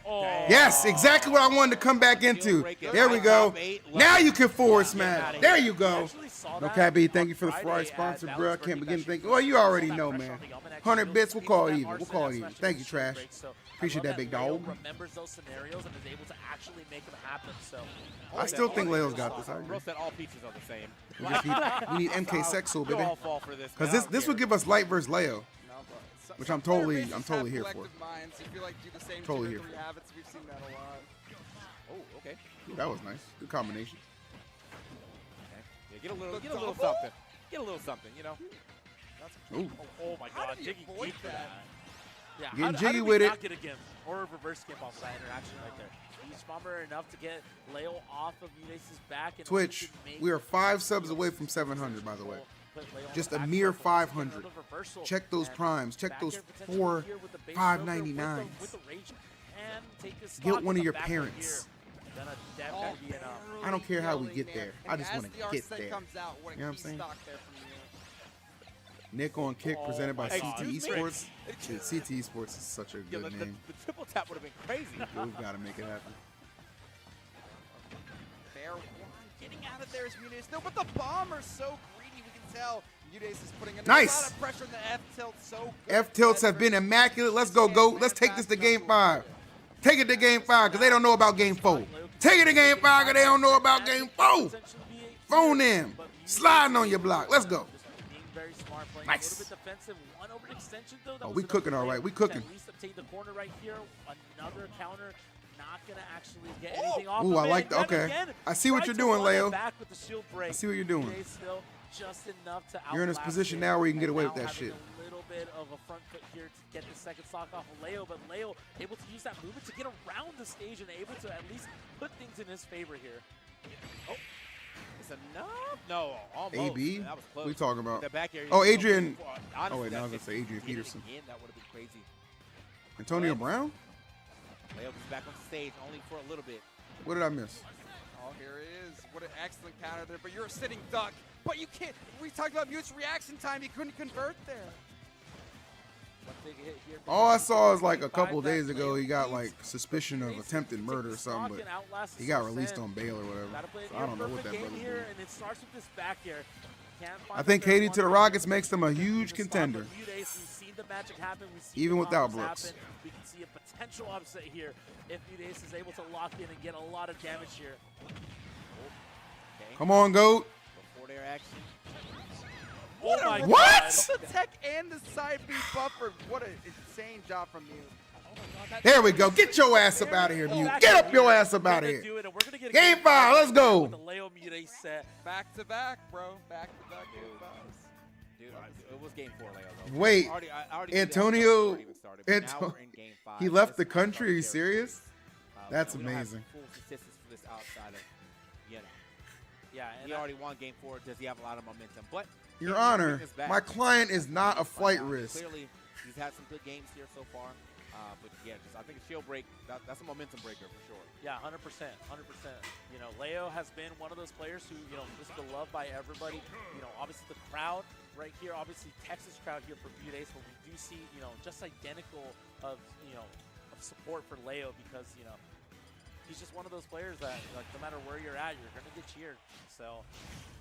S8: Oh.
S2: Yes, exactly what I wanted to come back into. There we go. Now you can forward smash. There you go. No Cabby, thank you for the Friday sponsor, bro. I can't begin to think. Well, you already know, man. 100 bits, we'll call it even. We'll call it even. Thank you, Trash. Appreciate that, big dog.
S8: Remembers those scenarios and is able to actually make them happen. So
S2: I still think Leo's got this. I agree.
S6: Bro said all peaches are the same.
S2: We need MK Sexual, baby.
S6: All fall for this.
S2: Because this would give us Light versus Leo. Which I'm totally here for.
S7: Minds, if you like do the same
S2: totally here.
S7: Habits, we've seen that a lot.
S6: Oh, okay.
S2: Ooh, that was nice. Good combination.
S6: Okay. Yeah, get a little something. Get a little something,
S2: Ooh.
S8: Oh my God, Jiggy beat that. Yeah,
S2: getting jiggy with it.
S8: Get a gimp or a reverse skip off of that interaction right there. Beach bomber enough to get Leo off of Mudace's back. And
S2: Twitch, we are 5 subs away from 700, by the way. Just a mere 500. Check those primes. Check those 4 $5.99s. Get one of your parents. I don't care how we get there. I just want to get there. You know what I'm saying? Nick on kick presented by CT Esports. Dude, CT Esports is such a good name.
S6: The triple tap would have been crazy.
S2: We've got to make it happen.
S7: Fair one. Getting out of there is Mudace. No, but the bomber's so greedy, we can tell. Mudace is putting a lot of pressure on the F-tilt. So good.
S2: F-tilts have been immaculate. Let's go, GOAT. Let's take this to game 5. Take it to game 5 because they don't know about game 4. Take it to game 5 because they don't know about game 4. Phone them. Sliding on your block. Let's go. Nice. Oh, we cooking all right. We cooking.
S8: At least obtain the corner right here. Another counter. Not gonna actually get anything off.
S2: Ooh,
S8: of
S2: I like that. Okay. I see what you're doing, Leo. I see what you're doing.
S8: Just enough to
S2: you're in this position now where you can get away with that shit.
S8: A little bit of a front foot here to get the second stock off of Leo, but Leo able to use that movement to get around the stage and able to at least put things in his favor here.
S6: Oh. It's enough? No, almost.
S2: AB?
S6: That was close.
S2: What are you talking about?
S6: The back area,
S2: oh, Adrian.
S6: Honestly,
S2: oh, wait, no, I was going to say Adrian Peterson.
S6: Again, that would have been crazy.
S2: Antonio Brown?
S6: Leo is back on stage only for a little bit.
S2: What did I miss?
S7: Oh, here it is. What an excellent counter there. But you're a sitting duck. But you can't. We talked about Mute's reaction time. He couldn't convert there.
S8: big hit here.
S2: All I saw is like a couple of days ago he got like suspicion of attempted murder or something, but he got released on bail or whatever. So I don't know what that brother's doing.
S8: And it starts with this back air.
S2: I think KD to the Rockets makes them a huge contender.
S8: We've seen the magic happen.
S2: Even without Brooks.
S8: We can see a potential upset here if Mute Ace is able to lock in and get a lot of damage here.
S6: Okay.
S2: Come on, GOAT.
S6: Before their action.
S8: Oh my God.
S2: What?
S7: The tech and the side B buffer. What an insane job from you.
S2: There we go. Get your ass up out of here, Mute. Get up your ass up out of here. Game 5, let's go.
S8: The Leo Mute set.
S7: Back to back, bro. Back to back game 5s.
S6: Dude, it was game 4, Leo. Though.
S2: Wait,
S6: I already
S2: Antonio,
S6: now we're in game 5.
S2: he left
S6: This
S2: the
S6: is
S2: country? Are you
S6: terrible.
S2: serious? That's
S6: we don't have
S2: amazing.
S6: Full statistics for this outside of, you know.
S8: Yeah, and
S6: He already won game 4. Does he have a lot of momentum? But
S2: Your
S6: can he
S2: Honor,
S6: bring this back?
S2: my client is not a flight
S6: Right now,
S2: risk.
S6: Clearly, he's had some good games here so far. But yeah, I think a shield break, that's a momentum breaker for sure.
S8: Yeah, 100%, 100%. You know, Leo has been one of those players who, you know, is beloved by everybody. You know, obviously the crowd right here, obviously Texas crowd here for Mute Ace, but we do see, you know, just identical of, you know, of support for Leo because, you know, he's just one of those players that, like, no matter where you're at, you're going to get cheered. So,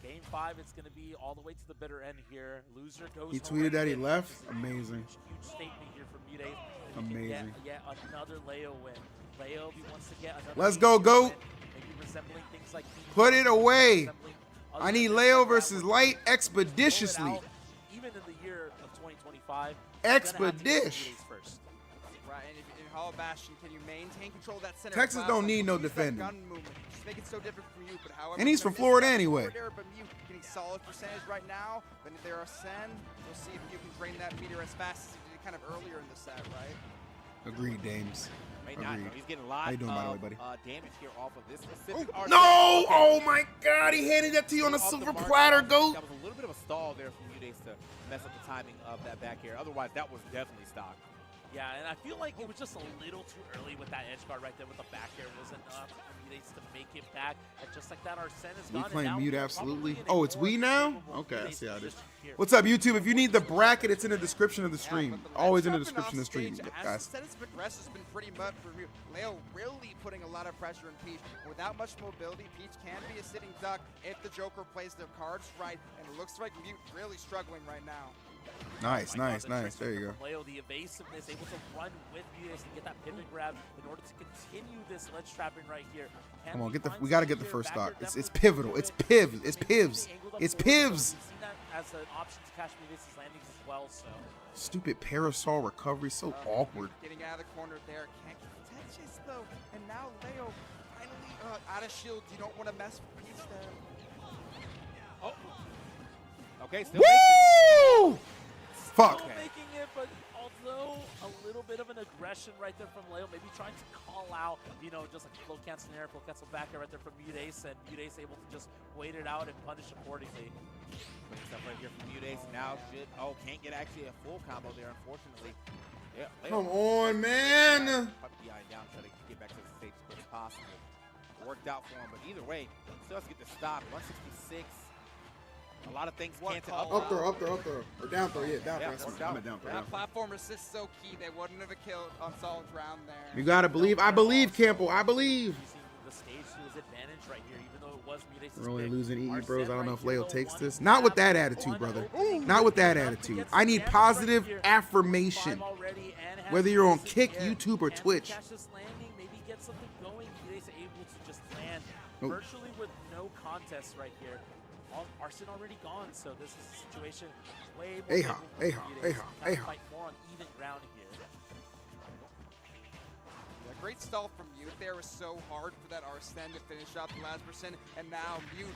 S8: game 5, it's going to be all the way to the bitter end here. Loser goes
S2: He
S8: home
S2: tweeted that he
S8: again.
S2: left.
S8: This is a
S2: Amazing.
S8: huge statement here from Mute Ace.
S2: Amazing.
S8: Yet another Leo win. Leo, if he wants to get another
S2: Let's go, GOAT.
S8: win, maybe resembling things like
S2: Put it away.
S8: resembling other
S2: I need
S8: things
S2: Leo
S8: like that,
S2: versus
S8: where
S2: Light
S8: pull it
S2: expeditiously.
S8: out, even in the year of 2025.
S2: Expedition.
S8: First.
S7: Right, and in Hollow Bastion, can you maintain control of that center?
S2: Texas
S7: platform?
S2: don't need no
S7: Use that
S2: defending.
S7: gun movement. Just make it so different from you, but however,
S2: And he's
S7: it's
S2: from
S7: gonna
S2: Florida
S7: miss
S2: anyway.
S7: there, but Mew getting solid percentage right now. But if there are Sen, we'll see if you can drain that meter as fast as you did kind of earlier in the set, right?
S2: Agreed, Dames.
S6: May not,
S2: Agreed.
S6: though. He's getting a lot
S2: How you doing, by the way,
S6: of
S2: buddy?
S6: damage here off of this specific arsenal.
S2: No!
S6: Okay.
S2: Oh my God! He handed that to you on a
S6: Off the
S2: silver
S6: mark.
S2: platter, GOAT.
S6: That was a little bit of a stall there from Mute Ace to mess up the timing of that back air. Otherwise, that was definitely stock.
S8: Yeah, and I feel like it was just a little too early with that edge guard right there with the back air. Wasn't enough for Mute Ace to make it back. And just like that, Arsene is
S2: We
S8: gone.
S2: claim
S8: and now
S2: Mute
S8: we're
S2: absolutely.
S8: probably in a
S2: Oh, it's
S8: more
S2: we now?
S8: favorable
S2: Okay, I
S8: Mute Ace
S2: see how it is.
S8: position here.
S2: What's up, YouTube? If you need the bracket, it's in the description of the
S7: Yeah,
S2: stream.
S7: but the
S2: Always in the
S7: ledge
S2: description of the
S7: dropping
S2: stream,
S7: off stage,
S2: guys.
S7: As the set has progressed, has been pretty much for Mew. Leo really putting a lot of pressure in Peach. Without much mobility, Peach can be a sitting duck if the Joker plays their cards right, and it looks like Mute really struggling right now.
S2: Nice,
S8: Oh my
S2: nice,
S8: God, the
S2: nice.
S8: trick
S2: There you go.
S8: from Leo, the evasiveness, able to run with Mute Ace and get that pivot grab in order to continue this ledge trapping right here. Can
S2: Come on, get the.
S8: find
S2: We gotta
S8: something
S2: get the
S8: here?
S2: first
S8: Back
S2: stock.
S8: air
S2: It's
S8: definitely
S2: pivotal.
S8: do
S2: It's
S8: it.
S2: piv. It's
S8: Maybe
S2: pivs.
S8: the angle up
S2: It's
S8: forward, so
S2: pivs.
S8: We've seen that as an option to catch Mute Ace's landings as well. So
S2: Stupid parasol recovery, so awkward.
S7: Getting out of the corner there, can't get the touches though. And now Leo finally out of shield. You don't want to mess with Peach there.
S6: Oh. Okay, still makes
S2: Woo! Fuck.
S8: still making it, but although a little bit of an aggression right there from Leo, maybe trying to call out, you know, just like flow cancel air, flow cancel back air right there from Mute Ace, and Mute Ace able to just wait it out and punish accordingly.
S6: Putting stuff right here from Mute Ace. Now should, can't get actually a full combo there, unfortunately. Yeah,
S2: Come on, man.
S6: Probably behind down, try to get back to the stage as quick as possible. It worked out for him, but either way, still has to get the stock. 166. A lot of things can't
S7: call?
S2: Up throw, up throw, up throw. Or down throw, yeah, down
S6: Yeah,
S2: throw.
S6: worked
S2: I'm
S6: out.
S2: at down throw.
S7: That platform assist so key. They wouldn't have killed on solid ground there.
S2: You gotta believe. I believe, Campo. I believe.
S8: Using the stage to his advantage right here, even though it was Mute Ace's
S2: We're only
S8: pick.
S2: losing EE,
S8: Arsene
S2: bros. I don't know
S8: right
S2: if
S8: here,
S2: Leo
S8: though,
S2: takes
S8: wanting
S2: this.
S8: to
S2: Not with
S8: have
S2: that attitude,
S8: one
S2: brother.
S8: opening.
S2: Not with that
S8: Enough to
S2: attitude.
S8: get
S2: I
S8: some
S2: need
S8: damage
S2: positive
S8: right here.
S2: affirmation.
S8: Five already and has
S2: Whether you're on
S8: Mute Ace
S2: Kick,
S8: in the air.
S2: YouTube, or
S8: Can he
S2: Twitch.
S8: catch this landing, maybe get something going. Mute Ace able to just land
S2: Oh.
S8: virtually with no contest right here. Arsene already gone, so this is a situation way more
S2: Hey-ha,
S8: favorable for
S2: hey-ha,
S8: Mute Ace.
S2: hey-ha,
S8: Trying to
S2: hey-ha.
S8: fight more on even ground here.
S7: Yeah, great stall from Mute there. Was so hard for that Arsene to finish out the last percent, and now Mute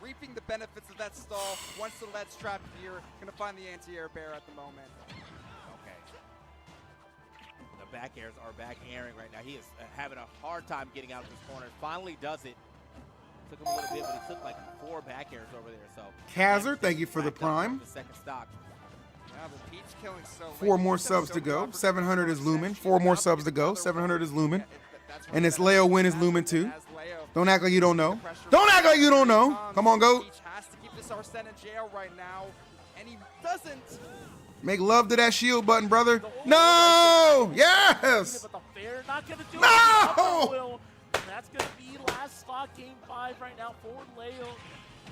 S7: reaping the benefits of that stall. Once the ledge trap here, gonna find the anti-air bear at the moment.
S6: Okay. The back airs are back airing right now. He is having a hard time getting out of this corner. Finally does it. Took him a little bit, but he took like 4 back airs over there. So
S2: Kazzer, thank you for the
S6: backed up
S2: prime.
S6: The second stock.
S7: Yeah, but Peach killing so late.
S2: 4 more
S7: He's done
S2: subs
S7: so
S2: to
S7: good
S2: go.
S7: opportunities
S2: 700 is
S7: for
S2: Lumen.
S7: Ascension.
S2: 4 more
S7: Now
S2: subs to
S7: gets
S2: go.
S7: another
S2: 700 is Lumen.
S7: Yeah, that's
S2: And
S7: where
S2: it's
S7: the
S2: Leo
S7: benefit
S2: win is
S7: is
S2: Lumen
S7: as
S2: too.
S7: Leo
S2: Don't act like you don't know.
S7: the pressure
S2: Don't act like you don't know.
S7: comes.
S2: Come on, GOAT.
S7: Peach has to keep this Arsene in jail right now, and he doesn't.
S2: Make love to that shield button, brother. No! Yes!
S8: But the fair not gonna do
S2: No!
S8: it. That's gonna be last stock, game 5 right now for Leo.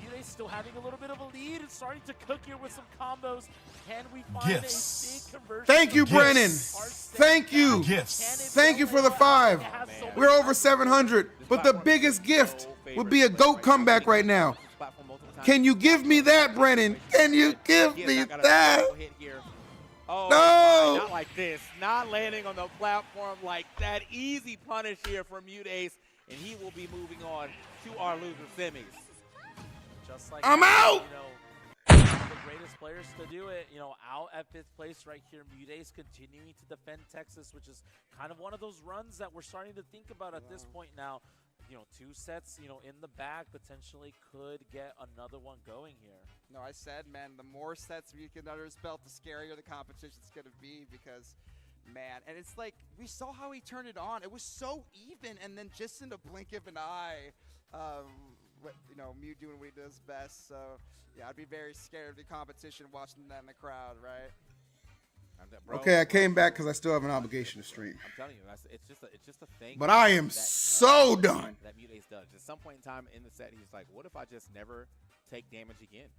S8: Mude still having a little bit of a lead and starting to cook here with some combos. Can we find a big conversion?
S2: Thank you, Brennan. Thank you. Thank you for the 5. We're over 700, but the biggest gift would be a GOAT comeback right now. Can you give me that, Brennan? Can you give me that?
S6: Oh,
S2: no!
S6: Not like this. Not landing on the platform like that. Easy punish here from Mute Ace, and he will be moving on to our loser semis.
S8: Just like
S2: I'm out!
S8: You know, the greatest players to do it, you know, out at 5th place right here. Mute Ace continuing to defend Texas, which is kind of one of those runs that we're starting to think about at this point now. You know, 2 sets, you know, in the bag potentially could get another one going here.
S7: No, I said, man, the more sets we can under his belt, the scarier the competition's going to be because, man, and it's like, we saw how he turned it on. It was so even, and then just in the blink of an eye, you know, Mew doing what he does best. So, yeah, I'd be very scared of the competition watching that in the crowd, right?
S2: Okay, I came back because I still have an obligation to stream.
S6: I'm telling you, it's just a thing.
S2: But I am so done.
S6: That Mute Ace does. At some point in time in the set, he's like, "What if I just never take damage again?"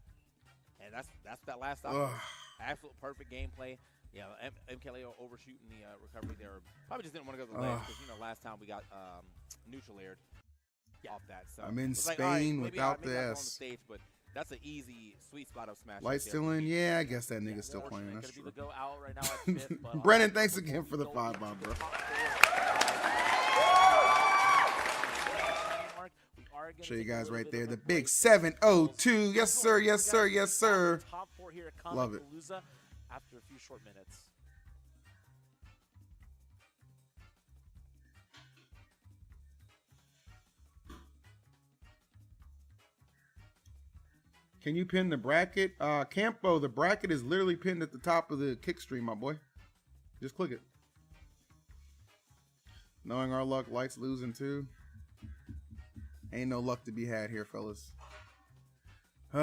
S6: And that's that last option. Absolute perfect gameplay. Yeah, Mkleo overshooting the recovery there. Probably just didn't want to go to the ledge because, you know, last time we got neutral aired off that. So
S2: I'm in
S6: Spain
S2: Spain without the S.
S6: On the stage, but that's an easy, sweet spot of Smash.
S2: Light still in? Yeah, I guess that nigga's still playing. That's true.
S8: Go out right now at 5th, but
S2: Brennan, thanks again for the 5 bomb, bro. Show you guys right there. The big 702. Yes, sir. Yes, sir. Yes, sir.
S8: Top 4 here at
S2: Love it.
S8: Comicpalooza after a few short minutes.
S2: Can you pin the bracket? Campo, the bracket is literally pinned at the top of the kick stream, my boy. Just click it. Knowing our luck, Light's losing too. Ain't no luck to be had here, fellas. All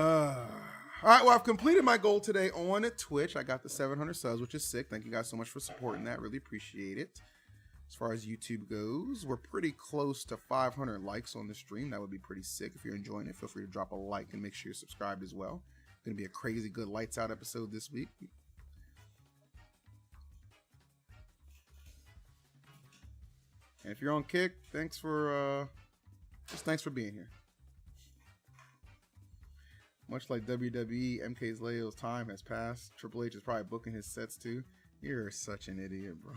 S2: right, well, I've completed my goal today on Twitch. I got the 700 subs, which is sick. Thank you guys so much for supporting that. Really appreciate it. As far as YouTube goes, we're pretty close to 500 likes on the stream. That would be pretty sick. If you're enjoying it, feel free to drop a like and make sure you're subscribed as well. Going to be a crazy good Lights Out episode this week. And if you're on Kick, thanks for being here. Much like WWE, MK's Leo's time has passed. Triple H is probably booking his sets too. You're such an idiot, bro.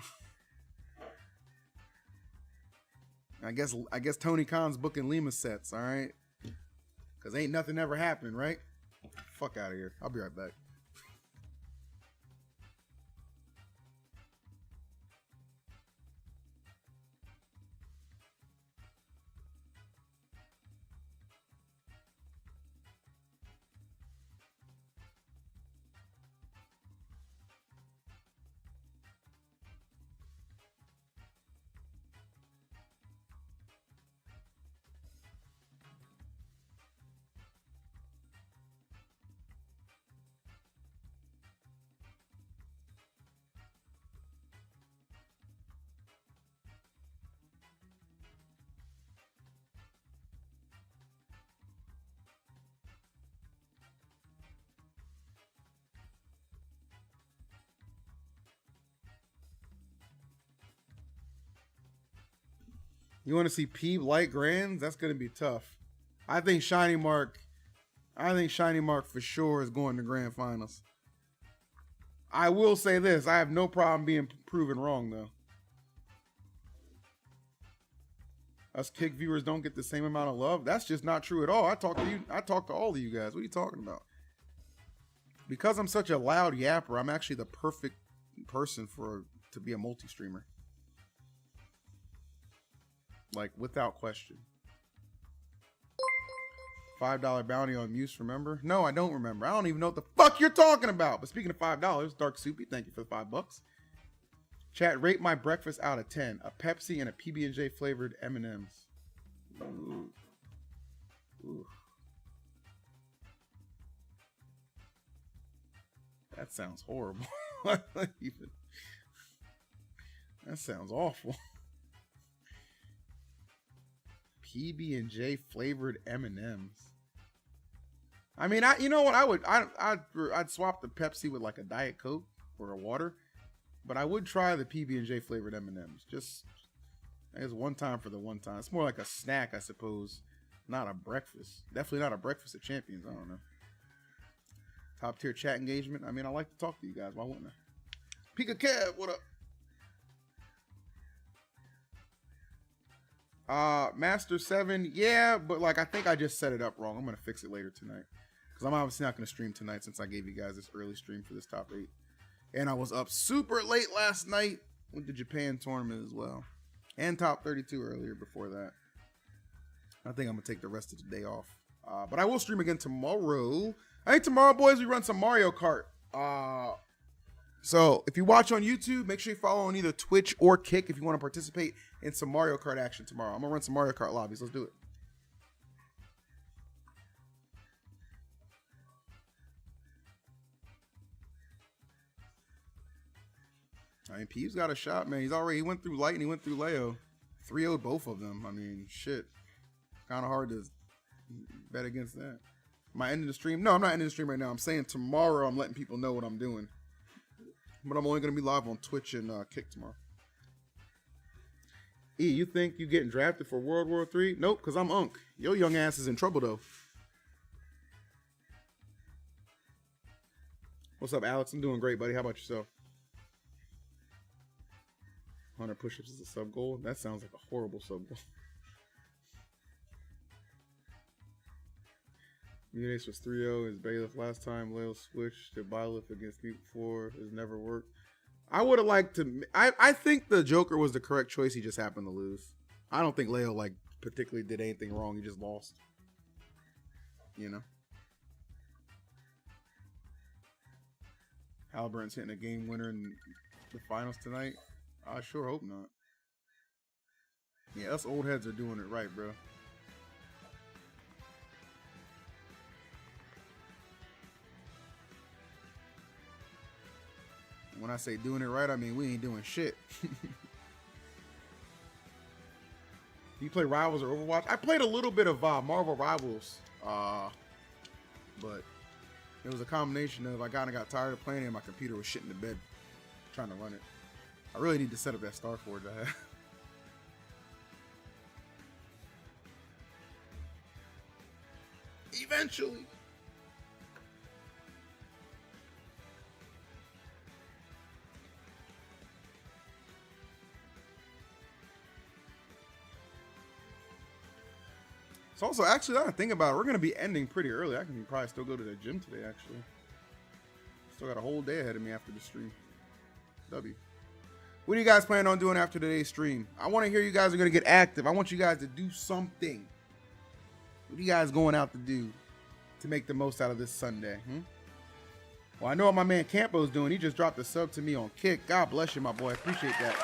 S2: I guess Tony Khan's booking Lima sets, all right? Because ain't nothing ever happened, right? Fuck out of here. I'll be right back. You want to see Peep Light Grands? That's going to be tough. I think Shiny Mark for sure is going to Grand Finals. I will say this. I have no problem being proven wrong, though. Us Kick viewers don't get the same amount of love. That's just not true at all. I talk to all of you guys. What are you talking about? Because I'm such a loud yapper, I'm actually the perfect person to be a multi-streamer. Like, without question. $5 bounty on Muse, remember? No, I don't remember. I don't even know what the fuck you're talking about. But speaking of $5, Dark Soupy, thank you for the $5. Chat, rate my breakfast out of 10. A Pepsi and a PB&J flavored M&Ms. Ooh. Ooh. That sounds horrible. That sounds awful. PB&J flavored M&Ms. I mean, you know what? I'd swap the Pepsi with like a Diet Coke or a water, but I would try the PB&J flavored M&Ms. Just, I guess, one time for the one time. It's more like a snack, I suppose, not a breakfast. Definitely not a breakfast of champions. I don't know. Top tier chat engagement. I mean, I like to talk to you guys. Why wouldn't I? Pika Kev, what up? Master 7, yeah, but like I think I just set it up wrong. I'm gonna fix it later tonight because I'm obviously not gonna stream tonight since I gave you guys this early stream for this top 8, and I was up super late last night with the Japan tournament as well, and top 32 earlier before that. I think I'm gonna take the rest of the day off, but I will stream again tomorrow. I think tomorrow, boys, we run some Mario Kart. So if you watch on YouTube, make sure you follow on either Twitch or Kick if you want to participate in some Mario Kart action tomorrow. I'm going to run some Mario Kart lobbies. Let's do it. I mean, Peeves got a shot, man. He went through Light and he went through Leo. 3-0'd both of them. I mean, shit. Kind of hard to bet against that. Am I ending the stream? No, I'm not ending the stream right now. I'm saying tomorrow I'm letting people know what I'm doing. But I'm only going to be live on Twitch and Kick tomorrow. E, you think you getting drafted for World War III? Nope, because I'm Unk. Your young ass is in trouble, though. What's up, Alex? I'm doing great, buddy. How about yourself? 100 push-ups is a sub-goal? That sounds like a horrible sub-goal. Munis was 3-0 as Bailiff last time. Leo switched to Bailiff against Mute 4. Has never worked. I would have liked to. I think the Joker was the correct choice. He just happened to lose. I don't think Leo like particularly did anything wrong. He just lost. You know. Halliburton's hitting a game winner in the finals tonight. I sure hope not. Yeah, us old heads are doing it right, bro. When I say doing it right, I mean we ain't doing shit. You play Rivals or Overwatch? I played a little bit of Marvel Rivals, but it was a combination of I kind of got tired of playing it and my computer was shitting the bed trying to run it. I really need to set up that Starforge I have. Eventually. So also, actually, now that I think about it, we're going to be ending pretty early. I can probably still go to the gym today, actually. Still got a whole day ahead of me after the stream. W. What do you guys plan on doing after today's stream? I want to hear you guys are going to get active. I want you guys to do something. What are you guys going out to do to make the most out of this Sunday? Well, I know what my man Campo's doing. He just dropped a sub to me on Kick. God bless you, my boy. I appreciate that.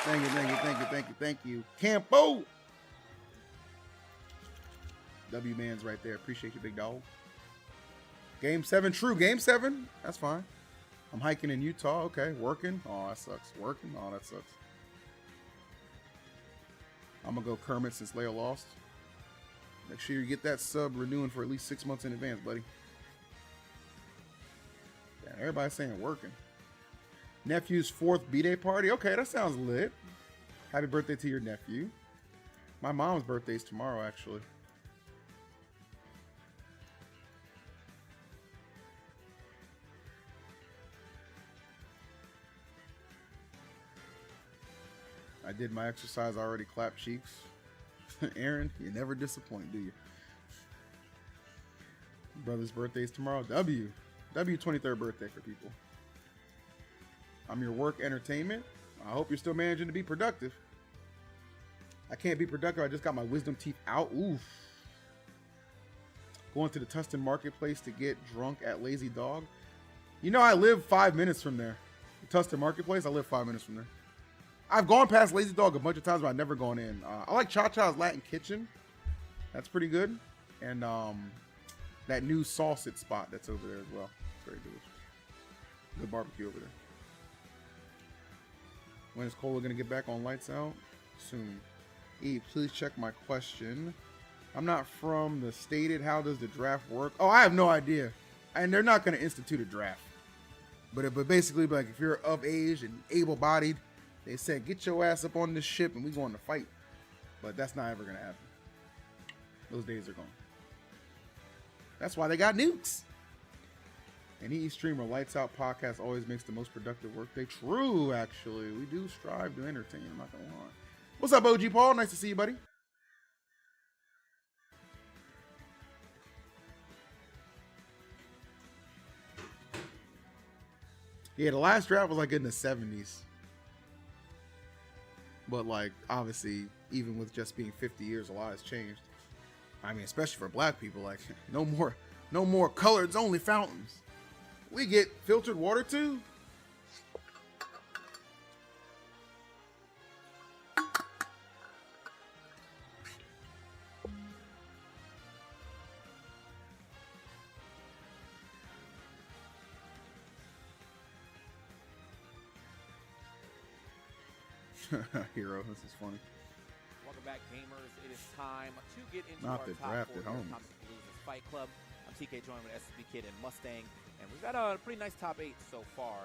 S2: Thank you, thank you, thank you, thank you, thank you. Campo! W man's right there. Appreciate you, big dog. Game 7, true. Game 7, that's fine. I'm hiking in Utah. Okay, working. Oh, that sucks. Working. Oh, that sucks. I'm gonna go Kermit since Leo lost. Make sure you get that sub renewing for at least 6 months in advance, buddy. Yeah, everybody's saying working. Nephew's 4th B-Day party. Okay, that sounds lit. Happy birthday to your nephew. My mom's birthday is tomorrow, actually. I did my exercise, I already clapped cheeks. Aaron, you never disappoint, do you? Brother's birthday is tomorrow. W 23rd birthday for people. I'm your work entertainment. I hope you're still managing to be productive. I can't be productive. I just got my wisdom teeth out. Oof. Going to the Tustin Marketplace to get drunk at Lazy Dog. You know, I live 5 minutes from there. The Tustin Marketplace, I live 5 minutes from there. I've gone past Lazy Dog a bunch of times, but I've never gone in. I like Cha Cha's Latin Kitchen. That's pretty good. And that new Saucet spot that's over there as well. It's very delicious. Good barbecue over there. When is Cola gonna get back on Lights Out? Soon. E, please check my question. I'm not from the stated. How does the draft work? Oh, I have no idea. And they're not gonna institute a draft. But basically, like, if you're of age and able-bodied, they said get your ass up on this ship and we going to fight. But that's not ever gonna happen. Those days are gone. That's why they got nukes. And EE streamer Lights Out podcast always makes the most productive workday. True, actually. We do strive to entertain. I'm not gonna lie. What's up, OG Paul? Nice to see you, buddy. Yeah, the last draft was like in the 70s. But like, obviously, even with just being 50 years, a lot has changed. I mean, especially for black people, like no more coloreds only fountains. We get filtered water too. Hero, this is funny.
S6: Welcome back, gamers. It is time to get into
S2: Not
S6: our
S2: the
S6: top
S2: draft
S6: four
S2: at
S6: here
S2: home.
S6: at Comicpalooza's Fight Club. I'm TK, joined with SSB Kid and Mustang, and we've got a pretty nice top 8 so far.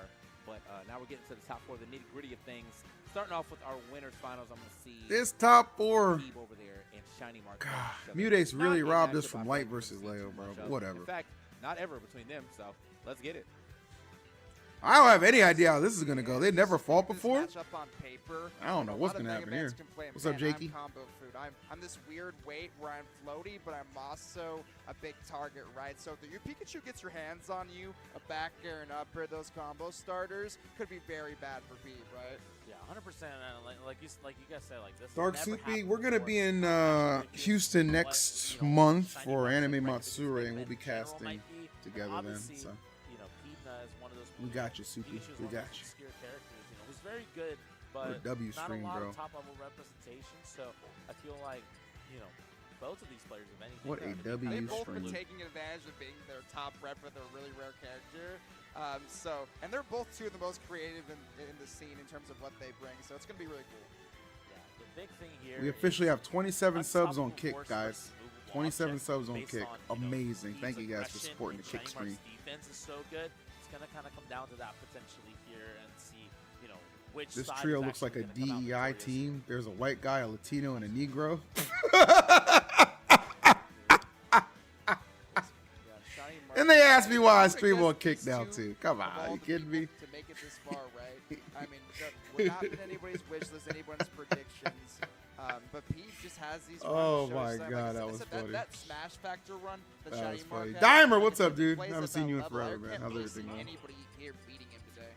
S6: But now we're getting to the top 4, the nitty-gritty of things. Starting off with our winners finals, I'm gonna see
S2: This top 4.
S6: Steve over there and Shiny Mark.
S2: God, Mute's really robbed us from Light versus Leo, bro. But whatever.
S6: In fact, not ever between them. So let's get it.
S2: I don't have any idea how this is gonna go. They never fought before.
S7: Match up on paper.
S2: I don't know what's gonna happen here. What's up, Jakey?
S7: I'm combo food. I'm this weird weight where I'm floaty, but I'm also a big target, right? So if your Pikachu gets your hands on you, a back air and upper, those combo starters could be very bad for Pete, right?
S8: Yeah, 100%. Like you guys said, like this.
S2: Dark
S8: never
S2: Soupy,
S8: happened
S2: we're gonna
S8: before.
S2: be in Houston next
S8: But, you know,
S2: month
S8: Shiny
S2: for
S8: Marks
S2: Anime
S8: and
S2: Matsuri, and we'll
S8: in
S2: be
S8: general
S2: casting
S8: might be,
S2: together then.
S8: obviously,
S2: So
S8: you know, Pina is one of those.
S2: we got you, Soupy.
S8: Pikachu's
S2: We
S8: one of
S2: got
S8: those
S2: you.
S8: obscure characters. You know, who's very good, but
S2: W
S8: not
S2: stream,
S8: a lot
S2: bro.
S8: of top level representation. So I feel like, you know, both of these players, if anything,
S2: What
S8: are
S2: a
S8: gonna be
S2: W
S7: They've
S8: kind of
S7: both been
S2: stream.
S7: taking advantage of being their top rep for their really rare character. And they're both two of the most creative in the scene in terms of what they bring. So it's gonna be really cool.
S8: Yeah, the big thing here.
S2: We officially
S8: is
S2: have 27 subs on
S8: unstoppable
S2: Kick,
S8: force
S2: guys.
S8: versus movable
S2: 27
S8: objects
S2: subs on
S8: based
S2: Kick.
S8: on, you know,
S2: Amazing.
S8: Steve's
S2: Thank you guys for
S8: aggression
S2: supporting the
S8: and
S2: Kick
S8: Shiny Mark's
S2: stream.
S8: defense is so good. It's gonna kind of come down to that potentially here and see, you know, which
S2: This
S8: side
S2: trio
S8: is
S2: looks like a
S8: actually gonna come out
S2: DEI
S8: victorious.
S2: team. There's a white guy, a Latino, and a Negro.
S7: Yeah, Shiny Mark-
S2: And they asked me why I
S7: think
S2: stream
S7: this-
S2: on Kick
S7: these
S2: now
S7: two
S2: too. Come
S7: of
S2: on,
S7: all
S2: you
S7: the
S2: kidding me?
S7: people To make it this far, right? I mean, that would not been anybody's wish list, anyone's predictions. But Pete just has these.
S2: Oh
S7: runs,
S2: my
S7: shows that,
S2: God,
S7: like I
S2: that was
S7: said,
S2: funny.
S7: That Smash Factor run that
S2: That
S7: Shiny
S2: was
S7: Mark
S2: funny.
S7: had,
S2: Dimer,
S7: like,
S2: what's up,
S7: he
S2: dude?
S7: plays
S2: Haven't
S7: at
S2: seen
S7: that
S2: you in
S7: level.
S2: forever,
S7: I
S2: man.
S7: can't
S2: How's
S7: really
S2: everything
S7: see
S2: going?
S7: anybody here beating him today.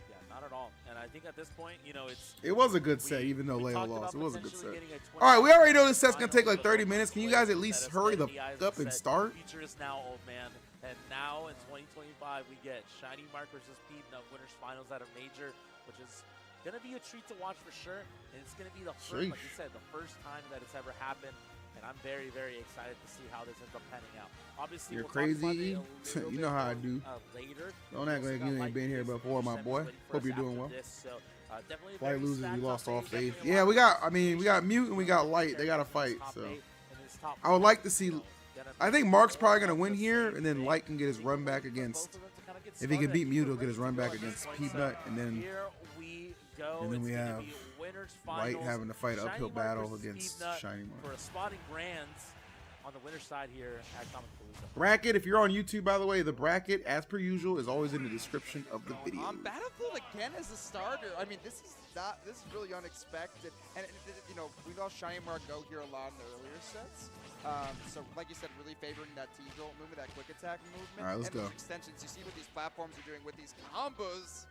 S8: Yeah, not at all. And I think at this point, you know, it's.
S2: It was a good set,
S8: we-
S2: even though
S8: we
S2: Leo
S8: talked
S2: lost.
S8: about
S2: It was a good
S8: potentially
S2: set.
S8: getting a
S2: All right, we already know
S8: 20
S2: this set's gonna take like
S8: finals,
S2: 30
S8: but
S2: minutes. Can you
S8: the
S2: guys at
S8: players
S2: least
S8: that
S2: hurry the
S8: have said,
S2: f up and
S8: said,
S2: start?
S8: Future is now, old man. And now in 2025, we get Shiny Mark versus Pete in the winners finals at a major, which is gonna be a treat to watch for sure. And it's gonna be the first, like you said, the first time that it's ever happened. And I'm very, very excited to see how this ends up panning out. Obviously,
S2: You're
S8: we'll talk about
S2: crazy.
S8: it a little
S2: You know
S8: bit
S2: how I
S8: more,
S2: do.
S8: Later.
S2: Don't act like you ain't been here before, my boy. Hope you're doing well. Light loses, we lost all faith. Yeah, we got. I mean, we got Mute and we got Light. They got to fight. So I would like to see. I think Mark's probably gonna win here, and then Light can get his run back against. If he can beat Mute, he'll get his run back against Peanut, and then we have Light having to fight uphill battle against Shiny Mark.
S8: For a spotting grands on the winner's side here at Comicpalooza.
S2: Bracket, if you're on YouTube, by the way, the bracket, as per usual, is always in the description of the video.
S7: On Battlefield again as a starter. I mean, this is really unexpected. And you know, we saw Shiny Mark go here a lot in the earlier sets. So, like you said, really favoring that T-Jolt movement, that quick attack movement.
S2: All right, let's
S7: and
S2: go.
S7: those extensions. You see what these platforms are doing with these combos.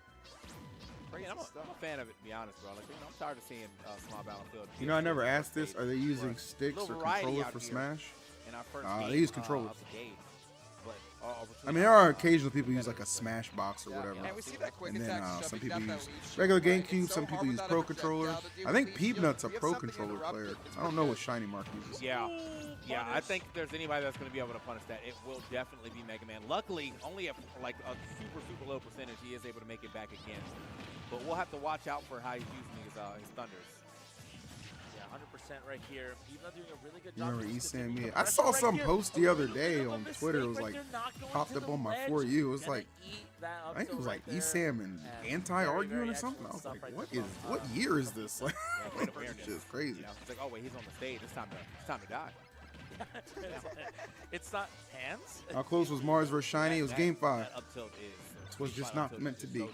S7: Crazy
S6: I'm a
S7: stuff.
S6: fan of it, to be honest, bro. Like, you know, I'm tired of seeing small Battlefield.
S2: You know, I never asked this. Are they using sticks
S6: Little
S2: or
S6: variety
S2: controller
S6: out
S2: for
S6: here.
S2: Smash?
S6: In our first
S2: They
S6: game,
S2: use controllers.
S6: of the game. But
S2: I mean, there are occasional people who use like a Smashbox or whatever.
S7: And we see that quick
S2: And then
S7: attack
S2: some
S7: shoving
S2: people
S7: down that
S2: use
S7: lead
S2: regular
S7: shield, right?
S2: GameCube,
S7: It's
S2: some
S7: so
S2: people
S7: hard
S2: use
S7: without
S2: Pro
S7: a projectile
S2: controllers.
S7: to deal
S2: I
S7: with
S2: think
S7: lead
S2: Peep
S7: shield.
S2: Nut's a
S7: We have
S2: Pro
S7: something
S2: controller
S7: interrupted.
S2: player.
S7: It's
S2: I don't know what Shiny Mark uses.
S6: Yeah, I think if there's anybody that's going to be able to punish that, it will definitely be Mega Man. Luckily, only at like a super low percentage, he is able to make it back again. But we'll have to watch out for how he's using his thunders.
S8: Yeah, 100% right here. He's not doing a really good
S2: You
S8: job.
S2: remember
S8: just
S2: Esam?
S8: continuing
S2: Yeah,
S8: to
S2: I
S8: pressure
S2: saw
S8: right
S2: some
S8: here.
S2: post
S8: A
S2: the other
S8: little bit
S2: day
S8: of a
S2: on
S8: mistake
S2: Twitter. It was
S8: right
S2: like
S8: there, not going
S2: popped
S8: to
S2: up
S8: the
S2: on my
S8: ledge.
S2: For You. It was
S8: Gonna
S2: like
S8: eat that up
S2: I think it was
S8: tilt
S2: like
S8: right there.
S2: Esam and
S8: And
S2: anti-arguing
S8: very
S2: or something. I was
S8: excellent
S2: like,
S8: stuff
S2: what
S8: right
S2: is
S8: there
S2: what
S8: from,
S2: year is this? Like,
S6: Yeah, great awareness.
S2: it's just crazy.
S6: You know, it's like, oh wait, he's on the stage. It's time to die.
S8: It's not hands.
S2: How close was Mars versus Shiny? It was Game 5.
S6: That up tilt is.
S2: It was just
S6: Game five
S2: not
S6: up tilt
S2: meant
S6: is
S2: to
S6: so
S2: be.
S6: strong.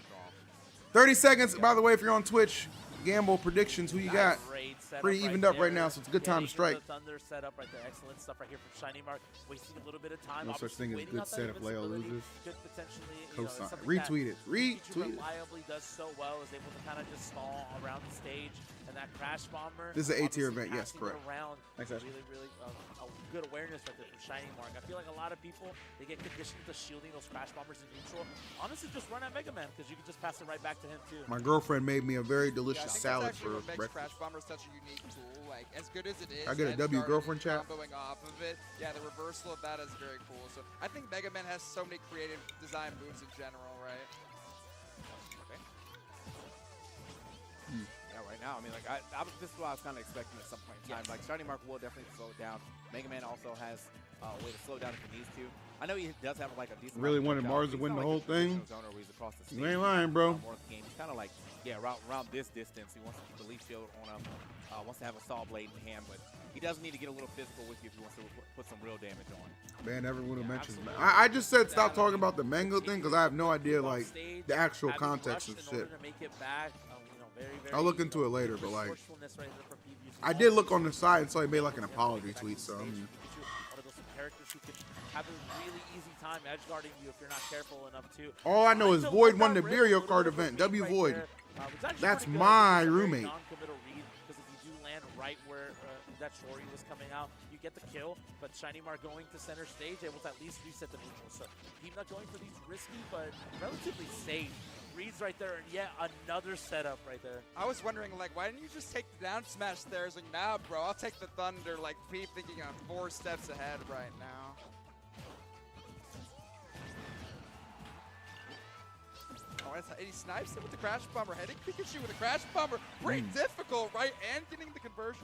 S2: 30 seconds, by the way, if you're on Twitch. Gamble predictions, who you got?
S8: Great setup
S2: Pretty evened up right
S8: there.
S2: now, so it's a good time to
S8: Getting
S2: strike.
S8: the Thunder set up right there. Excellent stuff right here from Shiny Mark. Wasting a little bit of time.
S2: No such
S8: obviously
S2: thing as
S8: waiting
S2: good
S8: out that
S2: set if Leo
S8: invincibility
S2: loses.
S8: Could potentially,
S2: Cosign.
S8: something
S2: Retweet it.
S8: that Pikachu
S2: Retweet it.
S8: reliably does so well, is able to kind of just stall around the stage. And that Crash Bomber.
S2: This is an A-tier
S8: obviously
S2: event, yes,
S8: passing it
S2: correct.
S8: Around,
S2: Thanks, Ash.
S8: really a good awareness right there from Shiny Mark. I feel like a lot of people, they get conditioned to shielding those Crash Bombers in neutral. Honestly, just run at Mega Man because you can just pass it right back to him too.
S2: My girlfriend made me a very
S7: Yeah, I
S2: delicious
S7: think
S2: salad
S7: that's actually
S2: for
S7: what makes
S2: breakfast.
S7: Crash Bomber such a unique tool. Like, as good as it is,
S2: I get a
S7: edge
S2: W,
S7: guarding
S2: girlfriend
S7: and
S2: chat?
S7: comboing off of it. Yeah, the reversal of that is very cool. So I think Mega Man has so many creative design moves in general, right?
S6: Okay. Yeah, right now, I mean, like, this is what I was kind of expecting at some point in time. Like, Shiny Mark will definitely slow it down. Mega Man also has a way to slow down if he needs to. I know he does have like a decent.
S2: Really
S6: amount of
S2: wanted Mars to
S6: projectiles, but
S2: win
S6: he's
S2: the
S6: not
S2: whole
S6: like
S2: thing?
S6: traditional zoner where he's across the
S2: You ain't
S6: stage,
S2: lying, bro.
S6: more of the game. He's kind of like, around this distance. He wants to keep the leaf shield on him. Wants to have a saw blade in hand, but he does need to get a little physical with you if he wants to put some real damage on.
S2: Man, everyone who mentions that. I just said stop talking about the mango thing because I have no idea like the actual context of shit. I'll look into it later, but like I did look on the side and saw he made like an apology tweet, so I mean,
S8: one of those characters who can have a really easy time edge guarding you if you're not careful enough to.
S2: all I know is Void won the Mario Kart event. W Void. That's my roommate.
S8: Non-committal read, because if you do land right where that Shori was coming out, you get the kill. But Shiny Mark going to center stage, able to at least reset the neutral. So he's not going for these risky but relatively safe reads right there, and yet another setup right there.
S7: I was wondering, like, why didn't you just take the down smash there? It's like, nah, bro, I'll take the Thunder. Like, Pete thinking I'm 4 steps ahead right now. Oh, he snipes it with the Crash Bomber, hitting Pikachu with a Crash Bomber. Pretty difficult, right? And getting the conversion.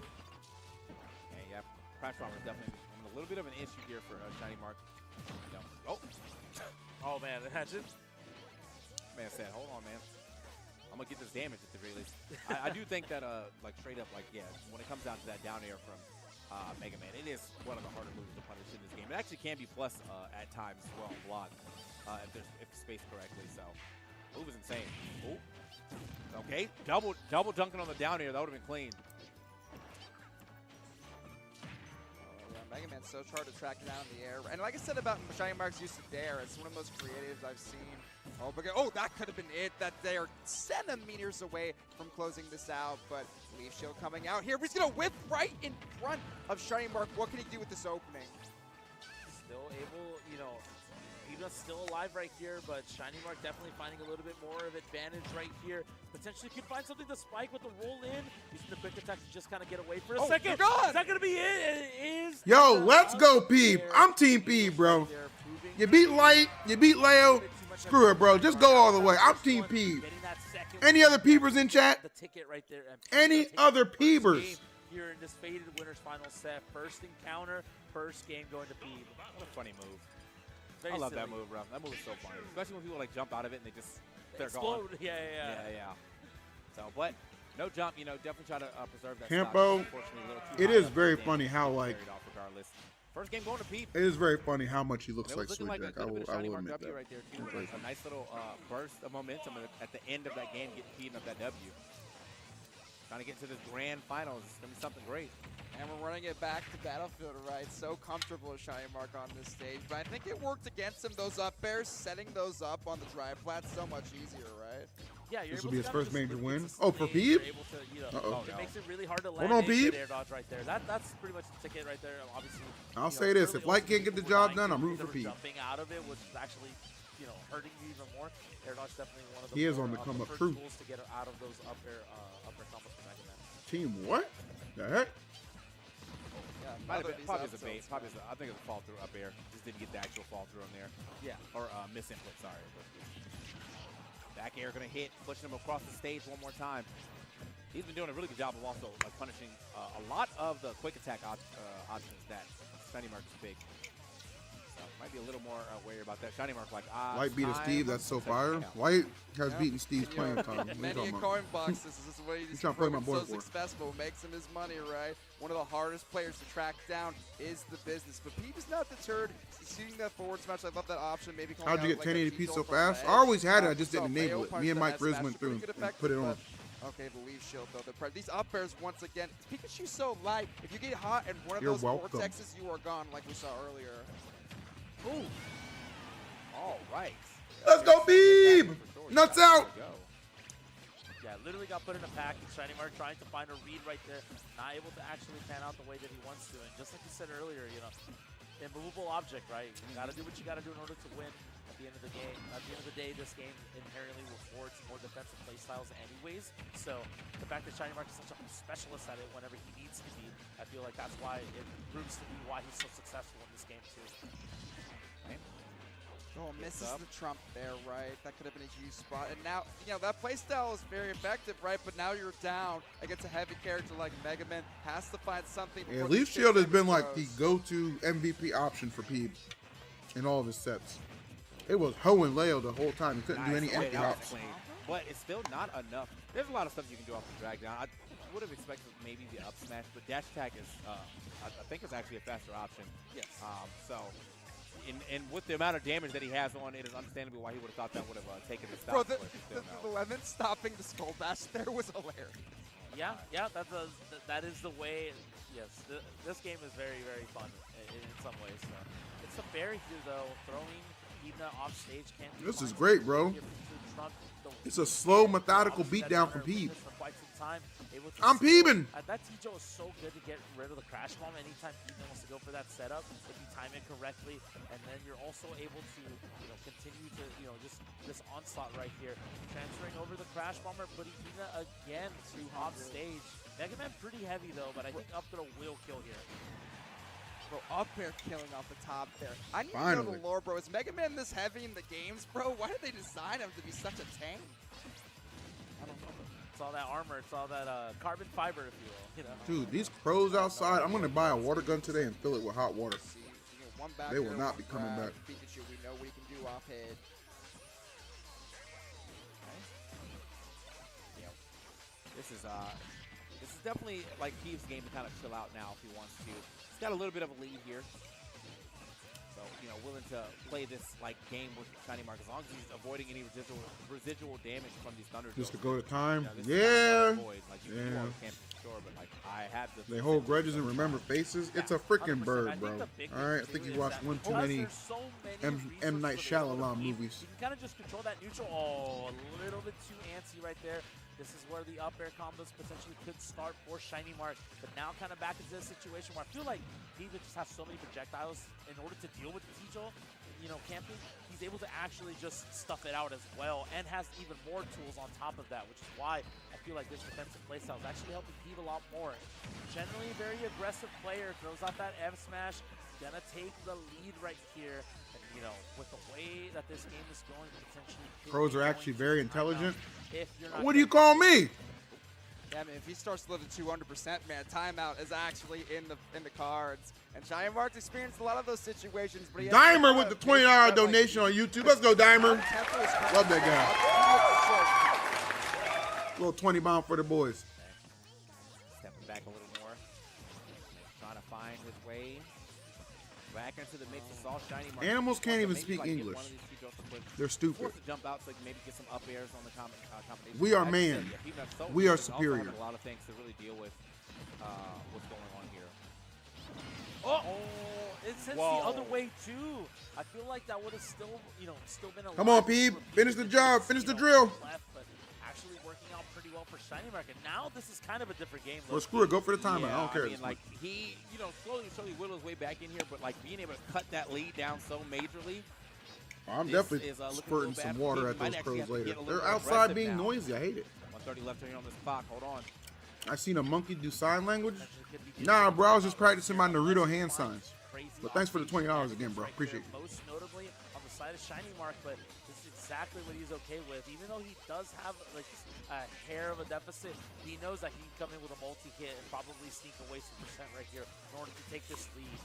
S6: Yeah, Crash Bomber is definitely a little bit of an issue here for Shiny Mark. Oh.
S8: Oh man, imagine.
S6: Man said, hold on, man. I'm gonna get this damage at the very least. I do think that, like straight up, like when it comes down to that down air from Mega Man, it is one of the harder moves to punish in this game. It actually can be plus at times as well, block if spaced correctly. So, move is insane. Oh, okay, double dunking on the down air. That would have been clean.
S7: Mega Man's so hard to track down in the air. And like I said about Shiny Mark's use of Dare, it's one of the most creative I've seen. Oh, that could have been it. That they are centimeters away from closing this out. But Leaf Shield coming out here. He's going to whip right in front of Shiny Mark. What can he do with this opening?
S8: Still able, Eva's still alive right here, but Shiny Mark definitely finding a little bit more of advantage right here. Potentially could find something to spike with the roll in. Using the quick attack to just kind of get away for a second.
S7: You're gone.
S8: Is that going to be it? It is.
S2: yo, let's go, Peep. I'm Team Peep, bro. You beat Light, you beat Leo. Screw it, bro. Just go all the way. I'm Team Peep. Any other Peepers in chat?
S8: The ticket right there.
S2: Any other Peepers?
S8: Here in this faded winners final set. First encounter, first game going to Peep.
S6: What a funny move.
S8: Very
S6: I love
S8: silly.
S6: that move, bro. That move is so funny, especially when people like jump out of it and they're
S8: Explode.
S6: gone.
S8: Yeah.
S6: So, but no jump. Definitely try to preserve that.
S2: Campo,
S6: stock. Unfortunately, a little too
S2: it
S6: high
S2: is
S6: up
S2: very
S6: for
S2: funny
S6: damage.
S2: how like
S6: Carried off regardless. First game going to Peep.
S2: it is very funny how much he looks
S6: It
S2: like
S6: was looking
S2: Sweet
S6: like
S2: Jack.
S6: a bit of Shiny Mark
S2: admit
S6: W
S2: that.
S6: right there too. Like a nice little burst of momentum at the end of that game, feeding up that W. Trying to get to this grand finals. It's gonna be something great.
S7: And we're running it back to Battlefield, right? So comfortable with Shiny Mark on this stage. But I think it worked against him. Those up airs, setting those up on the dry plat, so much easier, right?
S8: Yeah, you're
S2: This
S8: able
S2: will be
S8: to
S2: his
S8: kinda
S2: first
S8: just
S2: major
S8: live
S2: win.
S8: with
S2: Oh,
S8: the
S2: for
S8: stage,
S2: Peep?
S8: you're able to, you know,
S2: Uh-oh.
S8: it makes it really hard to
S2: Hold
S8: land
S2: on,
S8: a good
S2: Peep.
S8: air dodge right there. That's pretty much the ticket right there. Obviously,
S2: I'll
S8: you know,
S2: say this,
S8: early
S2: if Light
S8: on,
S2: can't get the
S8: people were
S2: job
S8: dying
S2: done, I'm
S8: because
S2: rooting
S8: they
S2: for
S8: were
S2: Peep.
S8: jumping out of it, which is actually, you know, hurting you even more. Air dodge definitely one of the
S2: He is
S8: more,
S2: on the come up
S8: preferred
S2: crew.
S8: tools to get out of those up air combos for Mega Man.
S2: Team what? The heck?
S6: Might have been, probably as a bait. Probably as a, I think it was a fall through up air. Just didn't get the actual fall through on there.
S3: Yeah.
S6: Or miss input, sorry. Back air gonna hit, pushing him across the stage one more time. He's been doing a really good job of also like punishing a lot of the quick attack options that Shiny Mark is big. So might be a little more wary about that. Shiny Mark like
S2: Light beat Steve, that's so fire. Light has beaten Steve's playing time. What are you
S7: Many
S2: talking
S7: a
S2: about?
S7: coin box. This is what he's
S2: trying to play my boy
S7: so
S2: for?
S7: successful, makes him his money, right? One of the hardest players to track down is the business. But Peep is not deterred. He's shooting that forward smash. I love that option. Maybe
S2: How'd you get
S7: like
S2: 1080p so
S7: from
S2: fast?
S7: the
S2: I always had it, I
S7: edge.
S2: just didn't
S7: So
S2: enable
S7: Mkleo
S2: it. Me and Mike
S7: punched
S2: Riz
S7: that
S2: went
S7: smash.
S2: through
S7: Pretty good
S2: and
S7: effect,
S2: put it on.
S7: but okay, the leaf shield though. These up airs once again. Pikachu's so light. If you get hot and one of
S2: You're
S7: those
S2: welcome.
S7: vortexes, you are gone, like we saw earlier.
S6: Ooh. All right.
S2: Let's go, Beeb! Nuts out!
S8: Yeah, literally got put in a pack. Shiny Mark trying to find a read right there. Not able to actually pan out the way that he wants to. And just like you said earlier, you know, immovable object, right? You gotta do what you gotta do in order to win at the end of the game. At the end of the day, this game inherently rewards more defensive playstyles anyways. So the fact that Shiny Mark is such a specialist at it whenever he needs to be, I feel like that's why it proves to be why he's so successful in this game too.
S7: Oh, misses the trump there, right? That could have been a huge spot. And now, you know, that playstyle is very effective, right? But now you're down against a heavy character like Mega Man. Has to find something.
S2: Yeah,
S7: before
S2: Leaf
S7: the
S2: Shield has
S7: kick
S2: been
S7: goes.
S2: like the go-to MVP option for Peeb in all of his sets. It was Ho and Leo the whole time. He couldn't do any empty hops.
S6: But it's still not enough. There's a lot of stuff you can do off the drag down. I would have expected maybe the up smash, but dash attack is, I think it's actually a faster option.
S3: Yes.
S6: So, and with the amount of damage that he has on, it is understandable why he would have thought that would have taken the
S7: Bro,
S6: stop.
S7: the lemon stopping the skull bash there was hilarious.
S8: Yeah, that is the way. Yes, this game is very, very fun in some ways. So. It's a bear here though, throwing Hina off stage.
S2: This is great, bro. It's a slow, methodical beatdown from Peeb. I'm Peebing.
S8: That Tijo is so good to get rid of the crash bomb anytime Peeb wants to go for that setup. If you time it correctly, and then you're also able to, you know, continue to, you know, just this onslaught right here, transferring over the crash bomber, putting Hina again to off stage. Mega Man pretty heavy though, but I think up throw will kill here.
S7: Bro, up air killing off the top there. I need to know
S2: Finally.
S7: the lore, bro. Is Mega Man this heavy in the games, bro? Why did they design him to be such a tank?
S8: I don't know. It's all that armor. It's all that carbon fiber, if you will. You know.
S2: Dude, these pros outside, I'm going to buy a water gun today and fill it with hot water.
S7: See, you know, one back
S2: They will
S7: air,
S2: not
S7: one
S2: be coming
S7: grab.
S2: back.
S7: Pikachu, we know what he can do off head.
S6: This is definitely like Peeb's game to kind of chill out now if he wants to. He's got a little bit of a lead here. So, you know, willing to play this like game with Shiny Mark as long as he's avoiding any residual damage from these Thunder
S2: Just to
S6: Drills.
S2: go to time.
S6: This is not
S2: Yeah.
S6: avoid. Like, you
S2: Yeah.
S6: all can't be sure, but like I had the
S2: They hold grudges and remember faces. It's a freaking
S8: 100%.
S2: bird,
S8: I think
S2: bro.
S8: the big
S2: All right, I
S8: thing
S2: think
S8: too
S2: you
S8: is
S2: watched
S8: that
S2: one too
S8: because
S2: many
S8: there's so many
S2: M.
S8: resources
S2: Night
S8: available to
S2: Shyamalan
S8: Peeb,
S2: movies.
S8: You can kind of just control that neutral. Oh, a little bit too antsy right there. This is where the up air combos potentially could start for Shiny Mark. But now kind of back into this situation where I feel like Peeb just has so many projectiles in order to deal with the Tijo, you know, camping. He's able to actually just stuff it out as well and has even more tools on top of that, which is why I feel like this defensive playstyle is actually helping Peeb a lot more. Generally a very aggressive player, throws out that F smash, gonna take the lead right here. And, you know, with the way that this game is going, potentially
S2: Pros are actually very intelligent.
S8: if you're not
S2: What do you call me?
S7: Yeah, I mean, if he starts to live to 200%, man, timeout is actually in the cards. And Shiny Mark's experienced a lot of those situations, but he has
S2: Dimer
S7: a lot
S2: with the
S7: of
S2: $20
S7: patience,
S2: donation on YouTube. Let's go, Dimer.
S7: Tempo is coming
S2: Love that
S7: back.
S2: Little 20 bomb for the boys.
S6: stepping back a little more, trying to find his way back into the mix. It's all Shiny Mark.
S2: Animals can't even
S6: Maybe,
S2: speak
S6: like, get
S2: English.
S6: one of these two jumps, but
S2: They're stupid.
S6: forced to jump out so maybe get some up airs on the combination.
S2: We are
S6: Like I said,
S2: man.
S6: yeah, Peanut's so
S2: We
S6: good,
S2: are
S6: and also
S2: superior.
S6: having a lot of things to really deal with what's going on here.
S8: Oh, it sends the
S6: Whoa.
S8: other way too. I feel like that would have still, you know, still been a
S2: Come
S8: lot
S2: on, Peeb.
S8: more
S2: Finish the
S8: Peeb
S2: job.
S8: just,
S2: Finish
S8: you
S2: the
S8: know,
S2: drill.
S8: left, but actually working out pretty well for Shiny Mark. And now this is kind of a different game.
S2: Well, screw it. Go for the timeout. I don't care.
S6: I mean, like, he, you know, slowly whittled his way back in here, but, like, being able to cut that lead down so majorly.
S2: I'm definitely spurting some water at those crows later. They're outside being noisy. I hate it.
S6: 130 left here on this clock. Hold on.
S2: I seen a monkey do sign language. Nah, bro, I was just practicing my Naruto hand signs. But thanks for the $20 again, bro. Appreciate it.
S8: Most notably on the side of Shiny Mark, but this is exactly what he's okay with. Even though he does have like a hair of a deficit, he knows that he can come in with a multi-hit and probably sneak away some percent right here in order to take this lead.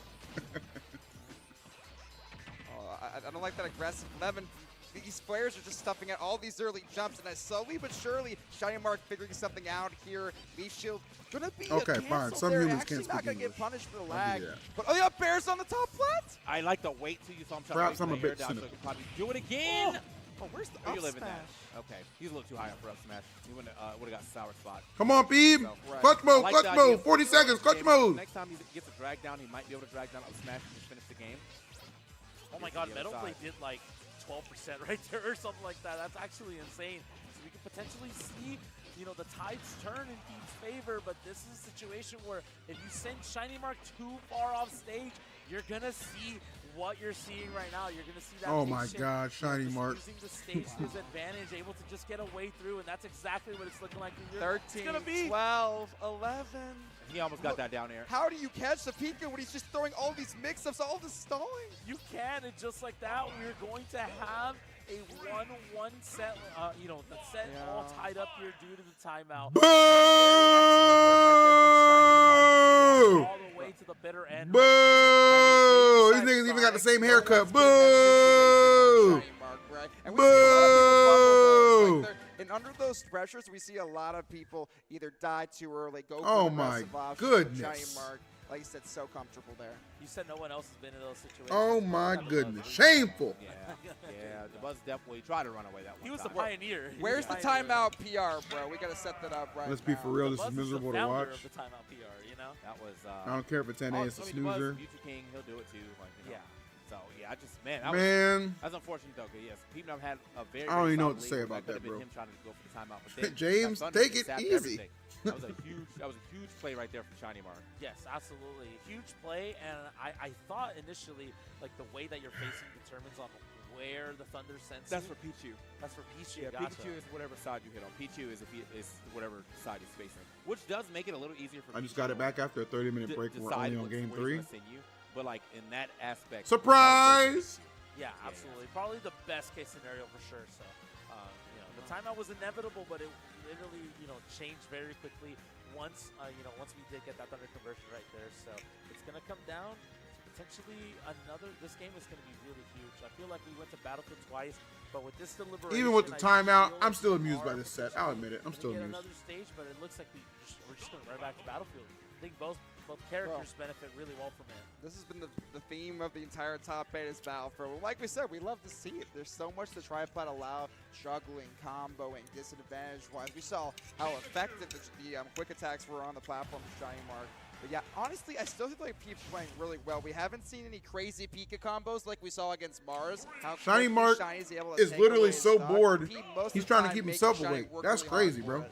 S7: I don't like that aggressive 11. These players are just stuffing out all these early jumps, and slowly but surely, Shiny Mark figuring something out here. Leaf Shield gonna be
S2: fine. Some humans can't
S7: not
S2: speak
S7: gonna
S2: English.
S7: get punished for the lag. But oh yeah, Bear's on the top flat.
S6: I like the weight too. You saw him try
S2: Perhaps
S6: to
S2: I'm a bit
S6: down, so
S2: cynical.
S6: he can probably do it again.
S7: Oh, where's the
S6: Oh,
S7: up
S6: you live in
S7: smash?
S6: that. Okay, he's a little too high up for up smash. He would have got sour spot.
S2: Come on, Peeb. Clutch mode, clutch mode. 40 seconds, clutch mode.
S6: Next time he gets a drag down, he might be able to drag down up smash and just finish the game.
S8: Oh my God, Metal Blade did like 12% right there or something like that. That's actually insane. So we could potentially see, you know, the tides turn in Peeb's favor, but this is a situation where if you send Shiny Mark too far off stage, you're gonna see what you're seeing right now. You're gonna see that.
S2: Oh my God, Shiny Mark.
S8: Using the stage to his advantage, able to just get a way through, and that's exactly what it's looking like.
S7: 13, 12, 11.
S6: He almost got that down there.
S7: How do you catch the Pika when he's just throwing all these mix-ups, all this stalling?
S8: You can, and just like that, we're going to have a 1-1 set, you know, the set all tied up here due to the timeout.
S2: Boo!
S8: All the way to the bitter end.
S2: Boo! These niggas even got the same haircut. Boo!
S7: And we see a lot of people like and under those pressures, we see a lot of people either die too early, go for the aggressive option.
S2: Goodness.
S7: Shiny Mark, like you said, so comfortable there.
S8: You said no one else has been in those situations.
S2: Oh my goodness. Shameful.
S6: Yeah, the Buzz definitely tried to run away that one.
S8: He was the pioneer.
S7: Where's the timeout PR, bro? We got to set that up right
S2: Let's be for real. This is miserable to watch.
S8: Of the timeout PR, you know?
S6: That was.
S2: I don't care if it's 10A, it's a snoozer.
S6: Mewtwo King, he'll do it too. Like, you know.
S8: Yeah.
S6: So yeah, I just that's unfortunate though. Cause yes, Peep had a very.
S2: I don't even know what to say about that, bro.
S6: Him trying to go for the timeout, but then,
S2: James, take it easy.
S6: That was a huge play right there from Shiny Mark.
S8: Yes, absolutely, huge play, and I thought initially like the way that you're facing determines on where the Thunder sends.
S6: That's for Pichu.
S8: That's for Pichu.
S6: Yeah,
S8: gotcha.
S6: Pikachu is whatever side you hit on. Pichu is whatever side he's facing, which does make it a little easier for.
S2: I just got it back after a 30-minute break. We're only on game 3.
S6: But like in that aspect,
S2: surprise!
S8: Yeah, absolutely. Probably the best case scenario for sure. So, you know, the timeout was inevitable, but it literally, you know, changed very quickly once, you know, once we did get that Thunder conversion right there. So it's gonna come down to potentially another. This game is gonna be really huge. I feel like we went to Battlefield twice, but with this deliberation,
S2: even with the timeout, I'm still amused by this set. I'll admit it. I'm still amused.
S8: Another stage, but it looks like we're just going right back to Battlefield. I think both characters benefit really well from it.
S7: This has been the theme of the entire top 8 is Battlefield. Like we said, we love to see it. There's so much the tripod allow, juggling, comboing, disadvantage-wise. We saw how effective the quick attacks were on the platform of Shiny Mark. But yeah, honestly, I still think like Peep's playing really well. We haven't seen any crazy Pika combos like we saw against Mars. How
S2: Shiny Mark is literally so bored, he's trying to keep himself awake. That's crazy, bro.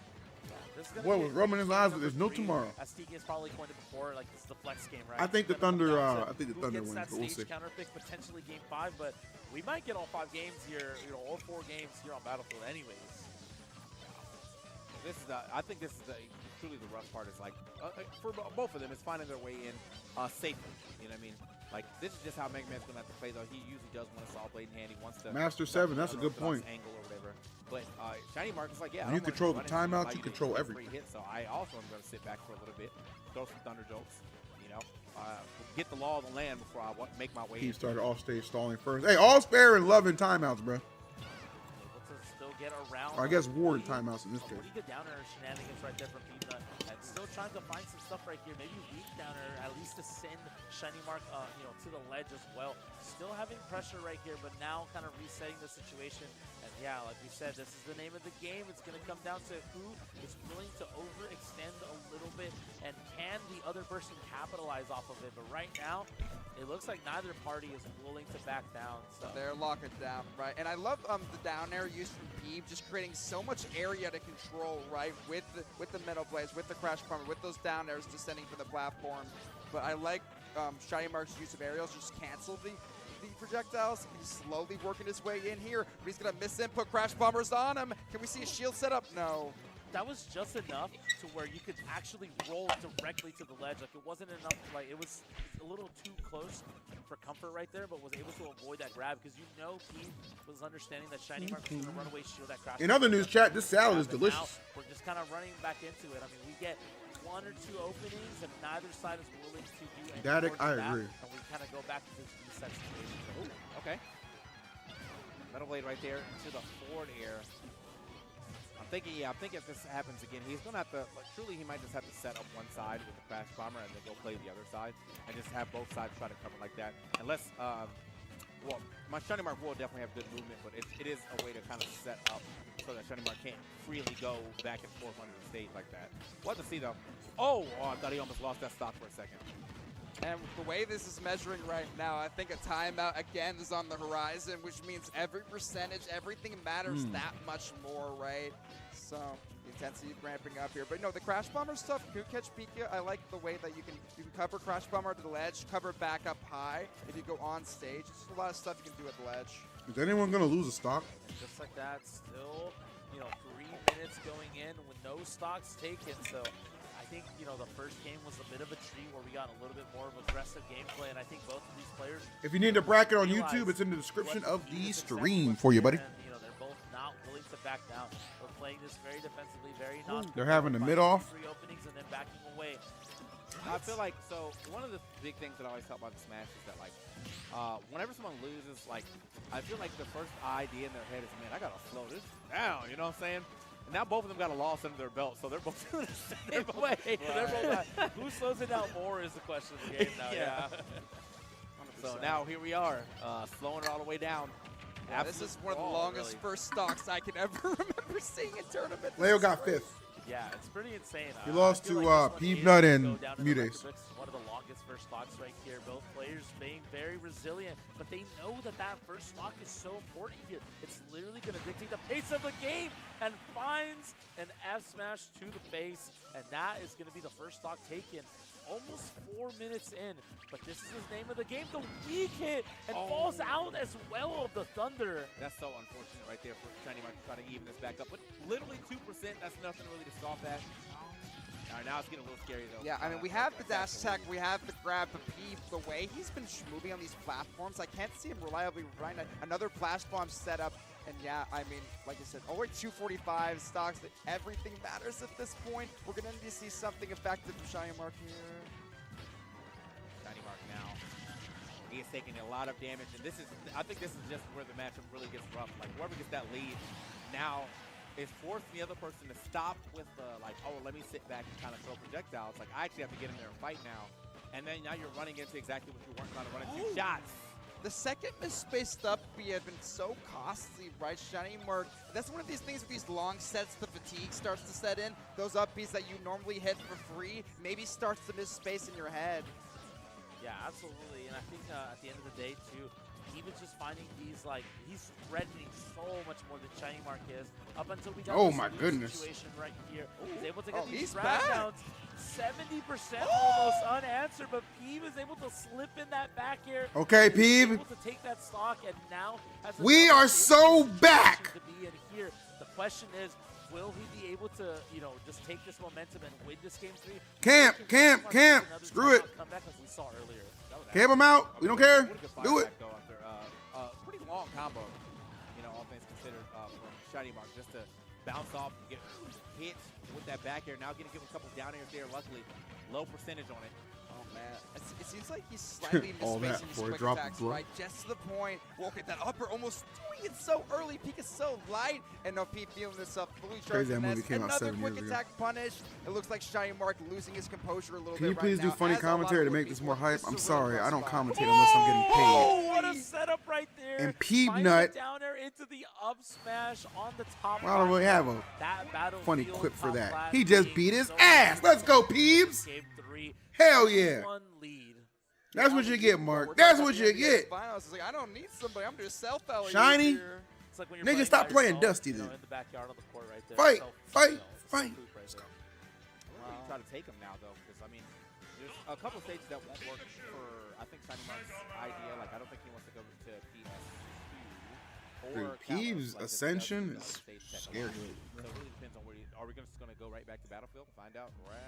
S2: Boy was rubbing his eyes, but there's no tomorrow.
S8: As Steve has probably pointed before, like this is the flex game, right?
S2: I think the Thunder. Wins, but we'll see.
S8: Counter pick potentially game 5, but we might get all 5 games here, you know, all 4 games here on Battlefield, anyways.
S6: This is I think this is truly the rough part. Is like for both of them, is finding their way in safely. You know what I mean? Like this is just how Mega Man's gonna have to play. Though he usually does want a Saw Blade in hand. He wants to
S2: Master 7. That's a good point.
S6: Angle or whatever. But Shiny Mark is like, yeah.
S2: When you control the timeout, you control everything.
S6: Hit, so I also am going to sit back for a little bit, throw some Thunder Jokes, you know, get the law of the land before I make my way.
S2: He started off stage stalling first. Hey, all spare and loving timeouts, bro.
S8: Able to still get around.
S2: Or I guess ward timeouts in this case.
S8: Pretty good downer shenanigans right there from Pizza, and still trying to find some stuff right here. Maybe weak downer, at least to send Shiny Mark, you know, to the ledge as well. Still having pressure right here, but now kind of resetting the situation. And yeah, like we said, this is the name of the game. It's going to come down to who is willing to overextend a little bit, and can the other person capitalize off of it. But right now, it looks like neither party is willing to back down. So
S7: they're locking down, right? And I love the down air used from Peeb, just creating so much area to control, right? With the middle blades, with the crash bomber, with those down airs descending from the platform. But I like Shiny Mark's use of aerials, just cancel the projectiles. He's slowly working his way in here, but he's gonna miss input. Crash bombers on him. Can we see a shield setup? No.
S8: That was just enough to where you could actually roll directly to the ledge. Like, it wasn't enough, like, it was a little too close for comfort right there, but was able to avoid that grab, because you know he was understanding that Shiny Mark was gonna run away, shield that crash.
S2: In other news, chat, this salad is delicious.
S8: We're just kind of running back into it. I mean, we get 1 or 2 openings, and neither side is willing to do anything.
S2: I agree.
S8: And we kind of go back to this reset situation.
S6: Oh, okay. Metal Blade right there into the forward air. I think if this happens again, he's going to have to, like, truly he might just have to set up one side with the Crash Bomber and then go play the other side and just have both sides try to cover like that. Unless, well, my Shiny Mark will definitely have good movement, but it is a way to kind of set up so that Shiny Mark can't freely go back and forth under the stage like that. We'll have to see, though. Oh, I thought he almost lost that stock for a second.
S7: And the way this is measuring right now, I think a timeout again is on the horizon, which means every percentage, everything matters that much more, right? So the intensity ramping up here. But no, the Crash Bomber stuff, could catch Pika. I like the way that you can cover Crash Bomber to the ledge, cover back up high if you go on stage. There's just a lot of stuff you can do at the ledge.
S2: Is anyone going to lose a stock?
S8: And just like that, still, 3 minutes going in with no stocks taken. So I think, the first game was a bit of a treat where we got a little bit more of aggressive gameplay, and I think both of these players.
S2: If you need a bracket on YouTube, it's in the description of the stream for you, buddy.
S8: And, they're both not willing to back down. We're playing this very defensively, very non.
S2: They're having a mid-off.
S8: 3 openings and then backing away.
S6: I feel like, so one of the big things that I always talk about the Smash is that, like, whenever someone loses, like, I feel like the first idea in their head is, man, I gotta slow this down, you know what I'm saying? And now both of them got a loss under their belt, so they're both doing the same way.
S8: Who slows it down more is the question of the game now. Yeah.
S6: So now here we are, slowing it all the way down.
S7: Yeah, this is one of the longest first stocks I can ever remember seeing in tournament.
S2: Leo got 5th.
S8: Yeah, it's pretty insane.
S2: He lost to Peanut and Mutace.
S8: One of the longest first stocks right here. Both players being very resilient, but they know that first stock is so important here. It's literally going to dictate the pace of the game, and finds an F smash to the face, and that is going to be the first stock taken. Almost 4 minutes in, but this is his name of the game, the weak hit, and falls out as well of the Thunder.
S6: That's so unfortunate right there for Shiny Mark to try to even this back up, but literally 2%, that's nothing really to scoff at. All right, now it's getting a little scary though.
S7: Yeah, I mean, we have the dash attack, we have the grab, but Peeb, the way he's been moving on these platforms, I can't see him reliably running another flash bomb setup. And yeah, I mean, like I said, only 245 stocks, that everything matters at this point. We're gonna need to see something effective from Shiny Mark here.
S6: Shiny Mark now, he is taking a lot of damage, and I think this is just where the matchup really gets rough. Like, whoever gets that lead now is forcing the other person to stop with the, like, oh, let me sit back and kind of throw projectiles. Like, I actually have to get in there and fight now. And then now you're running into exactly what you weren't trying to run into, shots.
S7: The second misspaced up B has been so costly, right? Shiny Mark, that's one of these things with these long sets, the fatigue starts to set in. Those up Bs that you normally hit for free maybe starts to misspace in your head.
S8: Yeah, absolutely. And I think at the end of the day, too, he was just finding these, like, he's threatening so much more than Shiny Mark is. Up until we got this situation right here. He's able to get these grab downs. 70% almost unanswered, but Peeb is able to slip in that back air.
S2: Okay, Peeb.
S8: Able to take that stock, and now has
S2: we are so back.
S8: To be in here. The question is, will he be able to, just take this momentum and win this game 3?
S2: Camp. Screw it.
S8: Come back as we saw earlier.
S2: Camp him out. We don't care. Do it.
S6: Pretty long combo, all things considered, from Shiny Mark, just to bounce off and get hit with that back air. Now getting a couple down airs there, luckily. Low percentage on it.
S7: Oh, man. It seems like he's slightly
S2: All that
S7: misspacing his
S2: for a
S7: quick
S2: drop of
S7: attacks,
S2: blood.
S7: right? Just to the point. Well, okay, that upper almost doing it so early. Peak is so light. And no, Pete feeling this up. Fully charged
S2: Crazy that movie
S7: finesse.
S2: came out
S7: Another
S2: 7
S7: quick
S2: years ago.
S7: attack punish. It looks like Shiny Mark losing his composure a little
S2: Can you
S7: bit
S2: please
S7: right
S2: do
S7: now,
S2: funny
S7: as a lot
S2: commentary to
S7: of
S2: make this more hype?
S7: people-
S2: I'm
S7: this is a really
S2: sorry,
S7: rough
S2: I don't
S7: spot.
S2: commentate unless I'm getting paid.
S8: Oh, what a setup right there.
S2: And Peeb
S8: Finds
S2: Nut.
S8: it down there into the up smash on the top.
S2: I don't really have a
S8: That Battlefield
S2: funny quip for
S8: top
S2: that.
S8: flat
S2: He just
S8: being
S2: beat his
S8: so
S2: ass. Let's go, Peebs.
S8: Game 3.
S2: Hell yeah.
S8: 1 lead.
S2: That's what you get, Mark.
S7: We're
S2: That's
S7: talking
S2: what
S7: about
S2: you
S7: the NBA
S2: get.
S7: Finals. It's like, I don't need somebody. I'm just self-alley
S2: Shiny?
S7: here.
S8: It's like when
S2: Nigga,
S8: you're
S2: stop playing
S8: by yourself,
S2: Dusty
S8: you know,
S2: then.
S8: in the backyard on the court right there.
S2: Fight,
S8: Self-
S2: fight,
S8: you know,
S2: fight.
S8: self-proof right there.
S6: I really try to take him now, though, because, I mean, there's a couple stages that won't work for, I think, Shiny Mark's idea. Like, I don't think he wants to go to PS2 or
S2: Dude,
S6: Kalos,
S2: Peebs'
S6: like,
S2: Ascension
S6: the
S2: is
S6: stage tech
S2: scary.
S6: alone. So it really depends on where are we just going to go right back to Battlefield and find out? Right.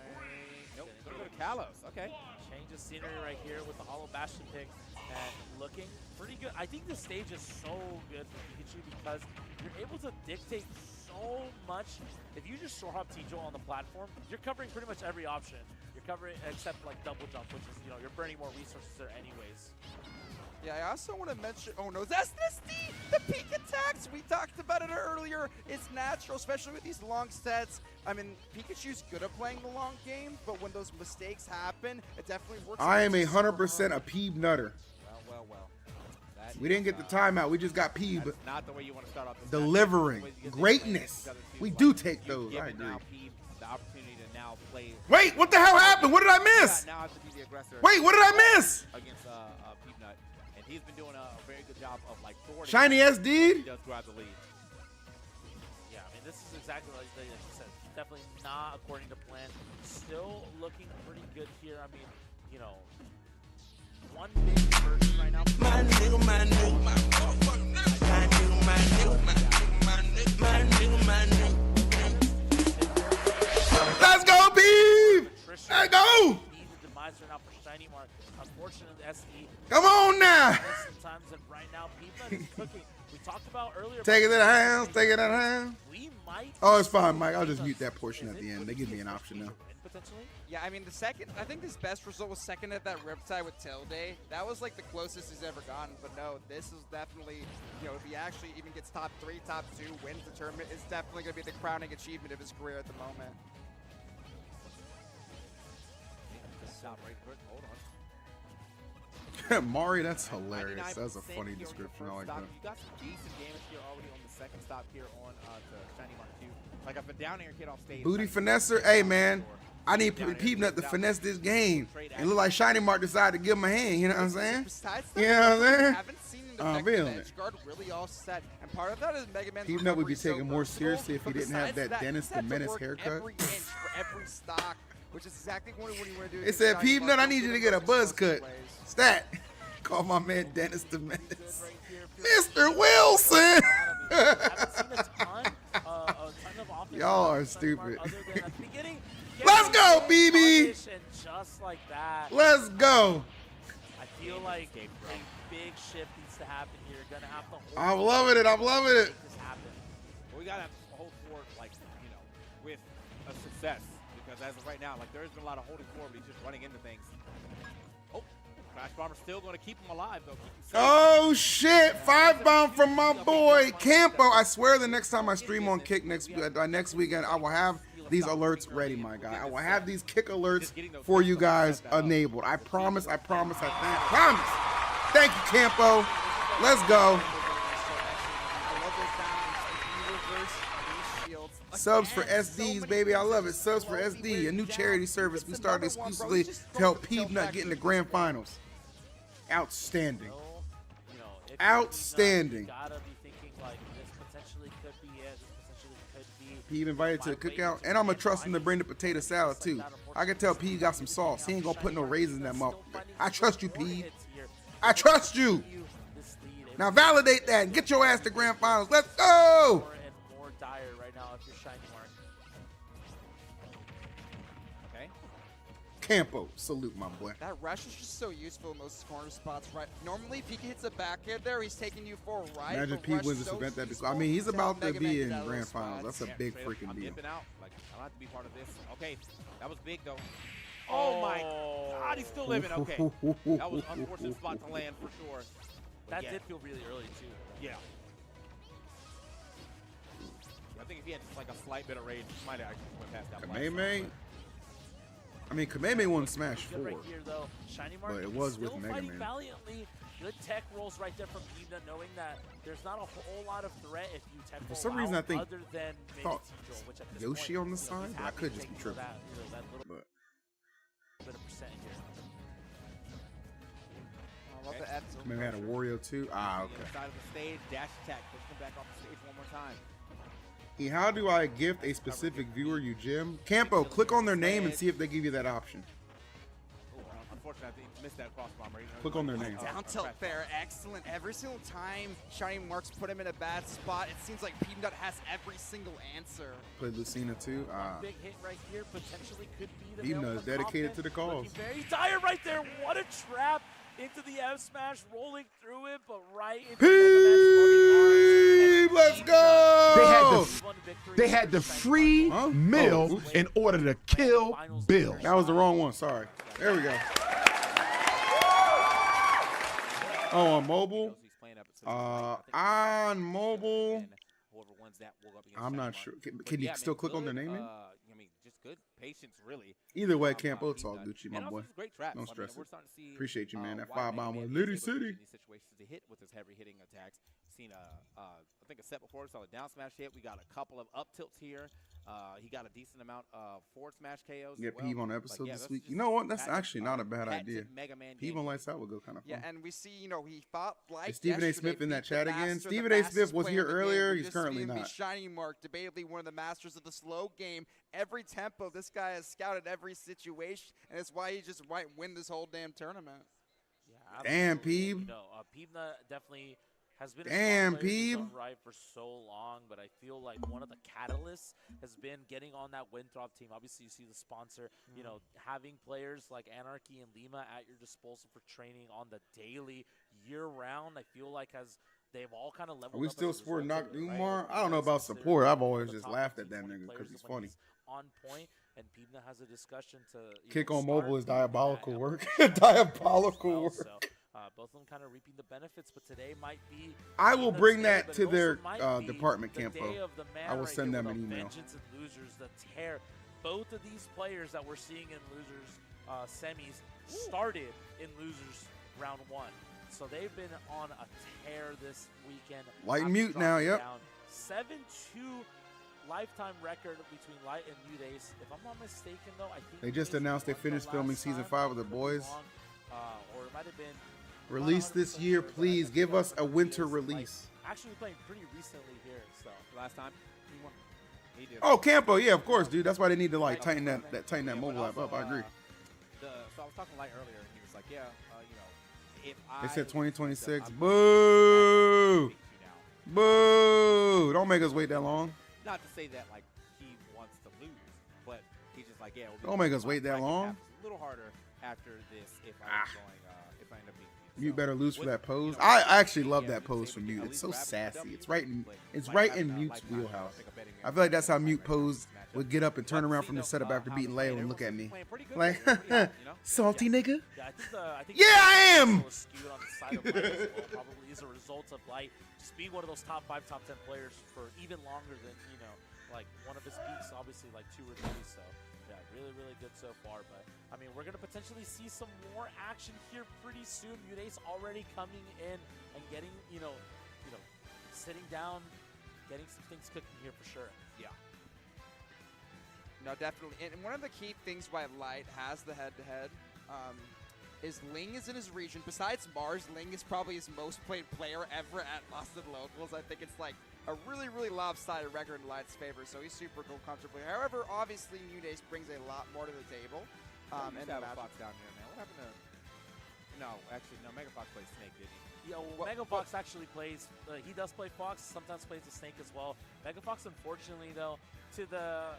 S6: Nope, going to go to Kalos. Okay.
S8: Change of scenery right here with the Hollow Bastion pick and looking pretty good. I think this stage is so good for Pikachu because you're able to dictate so much. If you just short hop Tijo on the platform, you're covering pretty much every option. You're covering except like double jump, which is, you know, you're burning more resources there anyways.
S7: Yeah, I also want to mention, oh no, that's the peak attacks. We talked about it earlier. It's natural, especially with these long sets. I mean, Pikachu's good at playing the long game, but when those mistakes happen, it definitely works.
S2: I am
S7: against us
S2: 100%
S7: super
S2: a Peeb nutter.
S6: Well. That
S2: We didn't get the timeout. We just got Peeb
S6: That's not the way you want to start off this
S2: delivering
S6: match. Because
S2: greatness.
S6: they play each other too.
S2: We
S6: Like,
S2: do take
S6: you've
S2: those. I
S6: given
S2: agree.
S6: now Peeb the opportunity to now play.
S2: Wait, what the hell happened? What did I miss?
S6: Now have to be the aggressor.
S2: Wait, what did I miss?
S6: Against Peeb Nut, and he's been doing a very good job of like thwarting.
S2: Shiny
S6: He
S2: SD?
S6: does grab the lead.
S8: Yeah, I mean, this is exactly like you said. Definitely not according to plan. Still looking pretty good here. I mean, you know, one big version right now.
S2: Let's go, Peeb! Let's go!
S8: Need the demise right now for Shiny Mark. Unfortunately, SE.
S2: Come on now!
S8: Sometimes and right now, Peebnut is cooking. We talked about earlier.
S2: Take it to the house, take it to the house.
S8: We might.
S2: Oh, it's fine, Mike. I'll just mute that portion at the end. They give me an option now.
S8: Potentially.
S7: Yeah, I mean, I think his best result was second at that Riptide with Tilde. That was like the closest he's ever gotten. But no, this is definitely, you know, if he actually even gets top 3, top 2, wins the tournament, it's definitely going to be the crowning achievement of his career at the moment.
S6: Stop right quick. Hold on.
S2: Mari, that's hilarious. That's a
S6: 99%
S2: funny
S6: here on your
S2: description. I
S6: first
S2: like
S6: stop.
S2: that.
S6: You got some decent damage here already on the second stop here on to Shiny Mark 2. Like if a down air kid off stage.
S2: Booty
S6: Shiny
S2: finesser.
S6: Mark
S2: Hey,
S6: is
S2: man. I need
S6: down air,
S2: Peeb Nut to
S6: down
S2: finesse
S6: air.
S2: this game.
S6: Straight
S2: And look like Shiny Mark decided to give him a hand. You know what I'm saying?
S7: Besides
S2: You know what I'm saying?
S7: I haven't seen the
S2: I'm feeling
S7: edge guard really all set, and part of that is Mega Man's
S2: Peeb Nut would be
S7: recovery so
S2: taken more
S7: versatile,
S2: seriously if he
S7: but
S2: didn't have
S7: besides
S2: that Dennis
S7: he's
S2: the
S7: had to
S2: Menace
S7: work
S2: haircut.
S7: Every inch for every stock, which is exactly what you want to do.
S2: It said, Peeb Nut, I need you to get a buzz cut. Stat. Call my man Dennis the Menace. Mr. Wilson! Y'all are stupid. Let's go, BB!
S8: And just like that,
S2: Let's go!
S8: I feel like a big shift needs to happen here. Gonna have to hold
S2: I'm loving it. I'm loving it.
S8: make this happen.
S6: Well, we gotta hold forward, like, you know, with a success. Because as of right now, like, there's been a lot of holding forward, but he's just running into things. Oh, Crash Bomber's still gonna keep him alive, though. Keep him safe.
S2: Oh shit! 5-bomb from my boy Campo. I swear the next time I stream on Kick next weekend, I will have these alerts ready, my guy. I will have these kick alerts for you guys enabled. I promise. I promise. I promise. Thank you, Campo. Let's go. Subs for SDs, baby. I love it. Subs for SD, a new charity service we started exclusively to help Peeb Nut get in the grand finals. Outstanding.
S8: You know, if
S2: Outstanding.
S8: you gotta be thinking like this potentially could be it. This potentially could be.
S2: Peeb invited to the cookout, and I'm gonna trust him to bring the potato salad too. I can tell Peeb got some sauce. He ain't gonna put no raisins in that mouth. I trust you, Peeb. I trust you. Now validate that and get your ass to grand finals. Let's go.
S8: More and more dire right now if you're Shiny Mark.
S6: Okay.
S2: Campo, salute my boy.
S7: That rush is just so useful in those corner spots, right? Normally, if he hits a back hit there, he's taking you for a ride.
S2: Imagine
S7: but
S2: Peeb
S7: Rush
S2: wins
S7: is
S2: this
S7: so
S2: event.
S7: useful
S2: I mean, he's about to
S7: Mega
S2: be
S7: Man
S2: in
S7: get out of
S2: grand
S7: those
S2: finals.
S7: spots.
S2: That's a
S6: Yeah,
S2: big
S6: straight up,
S2: freaking
S6: I'm
S2: deal.
S6: dipping out. Like, I don't have to be part of this. Okay, that was big though. Oh my God, he's still living. Okay. That was an unfortunate spot to land for sure.
S8: That did feel really early too.
S6: Yeah. I think if he had just like a slight bit of rage, he might have actually went past that.
S2: Kameme. I mean, Kameme won Smash 4.
S8: Right here, though. Shiny Mark
S2: But it was with
S8: still
S2: Mega
S8: fighting
S2: Man.
S8: valiantly. Good tech rolls right there from Eva, knowing that there's not a whole lot of threat if you tech roll
S2: For some reason, I think
S8: other than maybe
S2: thought
S8: T-Joel, which at this
S2: Yoshi
S8: point,
S2: on the
S8: he's
S2: side, but I
S8: happy
S2: could
S8: to
S2: just be
S8: take,
S2: tripping.
S8: that little
S2: But
S8: bit of percent here.
S7: I love the Eds.
S2: Kameme had a Wario too. Ah, okay.
S6: Side of the stage, dash attack, push them back off the stage one more time.
S2: How do I gift a specific viewer you, Jim? Campo, click on their name and see if they give you that option.
S6: Unfortunately, I think he missed that cross bomber.
S2: Click on their name.
S7: Down tilt fair, excellent. Every single time Shiny Marks put him in a bad spot, it seems like Peanut has every single answer.
S2: Played Lucina too. Ah.
S8: Big hit right here potentially could be the
S2: Peanut is dedicated to the cause.
S8: Looking very dire right there. What a trap into the F smash, rolling through it, but right into
S2: Peep, let's go!
S4: They had the free meal in order to kill Bill.
S2: That was the wrong one. Sorry. There we go. Oh, on mobile? On mobile, I'm not sure. Can you still click on their name?
S6: I mean, just good patience, really.
S2: Either way, Campo, it's all Gucci, my boy. No
S6: No
S2: stress.
S6: We're starting to see,
S2: Appreciate you, man. That
S6: why
S2: 5-bomb
S6: Mega
S2: was
S6: Man
S2: Litty
S6: is able to
S2: City.
S6: use these situations to hit with his heavy hitting attacks. Seen I think a set before, saw a down smash hit. We got a couple of up tilts here. He got a decent amount of forward smash KOs.
S2: Get
S6: well.
S2: Peeve on the episode
S6: yeah,
S2: this
S6: that's
S2: week.
S6: just
S2: You know what? That's
S6: patented,
S2: actually not a bad
S6: patented
S2: idea.
S6: Mega Man
S2: Peeve
S6: game.
S2: on Lights Out would go kind of fun.
S7: Yeah, and we see, you know, he fought like
S2: Is Stephen A.
S7: yesterday,
S2: Smith in that
S7: beat the
S2: chat again?
S7: master,
S2: Stephen
S7: the
S2: A. Smith
S7: fastest
S2: was
S7: player
S2: here
S7: in the game.
S2: earlier.
S7: We
S2: He's
S7: just
S2: currently
S7: seen him be
S2: not.
S7: Shiny Mark, debatably one of the masters of the slow game. Every tempo, this guy has scouted every situation, and it's why he just might win this whole damn tournament.
S8: Yeah,
S2: Damn,
S8: absolutely.
S2: Peeb.
S8: You know, Peebna definitely has been a
S2: Damn,
S8: strong player in his
S2: Peeb.
S8: own right for so long, but I feel like one of the catalysts has been getting on that Winthrop team. Obviously, you see the sponsor, you know, having players like Anarchy and Lima at your disposal for training on the daily, year-round. I feel like they've all kind of leveled
S2: Are we
S8: up
S2: still
S8: as a
S2: supporting
S8: result
S2: Knock
S8: of it, right?
S2: Dumar?
S8: Like,
S2: I don't know
S8: you guys
S2: about
S8: consider
S2: support. I've
S8: one of
S2: always
S8: the
S2: just
S8: top
S2: laughed at
S8: 15,
S2: that
S8: 20
S2: nigga because
S8: players
S2: he's
S8: when
S2: funny.
S8: he's on point, and Peebna has a discussion to
S2: Kick
S8: know,
S2: on mobile
S8: start
S2: is
S8: doing
S2: diabolical
S8: that
S2: work.
S8: at
S2: Diabolical
S8: well,
S2: work.
S8: so, both of them kind of reaping the benefits, but today might be.
S2: I will
S8: Peebna's
S2: bring
S8: day,
S2: that
S8: but
S2: to
S8: it also
S2: their
S8: might be
S2: department,
S8: the
S2: Campo.
S8: day of the man
S2: I will
S8: right
S2: send
S8: here
S2: them
S8: with
S2: an
S8: the
S2: email.
S8: Vengeance and Losers, the tear. Both of these players that we're seeing in Losers semis started in Losers round 1. So they've been on a tear this weekend.
S2: Light and
S8: After
S2: Mute now,
S8: dropping
S2: yep.
S8: down 7-2 lifetime record between Light and Mute Ace. If I'm not mistaken, though, I think
S2: They just
S8: Mute Ace
S2: announced they
S8: won the
S2: finished filming
S8: last
S2: season
S8: time.
S2: 5 of The
S8: Could be
S2: Boys.
S8: wrong, or it might have been
S2: Release this year, please. Give us a winter release.
S8: Actually playing pretty recently here, so
S6: Last time he won. He did.
S2: Oh, Campo, yeah, of course, dude. That's why they need to like tighten that
S6: Yeah, but
S2: mobile app up. I
S6: also,
S2: agree.
S6: So I was talking to Light earlier, and he was like, "Yeah, you know, if I."
S2: They said 2026.
S6: I'm-
S2: Boo!
S6: now.
S2: Boo! Don't make us wait that long.
S6: Not to say that like he wants to lose, but he's just like, yeah.
S2: Don't make us wait that long.
S6: It's a little harder after this if I end up being
S2: Mute
S6: so,
S2: better lose for
S6: with,
S2: that pose.
S6: you know,
S2: I actually love
S6: yeah,
S2: that pose
S6: say
S2: from
S6: we
S2: Mute.
S6: at
S2: It's
S6: least
S2: so
S6: grab the
S2: sassy.
S6: W,
S2: It's right in
S6: but
S2: it's
S6: like
S2: right
S6: having
S2: in
S6: a
S2: Mute's
S6: lifetime,
S2: wheelhouse.
S6: I think a betting
S2: I feel like that's how
S6: matchup
S2: Mute pose
S6: matchup.
S2: would get up and turn
S6: But
S2: around
S6: see,
S2: from the
S6: though,
S2: setup after
S6: how
S2: beating
S6: they
S2: Leo
S6: played,
S2: and look at me.
S6: playing pretty good
S2: Like,
S6: there, you know?
S2: salty nigga.
S8: yeah, I think
S2: Yeah, I am!
S8: skewed on the side of Light as well, probably as a result of Light just being one of those top 5, top 10 players for even longer than, you know, like one of his peaks, obviously like 2 or 3. So yeah, really, really good so far. But I mean, we're gonna potentially see some more action here pretty soon. Mute Ace already coming in and getting, you know, sitting down, getting some things cooking here for sure.
S6: Yeah.
S7: No, definitely. And one of the key things why Light has the head-to-head is Ling is in his region. Besides Mars, Ling is probably his most played player ever at Boston Locals. I think it's like a really, really lopsided record in Light's favor, so he's super cool comfortably. However, obviously, Mute Ace brings a lot more to the table.
S6: And
S7: And
S6: have
S7: the
S6: a Fox down here, man. What happened to? No, actually, no. Mega Fox plays Snake, didn't he?
S8: Yeah, well, Mega Fox actually plays. He does play Fox. Sometimes plays the Snake as well. Mega Fox, unfortunately, though, to the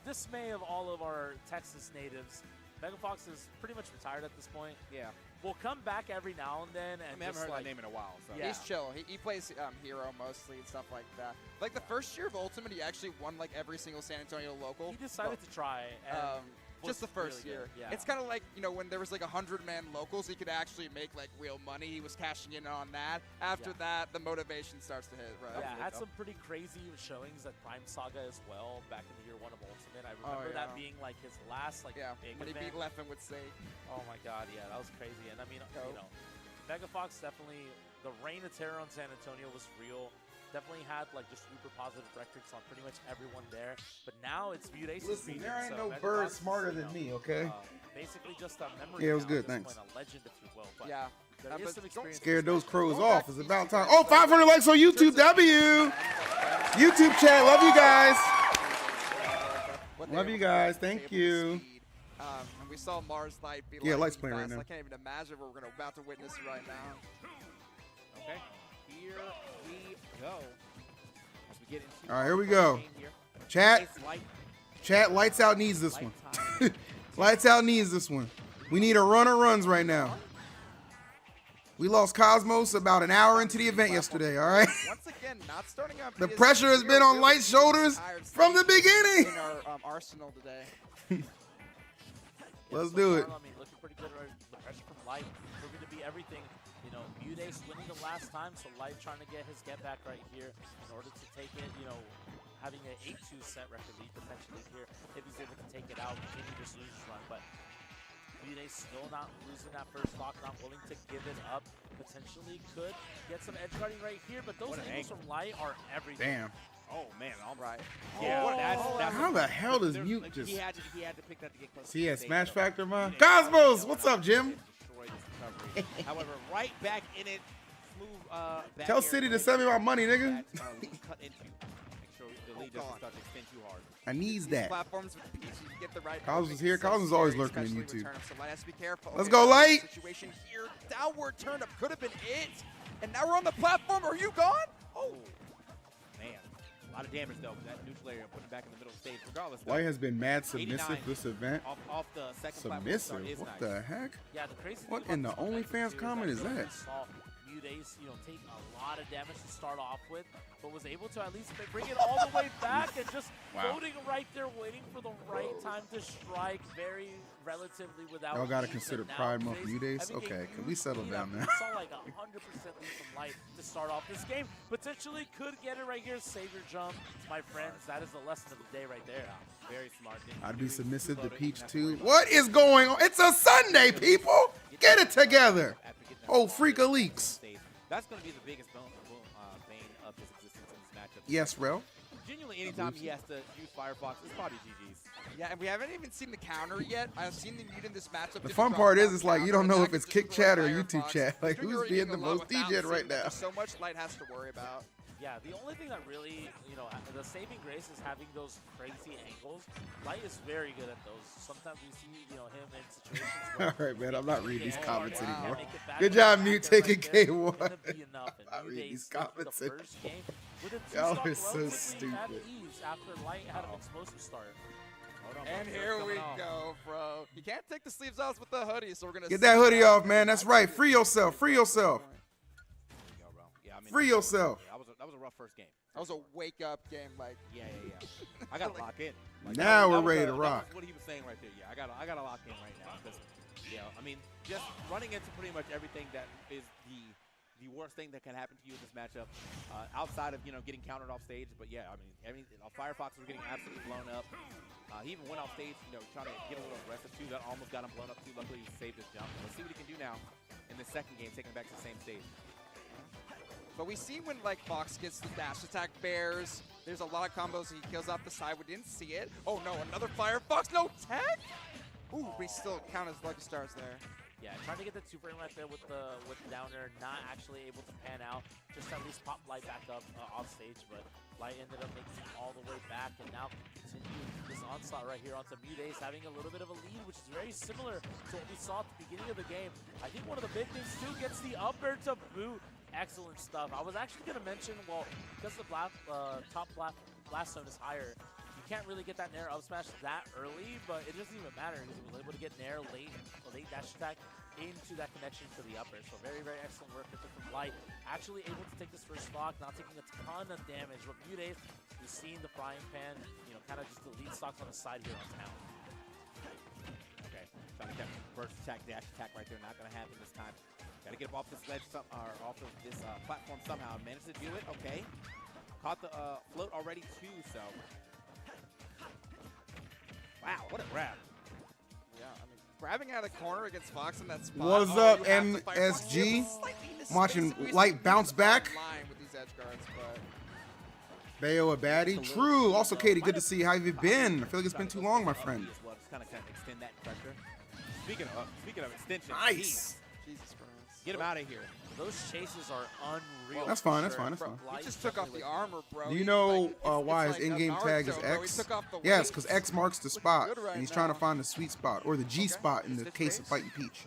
S8: dismay of all of our Texas natives, Mega Fox is pretty much retired at this point.
S6: Yeah.
S8: Will come back every now and then, and
S6: I haven't
S8: just
S6: heard
S8: like,
S6: that name in a while. So.
S8: Yeah.
S7: He's chill. He plays Hero mostly and stuff like that. Like the first year of Ultimate, he actually won like every single San Antonio local.
S8: he decided to try. And
S7: just the first
S8: really
S7: year.
S8: good, yeah.
S7: It's kind of like, you know, when there was like 100-man locals, he could actually make like real money. He was cashing in on that. After that, the motivation starts to hit, right?
S8: Yeah, had some pretty crazy showings at Prime Saga as well back in the year 1 of Ultimate. I remember that being like his last big
S7: when he
S8: event.
S7: beat Leffen with Sake.
S8: Oh my god, yeah, that was crazy. And I mean, you know, Mega Fox definitely, the reign of terror on San Antonio was real. Definitely had like just super positive records on pretty much everyone there. But now it's Mute Ace.
S2: Listen, there ain't no bird smarter than me, okay?
S8: Basically just a memory.
S2: Yeah, it was
S8: now
S2: good,
S8: at this
S2: thanks.
S8: point, a legend, if you will. But
S7: Yeah.
S8: there is some experience.
S2: Scared those crows off. It's about time. Oh, 500 likes on YouTube. YouTube chat. Love you guys. Love you guys. Thank you.
S7: And we saw Mars Light be
S2: Light's playing right now.
S7: I can't even imagine what we're about to witness right now.
S6: Okay, here we go. As we get into
S2: All right, here we go. Chat. Chat, Lights Out needs this one. Lights Out needs this one. We need a run of runs right now. We lost Cosmos about an hour into the event yesterday, all right?
S7: Once again, not starting on
S2: The pressure has been on Light's shoulders from the beginning.
S7: in our arsenal today.
S2: Let's do it.
S8: I mean, looking pretty good. Right? The pressure from Light proving to be everything. You know, Mute Ace winning the last time, so Light trying to get his get back right here in order to take it. You know, having an 8-2 set record lead potentially here if he's able to take it out, continue this losers run. But Mute Ace still not losing that first stock, not willing to give it up. Potentially could get some edge guarding right here, but those angles from Light are everything.
S2: Damn.
S6: Oh man, all right.
S8: Yeah,
S6: that's
S2: How the hell does Mute
S6: like,
S2: just...
S6: he had to pick that to get close.
S2: See, he had
S6: to the
S2: Smash
S6: stage,
S2: Factor,
S6: so
S2: man.
S6: Mute Ace
S2: Cosmos, what's up, Jim?
S6: destroyed this recovery. However, right back in it, smooth. Back
S2: Tell
S6: air
S2: City to
S6: play
S2: send me my money, nigga.
S6: that, cut into. Make sure the lead doesn't start to extend too hard.
S2: I needs
S7: These
S2: that.
S7: platforms with Peach, you get the right.
S2: Cosmos
S7: makes
S2: is here.
S7: it so
S2: Cosmos is always
S7: scary,
S2: lurking in
S7: especially
S2: YouTube.
S7: with turnip, so Light has to be careful.
S2: Let's
S7: Okay,
S2: go, Light.
S7: Situation here, downward turnip could have been it, and now we're on the platform. Are you gone? Oh,
S6: Man, a lot of damage though. That neutral area put it back in the middle of the stage. Regardless, though,
S2: Light has been mad submissive
S6: 89
S2: this event.
S6: off the second platform
S2: Submissive?
S6: start is
S2: What
S6: nice.
S2: the heck?
S8: Yeah, the crazy
S2: What
S8: thing
S2: in
S8: about
S2: the
S8: this event,
S2: OnlyFans
S8: too,
S2: comment is
S8: we
S2: that?
S8: saw Mute Ace, you know, take a lot of damage to start off with, but was able to at least bring it all the way back and just floating right there, waiting for the right time to strike very relatively without.
S2: Y'all gotta
S8: ease.
S2: consider
S8: And now
S2: Pride Month
S8: Mute
S2: Mute Ace?
S8: having a
S2: Okay, can we
S8: huge
S2: settle
S8: lead
S2: down
S8: up.
S2: now?
S8: We saw like 100% lead from Light to start off this game. Potentially could get it right here. Save your jump, my friends. That is the lesson of the day right there.
S6: Very smart.
S2: I'd be submissive to Peach too. What is going on? It's a Sunday, people. Get it together. Oh, Freaka Leaks.
S6: That's going to be the biggest bane of his existence in this matchup.
S2: Yes, Rel.
S6: Genuinely, anytime he has to use Firefox, it's probably GG's.
S7: yeah, and we haven't even seen the counter yet. I've seen the Mute in this matchup.
S2: The
S7: just
S2: fun
S7: drop
S2: part is,
S7: down
S2: it's like you
S7: counter,
S2: don't know if
S7: attack
S2: it's
S7: just
S2: kick
S7: destroy
S2: chat or
S7: Firefox.
S2: YouTube chat. Like
S7: Trigger
S2: who's being the
S7: eating a lot
S2: most
S7: without
S2: DJ'd
S7: seeing
S2: right
S7: that
S2: now?
S7: there's so much Light has to worry about.
S8: Yeah, the only thing that really, you know, the saving grace is having those crazy angles. Light is very good at those. Sometimes we see, you know, him in situations where
S2: All right, man. I'm not reading these comments
S7: wow.
S2: anymore.
S8: make it back
S2: Good
S8: to
S2: job,
S8: back
S2: Mute,
S8: there
S2: taking
S8: right there.
S2: K1.
S8: Gonna be enough. And
S2: Not
S8: Mute
S2: reading
S8: Ace
S2: these
S8: taking
S2: comments
S8: the first game with a
S2: Y'all
S8: two-stock
S2: are so
S8: relatively at
S2: stupid.
S8: ease after Light had an explosive start.
S7: And here we go, bro. You can't take the sleeves off with the hoodie, so we're gonna
S2: Get that hoodie off, man. That's right. Free yourself. Free yourself.
S6: Yeah, I mean,
S2: Free yourself.
S6: Yeah, that was a rough first game.
S7: That was a wake-up game, like.
S6: Yeah. I got to lock in. Like,
S2: Now
S6: that
S2: we're
S6: was
S2: ready to
S6: that
S2: rock.
S6: was what he was saying right there. Yeah, I got to lock in right now because, you know, I mean, just running into pretty much everything that is the worst thing that can happen to you in this matchup, outside of, you know, getting countered off stage. But yeah, I mean, Firefox was getting absolutely blown up. He even went off stage, you know, trying to get a little aggressive too. That almost got him blown up too. Luckily, he saved his jump. Let's see what he can do now in the second game, taking it back to the same stage.
S7: But we see when like Fox gets the dash attack bears, there's a lot of combos he kills off the side. We didn't see it. Oh no, another Firefox, no tag? Ooh, we still count as lucky stars there.
S8: Yeah, trying to get the two-frame right there with the downer, not actually able to pan out. Just at least pop Light back up off stage, but Light ended up making it all the way back, and now continue this onslaught right here onto Mute Ace, having a little bit of a lead, which is very similar to what we saw at the beginning of the game. I think one of the big things too gets the upper to boot. Excellent stuff. I was actually going to mention, well, because the top blast zone is higher, you can't really get that Nair up smash that early, but it doesn't even matter because he was able to get Nair late dash attack into that connection to the upper. So very, very excellent work from Light. Actually able to take this first stock, not taking a ton of damage. But Mute Ace, we've seen the frying pan, you know, kind of just the lead stocks on the side here on town.
S6: Trying to catch burst attack, dash attack right there. Not going to happen this time. Got to get him off this ledge, or off of this platform somehow. Managed to do it. Okay. Caught the float already too. So. Wow, what a grab.
S7: Yeah, I mean, grabbing out of the corner against Fox in that spot.
S2: What's up, MSG? I'm watching Light bounce back.
S7: With these edge guards, but
S2: Bayo a baddie. True. Also, Katie, good to see you. How have you been? I feel like it's been too long, my friend.
S6: Well, just kind of extend that pressure. Speaking of extension,
S2: Nice.
S7: Jesus Christ.
S6: Get him out of here.
S8: Those chases are unreal.
S2: That's fine. That's fine. That's fine.
S7: He just took off the armor, bro.
S2: Do you know why his in-game tag is X? Yes, because X marks the spot, and he's trying to find the sweet spot, or the G spot in the case of fighting Peach.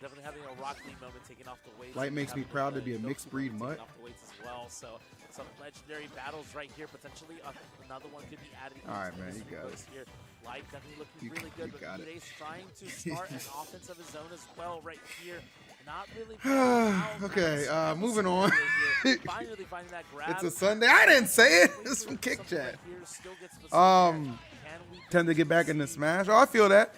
S8: Definitely having a Rock Lee moment, taking off the weights.
S2: Light makes me proud to be a mixed breed mutt.
S8: Taking off the weights as well. So some legendary battles right here. Potentially another one could be added.
S2: All right, man, you got it.
S8: Here. Light definitely looking really good, but Mkleo trying to start an offense of his own as well right here. Not really.
S2: Okay, moving on.
S8: Finally finding that grab.
S2: It's a Sunday. I didn't say it. It's from Kick Chat. Tend to get back into Smash. Oh, I feel that.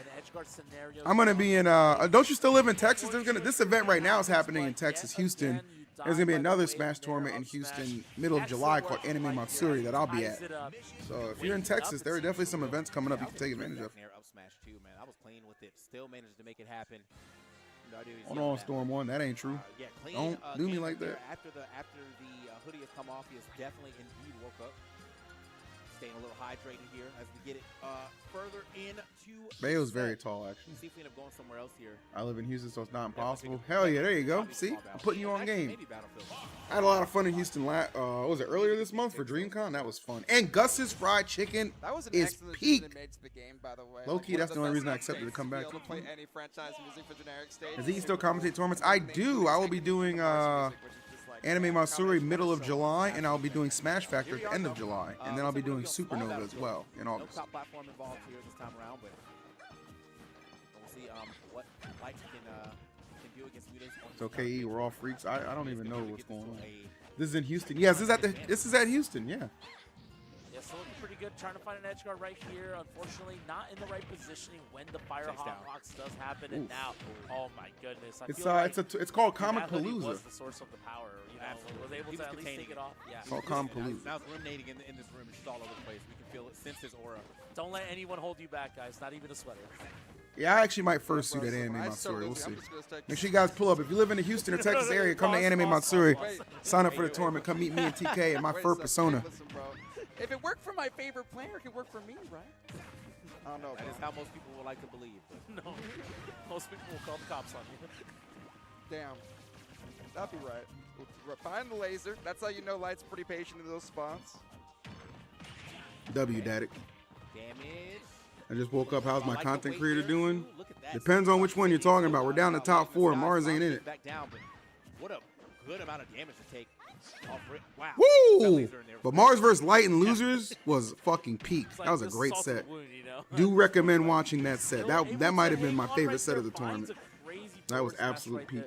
S2: I'm gonna be in. Don't you still live in Texas? This event right now is happening in Texas, Houston. There's gonna be another Smash tournament in Houston, middle of July, called Anime Matsuri that I'll be at. So if you're in Texas, there are definitely some events coming up you can take advantage of.
S6: Smash 2, man. I was playing with it, still managed to make it happen.
S2: Hold on, Storm 1, that ain't true.
S6: Yeah, clean,
S2: Don't do me like that.
S6: After the hoodie has come off, he has definitely indeed woke up. Staying a little hydrated here as we get it further into.
S2: Bayo's very tall, actually.
S6: See if we end up going somewhere else here.
S2: I live in Houston, so it's not impossible. Hell yeah, there you go. See, I'm putting you on game. I had a lot of fun in Houston. Was it earlier this month for DreamCon? That was fun. And Gus's Fried Chicken is peak. Low key, that's the only reason I accepted to come back.
S7: Play any franchise music for generic stage.
S2: Does he still commentate tournaments? I do. I will be doing Anime Matsuri middle of July, and I'll be doing Smash Factor at the end of July, and then I'll be doing Supernova as well in August.
S6: No top platform involved here this time around, but we'll see what Light can do against Mutates.
S2: It's okay, we're all freaks. I don't even know what's going on. This is in Houston. Yes, this is at Houston. Yeah.
S8: Yeah, so looking pretty good. Trying to find an edge guard right here. Unfortunately, not in the right positioning when the Fire Hawks does happen. And now, oh my goodness,
S2: it's called Comicpalooza.
S8: Was the source of the power. You know, was able to at least take it off. Yeah.
S2: It's called Comicpalooza.
S6: Now it's ruminating in this room. It's just all over the place. We can feel it, sense his aura.
S8: Don't let anyone hold you back, guys. Not even a sweater.
S2: Yeah, I actually might first suit at Anime Matsuri. We'll see. Make sure you guys pull up. If you live in the Houston or Texas area, come to Anime Matsuri. Sign up for the tournament. Come meet me and TK and my fur persona.
S7: If it worked for my favorite player, it could work for me, right? I don't know.
S6: That is how most people would like to believe.
S8: No, most people will call the cops on you.
S7: Damn. That'd be right. We'll find the laser. That's how you know Light's pretty patient in those spots.
S2: W, Daddick.
S6: Damage.
S2: I just woke up. How's my content creator doing? Depends on which one you're talking about. We're down to top 4. Mars ain't in it.
S6: Back down, but what a good amount of damage to take. Wow.
S2: Woo! But Mars vs. Light and Losers was fucking peak. That was a great set. Do recommend watching that set. That might have been my favorite set of the tournament. That was absolute peak.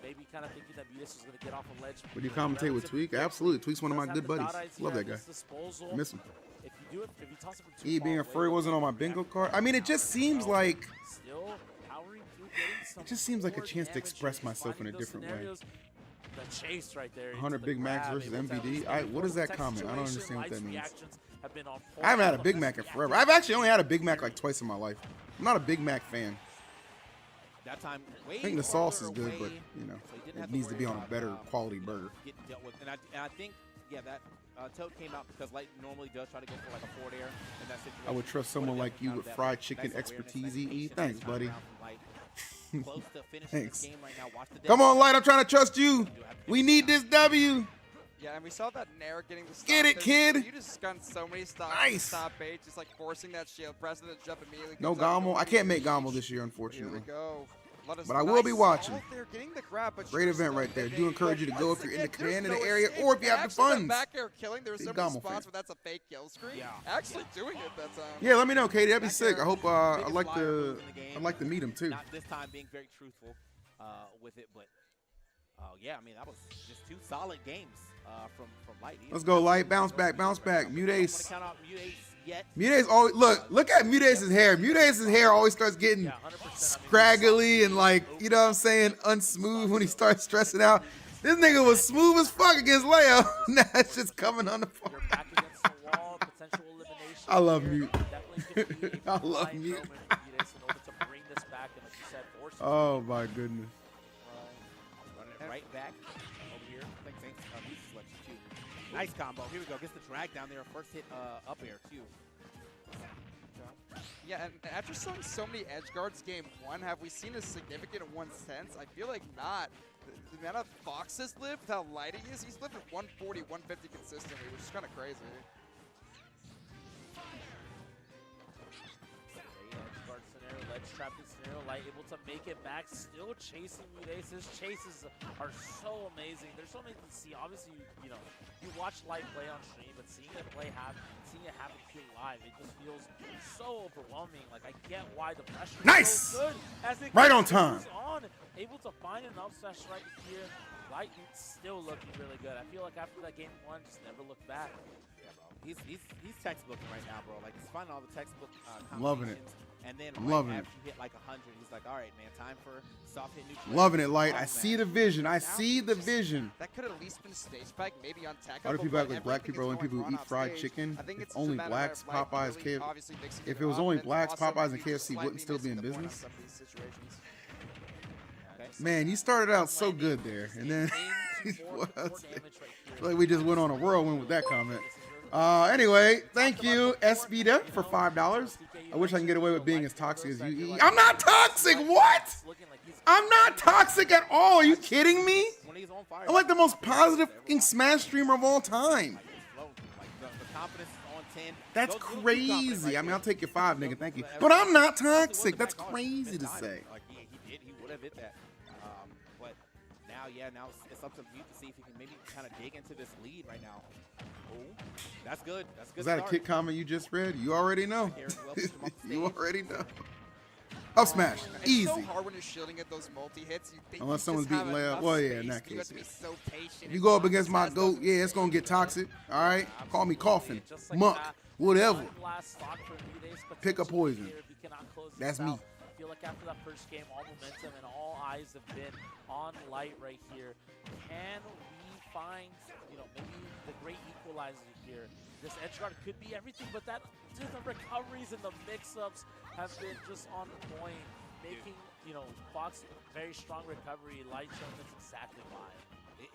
S8: Maybe kind of thinking that Mutis was going to get off a ledge.
S2: Would you commentate with Tweak? Absolutely. Tweak's one of my good buddies. Love that guy. Miss him. E being a furry wasn't on my bingo card. I mean, it just seems like a chance to express myself in a different way.
S8: The chase right there.
S2: 100 Big Macs versus MVD. What is that comment? I don't understand what that means. I haven't had a Big Mac in forever. I've actually only had a Big Mac like twice in my life. I'm not a Big Mac fan.
S6: That time,
S2: I think the sauce is good, but you know, it needs to be on a better quality burger.
S6: And I think, yeah, that Toad came out because Light normally does try to go for like a forward air in that situation.
S2: I would trust someone like you with fried chicken expertise. Thanks, buddy. Thanks. Come on, Light. I'm trying to trust you. We need this W.
S7: Yeah, and we saw that Nair getting the stop.
S2: Get it, kid.
S7: You just gunned so many stops.
S2: Nice.
S7: Stop bait, just like forcing that shield, pressing the jump immediately.
S2: No Gommel. I can't make Gommel this year, unfortunately.
S7: Here we go.
S2: But I will be watching.
S7: Grab,
S2: great event right there. Do encourage you to go if you're in the command in the area or if you have the funds.
S7: Back air killing. There's so many spots where that's a fake kill screen. Yeah. Actually doing it that time.
S2: Yeah, let me know, Katie. That'd be sick. I hope I'd like to meet him too.
S6: Not this time being very truthful with it, but yeah, I mean that was just 2 solid games from Light.
S2: Let's go, Light. Bounce back, bounce back. Mute Ace.
S6: Count out Mute Ace
S8: yet.
S2: Mudace always look at Mudace's hair. Mudace's hair always starts getting scraggly and like, you know what I'm saying, unsmooth when he starts stressing out. This nigga was smooth as fuck against Leo. Now it's just coming on the floor.
S8: Back against the wall, potential elimination.
S2: I love
S8: here.
S2: Mute.
S8: Definitely could be a
S2: I love
S8: fine
S2: Mute.
S8: moment for Mudace in order to bring this back and, like you said, force it.
S2: Oh my goodness.
S6: Running it right back over here. Thanks, Mute's selection too. Nice combo. Here we go. Gets the drag down there. First hit up air too.
S7: Yeah, and after selling so many edge guards game 1, have we seen a significant one since? I feel like not. The amount of Fox has lived, with how light he is, he's lived at 140, 150 consistently, which is kind of crazy.
S8: Edge guard scenario, ledge trapping scenario, Light able to make it back, still chasing Mudace. His chases are so amazing. There's so many to see. Obviously, you know, you watch Light play on stream, but seeing it happen here live, it just feels so overwhelming. Like, I get why the pressure is so good. As it
S2: Right on time.
S8: Able to find an up smash right here. Light still looking really good. I feel like after that game 1, just never looked back.
S6: Yeah, bro. He's textbooking right now, bro. Like, he's finding all the textbook
S2: Loving it.
S6: And then
S2: Loving
S6: after you hit like 100, he's like, all right, man, time for soft hit neutral.
S2: Loving it, Light. I see the vision. I see the vision.
S7: That could at least been stage spike, maybe on tech.
S2: Why do people act like black people are only people who eat fried chicken? If only blacks, Popeyes, KFC. If it was only blacks, Popeyes, and KFC wouldn't still be in business. Man, you started out so good there, and then like we just went on a whirlwind with that comment. Anyway, thank you, SBDA, for $5. I wish I can get away with being as toxic as you. I'm not toxic. What? I'm not toxic at all. Are you kidding me? I'm like the most positive fucking Smash streamer of all time. That's crazy. I mean, I'll take your 5, nigga. Thank you. But I'm not toxic. That's crazy to say.
S6: He would have hit that. But now it's up to Mute to see if he can maybe kind of dig into this lead right now. Oh, that's good. That's good.
S2: Is that
S6: start.
S2: a kick comment you just read? You already know. You already know. Up smash. Easy.
S7: It's so hard when you're shielding at those multi-hits.
S2: Unless someone's beating layup. Well, yeah, in that
S7: You have
S2: case.
S7: to be so patient.
S2: If you go up against my GOAT, yeah, it's going to get toxic. All right? Call me coughing, muck, whatever. Pick a poison. That's me.
S8: I feel like after that first game, all momentum and all eyes have been on Light right here. Can we find, you know, maybe the great equalizer here? This edge guard could be everything, but the recoveries and the mix-ups have been just on point, making, you know, Fox very strong recovery. Light showing that's exactly why.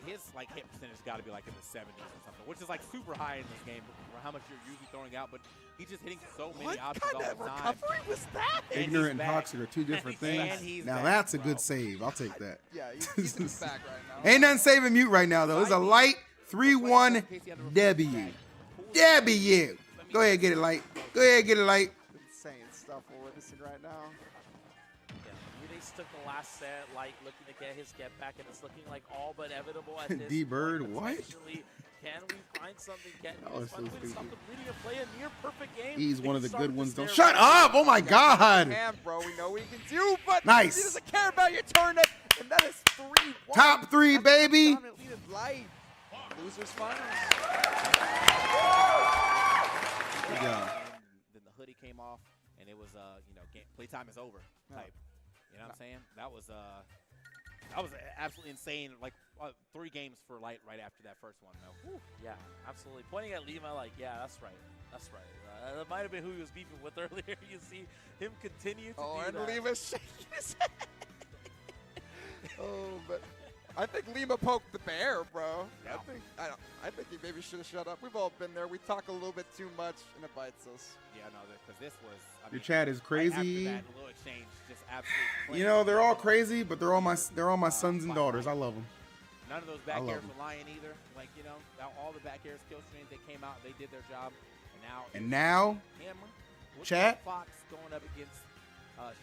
S6: His like hit percentage got to be like in the 70s or something, which is like super high in this game for how much you're usually throwing out. But he's just hitting so many options all the time.
S7: What kind of recovery was that?
S2: Ignorant and toxic are two different things. Now that's a good save. I'll take that.
S7: Yeah, he's in his back right now.
S2: Ain't nothing saving Mute right now, though. It's a Light 3-1 W. W. Go ahead, get it, Light. Go ahead, get it, Light.
S7: Insane stuff we're witnessing right now.
S8: Mudace took the last set, Light looking to get his get back, and it's looking like all but inevitable at this
S2: D-Bird,
S8: point.
S2: what?
S8: Can we find something? Can
S2: Oh, it's so
S8: stop the
S2: stupid.
S8: bleeding and play a near perfect game?
S2: He's one of the
S8: Start
S2: good
S8: this
S2: ones. Don't
S8: there
S2: shut
S8: right
S2: up! Oh my God!
S7: And bro, we know what he can do, but
S2: Nice.
S7: he doesn't care about your turnip, and that is 3-1.
S2: Top 3, baby.
S7: Dominant lead is Light. Losers finals.
S2: Good job.
S6: And then the hoodie came off, and it was you know, playtime is over type. You know what I'm saying? That was absolutely insane. Like 3 games for Light right after that first one, though.
S8: Whew. Yeah, absolutely. Pointing at Lima, like, yeah, that's right. That's right. That might have been who he was beefing with earlier. You see him continue to do
S7: And
S8: that.
S7: Lima's shaking his head. Oh, but I think Lima poked the bear, bro.
S6: Yeah.
S7: I think he maybe should have shut up. We've all been there. We talk a little bit too much, and it bites us.
S6: Yeah, no, because this was. I
S2: Your
S6: mean,
S2: chat is
S6: right
S2: crazy.
S6: after that little exchange, just absolutely.
S2: You know, they're all crazy, but they're all my sons and daughters. I love them.
S6: None of those back
S2: love
S6: airs
S2: them.
S6: were lying either. Like, you know, all the back airs, kill streams, they came out, they did their job, and
S2: now,
S6: Hammer, with
S2: chat,
S6: Fox going up against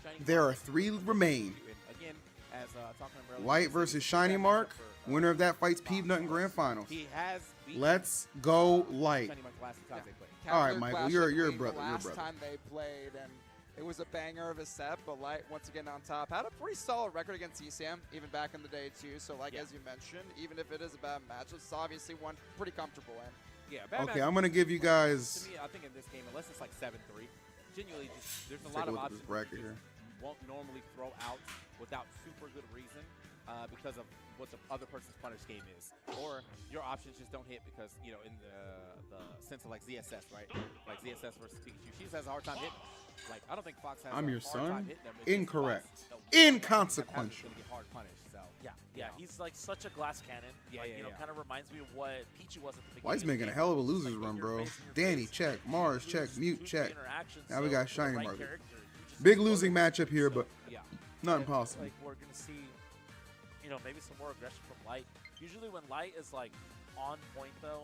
S6: Shiny
S2: there
S6: Mark.
S2: are 3 remain.
S6: And again, as talking about earlier,
S2: Light versus Shiny Mark. Winner of that fights Peanut in Grand Finals.
S6: He has beaten
S2: Let's go Light.
S6: Shiny Mark the last 2 times they played.
S2: All right,
S7: Cavalier
S2: Michael,
S7: Clash
S2: you're
S7: of
S2: a
S7: Queen
S2: brother.
S7: the
S2: You're a
S7: last
S2: brother.
S7: time they played, and it was a banger of a set, but Light once again on top. Had a pretty solid record against ESAM, even back in the day too. So like as you mentioned, even if it is a bad match, it's obviously one pretty comfortable in.
S6: Yeah, bad
S2: Okay,
S6: matchup.
S2: I'm gonna give you guys.
S6: To me, I think in this game, unless it's like 7-3, genuinely, just there's a
S2: Take
S6: lot
S2: a
S6: of
S2: look at
S6: options
S2: this bracket
S6: you
S2: here.
S6: just won't normally throw out without super good reason because of what the other person's punish game is, or your options just don't hit because in the sense of like ZSS, right? Like ZSS versus Pikachu, she has a hard time hitting. Like I don't think Fox has.
S2: I'm
S6: a
S2: your
S6: hard
S2: son?
S6: time hitting them. It's just
S2: Incorrect.
S6: Fox, no,
S2: Inconsequential.
S6: gonna get hard punished. So
S8: Yeah, he's like such a glass cannon.
S6: Yeah,
S8: like,
S6: yeah, yeah.
S8: kind of reminds me of what Pichu was at the beginning.
S2: Why he's
S8: of the
S2: making a
S8: game.
S2: hell of a
S8: It's
S2: losers
S8: like
S2: run,
S8: in
S2: bro.
S8: your face, in your
S2: Danny,
S8: face.
S2: check. Mars,
S8: You
S2: check.
S8: lose
S2: Mute,
S8: the
S2: check.
S8: interaction,
S2: Now we
S8: so
S2: got
S8: with the
S2: Shiny
S8: right
S2: Market.
S8: character, you just
S2: Big
S8: explode
S2: losing
S8: it.
S2: matchup here,
S8: So,
S2: but
S6: yeah.
S2: not
S8: and,
S2: impossible.
S8: Like we're gonna see, maybe some more aggression from Light. Usually when Light is like on point though,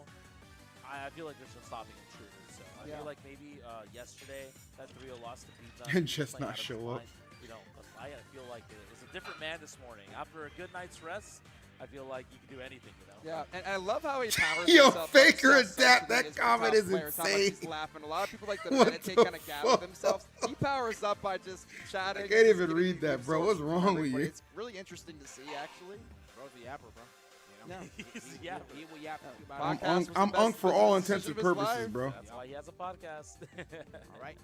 S8: I feel like there's no stopping intruders. So I feel like maybe yesterday that 3-0 loss to beat
S2: And just not show up.
S8: But Light, I feel like is a different man this morning. After a good night's rest, I feel like you can do anything.
S7: Yeah, and I love how he powers
S2: Yo,
S7: himself.
S2: Faker
S7: like,
S2: adapt.
S7: self-centered
S2: That
S7: is
S2: comment
S7: for
S2: is
S7: top players, how much
S2: insane.
S7: he's laughing. A lot of people like to
S2: What
S7: meditate,
S2: the
S7: kind of gather
S2: fuck?
S7: themselves. He powers up by just chatting.
S2: I can't
S7: just
S2: even
S7: giving
S2: read
S7: you
S2: that,
S7: good
S2: bro.
S7: source
S2: What's wrong
S7: but
S2: with you?
S7: It's really interesting to see, actually.
S6: Bro's a yapper, bro.
S7: Yeah.
S6: He will yap about
S2: I'm
S6: it.
S7: Podcast was the
S2: I'm
S7: best
S2: unk for all
S7: decision
S2: intents and
S7: of his
S2: purposes,
S7: life.
S2: bro.
S8: That's why he has a podcast.
S6: All right.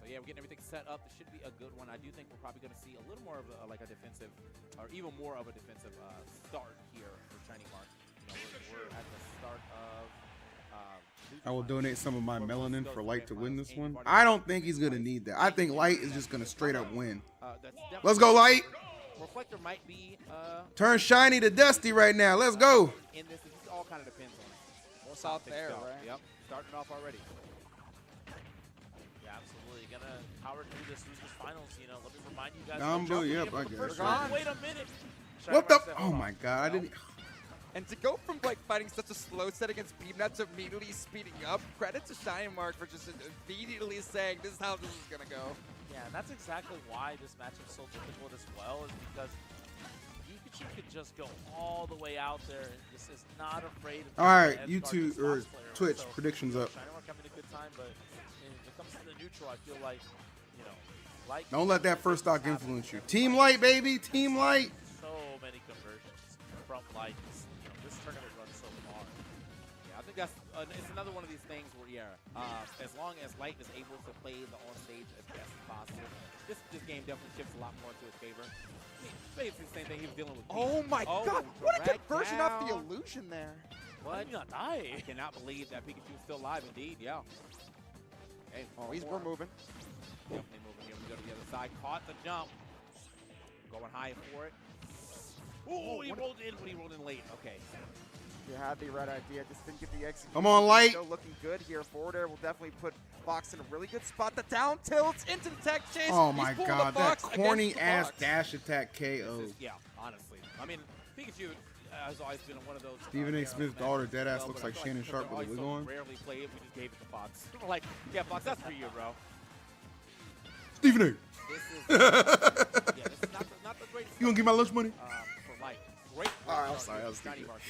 S6: So yeah, we're getting everything set up. This should be a good one. I do think we're probably going to see a little more of a defensive, or even more of a defensive start here for Shiny Mark. We're at the start of.
S2: I will donate some of my melanin for Light to win this one. I don't think he's gonna need that. I think Light is just gonna straight up win. Let's go, Light.
S6: Reflector might be
S2: Turn Shiny to Dusty right now. Let's go.
S6: in this. This all kind of depends on
S7: What's out there,
S6: stuff.
S7: right?
S6: Yep, starting off already.
S8: Yeah, absolutely. Gonna power through this losers finals. Let me remind you guys.
S2: Number,
S8: jumping
S2: yep,
S8: in for
S2: I
S8: the
S2: guess.
S8: first
S7: We're
S8: round.
S7: gone.
S8: Wait a minute.
S2: What the?
S8: Shiny Mark said,
S2: Oh
S8: hold
S2: my
S8: on.
S2: God! I didn't.
S7: And to go from like fighting such a slow set against Beamnet to immediately speeding up, credit to Shiny Mark for just immediately saying this is how this is gonna go.
S8: Yeah, and that's exactly why this matchup's so difficult as well, is because Pikachu could just go all the way out there and just is not afraid of
S2: All right,
S8: taking the edge guard
S2: YouTube
S8: this
S2: or
S8: last player.
S2: Twitch
S8: So,
S2: predictions up.
S8: Shiny Mark having a good time, but when it comes to the neutral, I feel like, Light
S2: Don't let that first stock influence you. Team Light, baby. Team Light.
S8: so many conversions from Light. This tournament runs so far.
S6: Yeah, I think that's it's another one of these things where as long as Light is able to play the on stage as best as possible, this game definitely shifts a lot more into his favor. I mean, basically the same thing he was dealing with.
S7: Oh my God! What a
S6: direct
S7: conversion off the
S6: down.
S7: illusion there.
S8: Why did you not die?
S6: I cannot believe that Pikachu is still alive. Indeed, yeah. Okay,
S7: Oh, we're moving.
S6: Definitely moving here. We go to the other side. Caught the jump. Going high for it. Oh, he rolled in, but he rolled in late. Okay.
S7: You had the right idea, just didn't get the execution.
S2: Come on, Light.
S7: Still looking good here. Forward air will definitely put Fox in a really good spot. The down tilts into the tech chase.
S2: Oh
S7: He's
S2: my
S7: pulling
S2: God!
S7: the
S2: That
S7: Fox
S2: corny
S7: against the
S2: ass
S7: Fox.
S2: dash attack KO.
S6: Yeah, honestly. I mean, Pikachu has always been one of those.
S2: Stephen A. Smith's daughter, dead ass, looks
S6: but I
S2: like
S6: feel
S2: Shannon
S6: because
S2: Sharp
S6: they're
S2: with a wig
S6: always
S2: on.
S6: so rarely play it, we just gave it to Fox. We're like, yeah, Fox, that's for you, bro.
S2: Stephen A.
S6: This is, this is not the greatest.
S2: You gonna give my lunch money?
S6: For Light. Great.
S2: All right, I'm
S6: start
S2: sorry,
S6: here
S2: I was
S6: for Shiny
S2: stupid.
S6: Mark.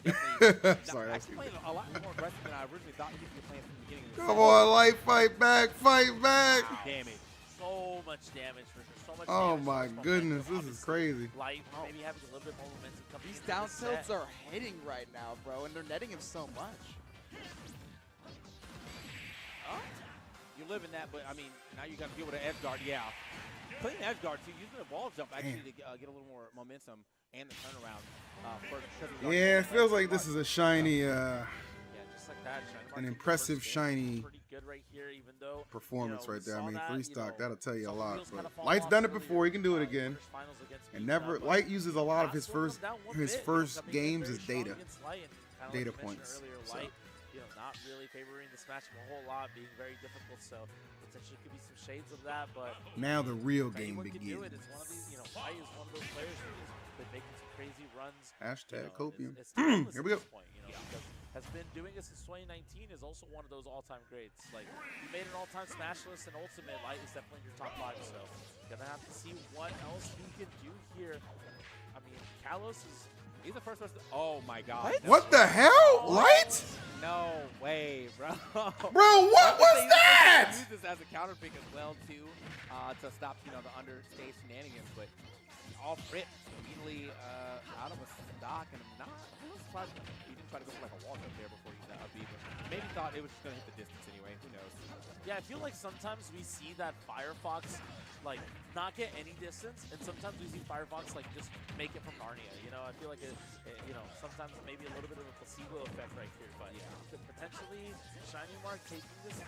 S6: Definitely,
S2: Sorry, I was
S6: actually playing a lot more aggressive than I originally thought he would be playing from the beginning of the
S2: Come on, Light, fight back, fight back.
S6: Damage.
S8: So much damage for sure. So much
S2: Oh
S8: damage
S2: my
S8: from
S2: goodness,
S8: Momentum,
S2: this is
S8: obviously.
S2: crazy.
S8: Light maybe having a little bit more momentum coming
S7: These
S8: into
S7: down
S8: the
S7: tilts
S8: set.
S7: are hitting right now, bro, and they're netting him so much.
S6: You live in that, but I mean, now you got to deal with an edge guard. Yeah. Playing edge guard too, using a wall jump actually to get a little more momentum and the turnaround.
S2: Yeah, it feels like this is a shiny,
S8: Yeah, just like that. Shiny Mark
S2: an
S8: in the
S2: impressive
S8: first game
S2: shiny
S8: pretty good right here, even though,
S2: performance
S8: we
S2: right there. I
S8: saw
S2: mean,
S8: that,
S2: 3-stock, that'll tell you a
S8: some
S2: lot.
S8: wheels kinda
S2: But
S8: fall
S2: Light's
S8: off
S2: done it
S8: earlier,
S2: before. He can do it again.
S8: first finals against
S2: And
S8: Beamnet,
S2: never,
S8: but
S2: Light uses a lot of
S8: last
S2: his
S8: one
S2: first,
S8: come down one
S2: his
S8: bit,
S2: first
S8: coming in
S2: games
S8: very
S2: as
S8: strong
S2: data.
S8: against Light, and kinda
S2: Data
S8: like you mentioned
S2: points,
S8: earlier,
S2: so.
S8: Light, not really favoring this matchup a whole lot, being very difficult. So potentially could be some shades of that, but
S2: Now the real
S8: if
S2: game
S8: anyone can do it,
S2: begins.
S8: it's one of these. Light is one of those players who's been making some crazy runs.
S2: Hashtag copium.
S8: It's timeless
S2: Here
S8: at
S2: we go.
S8: this point, because has been doing it since 2019. Is also one of those all-time greats. Like, you made an all-time Smash list, and Ultimate Light is definitely in your top 5. So gonna have to see what else he can do here. I mean, Kalos is.
S6: He's the first person. Oh my God.
S7: What?
S6: No.
S2: What the hell? Light?
S6: No way, bro.
S2: Bro, what was that?
S6: Use this as a counter pick as well too, to stop the understage shenanigans. But off rip, immediately out of a stock, and I'm not a little surprised he didn't try to go for like a walk up there before using that up B, but maybe thought it was just gonna hit the distance anyway. Who knows?
S8: Yeah, I feel like sometimes we see that Firefox like not get any distance, and sometimes we see Firefox like just make it from Narnia. You know, I feel like it you know, sometimes maybe a little bit of a placebo effect right here, but yeah, potentially Shiny Mark taking this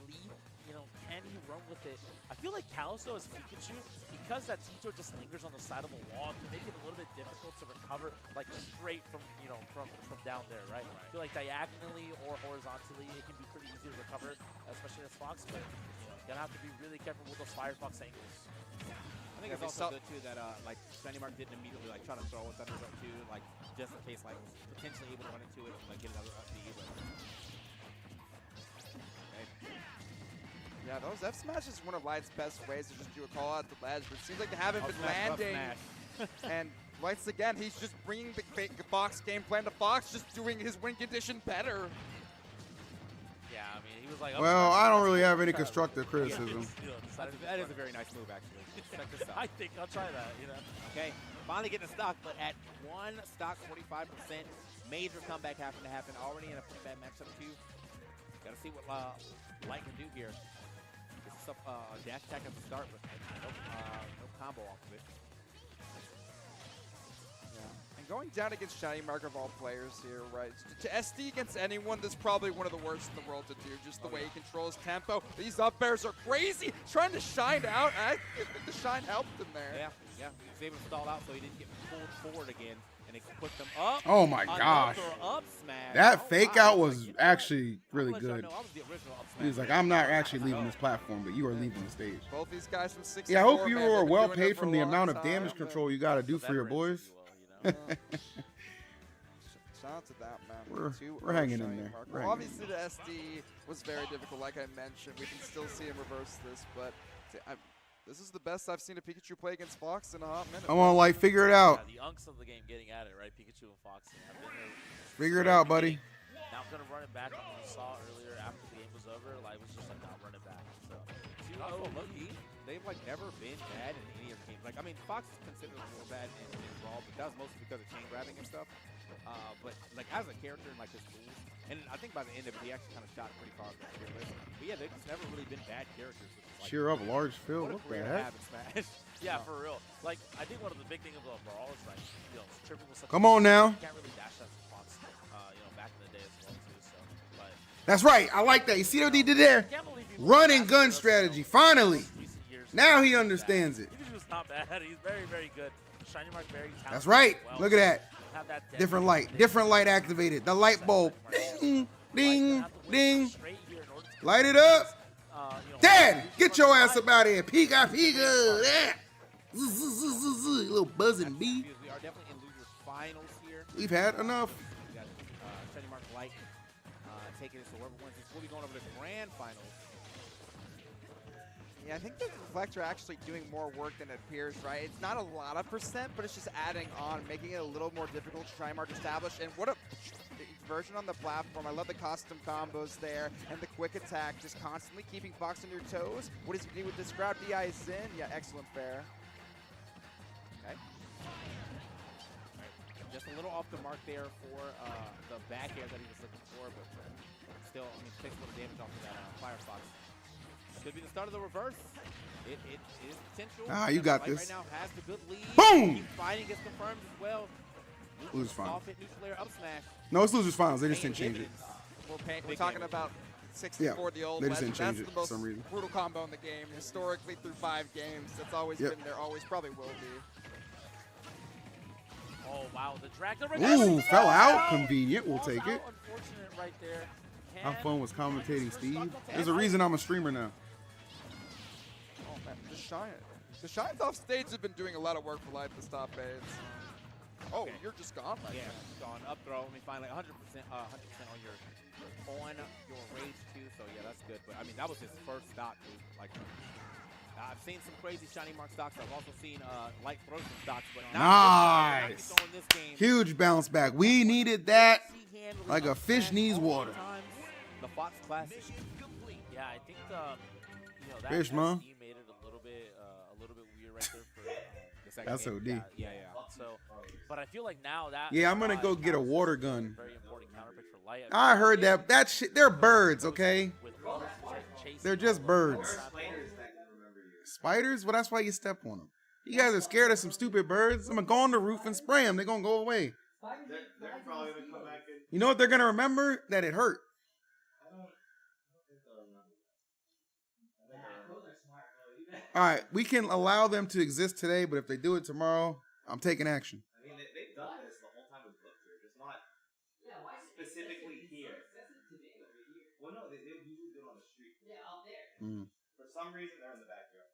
S8: lead. You know, can he run with it? I feel like Calisto as Pikachu, because that Tito just lingers on the side of a wall, can make it a little bit difficult to recover, like straight from, you know, from down there, right? I feel like diagonally or horizontally, it can be pretty easy to recover, especially as Fox, but you know, gonna have to be really careful with those Firefox angles.
S6: I think it's also good too that like Shiny Mark didn't immediately like try to throw a Thunder up too, like just in case like potentially able to run into it and like get another up B.
S7: Yeah, those F smash is one of Light's best ways to just do a call out to ledge, but it seems like they haven't been landing. And Light's again, he's just bringing the Fox game plan to Fox, just doing his win condition better.
S8: Yeah, I mean, he was like,
S2: well, I don't really have any constructive criticism.
S6: That is a very nice move, actually. Check this out.
S8: I think I'll try that, you know.
S6: Okay, finally getting a stock, but at one stock, 45%. Major comeback having to happen. Already in a pretty bad matchup, too. Got to see what Light can do here. This is a dash attack at the start, but no combo off of it.
S7: And going down against Shiny Mark of all players here, right? To SD against anyone, this is probably one of the worst in the world to do, just the way he controls tempo. These up airs are crazy. Trying to shine out. I think the shine helped him there.
S6: Yeah. He was able to stall out so he didn't get pulled forward again. And it put them up.
S2: Oh my gosh.
S6: Up smash.
S2: That fake out was actually really good.
S6: I was the original up smash.
S2: He was like, I'm not actually leaving this platform, but you are leaving the stage.
S7: Both these guys from 64.
S2: Yeah, I hope you are well paid from the amount of damage control you got to do for your boys.
S7: Shout out to that, man.
S2: We're hanging in there.
S7: Well, obviously, the SD was very difficult, like I mentioned. We can still see him reverse this, but this is the best I've seen a Pikachu play against Fox in a hot minute.
S2: Come on, like, figure it out.
S8: Yeah, the unks of the game getting at it, right? Pikachu and Fox.
S2: Figure it out, buddy.
S8: Now I'm going to run it back. You saw earlier after the game was over, like, was just like, not run it back. So,
S6: 2-0 Loki. They've like never been bad in any of the games. Like, I mean, Fox is considered more bad in Brawl, but that was mostly because of chain grabbing and stuff. But like as a character and like his tools, and I think by the end of it, he actually kind of shot pretty far. But yeah, they've just never really been bad characters. Like,
S2: cheer up, large field. What the heck?
S8: Yeah, for real. Like, I think one of the big things of Brawl is like, you know, tripping was such
S2: Come on now.
S8: You can't really dash that to Fox, you know, back in the day as well too. So, but
S2: that's right. I like that. You see what he did there? Run and gun strategy. Finally. Now he understands it.
S8: He was not bad. He's very, very good. Shiny Mark very talented.
S2: That's right.
S8: Well.
S2: Look at that. Different light. Different light activated. The light bulb. Ding, ding, ding. Light it up. Dad, get your ass up out of here. Pika, Pika. Yeah. Little buzzing bee.
S6: We are definitely in losers finals here.
S2: We've had enough.
S6: We got Shiny Mark Light taking it, so whoever wins this will be going over to the grand finals.
S7: Yeah, I think the Reflector actually doing more work than it appears, right? It's not a lot of percent, but it's just adding on, making it a little more difficult to try and mark establish. And what a version on the platform. I love the custom combos there and the quick attack, just constantly keeping Fox on your toes. What does he do with this grab? DI is in. Yeah, excellent fair. Okay.
S6: Just a little off the mark there for the back air that he was looking for, but still, I mean, takes a little damage off of that Firefox. Could be the start of the reverse. It is potential.
S2: Ah, you got this.
S6: Right now has the good lead.
S2: Boom!
S6: Keep fighting gets confirmed as well.
S2: Losers finals.
S6: Off hit neutral air up smash.
S2: No, it's losers finals. They just didn't change it.
S7: We're talking about 64, the old
S2: they just didn't
S7: legend.
S2: change
S7: That's
S2: it
S7: the most
S2: for some reason.
S7: brutal combo in the game. Historically, through 5 games, that's always been there. Always probably will be.
S8: Oh wow, the drag.
S2: Ooh, fell out. Convenient. We'll take it.
S8: Unfortunate right there.
S2: How fun was commentating, Steve? There's a reason I'm a streamer now.
S7: Oh man, the Shines off stage have been doing a lot of work for Light to stop fades. Oh, okay. You're just gone like that.
S6: Gone up throw. I mean, finally 100% on your rage too. So yeah, that's good. But I mean, that was his first stock. Like, I've seen some crazy Shiny Mark stocks. I've also seen Light throw some stocks, but
S2: nice.
S6: Not this game.
S2: Huge bounce back. We needed that like a fish needs water.
S6: The Fox Classic.
S8: Yeah, I think you know that
S2: fish, man.
S8: made it a little bit weird right there for the
S6: second
S2: That's
S6: game.
S2: OD.
S6: Yeah.
S8: So, but I feel like now that
S2: Yeah, I'm gonna go get a water gun.
S8: very important counter pick for Light.
S2: I heard that shit. They're birds, okay?
S8: With chasing
S2: They're just birds. Spiders? Well, that's why you step on them. You guys are scared of some stupid birds? I'm gonna go on the roof and spray them. They're gonna go away.
S9: They're probably gonna come back in.
S2: You know what they're gonna remember? That it hurt.
S9: I don't think they'll remember.
S2: All right, we can allow them to exist today, but if they do it tomorrow, I'm taking action.
S9: I mean, they've done this the whole time with Book here, just not specifically here. Well, no, they usually do it on the street. Yeah, out there. For some reason, they're in the backyard.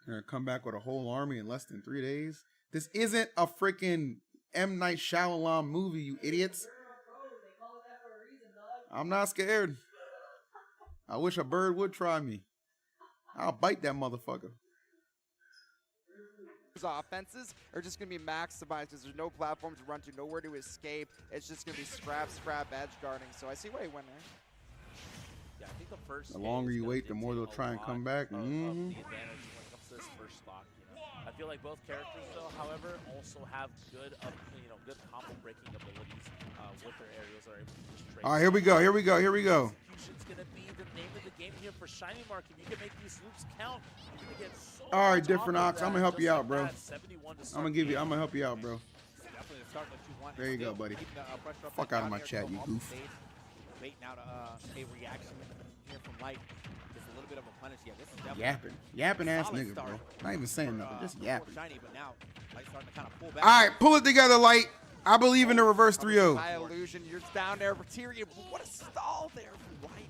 S2: They're gonna come back with a whole army in less than 3 days. This isn't a freaking M. Night Shyamalan movie, you idiots. I'm not scared. I wish a bird would try me. I'll bite that motherfucker.
S7: Offenses are just going to be maximized because there's no platform to run to, nowhere to escape. It's just going to be scrap, edge guarding. So I see why he went there.
S8: Yeah, I think the first.
S2: The longer you wait, the more they'll try and come back.
S8: Of the advantage when it comes to this first stock. I feel like both characters, though, however, also have good, good combo breaking abilities with their aerials. Are able to just trade.
S2: All right, here we go.
S8: Execution's gonna be the name of the game here for Shiny Mark. If you can make these loops count, you're gonna get so
S2: All right,
S8: much
S2: different
S8: off
S2: Ox.
S8: of
S2: I'm
S8: that,
S2: gonna help you
S8: just
S2: out, bro.
S8: like that. 71 to
S2: I'm
S8: start
S2: gonna help you out, bro.
S6: Definitely the start that you want.
S2: There you go,
S6: Still
S2: buddy.
S6: keeping the, pressure up
S2: Fuck
S6: and
S2: out of
S6: down
S2: my
S6: here,
S2: chat,
S6: so
S2: you
S6: off the
S2: goof.
S6: stage, waiting out a reaction here from Light. Just a little bit of a punish. Yeah, this is definitely
S2: Yapping ass
S6: solid
S2: nigga, bro.
S6: start
S2: Not even saying
S6: for,
S2: nothing, just
S6: for
S2: yapping.
S6: Shiny, but now Light's starting to kind of pull back.
S2: All right, pull it together, Light. I believe in the reverse 3-0.
S7: High illusion, you're down there. Tyrion, what a stall there from Light.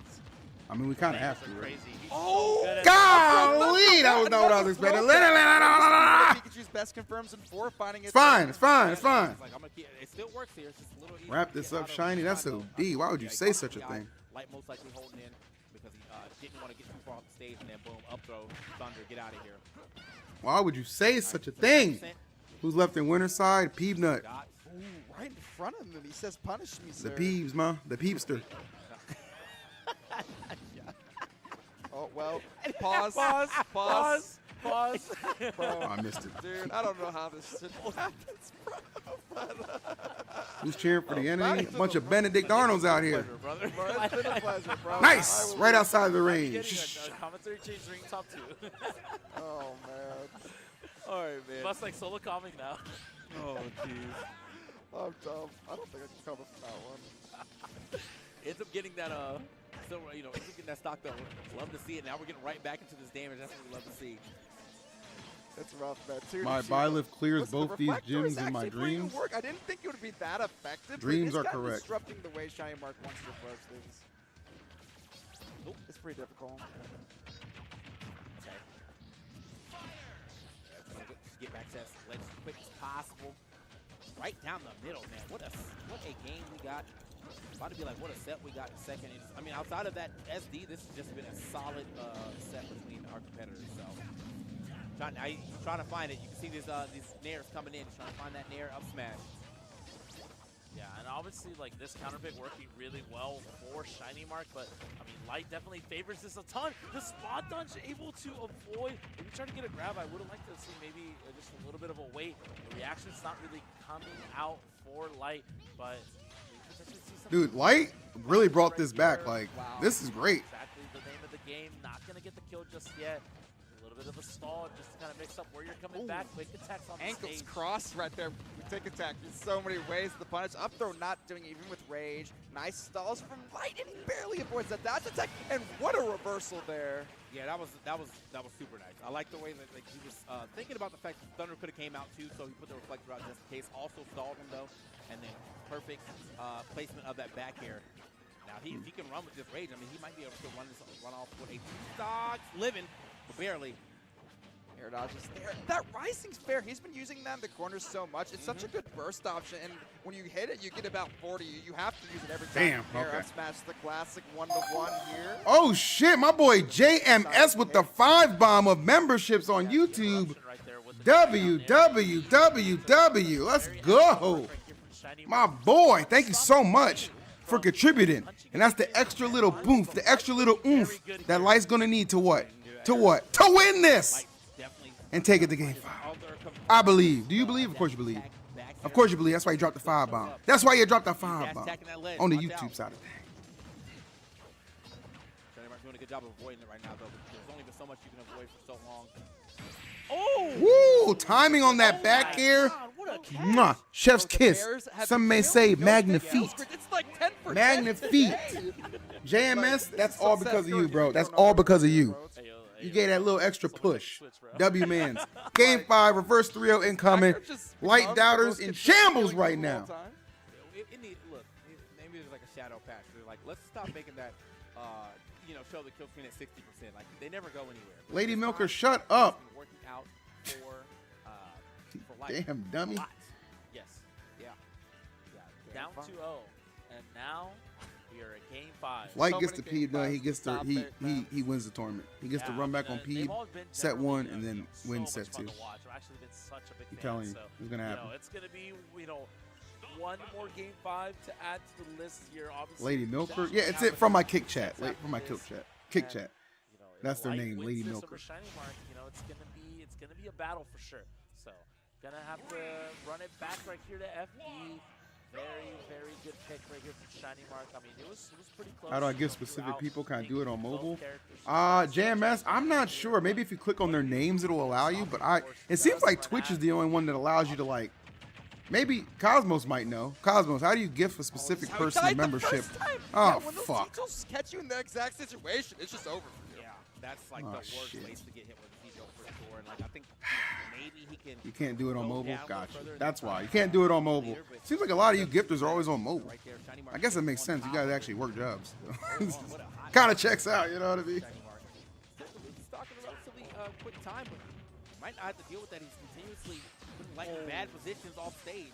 S2: I mean, we kind of have to, right?
S8: crazy. He's
S7: Oh,
S8: so good at
S2: Golly, that was not what I was expecting.
S7: Pikachu's best confirms in 4, finding it.
S2: It's fine.
S6: It's like, I'm gonna keep, it still works here. It's just a little easier
S2: Wrap
S6: to
S2: this
S6: get
S2: up,
S6: out of
S2: Shiny.
S6: the
S2: That's
S6: shot,
S2: OD.
S6: though.
S2: Why would you
S6: Yeah,
S2: say
S6: he
S2: such a
S6: got
S2: thing?
S6: Light most likely holding in because he didn't want to get too far off the stage and then boom, up throw, Thunder, get out of here.
S2: Why would you say such a thing? Who's left in winter side? Peebnut.
S6: Got
S7: Ooh, right in front of him. He says, "Punish me,
S2: The
S7: sir."
S2: Peebs, ma. The Peepster.
S7: Oh well. Pause. Bro,
S2: Oh, I missed it.
S7: dude, I don't know how this shit happens, bro.
S2: Who's cheering for the enemy? A bunch of Benedict Arnolds out here.
S8: brother.
S7: Bro, it's been a pleasure, bro.
S2: Nice.
S7: I will
S2: Right
S7: leave.
S2: outside the
S8: Getting
S2: range.
S8: a commentary change ring top 2.
S7: Oh man.
S6: all right, man.
S8: Plus, like solo calming now.
S6: Oh, jeez.
S7: I'm dumb. I don't think I can cover from that one.
S6: Ends up getting that still, ends up getting that stock though. Love to see it. Now we're getting right back into this damage. That's what we love to see.
S7: It's rough, man. Tier
S2: My
S7: two.
S2: Byleth clears
S7: Listen, the
S2: both these
S7: reflector is
S2: gyms in my
S7: actually pretty good
S2: dreams.
S7: work. I didn't think it would be that effective.
S2: Dreams
S7: but
S2: are
S7: it's kind of
S2: correct.
S7: disrupting the way Shiny Mark wants to approach things.
S6: Nope.
S7: It's pretty difficult.
S6: Okay. Just get back to that ledge as quick as possible. Right down the middle, man. What a game we got. About to be like, what a set we got in second. I mean, outside of that SD, this has just been a solid set between our competitors. So, trying to find it. You can see these nairs coming in. Trying to find that nair up smash.
S8: Yeah, and obviously, like, this counter pick working really well for Shiny Mark, but, I mean, Light definitely favors this a ton. The spot dodge able to avoid. Maybe trying to get a grab. I would have liked to see maybe just a little bit of a wait. The reaction's not really coming out for Light, but we potentially see some.
S2: Dude, Light really brought this back. Like,
S7: Wow.
S2: this is great.
S8: Exactly the name of the game. Not going to get the kill just yet. A little bit of a stall just to kind of mix up where you're coming back. Quick attacks on the
S7: Ankles
S8: stage.
S7: crossed right there. We take attack in so many ways. The punish up throw not doing it, even with rage. Nice stalls from Light, and he barely avoids that dash attack. And what a reversal there.
S6: Yeah, that was super nice. I like the way that he was thinking about the fact that Thunder could have came out too, so he put the reflector out just in case. Also stalled him though, and then perfect placement of that back air. Now if he can run with this rage, I mean he might be able to run off with a stock living, but barely.
S7: Air dodges there. That rising's fair. He's been using that in the corners so much. It's such a good burst option, and when you hit it, you get about 40. You have to use it every time.
S2: Damn,
S7: Air
S2: okay.
S7: up smash, the classic 1-to-1 here.
S2: Oh, shit. My boy JMS with the 5 bomb of memberships on YouTube.
S8: Right there with the
S2: WWWW. Let's go. My boy, thank you so much for contributing. And that's the extra little boof, the extra little oomph that Light's going to need to what? To what? To win this!
S6: Definitely
S2: And take it to game 5.
S6: other
S2: I believe. Do you believe? Of course you believe. Of course you believe. That's why you dropped the 5-bomb. That's why you dropped that 5-bomb on the YouTube side of things.
S6: Doing a good job of avoiding it right now, though. There's only been so much you can avoid for so long.
S2: Oh! Woo! Timing on that back air. Mwah. Chef's kiss. Some may say magnifique.
S7: It's like 10%.
S2: Magnifique. JMS, that's all because of you, bro. That's all because of you. You gave that little extra push. W-Mans. Game 5, reverse 3-0 incoming. Light doubters in shambles right now.
S6: Look, maybe there's like a shadow patch. They're like, let's stop making that, show the kill screen at 60%. Like, they never go anywhere.
S2: Lady Milker, shut up.
S6: Working out for life.
S2: Damn, dummy.
S8: Yes.
S6: Yeah.
S8: Down 2-0. And now we are at game 5.
S2: Light gets the P done. He gets the he wins the tournament. He gets to run back on P, set 1, and then win set 2.
S8: I've actually been such a big
S2: I'm
S8: fan.
S2: telling you, it's gonna happen.
S8: It's gonna be one more game 5 to add to the list here. Obviously,
S2: Lady Milker. Yeah, it's it from my kick chat. From my kick chat. Kick chat. That's their name, Lady Milker.
S8: Shiny Mark, it's gonna be a battle for sure. So gonna have to run it back right here to FD. Very good pick right here from Shiny Mark. I mean, it was pretty close.
S2: How do I give specific people? Can I do it on mobile? JMS, I'm not sure. Maybe if you click on their names, it'll allow you. But it seems like Twitch is the only one that allows you to like. Maybe Cosmos might know. Cosmos, how do you gift a specific person a membership? Oh,
S7: when
S2: fuck.
S7: Those catch you in the exact situation, it's just over for you.
S6: Yeah, that's like the worst place to get hit with a Vito for sure. And like I think maybe he can.
S2: You can't do it on mobile? Gotcha. That's why. You can't do it on mobile. Seems like a lot of you gifters are always on mobile. I guess it makes sense. You guys actually work jobs. Kind of checks out, you know what I mean?
S6: He's talking a relatively quick time, but might not have to deal with that. He's continuously putting Light in bad positions off stage.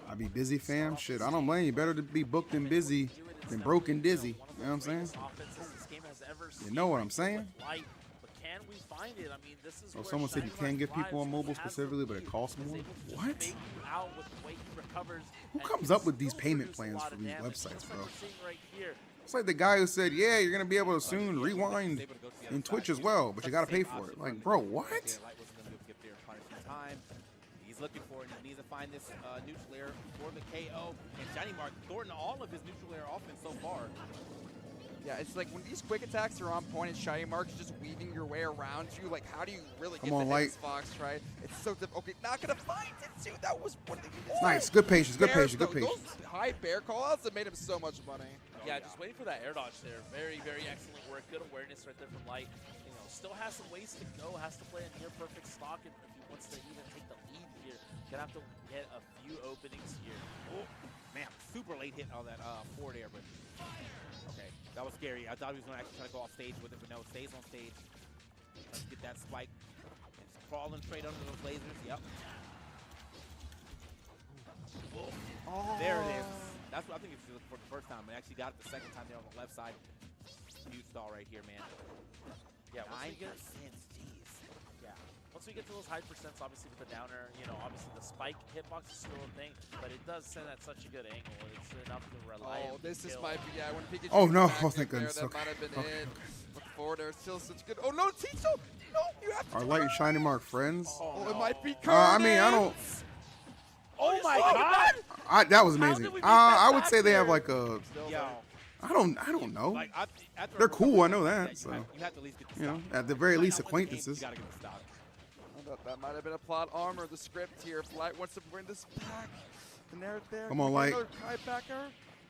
S2: I be busy, fam. Shit, I don't blame you. Better to be booked and busy than broke and dizzy. You know what I'm saying? You know what I'm saying? Oh, someone said you can get people on mobile specifically, but it costs more? What? Who comes up with these payment plans for these websites, bro? It's like the guy who said, yeah, you're going to be able to soon rewind in Twitch as well, but you got to pay for it. Like, bro, what?
S6: He's looking for it. He needs to find this neutral air for the KO. And Shiny Mark thwarting all of his neutral air offense so far.
S7: Yeah, it's like when these quick attacks are on point and Shiny Mark's just weaving your way around you, like how do you really get the hits, Fox, right? It's so difficult. Okay, not gonna find it too. That was what they did.
S2: Nice, good patience, good patience, good patience.
S7: Those high bear callouts that made him so much money.
S8: Yeah, just waiting for that air dodge there. Very excellent work. Good awareness right there from Light. Still has some ways to go. Has to play a near perfect stock if he wants to even take the lead here. Gonna have to get a few openings here.
S6: Oh, man, super late hit on that forward air, but okay, that was scary. I thought he was gonna actually try to go off stage with it, but no, it stays on stage. Let's get that spike. It's crawling straight under those lasers. Yep. Oh. There it is. That's what I think he was looking for the first time. But actually got it the second time there on the left side. Huge stall right here, man.
S8: Yeah,
S6: 9%, jeez.
S8: Yeah. Once we get to those high percents, obviously with the downer, obviously the spike hitbox is still a thing, but it does send at such a good angle. It's enough to rely on.
S7: Oh, this might be, when Pikachu.
S2: Oh no! Oh, thank goodness.
S7: That might have been it. With the forward air, still such good. Oh no, Tito! No, you have to.
S2: Are Light and Shiny Mark friends?
S7: Oh, it might be.
S2: I mean, I don't.
S8: Oh my God!
S2: That was amazing. I would say they have like a.
S6: Yo.
S2: I don't know.
S6: Like,
S2: they're cool, I know that. So,
S6: you have to at least get the
S2: at the very least, acquaintances.
S6: You gotta get the stop.
S7: That might have been a plot armor, the script here. If Light wants to bring this back. And there.
S2: Come on, Light.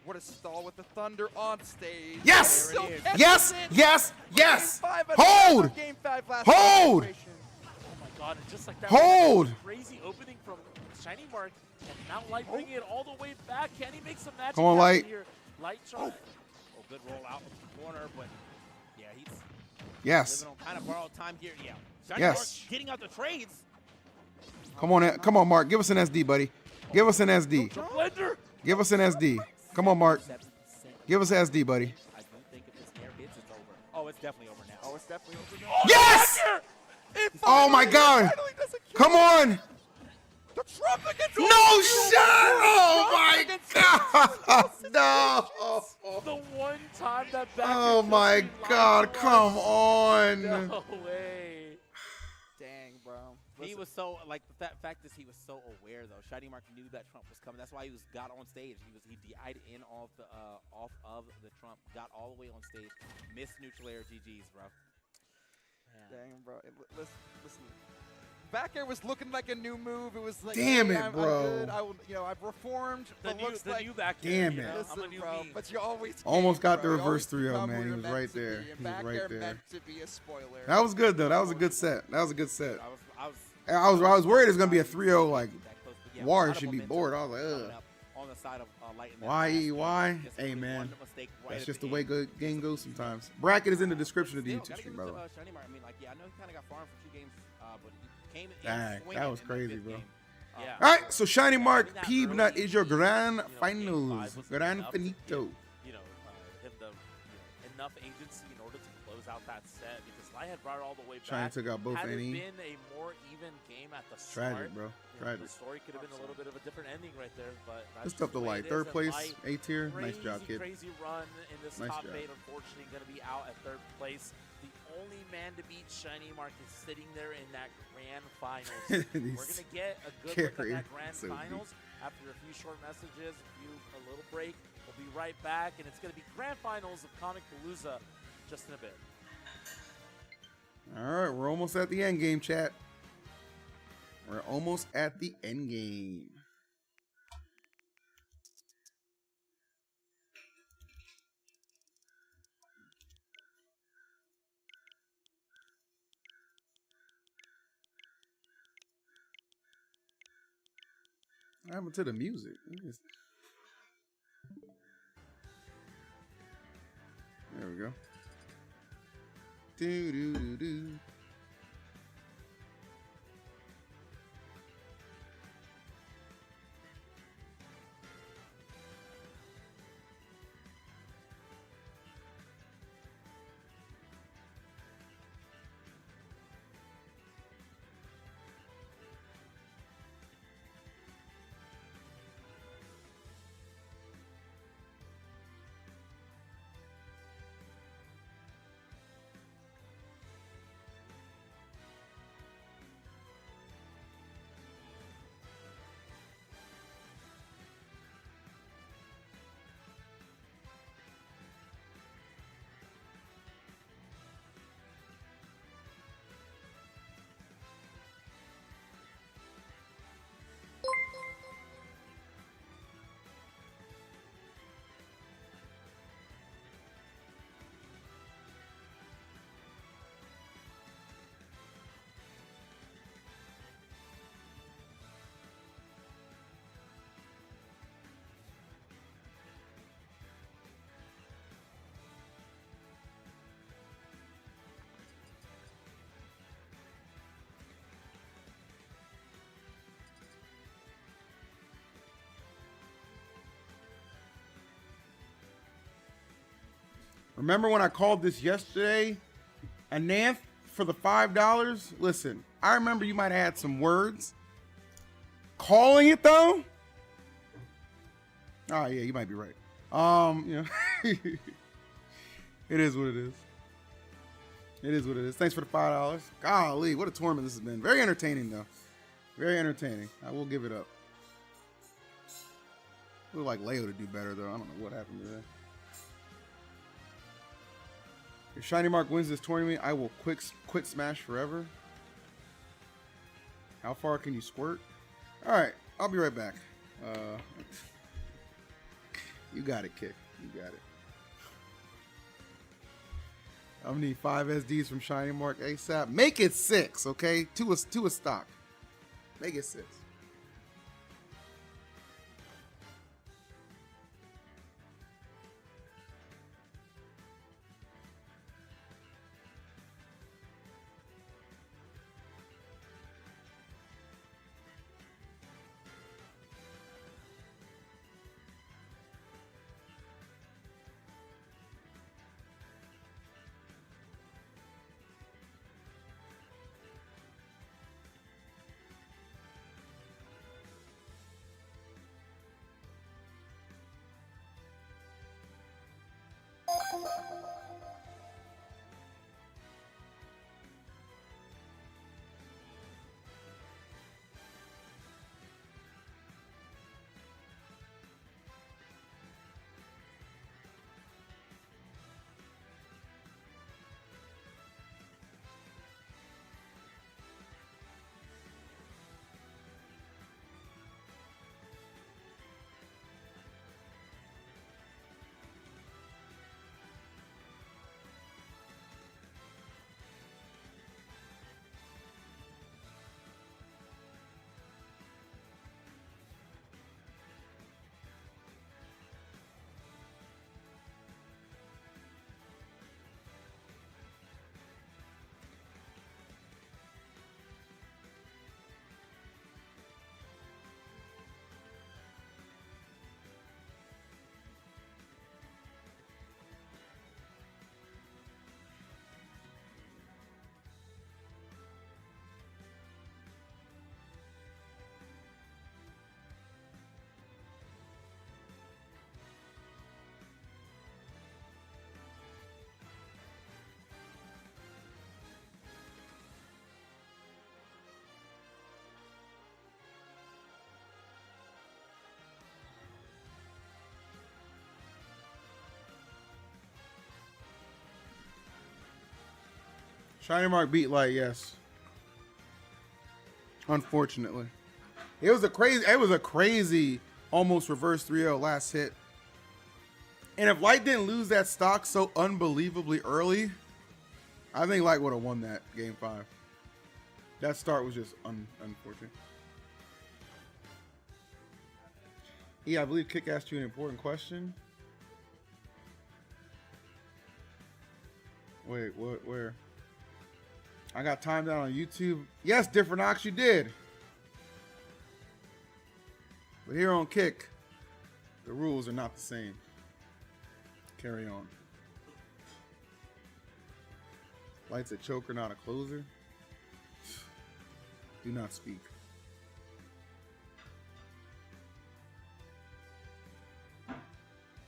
S7: What a stall with the Thunder on stage.
S2: Yes! Yes! Yes! Yes! Hold! Hold!
S8: Oh my God! And just like that,
S2: hold!
S8: Crazy opening from Shiny Mark, and now Light bringing it all the way back. Can he make some magic?
S2: Come on, Light.
S8: Here? Light try.
S6: Oh, good roll out of the corner, but yeah, he's living on kind of borrowed time here. Yeah, Shiny Mark getting out the trades.
S2: Come on, Mark. Give us an SD, buddy. Give us an SD. Give us an SD. Come on, Mark. Give us an SD, buddy.
S6: I do think if this air hits, it's over. Oh, it's definitely over now.
S7: Oh, it's definitely over now.
S2: Yes! Oh my God! Come on!
S7: The Trump against
S2: No shot! Oh my God! No!
S8: The one time that back.
S2: Oh my God! Come on!
S8: No way.
S7: Dang, bro.
S6: He was so like the fact is he was so aware though. Shiny Mark knew that Trump was coming. That's why he got on stage. He DI'd in off of the Trump, got all the way on stage, missed neutral air. GG's, bro.
S7: Dang, bro. Listen. Back air was looking like a new move. It was like,
S2: damn
S7: hey,
S2: it,
S7: I'm
S2: bro.
S7: good. I will, I've reformed.
S8: The
S7: But
S8: new back air.
S2: Damn it.
S8: I'm a
S7: listen,
S8: new
S7: bro.
S8: me.
S7: But you always
S2: Almost
S7: came,
S2: got the
S7: bro. You
S2: reverse
S7: always
S2: 3-0,
S7: become
S2: man.
S7: who
S2: He
S7: you're
S2: was
S7: meant
S2: right
S7: to
S2: there.
S7: be,
S2: He
S7: and
S2: was
S7: back
S2: right
S7: air
S2: there.
S7: meant to be a spoiler.
S2: That was good though. That was a good set. That was a good set.
S6: I was
S2: I was worried it was gonna be a 3-0 like
S6: that close, but yeah,
S2: Warren
S6: a lot of
S2: should be
S6: momentum
S2: bored. I was like,
S6: coming
S2: ugh.
S6: up on the side of Light in that
S2: Why?
S6: last game.
S2: Why?
S6: Just
S2: Hey
S6: one
S2: man,
S6: mistake right
S2: that's
S6: at
S2: just the
S6: end.
S2: way good game goes sometimes. Bracket is in the description of the
S6: Still,
S2: YouTube
S6: gotta
S2: stream,
S6: give
S2: by
S6: it
S2: the
S6: to,
S2: way.
S6: Shiny Mark. I mean, like, yeah, I know he kind of got farmed for 2 games, but he came in
S2: Dang,
S6: swinging
S2: that was
S6: in
S2: crazy,
S6: fifth
S2: bro.
S6: game.
S8: Yeah.
S2: All right, so Shiny Mark,
S8: That
S2: Peanut
S8: early
S2: is your
S8: lead,
S2: grand
S8: game
S2: finals,
S8: 5 was
S2: grand
S8: enough to
S2: finito.
S8: give, him the enough agency in order to close out that set because Lai had brought it all the way
S2: Shiny
S8: back.
S2: took out both
S8: Had it
S2: NE.
S8: been a more even game at the start,
S2: Tragic, bro. Tragic.
S8: the story could have been a little bit of a different ending right there. But
S2: That's
S8: that's
S2: tough to
S8: the way
S2: Light.
S8: it is,
S2: Third
S8: and
S2: place,
S8: Light,
S2: A tier. Nice job, kid.
S8: Crazy run in this
S2: Nice
S8: top
S2: job.
S8: 8. Unfortunately, going to be out at 3rd place. The only man to beat Shiny Mark is sitting there in that grand finals. We're going to get a good look at that grand
S2: So deep.
S8: finals after a few short messages, a little break. We'll be right back, and it's going to be grand finals of Comicpalooza just in a bit.
S2: All right, we're almost at the end game, chat. We're almost at the end game. What happened to the music? There we go. Do do do do. Remember when I called this yesterday? Ananth for the $5? Listen, I remember you might have had some words. Calling it though? Oh yeah, you might be right. You know, it is what it is. It is what it is. Thanks for the $5. Golly, what a tournament this has been. Very entertaining though. Very entertaining. I will give it up. I would like Leo to do better though. I don't know what happened to that. If Shiny Mark wins this tournament, I will quit Smash forever. How far can you squirt? All right, I'll be right back. You got it, Kick. You got it. I'm gonna need 5 SDs from Shiny Mark ASAP. Make it 6, okay? Two a stock. Make it 6. Shiny Mark beat Light, yes. Unfortunately. It was a crazy almost reverse 3-0 last hit. And if Light didn't lose that stock so unbelievably early, I think Light would have won that game 5. That start was just unfortunate. Yeah, I believe Kick asked you an important question. Wait, what? Where? I got timed out on YouTube. Yes, Different Ox, you did. But here on Kick, the rules are not the same. Carry on. Light's a choker, not a closer. Do not speak.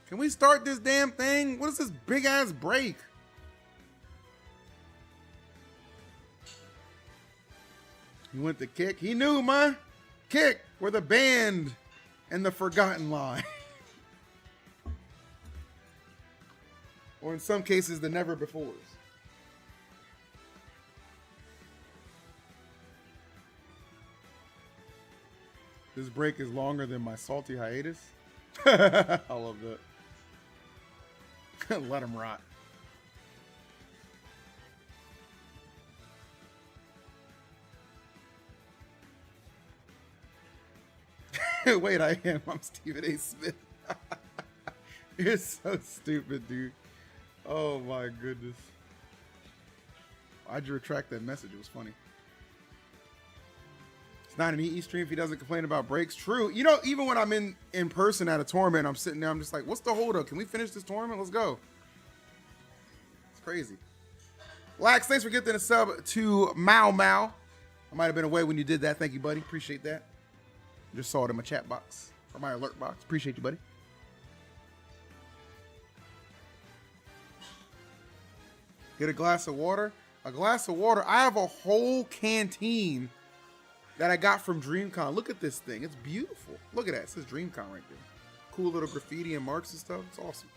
S2: Can we start this damn thing? What is this big ass break? He went to Kick. He knew, man. Kick were the band and the forgotten line. Or in some cases, the never befores. This break is longer than my salty hiatus. I love that. Let him rot. Wait, I am. I'm Stephen A. Smith. You're so stupid, dude. Oh my goodness. Why'd you retract that message? It was funny. It's not an EE stream if he doesn't complain about breaks. True. You know, even when I'm in person at a tournament, I'm sitting there, I'm just like, what's the holdup? Can we finish this tournament? Let's go. It's crazy. Lax, thanks for getting a sub to Mao Mao. I might have been away when you did that. Thank you, buddy. Appreciate that. Just saw it in my chat box or my alert box. Appreciate you, buddy. Get a glass of water. A glass of water. I have a whole canteen that I got from DreamCon. Look at this thing. It's beautiful. Look at that. It says DreamCon right there. Cool little graffiti and marks and stuff. It's awesome.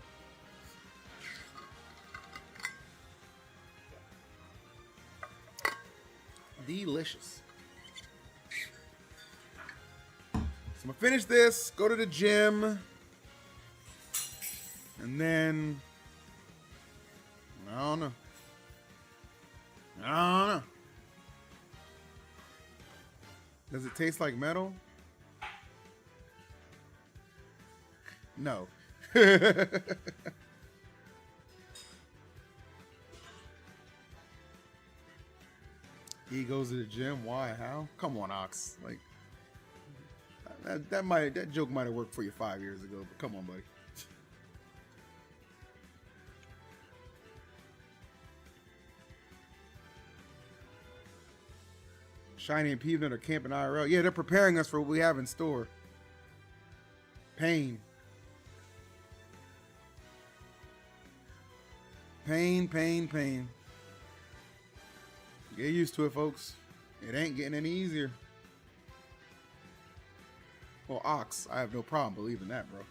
S2: Delicious. So I'm gonna finish this, go to the gym, and then I don't know. Does it taste like metal? No. He goes to the gym. Why? How? Come on, Ox. Like that joke might have worked for you 5 years ago, but come on, buddy. Shiny and Peanut are camping IRL. Yeah, they're preparing us for what we have in store. Pain. Pain, pain, pain. Get used to it, folks. It ain't getting any easier. Well, Ox, I have no problem believing that, bro.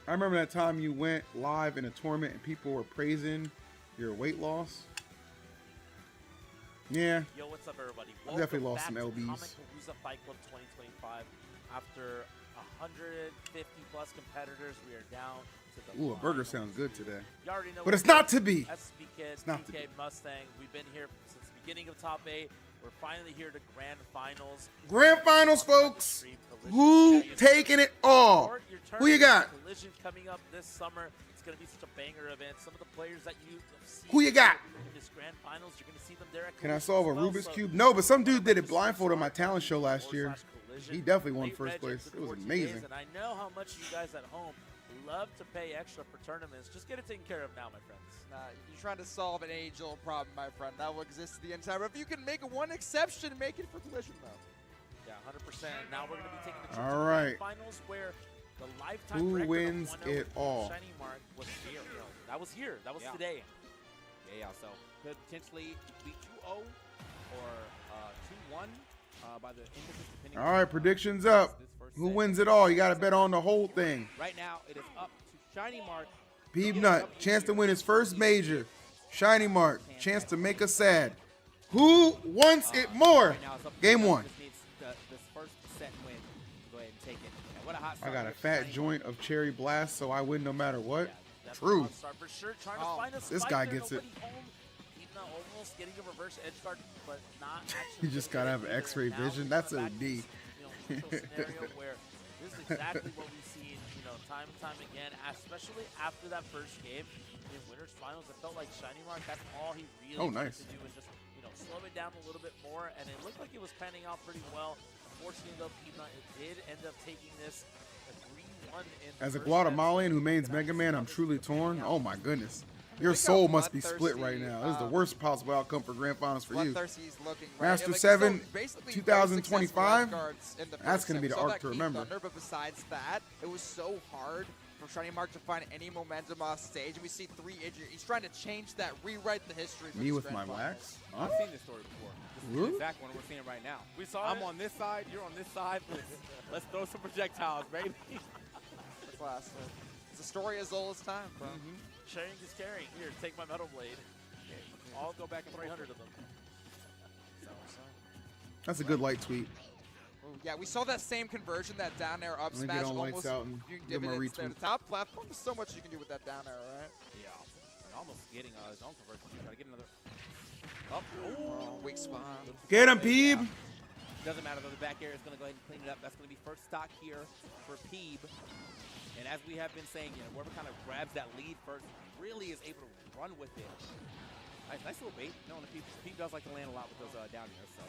S2: I remember that time you went live in a tournament and people were praising your weight loss. Yeah.
S8: Yo, what's up, everybody?
S2: I definitely lost some LBs.
S8: Comicpalooza Fight Club 2025. After 150 plus competitors, we are down to the
S2: Ooh, a burger sounds good today.
S8: You already know,
S2: but it's not to be.
S8: SB Kid,
S2: it's not
S8: TK Mustang. We've been here since the beginning of top 8. We're finally here to grand finals.
S2: Grand finals, folks. Who taking it all? Who you got?
S8: Collision coming up this summer. It's going to be such a banger event. Some of the players that you see
S2: who you got
S8: in this grand finals, you're going to see them there at
S2: Can I solve a Rubik's Cube? No, but some dude did it blindfolded on my talent show last year. He definitely won first place. It was amazing.
S8: And I know how much you guys at home love to pay extra for tournaments. Just get it taken care of now, my friends.
S7: You're trying to solve an age-old problem, my friend. That will exist the entire. If you can make one exception, make it for Collision, though.
S8: Yeah, 100%. Now we're going to be taking the trip
S2: all
S8: to
S2: right.
S8: the finals where the lifetime
S2: who
S8: record
S2: wins
S8: of 1-0
S2: it all?
S8: Shiny Mark was here. That was here. That was today.
S3: Yeah, so could potentially be 2-0 or 2-1 by the emphasis, depending.
S2: All right, predictions up. Who wins it all? You got to bet on the whole thing.
S3: Right now, it is up to Shiny Mark.
S2: Peanut, chance to win his first major. Shiny Mark, chance to make us sad. Who wants it more? Game 1.
S6: Just needs this first set win to go ahead and take it. And what a hot
S2: I
S6: start
S2: got a
S6: here for
S2: fat
S6: Shiny
S2: joint of Cherry Blast, so I win no matter what.
S8: That's a
S2: True.
S8: hot start for sure. Trying to find a
S2: This
S8: spike
S2: guy
S8: there,
S2: gets it.
S8: nobody home. Pina almost getting a reverse edge guard, but not
S2: You
S8: actually.
S2: just gotta have X-ray
S8: Now
S2: vision.
S8: we're
S2: That's
S8: back
S2: OD.
S8: to this, neutral scenario where this is exactly what we see, time and time again, especially after that first game in Winners Finals. It felt like Shiny Mark, that's all he really wanted to do was just, slow it down a little bit more, and it looked like it was panning out pretty well. Unfortunately, though, Pina, it did end up taking this a 3-1 in the
S2: As a
S8: first
S2: Guatemalan who mains Mega Man, I'm truly torn. Oh my goodness. Your soul must be split right now. This is the worst possible outcome for Grand Finals for you. Master 7, 2025. That's going to be the arc to remember.
S7: But besides that, it was so hard for Shiny Mark to find any momentum off stage. And we see 3 injuries. He's trying to change that, rewrite the history.
S2: Me with my wax?
S6: Huh? I've seen this story before. This is the exact one we're seeing right now. I'm on this side, you're on this side. Let's throw some projectiles, baby.
S7: Classic. It's a story as old as time, bro.
S8: Sharing is caring. Here, take my metal blade. I'll go back and 300 of them.
S2: That's a good light tweet.
S7: Ooh, yeah, we saw that same conversion, that down air up smash.
S2: Almost
S7: Out
S2: and
S7: you
S2: give him a
S7: dividends there.
S2: retweet.
S7: The top platform, there's so much you can do with that down air, right?
S6: Yeah. And almost getting his own conversion. Try to get another.
S7: Weak spot.
S2: Get him, Peeb.
S6: Doesn't matter though. The back air is going to go ahead and clean it up. That's going to be first stock here for Peeb. And as we have been saying, whoever kind of grabs that lead first really is able to run with it. Nice little bait. Peeb does like to land a lot with those down here. So.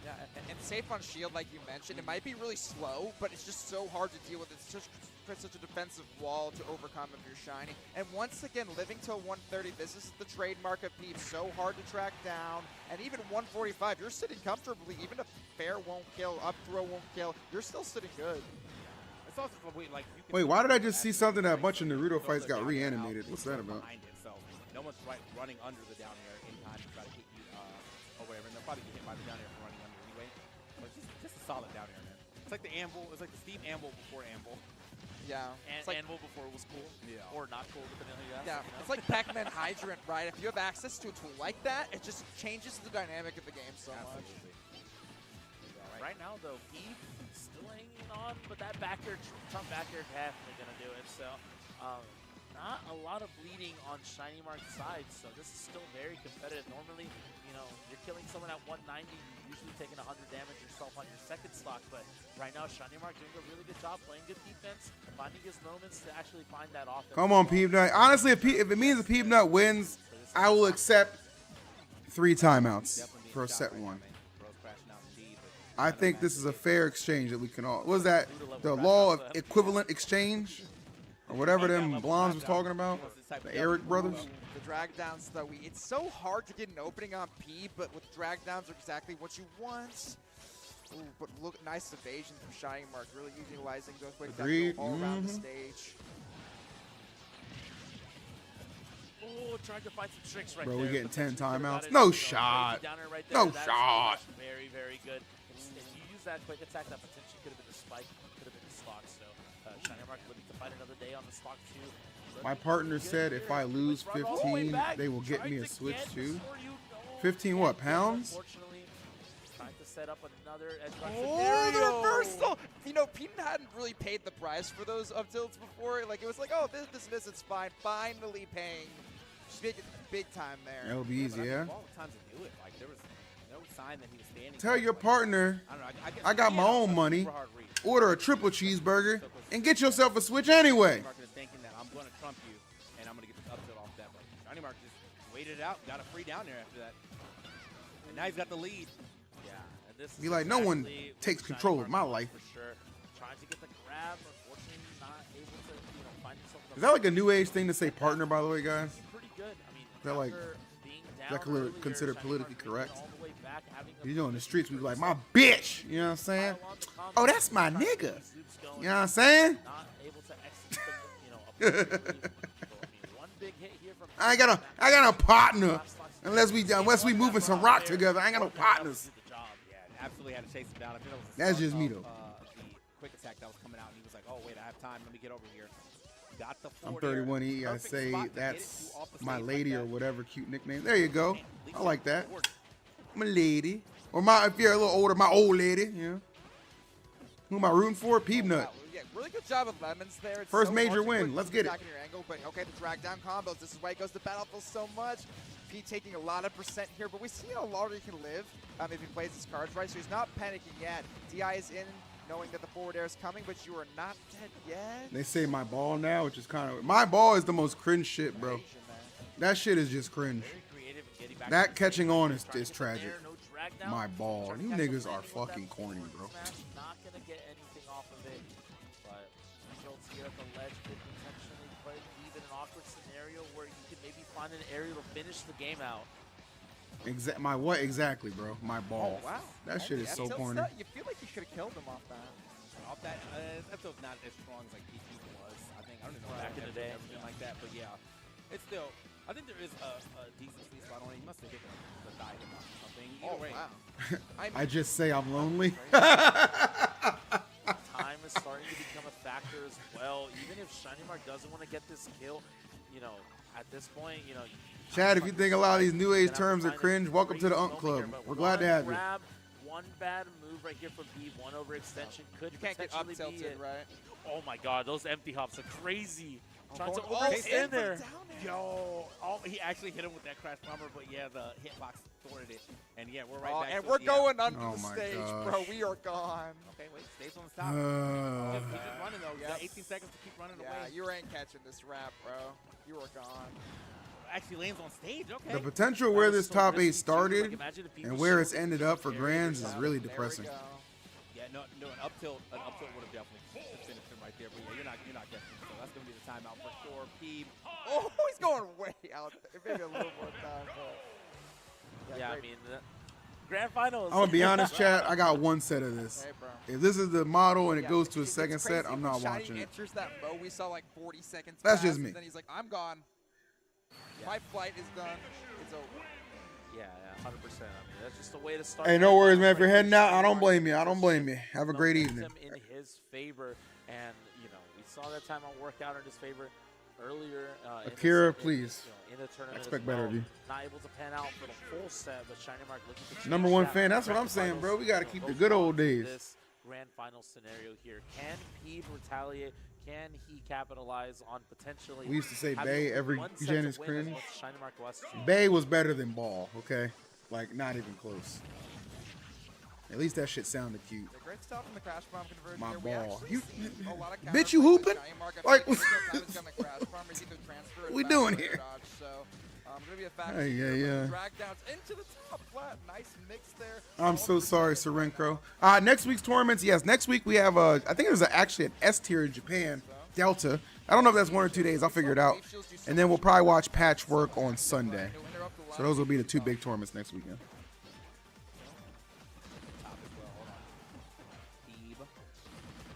S7: Yeah, and safe on shield, like you mentioned, it might be really slow, but it's just so hard to deal with. It's just such a defensive wall to overcome if you're Shiny. And once again, living till 130, this is the trademark of Peep. So hard to track down. And even 145, you're sitting comfortably. Even if fair won't kill, up throw won't kill, you're still sitting good.
S6: It's also like
S2: Wait, why did I just see something that a bunch of Naruto fights got reanimated? What's that about?
S6: So no one's running under the down air in time to try to hit you or whatever. And they'll probably get hit by the down air for running under anyway. But just a solid down air, man. It's like the Anvil. It's like the Steve Anvil before Anvil.
S7: Yeah.
S8: And
S7: like,
S8: Anvil before it was cool. Yeah. Or not cool, depending on who you ask.
S7: Yeah. It's like Pac-Man Hydrant, right? If you have access to a tool like that, it just changes the dynamic of the game so much.
S8: Right now, though, Eve still hanging on, but that back air, tough back air, definitely going to do it. So, not a lot of bleeding on Shiny Mark's side, so this is still very competitive. Normally, you're killing someone at 190, you're usually taking 100 damage yourself on your second stock, but right now, Shiny Mark doing a really good job playing good defense, finding his moments to actually find that offense.
S2: Come on, Peep Nut. Honestly, if it means the Peep Nut wins, I will accept 3 timeouts for set 1. I think this is a fair exchange that we can all. What was that? The law of equivalent exchange? Or whatever them blondes was talking about? The Eric brothers?
S7: The drag downs, though, it's so hard to get an opening on P, but with drag downs are exactly what you want. Ooh, but look, nice evasion from Shiny Mark, really utilizing those quick all around the stage.
S8: Oh, trying to find some tricks right
S2: Bro,
S8: there.
S2: we're getting 10 timeouts. No shot. No shot.
S8: Very, very good. If you use that quick attack, that potentially could have been the spike, could have been the stock. So Shiny Mark looking to fight another day on the stock too.
S2: My partner said if I lose 15, they will get me a Switch too. 15 what, pounds?
S8: Unfortunately, trying to set up another edge guard
S7: the reversal! Pete hadn't really paid the price for those up tilts before. Like, it was like, oh, this is fine. Finally paying big time there.
S2: That'll be easy, yeah?
S6: Time to do it. Like, there was no sign that he was standing.
S2: Tell your partner, I got my own money. Order a triple cheeseburger and get yourself a Switch anyway.
S6: Mark is thinking that I'm going to trump you and I'm going to get this up tilt off that. But Shiny Mark just waited it out, got a free down there after that. And now he's got the lead.
S8: Yeah. And this
S2: Be like, no one takes control of my life.
S8: For sure. Trying to get the grab, unfortunately not able to, find himself.
S2: Is that like a new age thing to say partner, by the way, guys?
S8: Pretty good. I mean,
S2: is that like, considered politically correct? You know, in the streets, we be like, my bitch. You know what I'm saying? Oh, that's my nigga. You know what I'm saying?
S8: Not able to execute one big hit here from
S2: I got a partner. Unless we moving some rock together, I ain't got no partners.
S6: Yeah, absolutely had to chase him down. I think that was
S2: that's just me though.
S6: The quick attack that was coming out, and he was like, "Oh wait, I have time. Let me get over here." got the
S2: I'm
S6: forward air.
S2: 31E. I
S6: Perfect
S2: say
S6: spot to get it
S2: that's
S6: to off the
S2: my
S6: stage
S2: lady
S6: like
S2: or
S6: that.
S2: whatever cute nickname. There you go.
S6: At least
S2: I like that.
S6: forward.
S2: My lady. Or my, if you're a little older, my old lady. Yeah. Who am I rooting for? Peanut.
S7: Wow. Yeah, really good job with Lemons there. It's
S2: First
S7: so
S2: major
S7: hard to
S2: win.
S7: put
S2: Let's
S7: Pete
S2: get it.
S7: back in your angle, but okay, the drag down combos. This is why he goes to Battlefield so much. Pete taking a lot of percent here, but we see how long he can live if he plays his cards right. So he's not panicking yet. DI is in, knowing that the forward air is coming, but you are not dead yet.
S2: They say my ball now, which is kind of my ball is the most cringe shit, bro. That shit is just cringe.
S8: Very creative in getting back
S2: That
S8: to the
S2: catching
S8: stage,
S2: on
S8: trying
S2: is
S8: to get the
S2: tragic.
S8: air, no drag down,
S2: My ball.
S8: trying to
S2: You
S8: catch
S2: niggas
S8: the
S2: are
S8: landing with that
S2: fucking corny,
S8: forward
S2: bro.
S8: smash. Not gonna get anything off of it, but results here at the ledge could potentially put even an awkward scenario where you could maybe find an area to finish the game out.
S2: My what exactly, bro? My ball.
S7: Oh, wow.
S2: That shit is so
S7: tilt
S2: corny.
S7: step, you feel like you could have killed him off that.
S6: Off that, episode's not as strong as like PT was. I think I don't know
S8: Back in the day,
S6: everything like that, but yeah, it's still. I think there is a decent sweet spot on it. He must have hit the thigh hip or something. Either way,
S7: Wow.
S2: I just say I'm lonely.
S8: Time is starting to become a factor as well. Even if Shiny Mark doesn't want to get this kill, you know, at this point, you know.
S2: Chad, if you think a lot of these new age terms are cringe, welcome to the Unk Club. We're glad to have you.
S8: One bad move right here from B, one overextension could
S7: You can't get up
S8: potentially be
S7: tilted,
S8: it.
S7: right?
S8: Oh my god, those empty hops are crazy. Trying to
S7: going all
S8: overextend
S7: in, but
S8: there.
S7: down air.
S6: Yo, he actually hit him with that crash bomber, but yeah, the hitbox thwarted it, and yeah, we're right back.
S7: And
S6: to
S7: we're
S6: it, yeah.
S7: going under
S2: Oh
S7: the
S2: my
S7: stage,
S2: gosh.
S7: bro. We are gone.
S6: Okay, wait, stays on the stop. Keep just running though. You got
S7: Yep.
S6: 18 seconds to keep running
S7: Yeah,
S6: away.
S7: you ain't catching this rap, bro. You are gone.
S6: Actually lands on stage. Okay.
S2: The potential where this top 8 started
S8: and
S2: and where it's ended up for Grands is really
S7: There we
S2: depressing.
S7: go.
S6: Yeah, no, an up tilt would have definitely finished him right there. But yeah, you're not guessing. So that's gonna be the timeout for sure. P.
S7: Oh, he's going way out there. Maybe a little more time, but
S8: Yeah, I
S7: great.
S8: mean, the grand finals.
S2: I'm gonna be honest, Chad. I got one set of this.
S7: Hey, bro.
S2: If this is the model and it
S7: Yeah,
S2: goes to a
S7: it's
S2: second
S7: crazy
S2: set, I'm
S7: when
S2: not
S7: Shiny
S2: watching it.
S7: enters that mo, we saw like 40 seconds.
S2: That's
S7: pass,
S2: just me.
S7: And then he's like, I'm gone. My flight is done. It's over.
S8: Yeah, 100%. I mean, that's just the way to start.
S2: Hey, no worries, man. If you're heading out, I don't blame you. I don't blame you. Have a great evening.
S8: In his favor, and you know, we saw that timeout work out in his favor earlier.
S2: Akira, please.
S8: In the tournament,
S2: Expect
S8: as well.
S2: better of you.
S8: Not able to pan out for the full set, but Shiny Mark looking to change
S2: Number one
S8: that
S2: fan. That's what I'm
S8: grand
S2: saying, bro. We gotta
S8: finals,
S2: keep
S8: you know,
S2: the good
S8: goes
S2: old
S8: on to
S2: days.
S8: This grand final scenario here. Can he retaliate? Can he capitalize on potentially?
S2: We used to say
S8: having
S2: Bay every
S8: one set
S2: gen
S8: to
S2: is
S8: win as
S2: cringe.
S8: much as Shiny Mark was to?
S2: Bay was better than Ball, okay? Like, not even close. At least that shit sounded cute.
S7: The great stuff from the crash bomb conversion.
S2: My
S7: here. We
S2: ball.
S7: actually
S2: You-
S7: see a lot of
S2: bitch, you
S7: counterplays
S2: hooping?
S7: with Shiny Mark. I
S2: Like,
S7: think every time he's gonna crash bomb, he's either transfer or
S2: we
S7: back
S2: doing
S7: to
S2: here?
S7: dodge. So, gonna be a factor
S2: Hey,
S7: here,
S2: yeah.
S7: but drag downs into the top flat. Nice mix there.
S2: I'm so sorry, Serencro. Next week's tournaments, yes. Next week we have, I think there's actually an S tier in Japan, Delta. I don't know if that's 1 or 2 days. I'll figure it out. And then we'll probably watch Patchwork on Sunday. So those will be the 2 big tournaments next weekend.
S6: Top as well. Hold on. Deeb.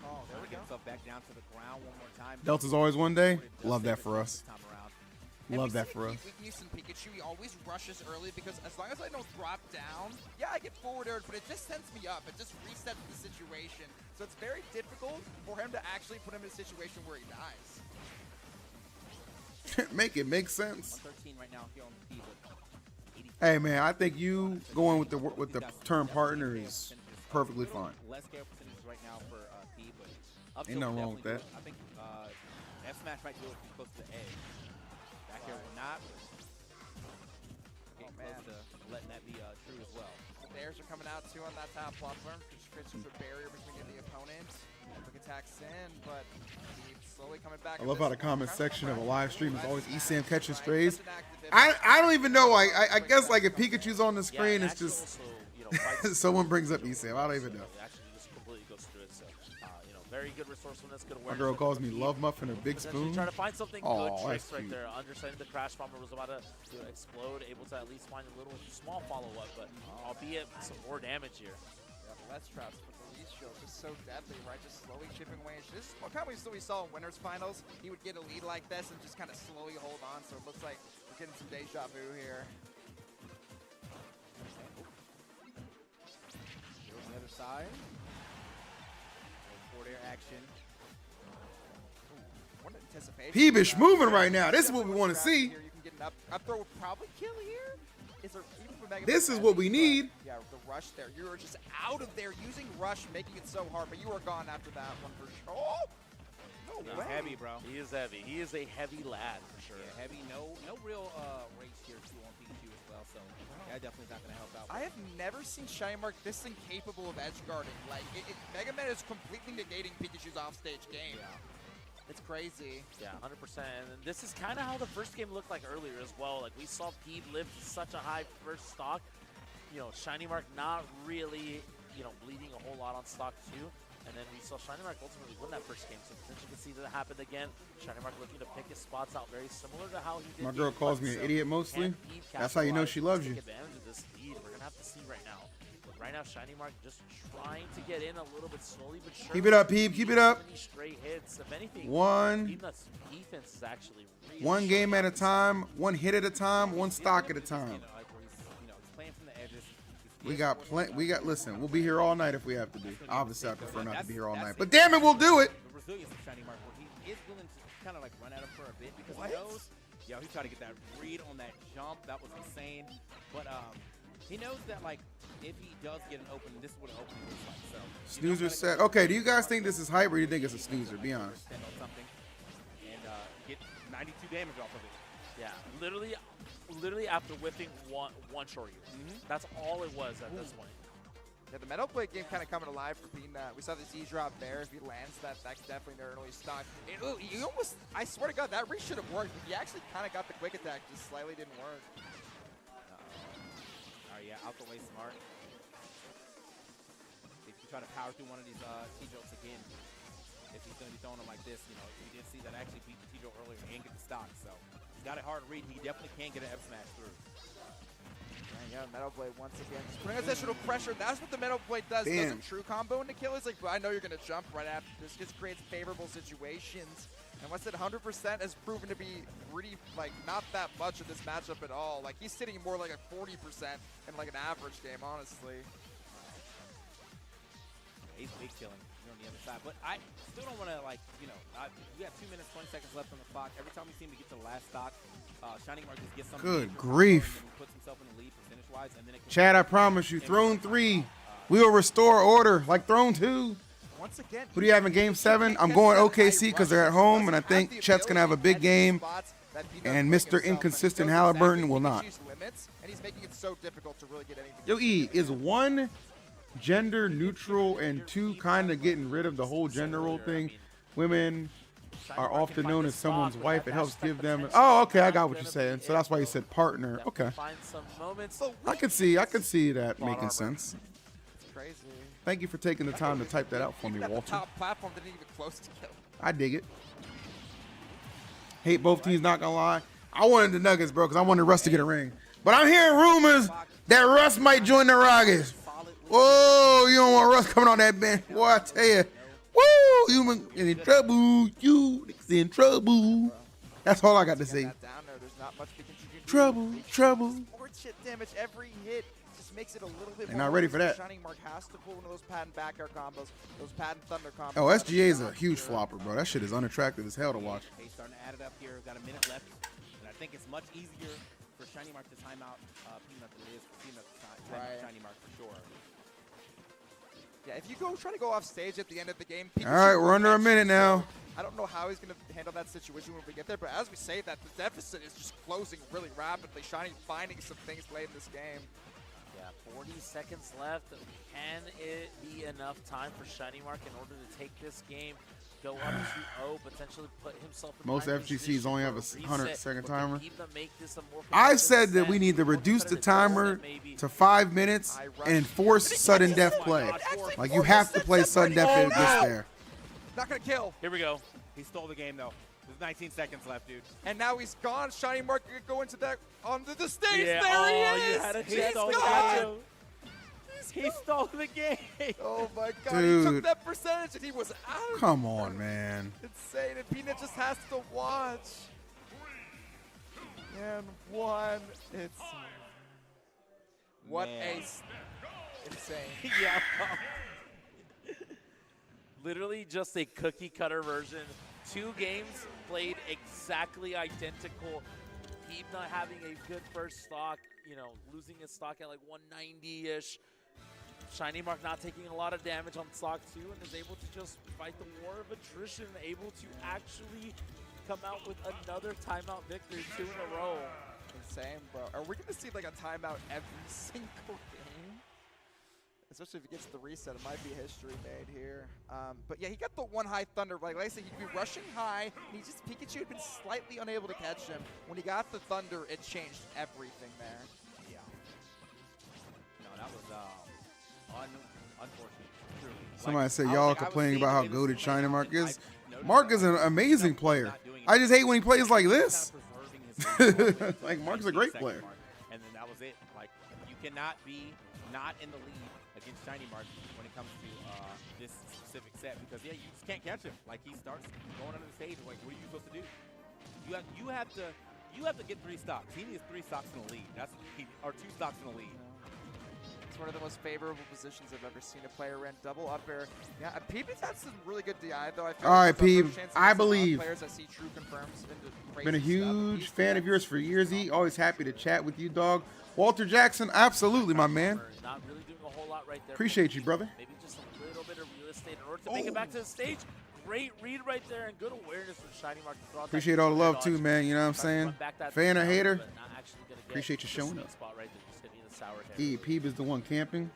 S7: Oh, there we go.
S6: Get himself back down to the ground one more time.
S2: Delta's always one day. Love that for us.
S6: This time around.
S2: Love that for us.
S7: Weakness in Pikachu, he always rushes early because as long as I don't drop down, yeah, I get forward aired, but it just sends me up. It just resets the situation. So it's very difficult for him to actually put him in a situation where he dies.
S2: Make it make sense.
S6: 113 right now here on the P, but 80.
S2: Hey man, I think you going with the term partner is perfectly fine.
S6: Less careful percentages right now for P, but up
S2: Ain't nothing wrong with that.
S6: I think F smash might do it close to the edge. Back here will not. Getting close to letting that be true as well.
S7: The bears are coming out too on that top platform, which creates a barrier between you and the opponent. Quick attacks in, but he's slowly coming back.
S2: I love how the comment section of a live stream is always ESAM catching strays. I don't even know. I guess like if Pikachu's on the screen, it's just someone brings up ESAM. I don't even know.
S8: Actually, just completely goes through it. So, you know, very good resourcefulness, good
S2: My
S8: awareness.
S2: girl calls me Love Muffin or Big
S8: Potentially
S2: Spoon.
S8: trying to find something
S2: Oh,
S8: good tricks
S2: that's
S8: right
S2: cute.
S8: there. Understanding the crash bomber was about to explode, able to at least find a little small follow-up, but albeit some more damage here.
S7: Yeah, the Let's Traps with the Leash Shield just so deadly, right? Just slowly chipping away. This is what kind of we saw in Winners Finals. He would get a lead like this and just kind of slowly hold on. So it looks like we're getting some deja vu here.
S6: Here on the other side. Forward air action.
S7: What anticipation.
S2: Peebish moving right now. This is what we want to see.
S7: Here, you can get an up throw would probably kill here. Is there even for Mega
S2: This
S7: Man
S2: is what we need.
S7: Yeah, the rush there. You were just out of there using rush, making it so hard, but you were gone after that one for sure. Oh! No way.
S9: Heavy, bro.
S8: He is heavy. He is a heavy lad for sure.
S9: Yeah, heavy. No real race here too on Pikachu as well. So yeah, definitely not gonna help out.
S7: I have never seen Shiny Mark this incapable of edge guarding. Like, Mega Man is completely negating Pikachu's offstage game.
S8: Yeah.
S7: It's crazy.
S8: Yeah, 100%. And this is kind of how the first game looked like earlier as well. Like, we saw Pete lift such a high first stock. You know, Shiny Mark not really, you know, bleeding a whole lot on stock too. And then we saw Shiny Mark ultimately win that first game. So potentially you can see that happen again. Shiny Mark looking to pick his spots out very similar to how he did.
S2: My girl calls me an idiot mostly. That's how you know she loves you.
S8: Take advantage of this lead. We're going to have to see right now. But right now, Shiny Mark just trying to get in a little bit slowly but surely.
S2: Keep it up, Peep. Keep it up.
S8: Straight hits. If anything,
S2: Peanut's
S8: defense is actually really
S2: one game at a time, one hit at a time, one stock at a time. We got listen, we'll be here all night if we have to be. Obviously, I prefer not to be here all night. But damn it, we'll do it.
S9: The resilience of Shiny Mark, where he is willing to kind of like run at him for a bit because he knows, he tried to get that read on that jump. That was insane. But he knows that like if he does get an open, this is what an open looks like. So
S2: Snoozer set. Okay, do you guys think this is hype or do you think it's a snoozer? Be honest.
S9: Stand on something and get 92 damage off of it.
S8: Yeah, literally after whipping one Shoryu. That's all it was at this point.
S7: Yeah, the Metal Blade game kind of coming alive for Peanut. We saw the Z drop there. If he lands that, that's definitely an early stock. He almost, I swear to God, that reach should have worked. But he actually kind of got the quick attack, just slightly didn't work.
S9: All right, yeah, out the way smart. If you try to power through one of these T-jokes again, if he's going to be throwing them like this, you know, we did see that actually beat the T-joke earlier and get the stock. So he's got it hard to read. He definitely can get an F smash through.
S7: Yeah, Metal Blade once again. Just putting additional pressure. That's what the Metal Blade does. It doesn't true combo into kill. It's like, I know you're going to jump right after this. Just creates favorable situations. And what's it, 100% has proven to be really, like, not that much of this matchup at all. Like, he's sitting more like a 40% in, like, an average game, honestly.
S9: He's big killing on the other side. But I still don't want to, like, you know, we got 2 minutes, 20 seconds left on the clock. Every time we seem to get to the last stock, Shining Mark just gets something.
S2: Good grief.
S9: Puts himself in the lead percentage-wise, and then it
S2: Chad, I promise you, Throne 3, we will restore order like Throne 2.
S7: Once again,
S2: who do you have in Game 7? I'm going OKC because they're at home, and I think Chet's going to have a big game, and Mr. Inconsistent Halliburton will not.
S7: And he's making it so difficult to really get anything.
S2: Yo, E, is 1 gender neutral and 2 kind of getting rid of the whole gender role thing? Women are often known as someone's wife. It helps give them. Oh, okay, I got what you're saying. So that's why you said partner. Okay, I can see that making sense.
S7: It's crazy.
S2: Thank you for taking the time to type that out for me, Walter.
S7: The top platform didn't even close to kill.
S2: I dig it. Hate both teams, not gonna lie. I wanted the Nuggets, bro, because I wanted Russ to get a ring. But I'm hearing rumors that Russ might join the Rockets. Whoa, you don't want Russ coming on that bench. Boy, I tell you. Woo! You in trouble. You in trouble. That's all I got to say. Trouble.
S7: Shit damage every hit just makes it a little bit
S2: They're
S7: more.
S2: not ready for that.
S7: Shining Mark has to pull one of those patent back air combos, those patent thunder combos.
S2: Oh, SGA is a huge flopper, bro. That shit is unattractive as hell to watch.
S9: He's starting to add it up here. Got a minute left, and I think it's much easier for Shiny Mark to time out Peanut than it is for Peanut to time out Shiny Mark for sure.
S7: Yeah, if you try to go off stage at the end of the game.
S2: All right, we're under a minute now.
S7: I don't know how he's going to handle that situation when we get there, but as we say that, the deficit is just closing really rapidly. Shiny finding some things late in this game.
S8: Yeah, 40 seconds left. Can it be enough time for Shiny Mark in order to take this game, go up 2-0, potentially put himself in
S2: Most FGCs only have a 100-second timer.
S8: Make this a more
S2: I said that we need to reduce the timer to 5 minutes and enforce sudden death play. Like, you have to play sudden death if it gets there.
S7: Not going to kill.
S9: Here we go. He stole the game, though. There's 19 seconds left, dude.
S7: And now he's gone. Shiny Mark can go into that onto the stage.
S8: Yeah.
S7: There he is.
S8: You had a
S7: He's
S8: gone.
S9: He stole the game.
S7: Oh my God.
S2: Dude.
S7: He took that percentage and he was out.
S2: Come on, man.
S7: Insane. And Peanut just has to watch. And 1. It's what
S9: Man.
S7: insane.
S8: Yeah. Literally just a cookie cutter version 2 games played exactly identical. Peep not having a good first stock, you know, losing his stock at like 190-ish. Shiny Mark not taking a lot of damage on stock 2 and is able to just fight the war of attrition, able to actually come out with another timeout victory, 2 in a row.
S7: Insane, bro. Are we gonna see like a timeout every single game? Especially if he gets the reset, it might be history made here. But yeah, he got the 1 high thunder. Like I said, he'd be rushing high, and Pikachu had been slightly unable to catch him. When he got the thunder, it changed everything there.
S9: Yeah. No, that was unfortunate. Truly.
S2: Somebody said y'all complaining about how goated Shiny Mark is. Mark is an amazing player. I just hate when he plays like this. Like, Mark's a great player.
S9: And then that was it. Like, you cannot be not in the lead against Shiny Mark when it comes to this specific set, because yeah, you just can't catch him. Like, he starts going under the stage. Like, what are you supposed to do? You have to get 3 stocks. He needs 3 stocks in the lead. Or 2 stocks in the lead.
S7: It's one of the most favorable positions I've ever seen a player in. Double up air. Yeah, Peep has had some really good DI, though. I feel
S2: all right, Peep, I believe.
S7: Players I see true confirms into
S2: been a huge fan of yours for years, E. Always happy to chat with you, dog. Walter Jackson, absolutely, my man.
S8: Not really doing a whole lot right there.
S2: Appreciate you, brother.
S8: Maybe just a little bit of real estate in order to make it back to the stage. Great read right there and good awareness from Shiny Mark.
S2: Appreciate all the love, too, man. You know what I'm saying? Fan or hater, appreciate you showing up. Peeb is the one camping.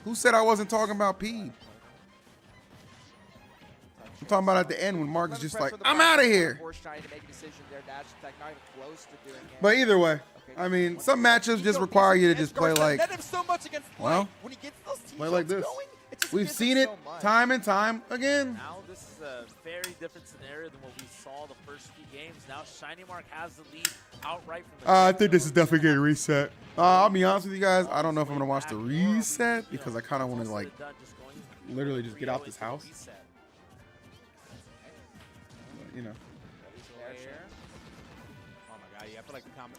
S2: Who said I wasn't talking about Peeb? I'm talking about at the end when Mark is just like, I'm out of here. But either way, I mean, some matchups just require you to just play like, well, play like this. We've seen it time and time again.
S8: Now this is a very different scenario than what we saw the first few games. Now Shiny Mark has the lead outright from the
S2: I think this is definitely getting reset. I'll be honest with you guys. I don't know if I'm going to watch the reset because I kind of want to, like, literally just get out this house. But, you know.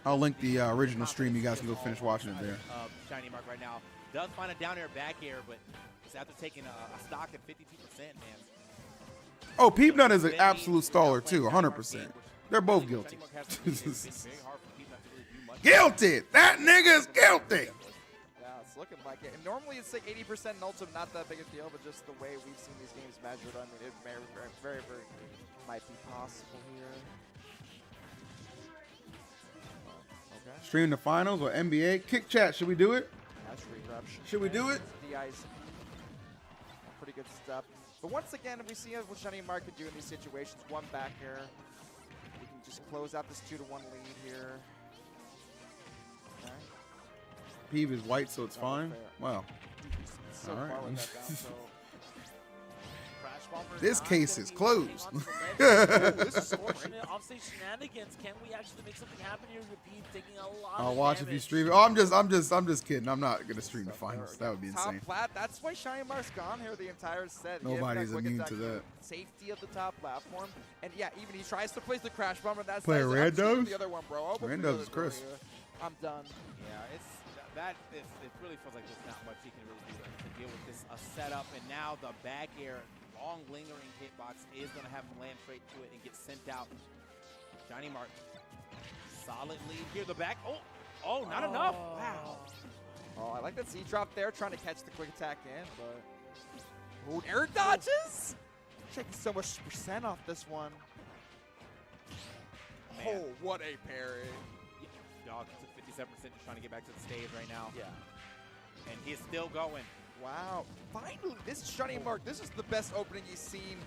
S2: I'll link the original stream. You guys can go finish watching it there.
S9: Shiny Mark right now does find a down air back air, but it's after taking a stock at 52%, man.
S2: Oh, Peepnut is an absolute staller too, 100%. They're both guilty. Guilty! That nigga's guilty!
S7: Yeah, it's looking like it. And normally it's like 80% and ultimate, not that big a deal, but just the way we've seen these games measured, I mean, it very might be possible here. Okay.
S2: Stream the finals or NBA. Kick chat, should we do it? Should we do it?
S7: DI's pretty good stuff. But once again, we see what Shiny Mark can do in these situations. 1 back air. We can just close out this 2-1 lead here. Okay.
S2: Peeve is white, so it's fine. Wow.
S7: So
S2: all right.
S8: This
S2: case is closed.
S8: This is fortunate offstage shenanigans. Can we actually make something happen here with Peep taking a lot
S2: I'll
S8: of
S2: watch
S8: damage?
S2: if you stream it. Oh, I'm just kidding. I'm not gonna stream the finals. That would be
S7: Top
S2: insane.
S7: plat, that's why Shiny Mark's gone here the entire set.
S2: Nobody's immune to that.
S7: Safety of the top platform. And yeah, even he tries to place the crash bomber. That's
S2: Play randos?
S7: The other one, bro.
S2: Randos is Chris.
S7: I'm done.
S9: Yeah, it really feels like there's not much he can really do to deal with this setup. And now the back air, long lingering hitbox is going to have to land straight to it and get sent out. Shiny Mark, solid lead here. The back, oh, not enough. Wow.
S7: Oh, I like that Z drop there, trying to catch the quick attack in, but air dodges. Taking so much percent off this one.
S9: Man.
S7: Oh, what a parry.
S9: Dog took 57% trying to get back to the stage right now.
S8: Yeah.
S9: And he's still going.
S7: Wow. Finally, this Shiny Mark, this is the best opening he's seen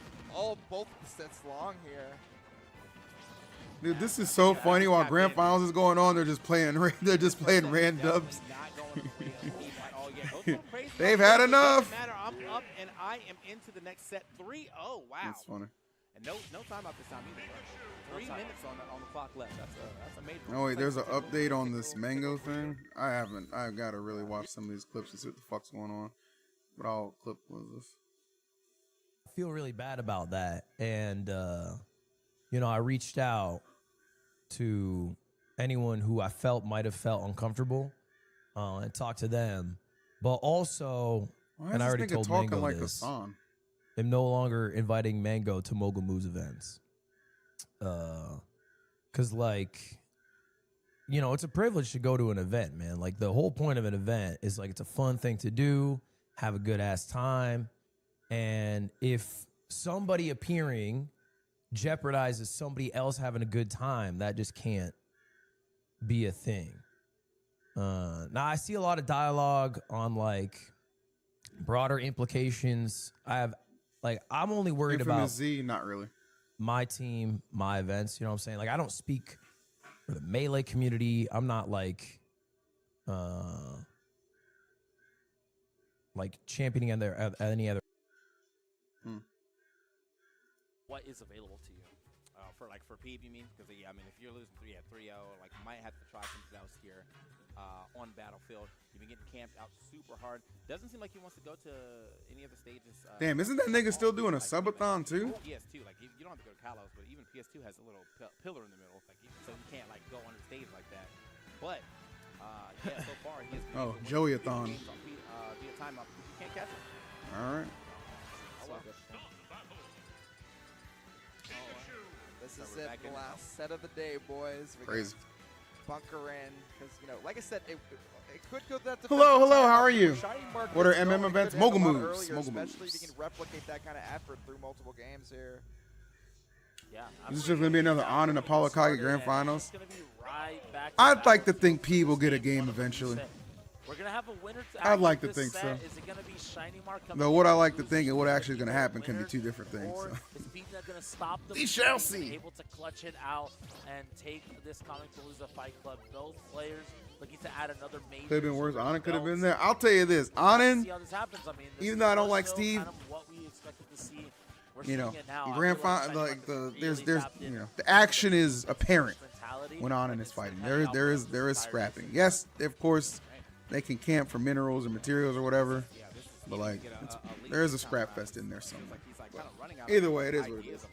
S7: both sets long here.
S2: Dude, this is so funny. While Grand Finals is going on, they're just playing rand dubs. They've had enough.
S9: I'm up and I am into the next set. 3-0. Wow.
S2: That's funny.
S9: And no timeout this time either. 3 minutes on the clock left. That's a major.
S2: Oh wait, there's an update on this mango thing. I've got to really watch some of these clips and see what the fuck's going on. But I'll clip this.
S10: I feel really bad about that, and you know, I reached out to anyone who I felt might have felt uncomfortable and talked to them, but also, and I already told Mango
S2: like
S10: this,
S2: I'm
S10: no longer inviting Mango to Mogul Moves events. Cause like, you know, it's a privilege to go to an event, man. Like the whole point of an event is like, it's a fun thing to do, have a good ass time. And if somebody appearing jeopardizes somebody else having a good time, that just can't be a thing. Now I see a lot of dialogue on like broader implications. I'm only worried about
S2: Z, not really.
S10: my team, my events, you know what I'm saying? Like I don't speak for the Melee community. I'm not like championing any other.
S9: What is available to you? For Peeb, you mean? Because yeah, I mean, if you're losing 3-0, like you might have to try something else here on Battlefield. You've been getting camped out super hard. Doesn't seem like he wants to go to any of the stages.
S2: Damn, isn't that nigga still doing a subathon too?
S9: PS2, like you don't have to go to Kalos, but even PS2 has a little pillar in the middle, like so you can't like go on the stage like that. But yeah, so far he has been
S2: Joey-a-thon.
S9: Via timeout because you can't catch him.
S2: All right.
S7: This is it, the last set of the day, boys. We
S2: Crazy.
S7: Bunker in, because, you know, like I said, it could go that.
S2: Hello, how are you?
S7: Shining Mark
S2: What are
S7: gets going,
S2: MM
S7: it
S2: events?
S7: could end
S2: Mogul
S7: a lot
S2: moves.
S7: earlier,
S2: Mogul
S7: especially
S2: moves.
S7: if you can replicate that kind of effort through multiple games here.
S8: Yeah,
S2: This is just gonna be another On and Apollo Kage Grand Finals.
S8: Gonna be right back to
S2: I'd
S8: back.
S2: like to think P will get a game eventually.
S8: We're gonna have a winner.
S2: I'd like to
S8: this
S2: think
S8: set.
S2: so.
S8: Is it gonna be Shiny Mark coming
S2: Though what I
S8: in
S2: like to
S8: lose
S2: think and what
S8: to
S2: actually is gonna
S8: the
S2: happen can be
S8: winner,
S2: two different things.
S8: or
S2: So.
S8: is Pizza gonna stop the
S2: We shall
S8: bleed,
S2: see.
S8: able to clutch it out and take this Comicpalooza Fight Club? Both players looking to add another major.
S2: Could have been worse.
S8: to their
S2: Anin could have been
S8: belts.
S2: there. I'll tell you this.
S8: See
S2: Anin,
S8: how this happens. I mean, this
S2: even
S8: is
S2: though I don't
S8: more
S2: like
S8: so
S2: Steve,
S8: kind of what we expected to see. We're
S2: you know,
S8: seeing it now. I
S2: grand
S8: feel like
S2: final,
S8: Shiny
S2: like
S8: Mark
S2: there's
S8: really tapped
S2: you
S8: in
S2: know, the action
S8: with
S2: is apparent
S8: mentality,
S2: when Anin
S8: and
S2: is
S8: it's
S2: fighting.
S8: been paying off for
S2: There is
S8: this entire
S2: scrapping.
S8: season.
S2: Yes, of course, they can camp for minerals or materials or whatever, but like there is a scrap fest in there somewhere. Either way, it is what it is.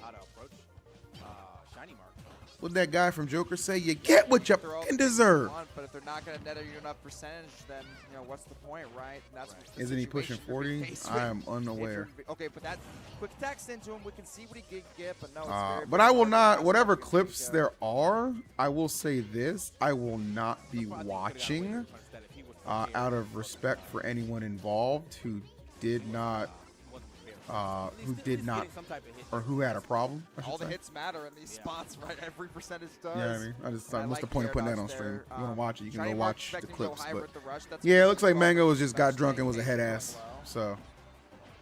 S2: What that guy from Joker say? You get what you fucking deserve.
S7: But if they're not going to net you enough percentage, then, you know, what's the point, right? And that's what the
S2: Isn't he pushing
S7: situation you're
S2: 40?
S7: faced
S2: I
S7: with.
S2: am unaware.
S7: Okay, but that quick text into him, we can see what he could get, but no, it's very,
S2: But
S7: very
S2: I will
S7: hard to
S2: not,
S7: pass
S2: whatever
S7: on the
S2: clips
S7: go.
S2: there are, I will say this, I will not be watching out of respect for anyone involved who did not, or who had a problem, I should
S7: All the
S2: say.
S7: hits matter in these spots, right? Every percentage does.
S2: Yeah, I mean, what's the
S7: like
S2: point of putting that on
S7: Paradox
S2: stream?
S7: there.
S2: You want to watch it, you can
S7: Shiny
S2: go
S7: Mark
S2: watch the
S7: expecting to go
S2: clips.
S7: high
S2: But
S7: with the rush. That's
S2: yeah, it
S7: pretty
S2: looks like
S7: strong.
S2: Mango was just got
S7: That's
S2: drunk and was a
S7: staying
S2: head
S7: as
S2: ass.
S7: well.
S2: So,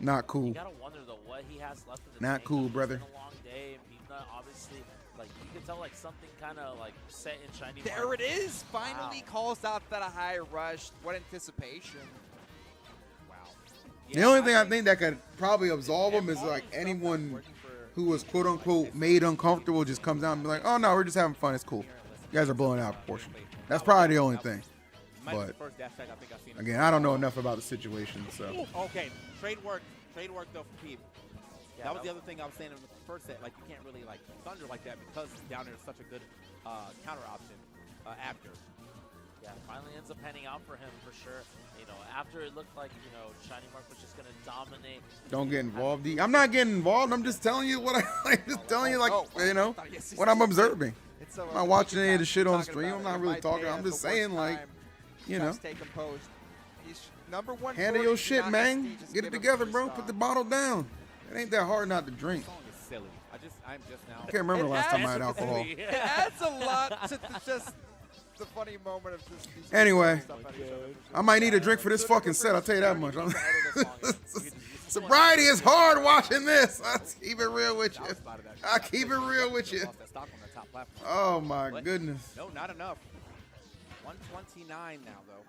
S2: not cool.
S8: You gotta wonder though what he has left in the
S2: Not
S8: tank.
S2: cool,
S8: It's
S2: brother.
S8: been a long day, and Pizza obviously, like you can tell, like something kind of like set in Shiny.
S7: There
S8: Mark.
S7: it is. Finally
S8: Wow.
S7: calls out that a high rush. What anticipation. Wow.
S2: The only thing I think that could probably absolve him is like anyone who was quote unquote made uncomfortable just comes out and be like, oh no, we're just having fun. It's cool. You guys are blowing out of proportion. That's probably the only thing. But again, I don't know enough about the situation, so.
S9: Okay, trade work though for Peeb. That was the other thing I was saying in the first set. Like you can't really like thunder like that because down there is such a good counter option after.
S8: Yeah, finally ends up panning out for him for sure. You know, after it looked like, you know, Shiny Mark was just gonna dominate.
S2: Don't get involved. I'm not getting involved. I'm just telling you what I'm just telling you, like, you know, what I'm observing. I'm not watching any of the shit on stream. I'm not really talking. I'm just saying, like, you know, handle your shit, man. Get it together, bro. Put the bottle down. It ain't that hard not to drink.
S9: Silly. I'm just now.
S2: I can't remember the last time I had alcohol.
S7: It adds a lot to just the funny moment of just.
S2: Anyway, I might need a drink for this fucking set. I'll tell you that much. Sobriety is hard watching this. I'll keep it real with you. I'll keep it real with you. Oh my goodness.
S9: No, not enough. 129 now though.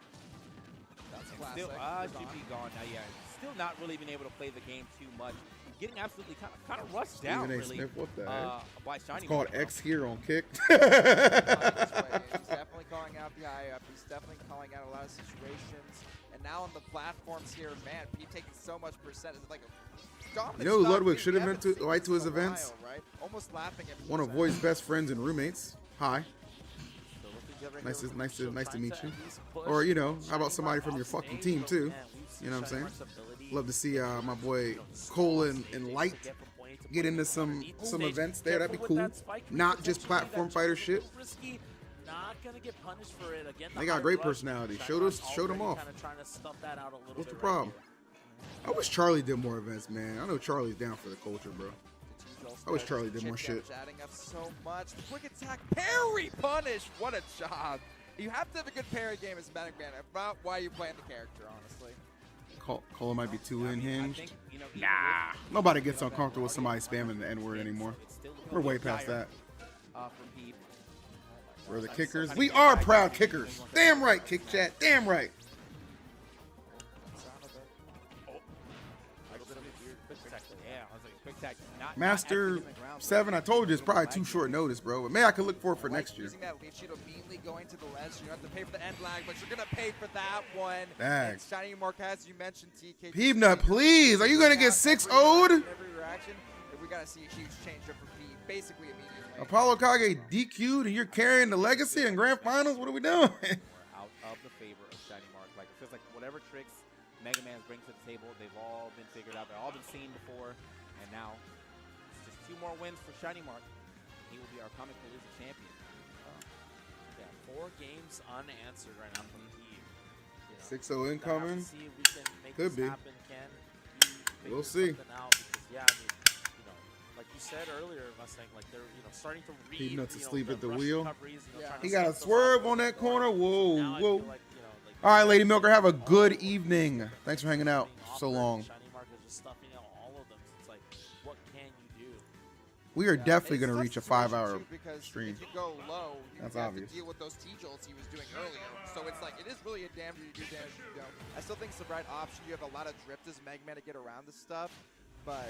S7: That's
S9: Still,
S7: classic.
S9: should be gone now. Yeah, still not really been able to play the game too much. Getting absolutely kind of rushed down.
S2: Stephen A.
S9: Really.
S2: Smith, what the heck?
S9: By Shiny
S2: It's called
S9: Mark.
S2: X here on Kick.
S7: He's definitely calling out the high up. He's definitely calling out a lot of situations. And now on the platforms here, man, Pete taking so much percent. It's like a dominant
S2: You know who
S7: stop.
S2: Ludwig
S7: We
S2: should have been
S7: haven't
S2: to
S7: seen
S2: right to his
S7: in a while,
S2: events?
S7: right? Almost laughing at
S2: One of
S7: Pizza.
S2: Void's best friends and roommates. Hi.
S8: So looking together
S2: Nice
S8: here,
S2: to
S8: trying
S2: meet
S8: to
S2: you.
S8: at least push
S2: Or, you know, how
S8: Shiny
S2: about somebody
S8: Mark
S2: from your
S8: off
S2: fucking
S8: stage,
S2: team
S8: but,
S2: too?
S8: man, we've seen
S2: You know what I'm
S8: Shiny
S2: saying?
S8: Mark's ability,
S2: Love to see my boy
S8: you know,
S2: Cole
S8: things
S2: and
S8: to
S2: Light
S8: get from point A to
S2: get into some events there. That'd be cool. Not just platform fighter shit.
S8: Not gonna get punished for it again.
S2: They got great personality. Show them off. What's the problem? I wish Charlie did more events, man. I know Charlie's down for the culture, bro. I wish Charlie did more shit.
S7: Adding up so much. The quick attack parry punish. What a job. You have to have a good parry game as Manic Man. If not, why are you playing the character, honestly?
S2: Cola might be too unhinged. Nah. Nobody gets uncomfortable with somebody spamming the N-word anymore. We're way past that. We're the kickers. We are proud kickers. Damn right, Kick Chat. Damn right. Master 7, I told you it's probably too short notice, bro. But maybe I could look for it for next year.
S7: Using that leaf shield immediately going to the ledge, so you don't have to pay for the end lag, but you're gonna pay for that one.
S2: Dang.
S7: Shiny Marquez, you mentioned TK.
S2: Peebnut, please. Are you gonna get 6-0'd?
S7: Every reaction, we gotta see a huge change up for Peeb, basically immediately.
S2: Apollo Kage DQ'd and you're carrying the legacy in grand finals? What are we doing?
S9: Out of the favor of Shiny Mark. Like, it feels like whatever tricks Mega Man's bring to the table, they've all been figured out. They've all been seen before, and now it's just 2 more wins for Shiny Mark. He will be our Comicpalooza champion.
S8: Yeah, 4 games unanswered right now from Peeb.
S2: 6-0 incoming.
S8: See if we can make
S2: Could
S8: this
S2: be.
S8: happen, Ken.
S2: We'll see.
S8: Out because, yeah, I mean, like you said earlier, Mustang, like they're starting to read.
S2: Peebnut's asleep at the wheel.
S8: Yeah.
S2: He got a swerve on that corner. Whoa,
S8: now
S2: whoa.
S8: like,
S2: All right, Lady Milker, have a good evening. Thanks for hanging out so long.
S8: Shiny Mark is just stuffing out all of them. It's like, what can you do?
S2: We are definitely going to reach a 5-hour
S7: because
S2: stream.
S7: if you go low, you
S2: That's
S7: have
S2: obvious.
S7: to deal with those T-jolts he was doing earlier. So it's like, it is really a damage you do, damage you don't. I still think it's the right option. You have a lot of drift as Mega Man to get around this stuff. But,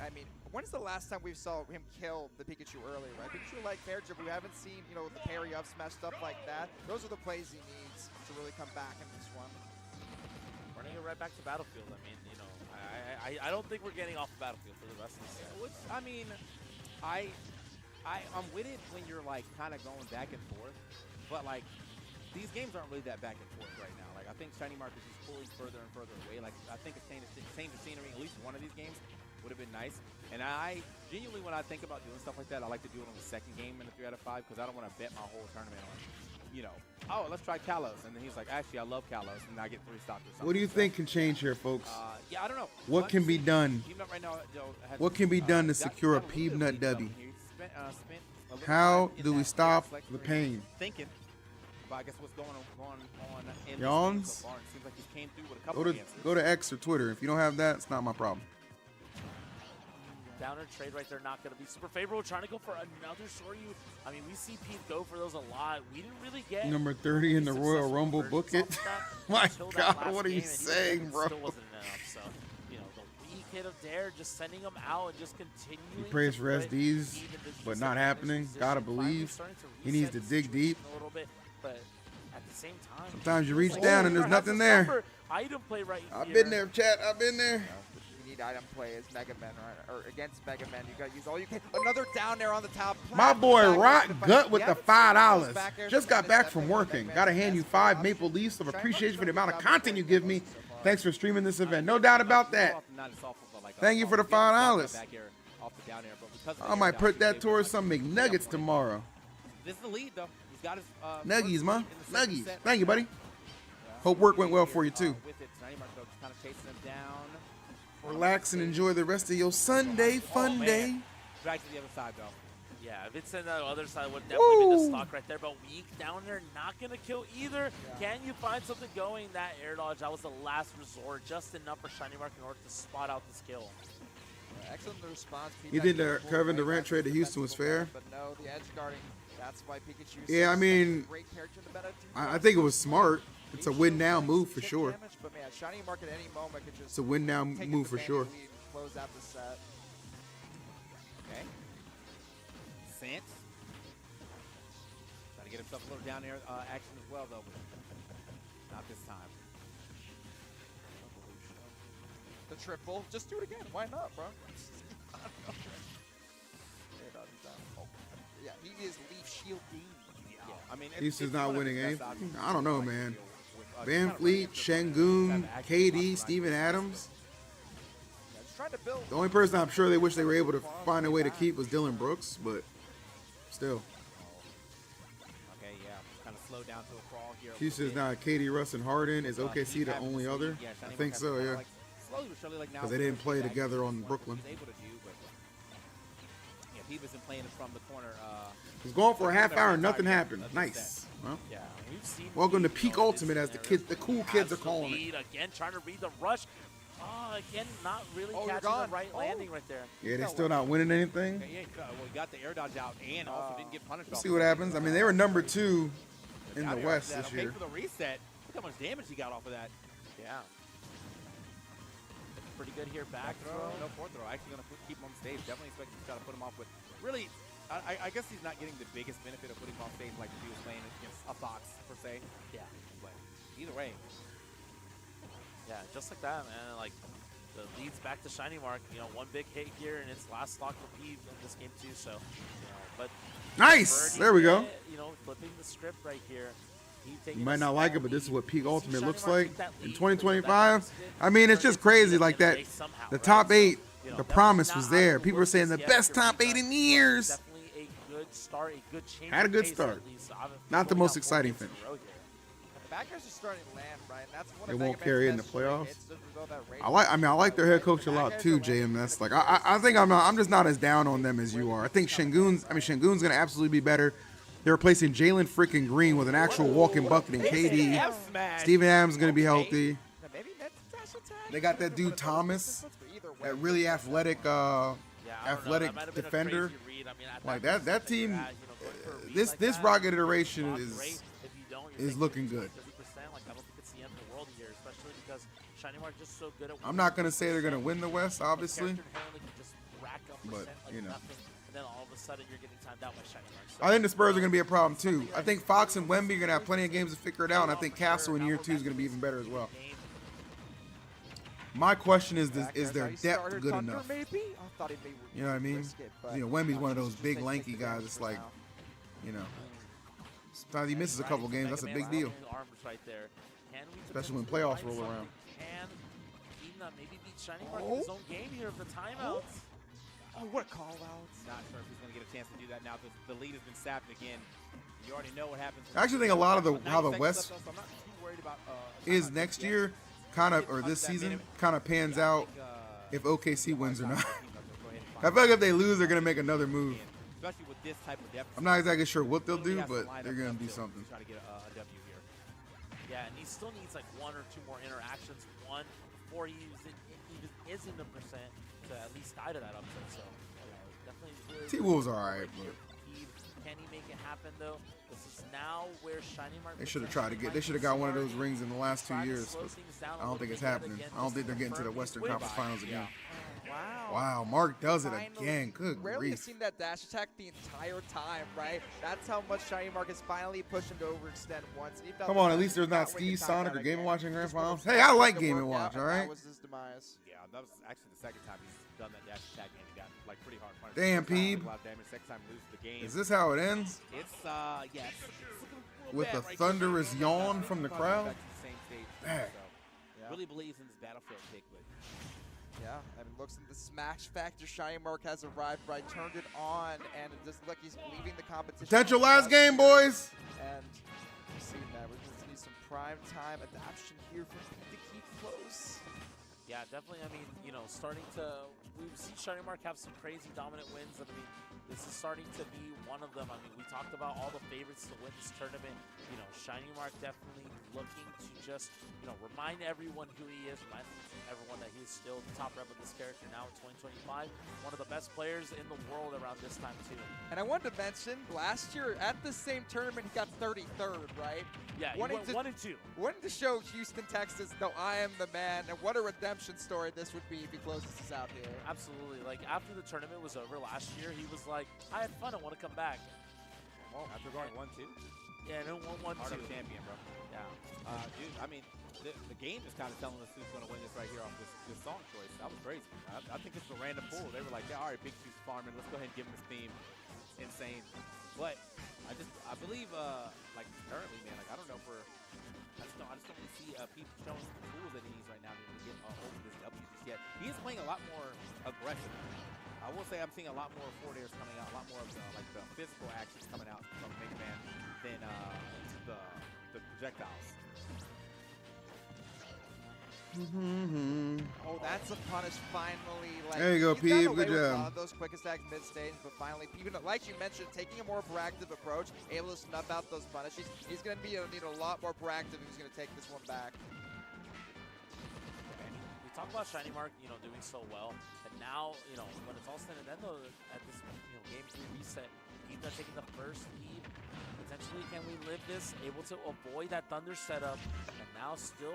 S7: I mean, when's the last time we saw him kill the Pikachu earlier, right? Pikachu-like character, we haven't seen, the parry up smash, stuff like that. Those are the plays he needs to really come back in this one.
S8: Running it right back to Battlefield. I mean, I don't think we're getting off the Battlefield for the rest of the set.
S9: Which, I mean, I'm with it when you're like kind of going back and forth, but like these games aren't really that back and forth right now. Like I think Shiny Mark is just pulling further and further away. Like I think a change of scenery, at least one of these games, would have been nice. And I genuinely, when I think about doing stuff like that, I like to do it on the second game in a 3 out of 5 because I don't want to bet my whole tournament on, oh, let's try Kalos. And then he's like, actually, I love Kalos, and I get 3 stops or something.
S2: What do you think can change here, folks?
S9: Yeah, I don't know.
S2: What can be done?
S9: Right now,
S2: What can be done to secure a Peebnut W? How do we stop the pain?
S9: Thinking. But I guess what's going on in
S2: Yawns?
S9: so far, it seems like he came through with a couple
S2: Go to X or Twitter. If you don't have that, it's not my problem.
S8: Downer trade right there, not going to be super favorable. Trying to go for another Shoryu. I mean, we see Pete go for those a lot. We didn't really get
S2: number 30 in the Royal Rumble. Book it. My God, what are you saying, bro?
S8: Still wasn't enough. So, the weak hit of Dare, just sending him out and just continuing.
S2: He prays for SDs, but not happening. Gotta believe. He needs to dig deep.
S8: A little bit, but at the same time,
S2: sometimes you reach down and there's nothing there.
S8: Item play right here.
S2: I've been there, chat. I've been there.
S7: You need item play as Mega Man, right? Or against Mega Man, you gotta use all you can. Another down there on the top.
S2: My boy Rock Gut with the $5. Just got back from working. Gotta hand you 5 maple leaves of appreciation for the amount of content you give me. Thanks for streaming this event. No doubt about that. Thank you for the $5. I might put that towards some McNuggets tomorrow.
S9: This is the lead, though. He's got his
S2: Nuggies, man. Nuggies. Thank you, buddy. Hope work went well for you, too.
S9: Kind of chasing him down.
S2: Relax and enjoy the rest of your Sunday fun day.
S9: Back to the other side, though.
S8: Yeah, if it's in the other side, would definitely be the stock right there. But weak down there, not going to kill either. Yeah. Can you find something going? That air dodge, that was the last resort. Just enough for Shiny Mark in order to spot out this kill.
S7: Excellent response.
S2: You think the Kevin Durant trade to Houston was fair?
S7: But no, the edge guarding, that's why Pikachu.
S2: Yeah, I mean, I think it was smart. It's a win now move for sure.
S7: But man, Shiny Mark at any moment could just
S2: it's a win now move for sure.
S7: Close out the set.
S9: Okay. Sense. Trying to get himself a little down there action as well, though. Not this time.
S7: The triple. Just do it again. Why not, bro? Yeah, he is leaf shielding.
S9: Yeah, I mean,
S2: East is not winning anything. I don't know, man. Van Fleet, Shengun, KD, Steven Adams.
S7: trying to build.
S2: The only person I'm sure they wish they were able to find a way to keep was Dylan Brooks, but still.
S9: Okay, yeah, kind of slow down to a crawl here.
S2: He says now Katie, Russ, and Harden. Is OKC the only other? I think so, yeah.
S9: Slowly but surely, like now.
S2: Because they didn't play together on Brooklyn.
S9: Able to do, but yeah, he wasn't playing from the corner.
S2: He's going for a half hour, nothing happened. Nice. Well,
S8: Yeah, we've seen.
S2: welcome to Peak Ultimate, as the cool kids are calling it.
S8: Again, trying to read the rush. Again, not really catching the
S7: gone.
S8: right landing right there.
S2: Yeah, they're still not winning anything.
S9: Okay, yeah, well, he got the air dodge out and also didn't get punished.
S2: We'll see what happens. I mean, they were number 2 in the
S9: Down
S2: West
S9: there,
S2: this
S9: okay,
S2: year.
S9: for the reset. Look how much damage he got off of that.
S8: Yeah. Pretty good here. Back throw.
S9: No forward throw. Actually going to keep him on stage. Definitely expect to try to put him off with. Really, I guess he's not getting the biggest benefit of putting him on stage like if he was playing against a Fox, per se.
S8: Yeah.
S9: But either way.
S8: Yeah, just like that, man. Like, the leads back to Shiny Mark. You know, one big hit here, and it's last stock repeat in this game, too. So, you know, but.
S2: Nice! There we go.
S8: You know, flipping the script right here.
S2: You might not like it, but this is what Peak Ultimate looks like in 2025. I mean, it's just crazy like that. The top 8, the promise was there. People were saying the best top 8 in years.
S8: Definitely a good start, a good change.
S2: Had a good start. Not the most exciting finish.
S7: The backers are starting to land, right? And that's one
S2: They
S7: of
S2: won't
S7: Mega
S2: carry
S7: Man's
S2: in the
S7: best strengths,
S2: playoffs.
S7: it's just with all that rage.
S2: I like their head coach a lot too, JMS. Like I think I'm just not as down on them as you are. I think Shengun's gonna absolutely be better. They're replacing Jalen freaking Green with an actual walking bucket and KD. Steven Adams is gonna be healthy. They got that dude Thomas, that really athletic defender. Like that team. This Rocket iteration is looking good. I'm not gonna say they're gonna win the West, obviously, but you know. I think the Spurs are going to be a problem too. I think Fox and Wemby are going to have plenty of games to figure it out, and I think Castle in year 2 is going to be even better as well. My question is their depth good enough? You know what I mean? You know, Wemby's one of those big, lanky guys. It's like, you know, sometimes he misses a couple games. That's a big deal, especially when playoffs roll around.
S8: Maybe beat Shiny Mark in his own game here of the timeouts.
S7: Oh, what a call out.
S9: Not sure if he's going to get a chance to do that now. The lead has been sapped again. You already know what happens.
S2: I actually think a lot of how the West
S9: so I'm not too worried about,
S2: is next year, kind of, or this season, kind of pans out if OKC wins or not. I feel like if they lose, they're going to make another move.
S9: Especially with this type of depth.
S2: I'm not exactly sure what they'll do, but they're going to do something.
S9: Try to get a W here.
S8: Yeah, and he still needs like 1 or 2 more interactions. One before he even is in the percent to at least die to that upset. So definitely.
S2: T-Wolves are alright, but
S8: can he make it happen though? This is now where Shiny Mark.
S2: they should have tried to get. They should have got one of those rings in the last 2 years. But I don't think it's happening. I don't think they're getting to the Western Conference Finals again.
S7: Wow.
S2: Wow, Mark does it again. Good
S7: Rarely have
S2: grief.
S7: seen that dash attack the entire time, right? That's how much Shiny Mark is finally pushing to overextend once.
S2: Come on, at least there's not Steve, Sonic, or Game & Watch in Grand Finals. Hey, I like Game & Watch, all right?
S7: That was his demise.
S9: Yeah, that was actually the second time he's done that dash attack and he got like pretty hard punch.
S2: Damn, Peeb.
S9: A lot of damage. Second time loses the game.
S2: Is this how it ends?
S9: It's yes.
S2: With a thunderous yawn from the crowd?
S9: Dang. Really believes in this Battlefield pick, but
S7: yeah, I mean, looks in the smash factor. Shiny Mark has arrived, right? Turned it on, and it just look he's leaving the competition.
S2: Potential last game, boys.
S7: And we've seen that. We're going to need some prime time adaptation here for Pete to keep close.
S8: Yeah, definitely. I mean, you know, starting to we've seen Shiny Mark have some crazy dominant wins, and I mean, this is starting to be one of them. I mean, we talked about all the favorites to win this tournament. You know, Shiny Mark definitely looking to just, you know, remind everyone who he is, remind everyone that he's still the top rep of this character now in 2025. One of the best players in the world around this time, too.
S7: And I wanted to mention, last year at the same tournament, he got 33rd, right?
S8: Yeah, he went 1 and 2.
S7: Wanted to show Houston, Texas, no, I am the man, and what a redemption story this would be if he closes this out here.
S8: Absolutely. Like, after the tournament was over last year, he was like, I had fun, I want to come back.
S9: well, after going 1-2.
S8: Yeah, no, 1-2.
S9: Champion, bro. Yeah. Dude, I mean, the game is kind of telling us who's going to win this right here off this song choice. That was crazy. I think it's a random pool. They were like, yeah, all right, Big Q's farming. Let's go ahead and give him this theme. Insane. But I believe, like, currently, man, like, I don't know for, I just don't really see people showing the tools that he needs right now to get over this W just yet. He is playing a lot lot more aggressive. I will say I'm seeing a lot more forward airs coming out, a lot more of the the physical actions coming out from Big Man than the projectiles.
S7: Oh, that's a punish finally. Like,
S2: There you go,
S7: he's gotten
S2: Peeb.
S7: away
S2: Good
S7: with a
S2: job.
S7: lot of those quick attacks mid-stage, but finally, even like you mentioned, taking a more proactive approach, able to snuff out those punishes. He's going to need a lot more proactive if he's going to take this one back.
S8: We talk about Shiny Mark, doing so well, and now, when it's all said and done, though, at this, game 3 reset, he's not taking the first lead. Potentially, can we live this? Able to avoid that Thunder setup, and now still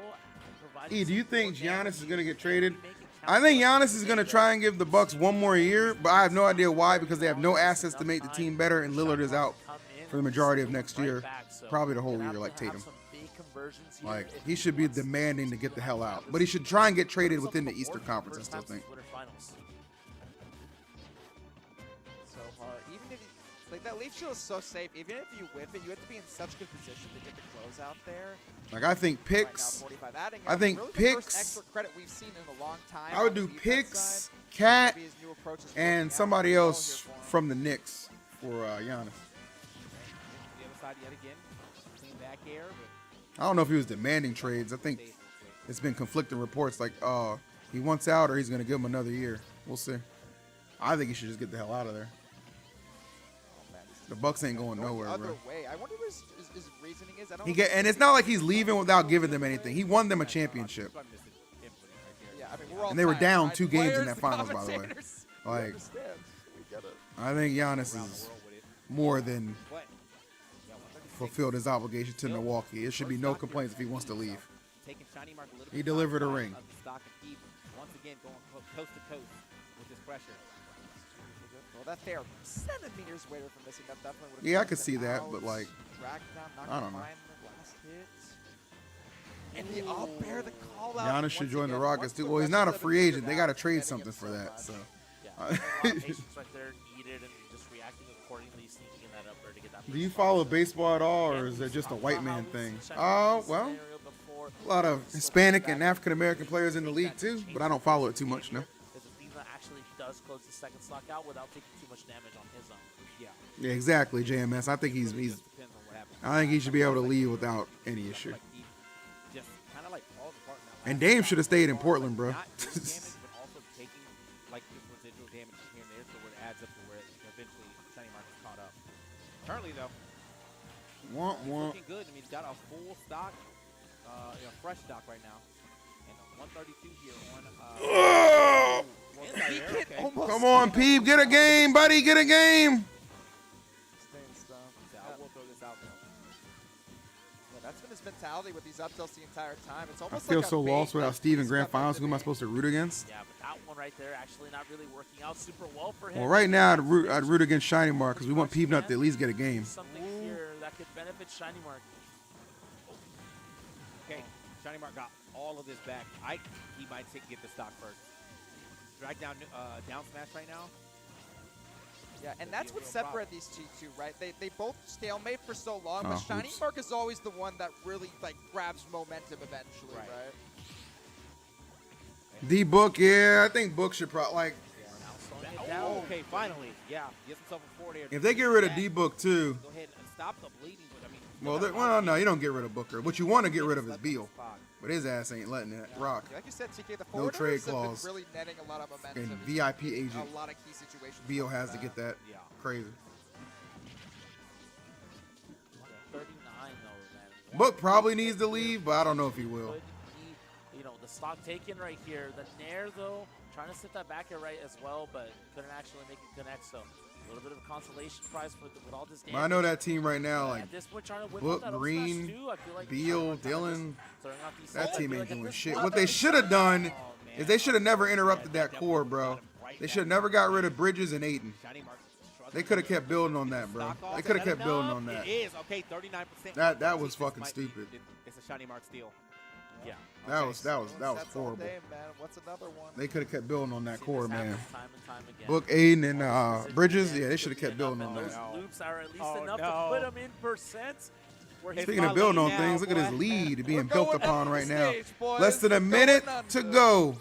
S8: providing.
S2: Do you think Giannis is going to get traded? I think Giannis is going to try and give the Bucks one more year, but I have no idea why, because they have no assets to make the team better, and Lillard is out for the majority of next year, probably the whole year, like Tatum. Like, he should be demanding to get the hell out, but he should try and get traded within the Eastern Conference, I still think.
S7: So hard. Even if like that leaf shield is so safe. Even if you whip it, you have to be in such good position to get the close out there.
S2: Like, I think picks. I think
S7: really the
S2: picks.
S7: first extra credit we've seen in a long time.
S2: I would
S7: on
S2: do
S7: the defense
S2: picks,
S7: side.
S2: Cat,
S7: Maybe his new approach is
S2: and
S7: working out
S2: somebody
S7: well
S2: else
S7: here for him.
S2: from the Knicks for Giannis.
S9: The other side yet again. Clean back air, but
S2: I don't know if he was demanding trades. I think it's been conflicting reports like, he wants out or he's going to give him another year. We'll see. I think he should just get the hell out of there. The Bucks ain't going nowhere,
S7: Other
S2: bro.
S7: way. I wonder what his reasoning is. I don't
S2: And it's not like he's leaving without giving them anything. He won them a championship.
S7: Yeah, I mean, we're all
S2: And they were
S7: tired,
S2: down
S7: right?
S2: 2 games in
S7: Players,
S2: that
S7: the
S2: finals, by the way.
S7: commentators. We
S2: Like,
S7: understand. We get it.
S2: I think Giannis is more than fulfilled his obligation to Milwaukee. It should be no complaints if he wants to leave. He delivered a ring.
S9: Once again, going coast to coast with this pressure.
S7: Well, that fair centimeters away from missing. That definitely would have.
S2: Yeah, I could see that, but like,
S7: Track down, not
S2: I don't know.
S7: gonna find the last hit. And the up air, the call out.
S2: Giannis should
S7: once
S2: join the
S7: again.
S2: Rockets
S7: Once
S2: too.
S7: the
S2: Well, he's
S7: rest
S2: not a
S7: of
S2: free
S7: them
S2: agent. They
S7: figure
S2: got to
S7: out,
S2: trade
S7: defending
S2: something
S7: him
S2: for
S7: so
S2: that.
S7: much.
S2: So.
S8: A lot of patience right there needed, and just reacting accordingly, sneaking in that up air to get that.
S2: Do you follow baseball at all, or is it just a white man thing? Oh, well, a lot of Hispanic and African American players in the league too, but I don't follow it too much, no.
S8: Actually does close the second stock out without taking too much damage on his own.
S2: Yeah, exactly, JMS. I think I think he should be able to leave without any issue. And Dame should have stayed in Portland, bro.
S9: Not doing damage, but also taking like just residual damage here and there, so where it adds up to where eventually Shiny Mark is caught up. Currently, though, he's looking good. I mean, he's got a full stock, fresh stock right now, and 132 here on.
S2: Come on, Peep, get a game, buddy, get a game.
S9: I will throw this out though.
S7: Yeah, that's been his mentality with these up tilts the entire time. It's
S2: I
S7: almost
S2: feel
S7: like
S2: so
S7: a
S2: lost
S7: bait
S2: without
S7: that
S2: Steve in
S7: he's
S2: grand
S7: got
S2: finals.
S7: to
S2: Who am I
S7: be.
S2: supposed to root against?
S8: Yeah, but that one right there actually not really working out super well for him.
S2: Well, right now I'd root against Shiny Mark because we want Peanut to at least get a game.
S8: Something here that could benefit Shiny Mark.
S9: Okay, Shiny Mark got all of this back. He might get the stock first. Drag down smash right now.
S7: Yeah, and that's what separates these two, right? They both stalemate for so long, but
S2: Oh,
S7: Shiny
S2: oops.
S7: Mark is always the one that really grabs momentum eventually, right?
S2: D-Book, yeah, I think Book should probably
S9: Oh, okay, finally. Yeah, gets himself a forward air.
S2: if they get rid of D-Book too.
S9: Go ahead and stop the bleeding, but I mean.
S2: Well, no, you don't get rid of Booker. What you want to get rid of is Beal, but his ass ain't letting it rock.
S7: Like you said, TK, the
S2: No
S7: forward
S2: trade
S7: airs have been
S2: clause.
S7: really netting a lot of momentum.
S2: And
S7: He's
S2: VIP
S7: in
S2: agent
S7: a lot of key situations.
S2: Beal
S7: like
S2: has to
S7: that.
S2: get that crazy.
S8: 39 though, man.
S2: Book probably needs to leave, but I don't know if he will.
S8: Could he, the stock taken right here. The Nair though, trying to sit that back air right as well, but couldn't actually make it connect. So a little bit of a consolation prize with all this damage.
S2: But I know that team right now, like
S8: At this point, trying to whip
S2: Book,
S8: out that up
S2: Green,
S8: smash too, I feel like
S2: Beal,
S8: Shiny Mark kinda
S2: Dylan,
S8: just throwing out these
S2: that
S8: sets. I
S2: team
S8: feel
S2: ain't
S8: like at
S2: doing
S8: this
S2: shit.
S8: point-
S2: What they should have done is they should have never interrupted that core, bro. They should have never got rid of Bridges and Aiden. They could have kept building on that, bro. They could have kept building on that.
S9: It is okay, 39%.
S2: That was fucking stupid.
S9: It's a Shiny Mark steal. Yeah.
S2: That was
S7: That's all
S2: horrible.
S7: day, man. What's another one?
S2: They could have kept building on that core, man.
S8: Time and time again.
S2: Book, Aiden, and Bridges, yeah, they should have kept building on
S8: Those
S2: that.
S8: loops are at least
S9: Oh,
S8: enough
S9: no.
S8: to put him in percent. Where he's
S2: Speaking of building on
S9: now,
S2: things, look at his
S9: boy.
S2: lead being
S7: We're
S2: built
S7: going
S2: upon
S7: up
S2: right
S7: the
S2: now.
S7: stage, boys.
S2: Less than a
S7: We're
S2: minute
S7: going
S2: to
S7: under.
S2: go.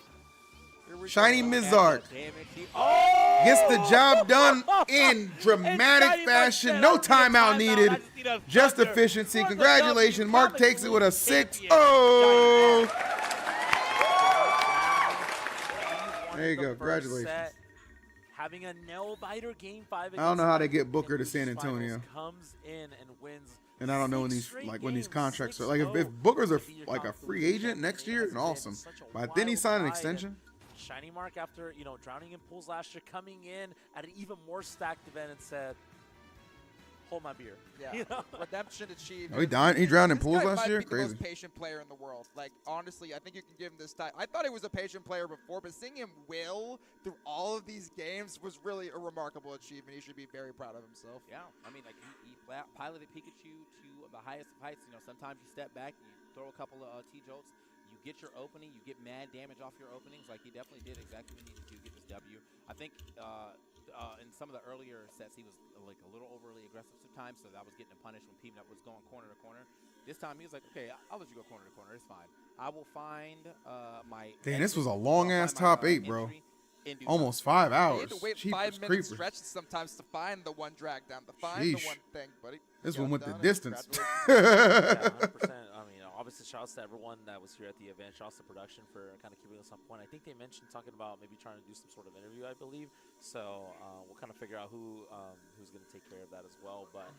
S7: Here
S2: Shiny Mizark gets the job done in dramatic fashion. No timeout needed. Just efficiency. Congratulations. Mark takes it with a 6-0. There you go. Congratulations.
S8: Having a nail-biter game 5.
S2: I don't know how they get Booker to San Antonio.
S8: Comes in and wins.
S2: And I don't know when these contracts are. Like if Booker's a free agent next year, then awesome. But then he signed an extension.
S8: Shiny Mark, after drowning in pools last year, coming in at an even more stacked event and said, "Hold my beer."
S7: Yeah, redemption achieved.
S2: Oh, he drowned in pools last year.
S7: This guy might be the
S2: Crazy.
S7: most patient player in the world. Like honestly, I think you can give him this title. I thought he was a patient player before, but seeing him will through all of these games was really a remarkable achievement. He should be very proud of himself.
S9: Yeah, I mean, like he piloted Pikachu to the highest of heights. Sometimes you step back, you throw a couple of T-jolts, you get your opening, you get mad damage off your openings. Like he definitely did exactly what he needed to get this W. I think in some of the earlier sets, he was like a little overly aggressive sometimes, so that was getting him punished when Peanut was going corner to corner. This time, he was like, okay, I'll let you go corner to corner. It's fine. I will find my...
S2: Damn, this was a long-ass top 8, bro. Almost 5 hours.
S7: You had to wait
S2: Jeepers
S7: 5 minute
S2: creepers.
S7: stretches sometimes to find the one drag down, to find the one thing, buddy.
S2: This one went the distance.
S8: Yeah, 100%. I mean, obviously, shouts to everyone that was here at the event. Shouts to production for kind of keeping us on point. I think they mentioned talking about maybe trying to do some sort of interview, I believe. So we'll kind of figure out who's going to take care of that as well. But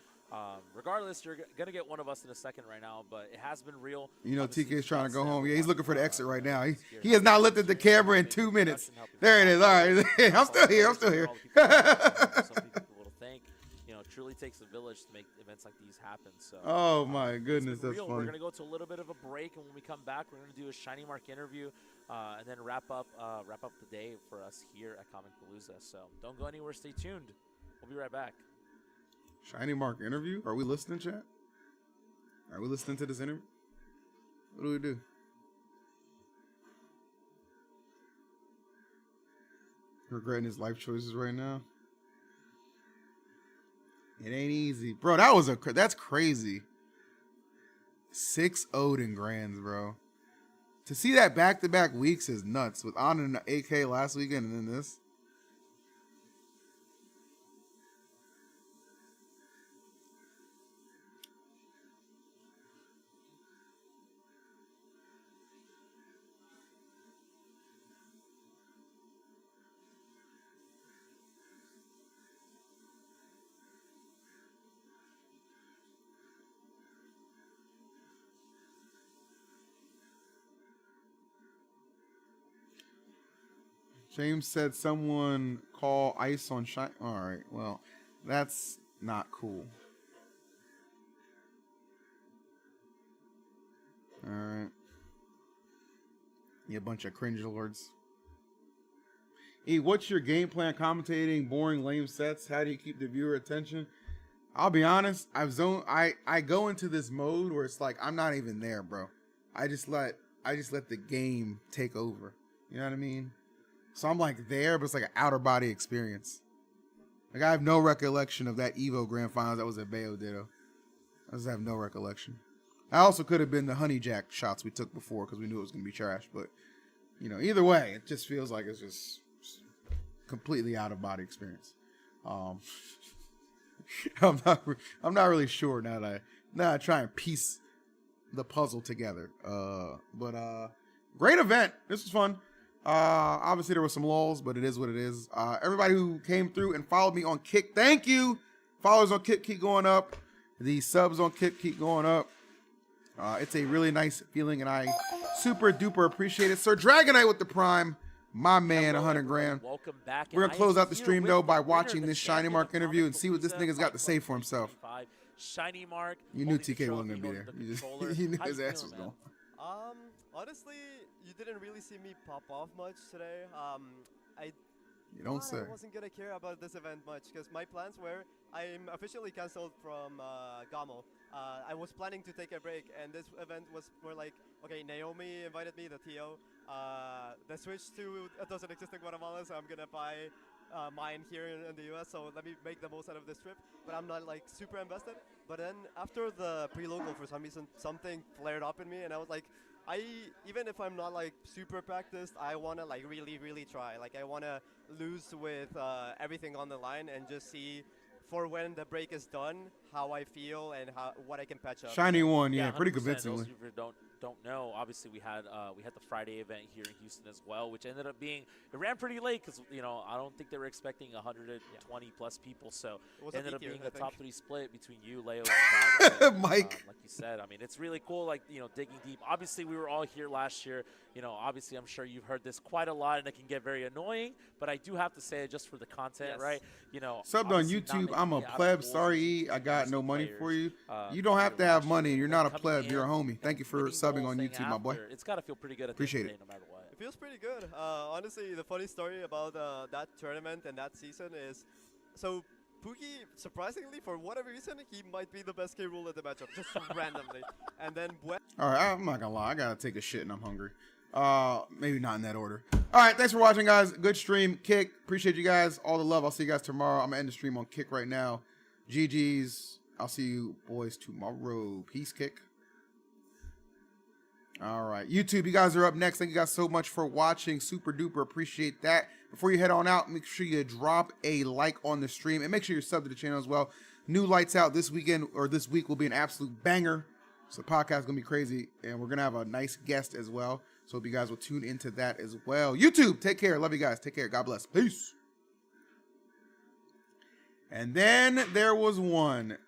S8: regardless, you're going to get one of us in a second right now. But it has been real.
S2: TK's trying to go home. Yeah, he's looking for the exit right now. He has not looked at the camera in 2 minutes. There it is. All right. I'm still here.
S8: Some people will think, truly takes a village to make events like these happen. So.
S2: Oh my goodness, that's
S8: We're
S2: funny.
S8: going to go to a little bit of a break, and when we come back, we're going to do a Shiny Mark interview, and then wrap up the day for us here at Comicpalooza. So don't go anywhere. Stay tuned. We'll be right back.
S2: Shiny Mark interview? Are we listening, chat? Are we listening to this interview? What do we do? Regretting his life choices right now. It ain't easy, bro. That's crazy. 6-0 in grands, bro. To see that back-to-back weeks is nuts. With On and AK last weekend and then this. James said someone call ice on shine. All right, well, that's not cool. All right. You bunch of cringe lords. E, what's your game plan commentating boring, lame sets? How do you keep the viewer attention? I'll be honest, I go into this mode where it's like I'm not even there, bro. I just let the game take over. You know what I mean? So I'm like there, but it's like an outer body experience. Like I have no recollection of that Evo Grand Finals that was at Bayo Ditto. I just have no recollection. I also could have been the honey jack shots we took before because we knew it was gonna be trash. But either way, it just feels like it's just completely out of body experience. I'm not really sure now that I try and piece the puzzle together. But great event. This was fun. Obviously there were some lulls, but it is what it is. Everybody who came through and followed me on Kick, thank you. Followers on Kick keep going up. The subs on Kick keep going up. It's a really nice feeling, and I super duper appreciate it. Sir Dragonite with the Prime, my man, 100 grand.
S8: Welcome back.
S2: We're gonna close out the stream though by watching this Shiny Mark interview and see what this nigga's got to say for himself.
S8: Shiny Mark.
S2: You knew TK wasn't gonna be there. You knew his ass was gone.
S11: Honestly, you didn't really see me pop off much today.
S2: You don't say.
S11: I wasn't gonna care about this event much because my plans were I'm officially cancelled from Gamo. I was planning to take a break, and this event was more like, okay, Naomi invited me, the TO. The Switch 2 doesn't exist in Guatemala, so I'm gonna buy mine here in the US, so let me make the most out of this trip. But I'm not like super invested. But then after the pre-local, for some reason, something flared up in me, and I was like, even if I'm not like super practiced, I wanna like really try. Like I wanna lose with everything on the line and just see for when the break is done how I feel and what I can patch up.
S2: Shiny won, yeah,
S8: 100%.
S2: pretty
S8: Those
S2: convincingly.
S8: of you who don't know, obviously we had the Friday event here in Houston as well, which ended up being, it ran pretty late because I don't think they were expecting 120 plus people, so it ended up being a top 3 split between you, Leo, and Cloud.
S2: Mike.
S8: Like you said, I mean, it's really cool, like digging deep. Obviously, we were all here last year. Obviously, I'm sure you've heard this quite a lot, and it can get very annoying. But I do have to say it just for the content, right?
S2: Subbed on YouTube. I'm a pleb. Sorry, I got no money for you. You don't have to have money. You're not a pleb. You're a homie. Thank you for subbing on YouTube, my boy.
S8: It's got to feel pretty good.
S2: Appreciate it.
S8: No matter what.
S11: It feels pretty good. Honestly, the funny story about that tournament and that season is, so Pookie, surprisingly, for whatever reason, he might be the best K rule at the matchup, just randomly. And then
S2: all right, I'm not gonna lie. I gotta take a shit and I'm hungry. Maybe not in that order. All right, thanks for watching, guys. Good stream. Kick. Appreciate you guys. All the love. I'll see you guys tomorrow. I'm gonna end the stream on Kick right now. GG's. I'll see you boys tomorrow. Peace, Kick. All right, YouTube, you guys are up next. Thank you guys so much for watching. Super duper appreciate that. Before you head on out, make sure you drop a like on the stream and make sure you're subbed to the channel as well. New Lights Out this weekend or this week will be an absolute banger. So the podcast is gonna be crazy, and we're gonna have a nice guest as well. So hope you guys will tune into that as well. YouTube, take care. Love you guys. Take care. God bless. Peace. And then there was one.